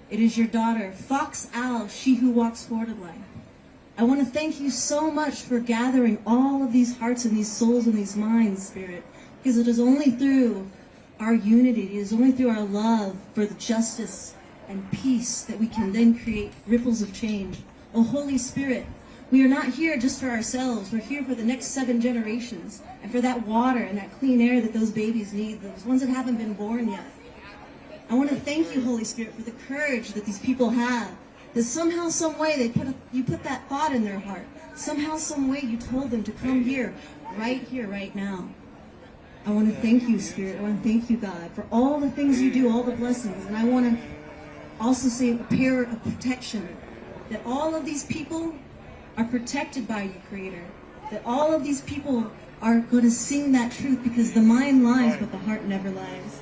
S23: It is your daughter, Fox Owl, she who walks forward in life. I want to thank you so much for gathering all of these hearts and these souls and these minds, Spirit, because it is only through our unity, it is only through our love for the justice and peace that we can then create ripples of change. Oh, Holy Spirit, we are not here just for ourselves. We're here for the next 7 generations and for that water and that clean air that those babies need, those ones that haven't been born yet. I want to thank you, Holy Spirit, for the courage that these people have, that somehow, some way, you put that thought in their heart. Somehow, some way, you told them to come here, right now. I want to thank you, Spirit. I want to thank you, God, for all the things you do, all the blessings. And I want to also say a prayer of protection, that all of these people are protected by you, Creator. That all of these people are going to sing that truth, because the mind lies, but the heart never lies.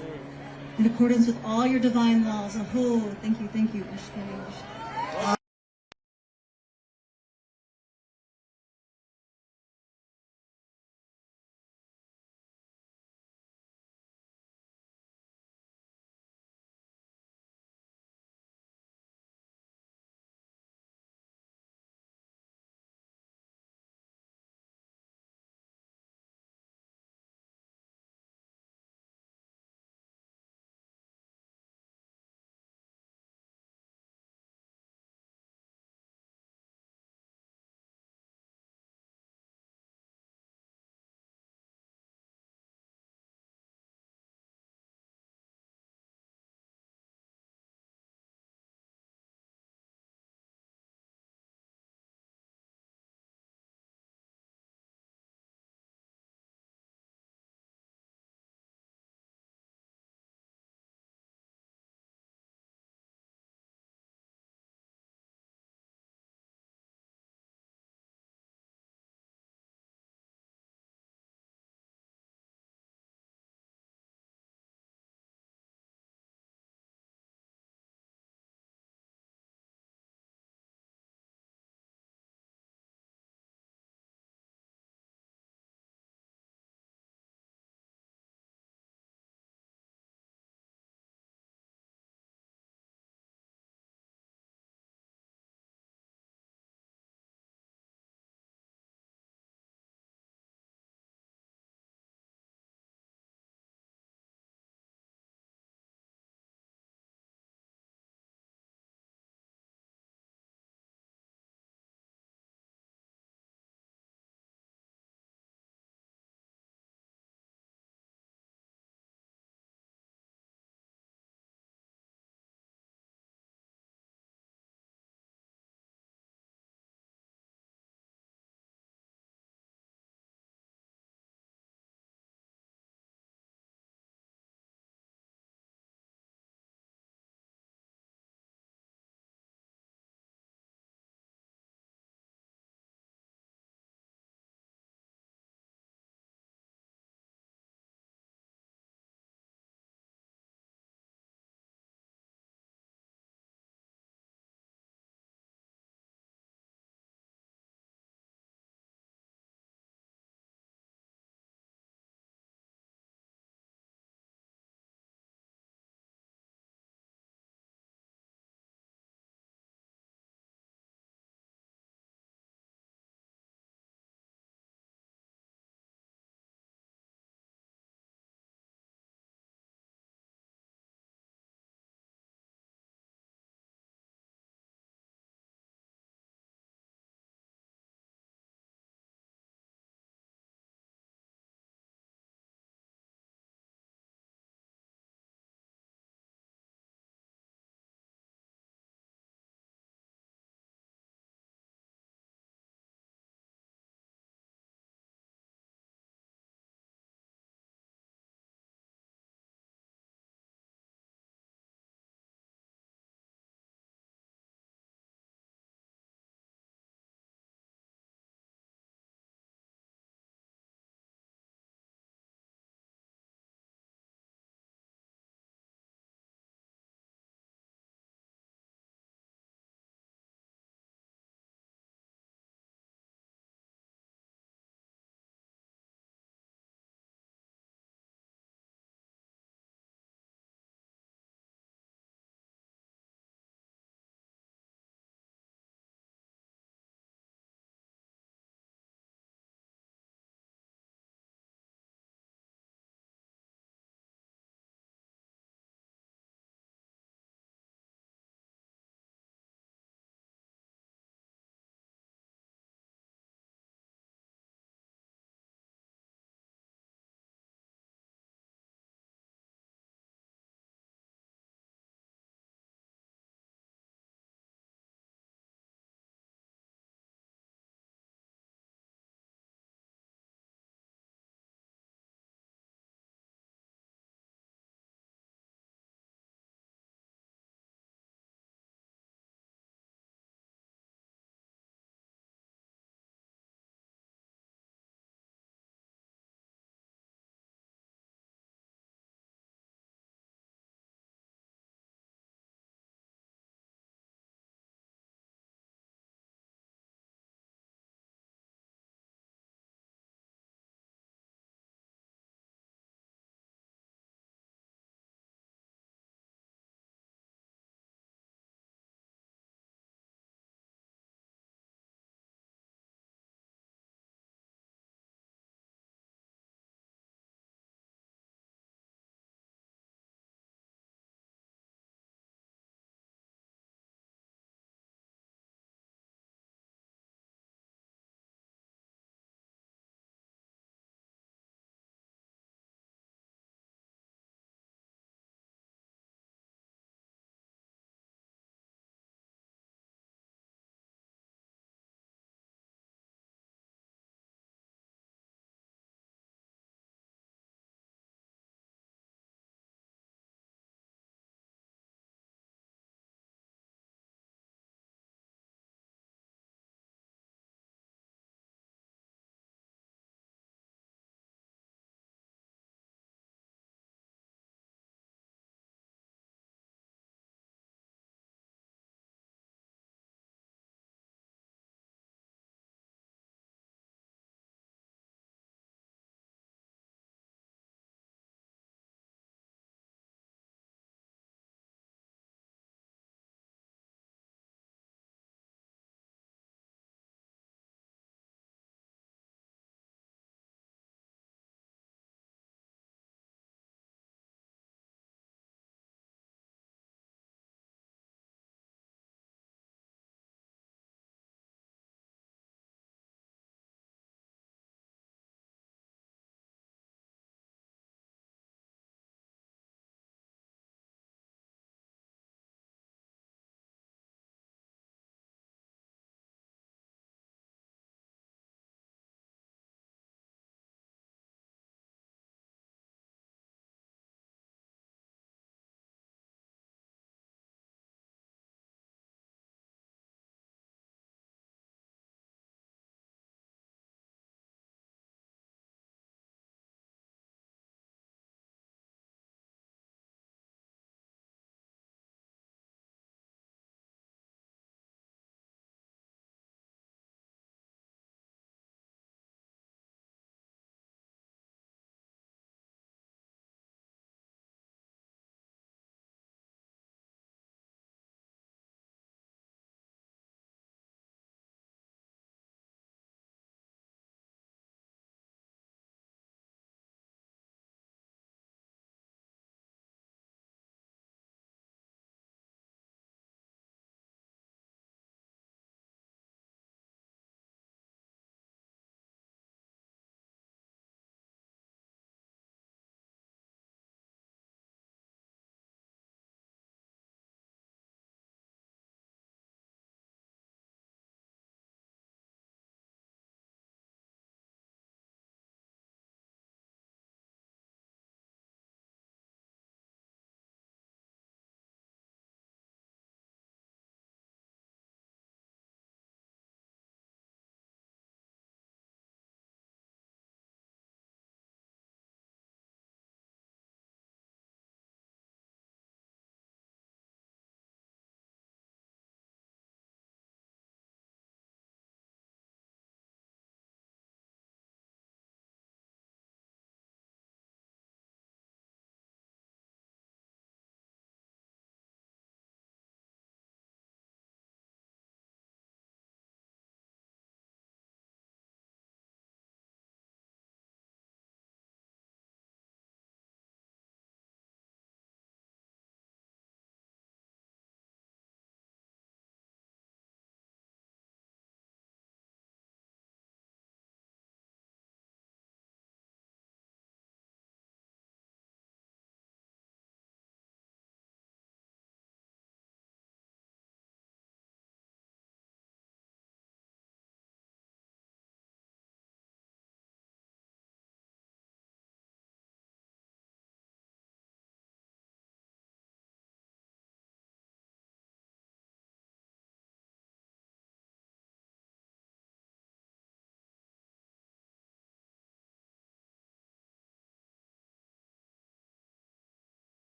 S23: In accordance with all your divine laws. Oh, thank you.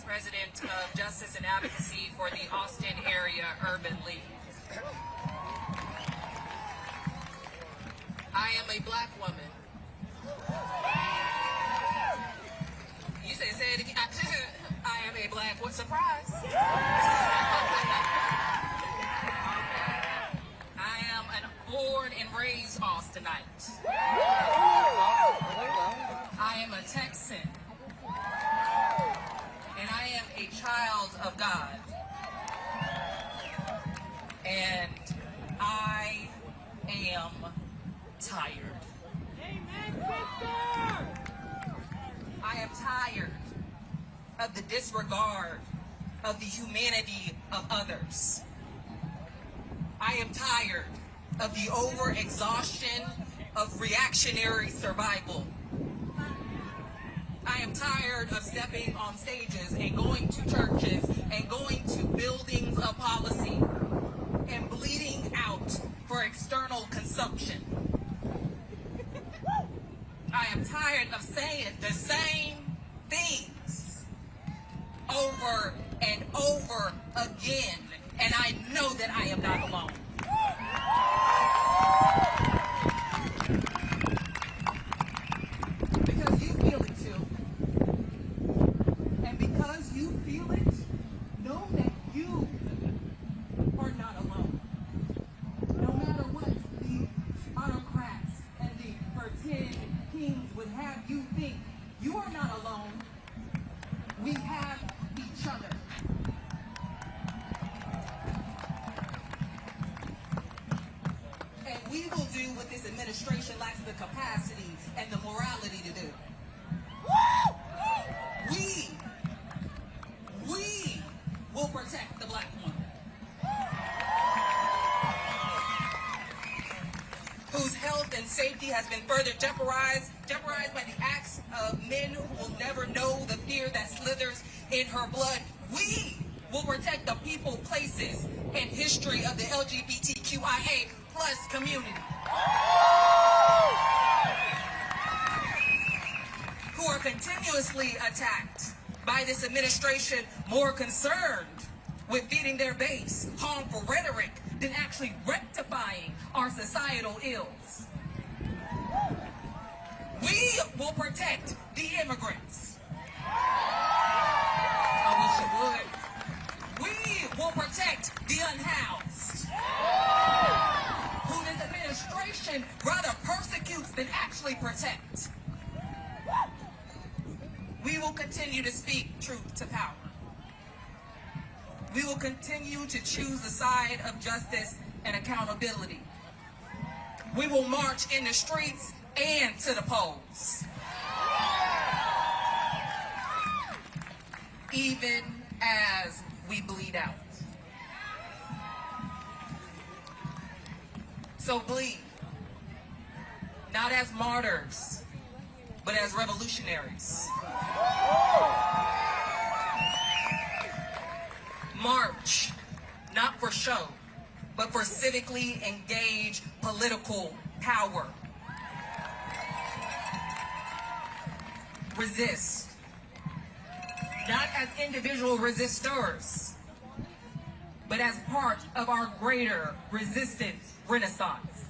S2: President of Justice and Advocacy for the Austin Area Urban League. I am a black woman. You say it again. I am a black, what surprise? I am an born and raised Austinite. I am a Texan. And I am a child of God. And I am tired. I am tired of the disregard of the humanity of others. I am tired of the overexhaustion of reactionary survival. I am tired of stepping on stages and going to churches and going to buildings of policy and bleeding out for external consumption. I am tired of saying the same things over and over again, and I know that I am not alone. Because you feel it too. And because you feel it, know that you are not alone. No matter what the autocrats and the pretend kings would have you think, you are not alone. We have each other. And we will do what this administration lacks the capacity and the morality to do. We will protect the black woman, whose health and safety has been further jeopardized by the acts of men who will never know the fear that slithers in her blood. We will protect the people, places, and history of the LGBTQIA+ community, who are continuously attacked by this administration, more concerned with feeding their base harmful rhetoric than actually rectifying our societal ills. We will protect the immigrants. I wish you would. We will protect the unhoused, who this administration rather persecutes than actually protect. We will continue to speak truth to power. We will continue to choose the side of justice and accountability. We will march in the streets and to the polls, even as we bleed out. So bleed, not as martyrs, but as revolutionaries. March, not for show, but for civically engaged political power. Resist, not as individual resistors, but as part of our greater resistance renaissance.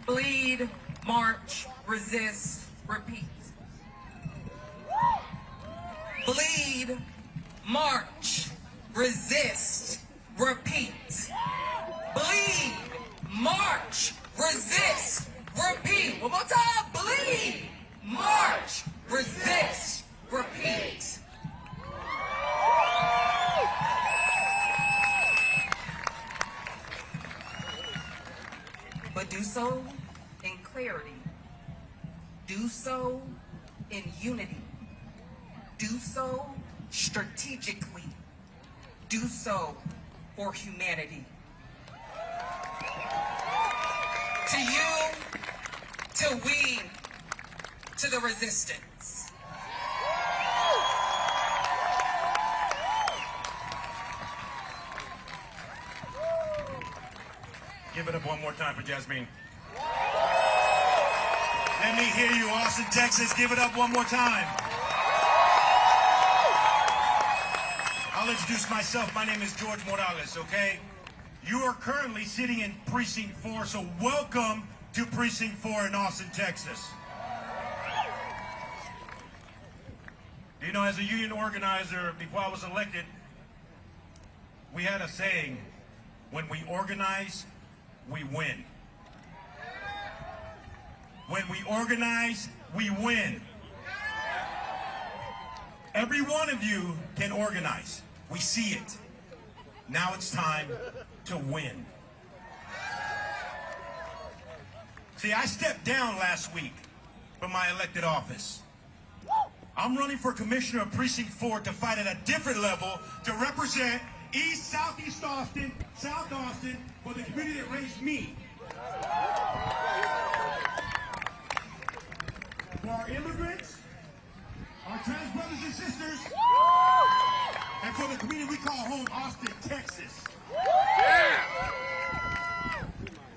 S2: Bleed, march, resist, repeat. Bleed, march, resist, repeat. Bleed, march, resist, repeat. One more time. Bleed, march, resist, repeat. But do so in clarity. Do so in unity. Do so strategically. Do so for humanity. To you, to we, to the resistance.
S9: Give it up one more time for Jasmine. Let me hear you, Austin, Texas. Give it up one more time. I'll introduce myself. My name is George Morales, okay? You are currently sitting in Precinct 4, so welcome to Precinct 4 in Austin, Texas. You know, as a union organizer, before I was elected, we had a saying, when we organize, we win. When we organize, we win. Every one of you can organize. We see it. Now it's time to win. See, I stepped down last week from my elected office. I'm running for commissioner of Precinct 4 to fight at a different level to represent East, Southeast Austin, South Austin, for the community that raised me. For our immigrants, our trans brothers and sisters, and for the community we call home, Austin, Texas. Yeah.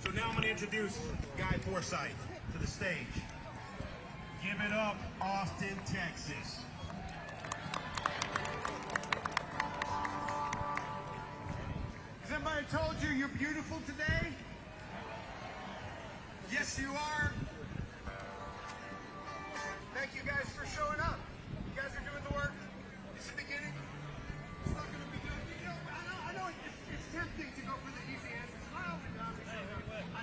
S9: So now I'm going to introduce Guy Forsyth to the stage. Give it up, Austin, Texas.
S1: Has anybody told you you're beautiful today? Yes, you are. Thank you guys for showing up. You guys are doing the work. It's the beginning. It's not going to be good. You know, I know it's tempting to go for the easy answers. I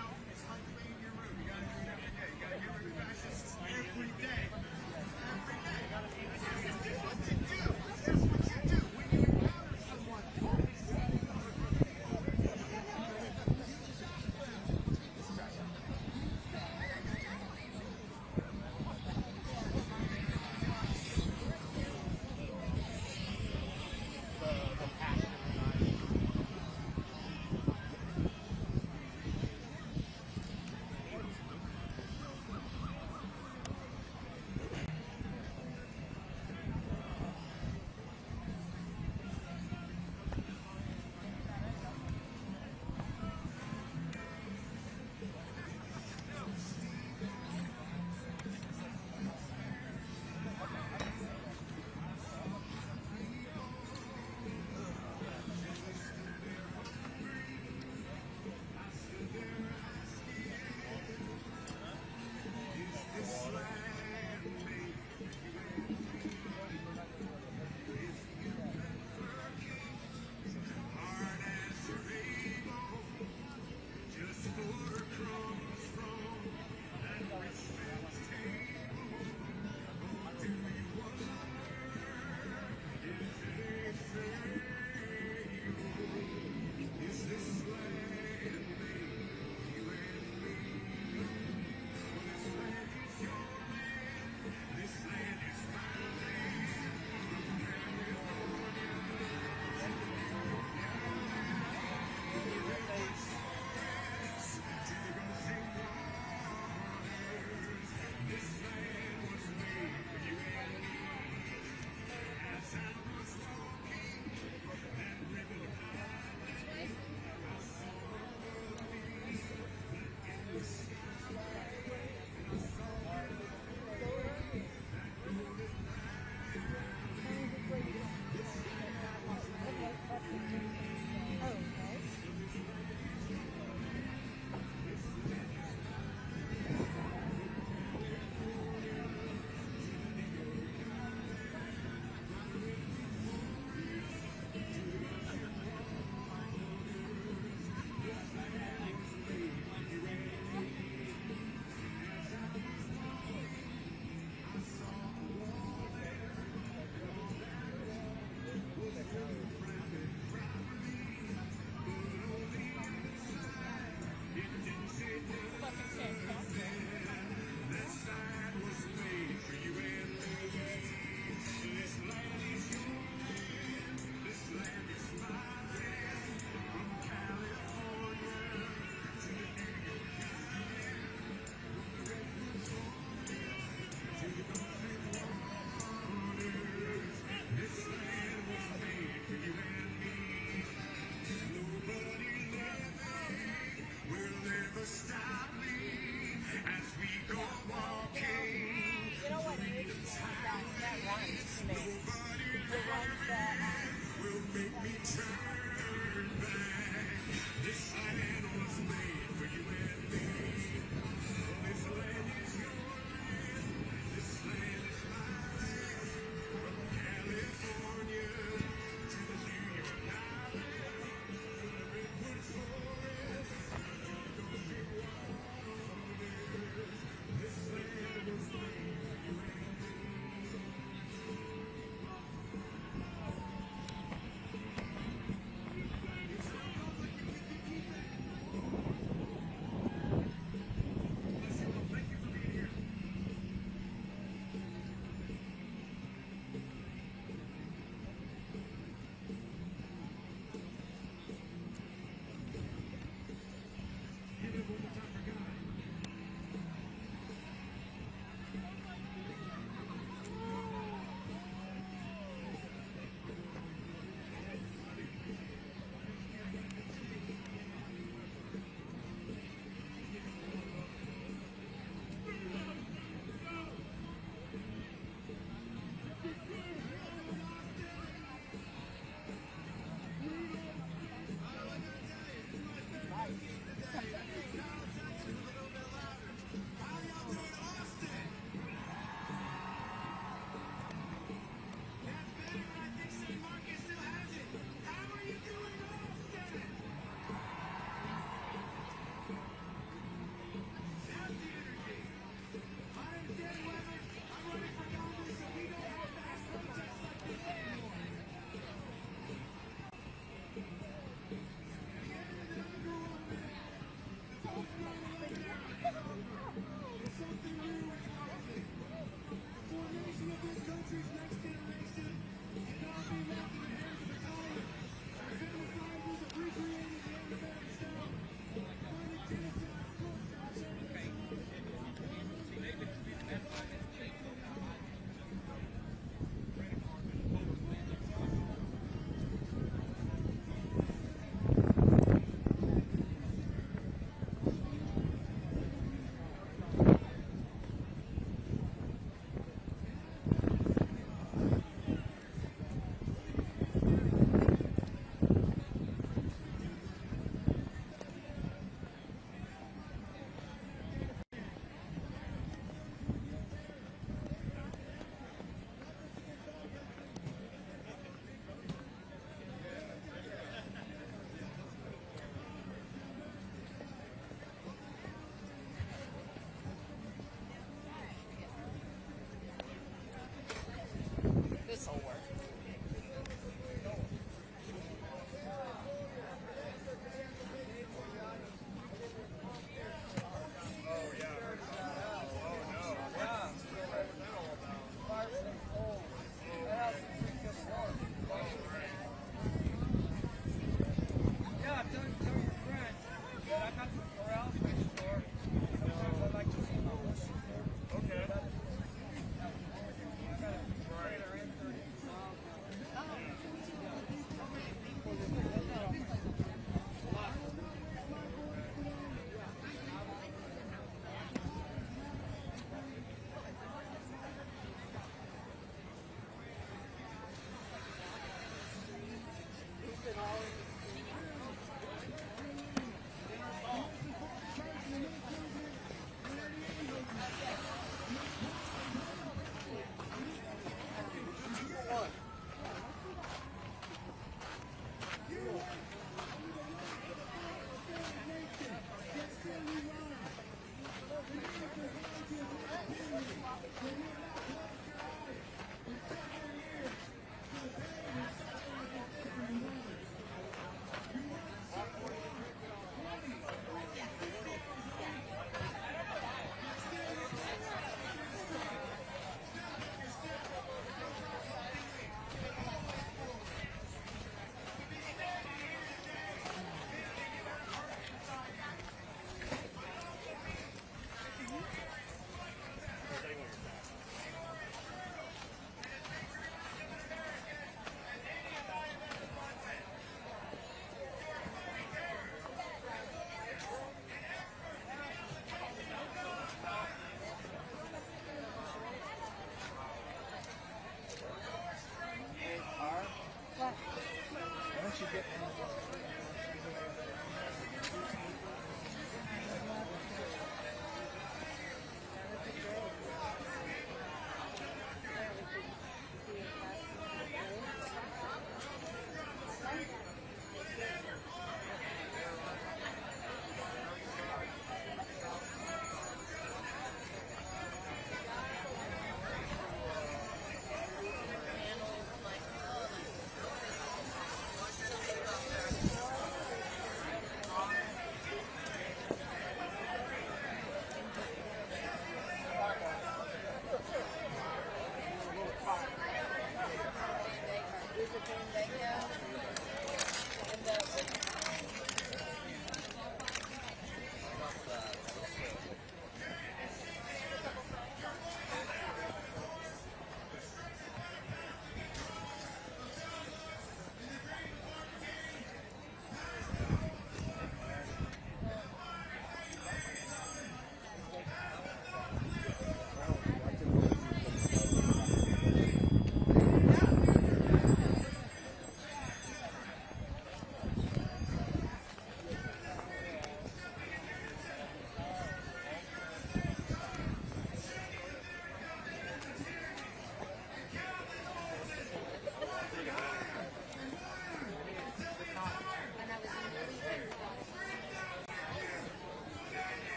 S1: know it's like cleaning your room. You got to do it every day. You got to get rid of fascists every day. Every day. It's just what you do. It's just what you do when you encounter someone.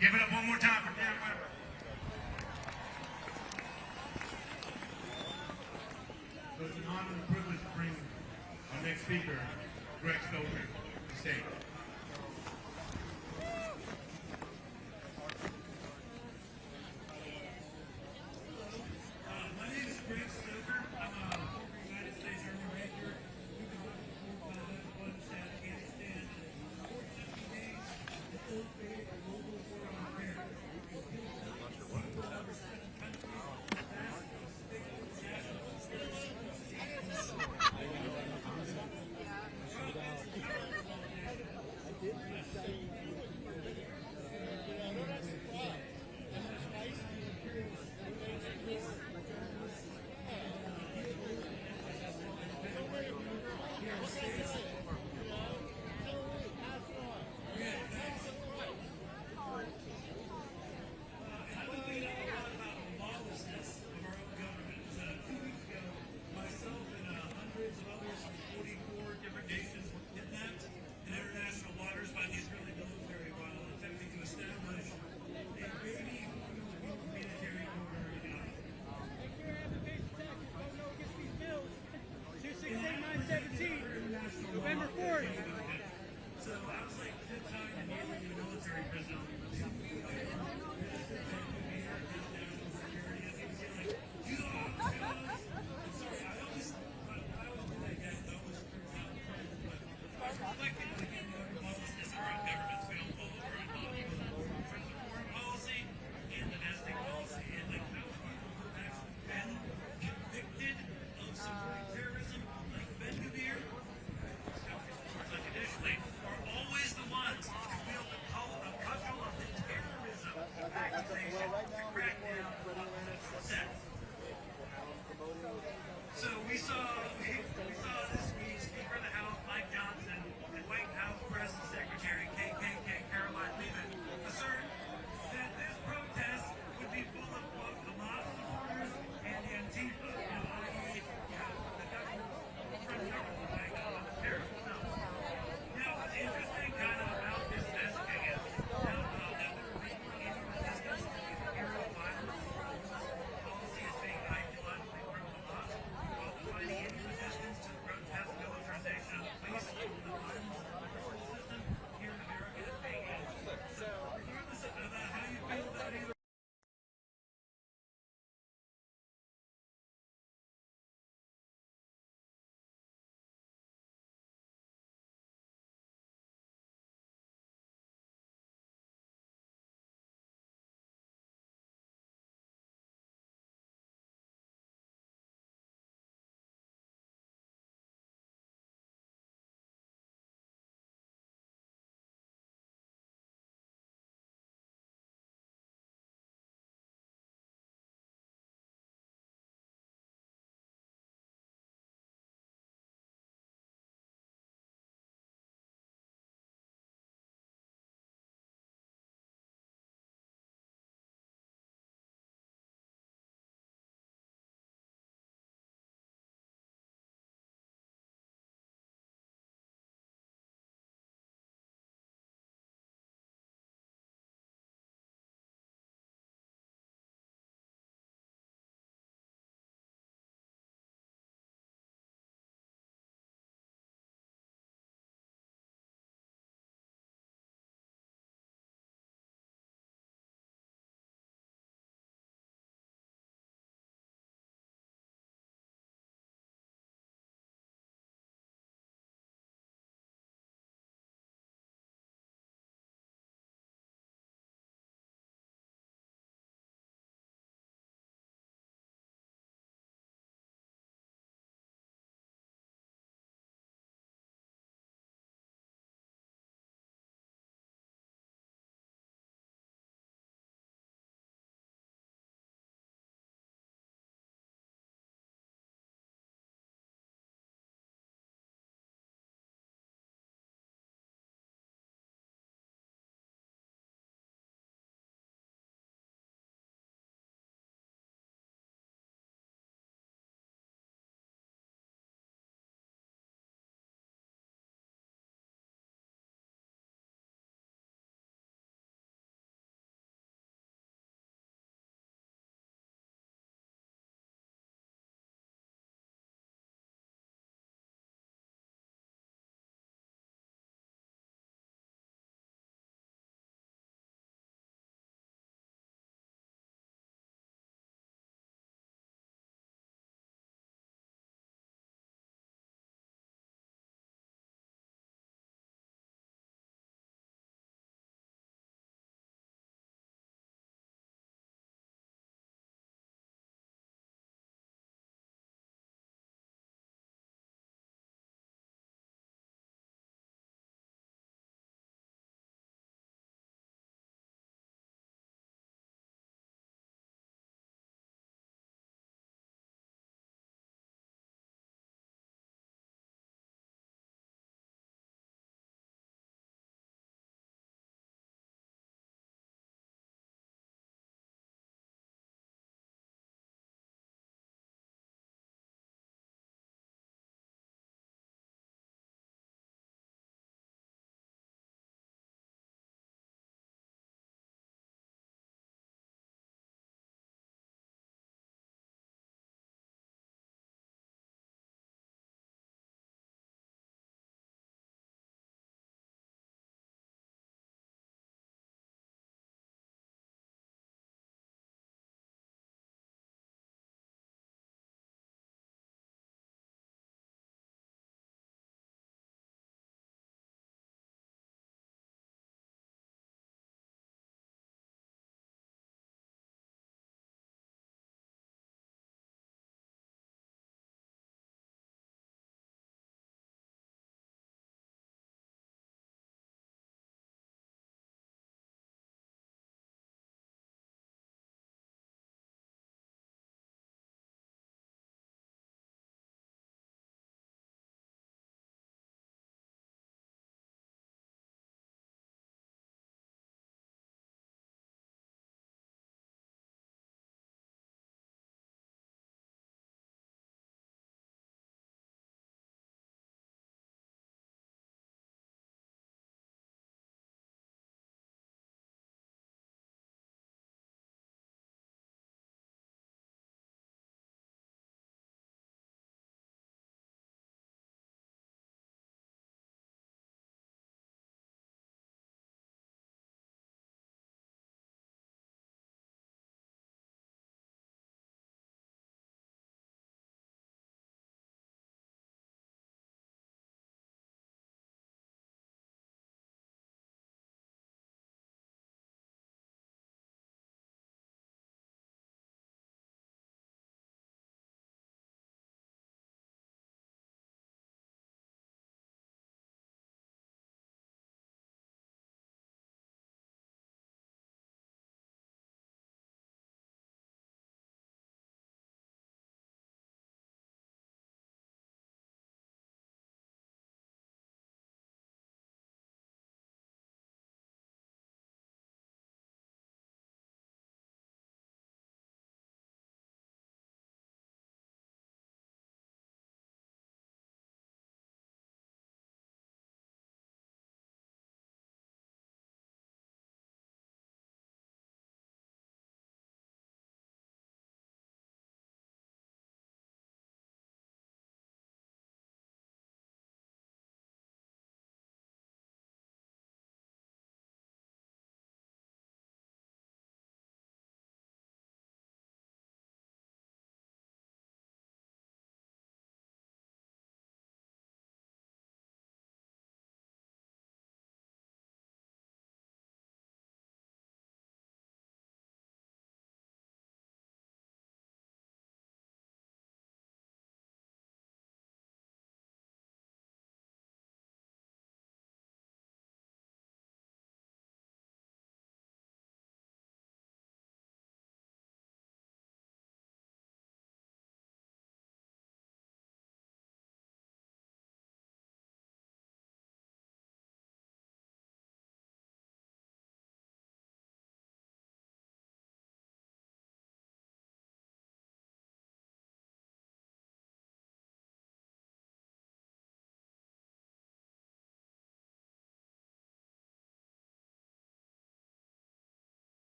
S9: Give it up one more time for Dan Weber. So it's an honor and a privilege to bring our next speaker, Greg Stoker, to the stage. My name is Greg Stoker. I'm a former United States Army Ranger. We've been working for Afghanistan. Unfortunately, the third phase of global war on terror.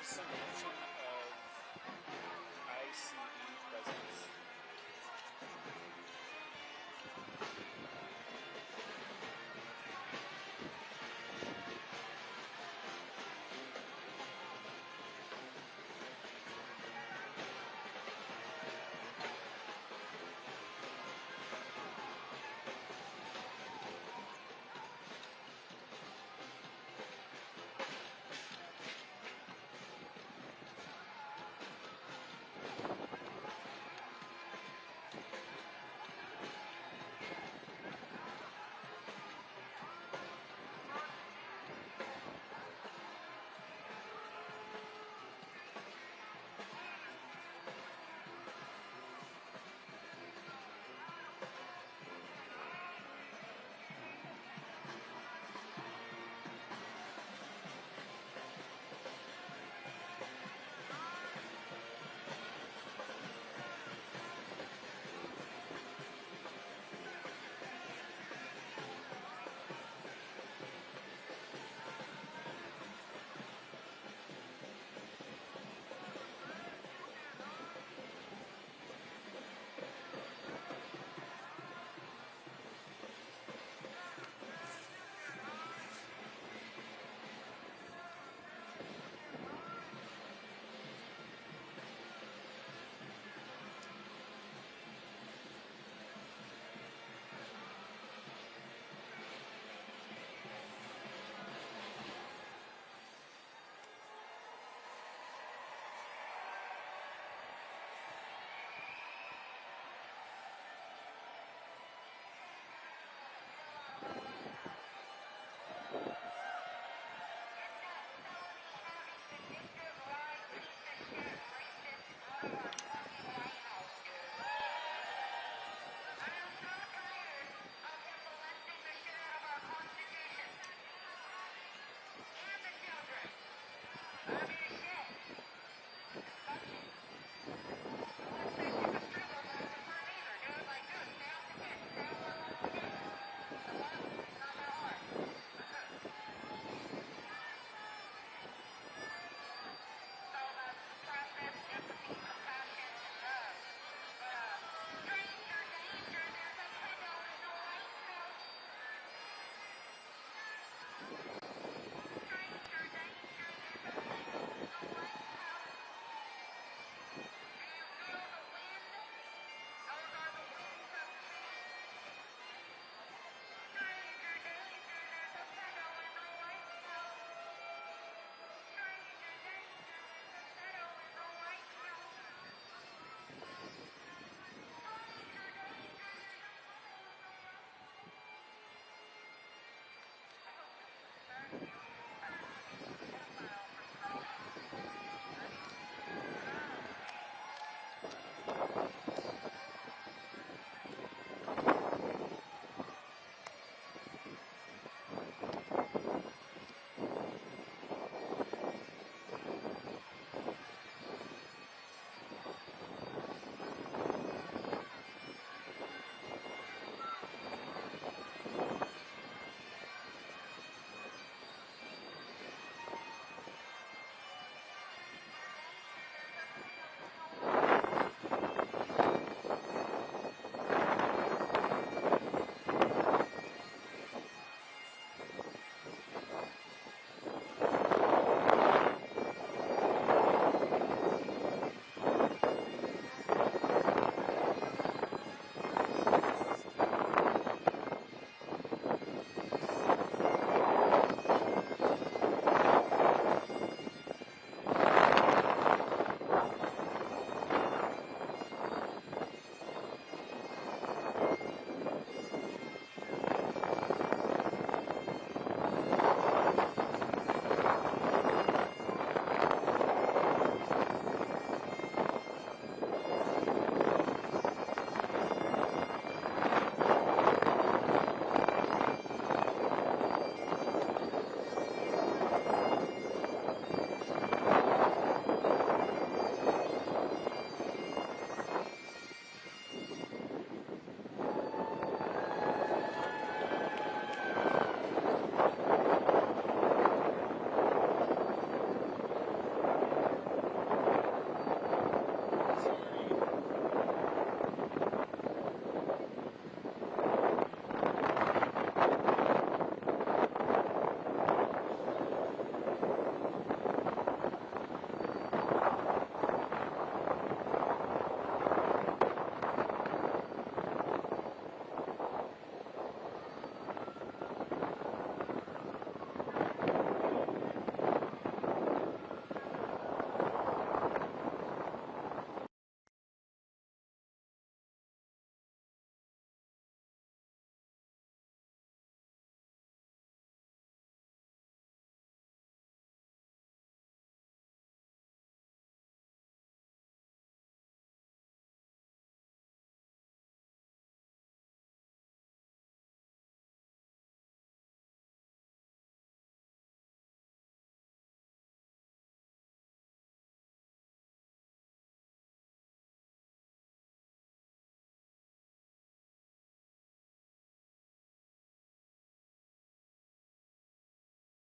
S15: solution.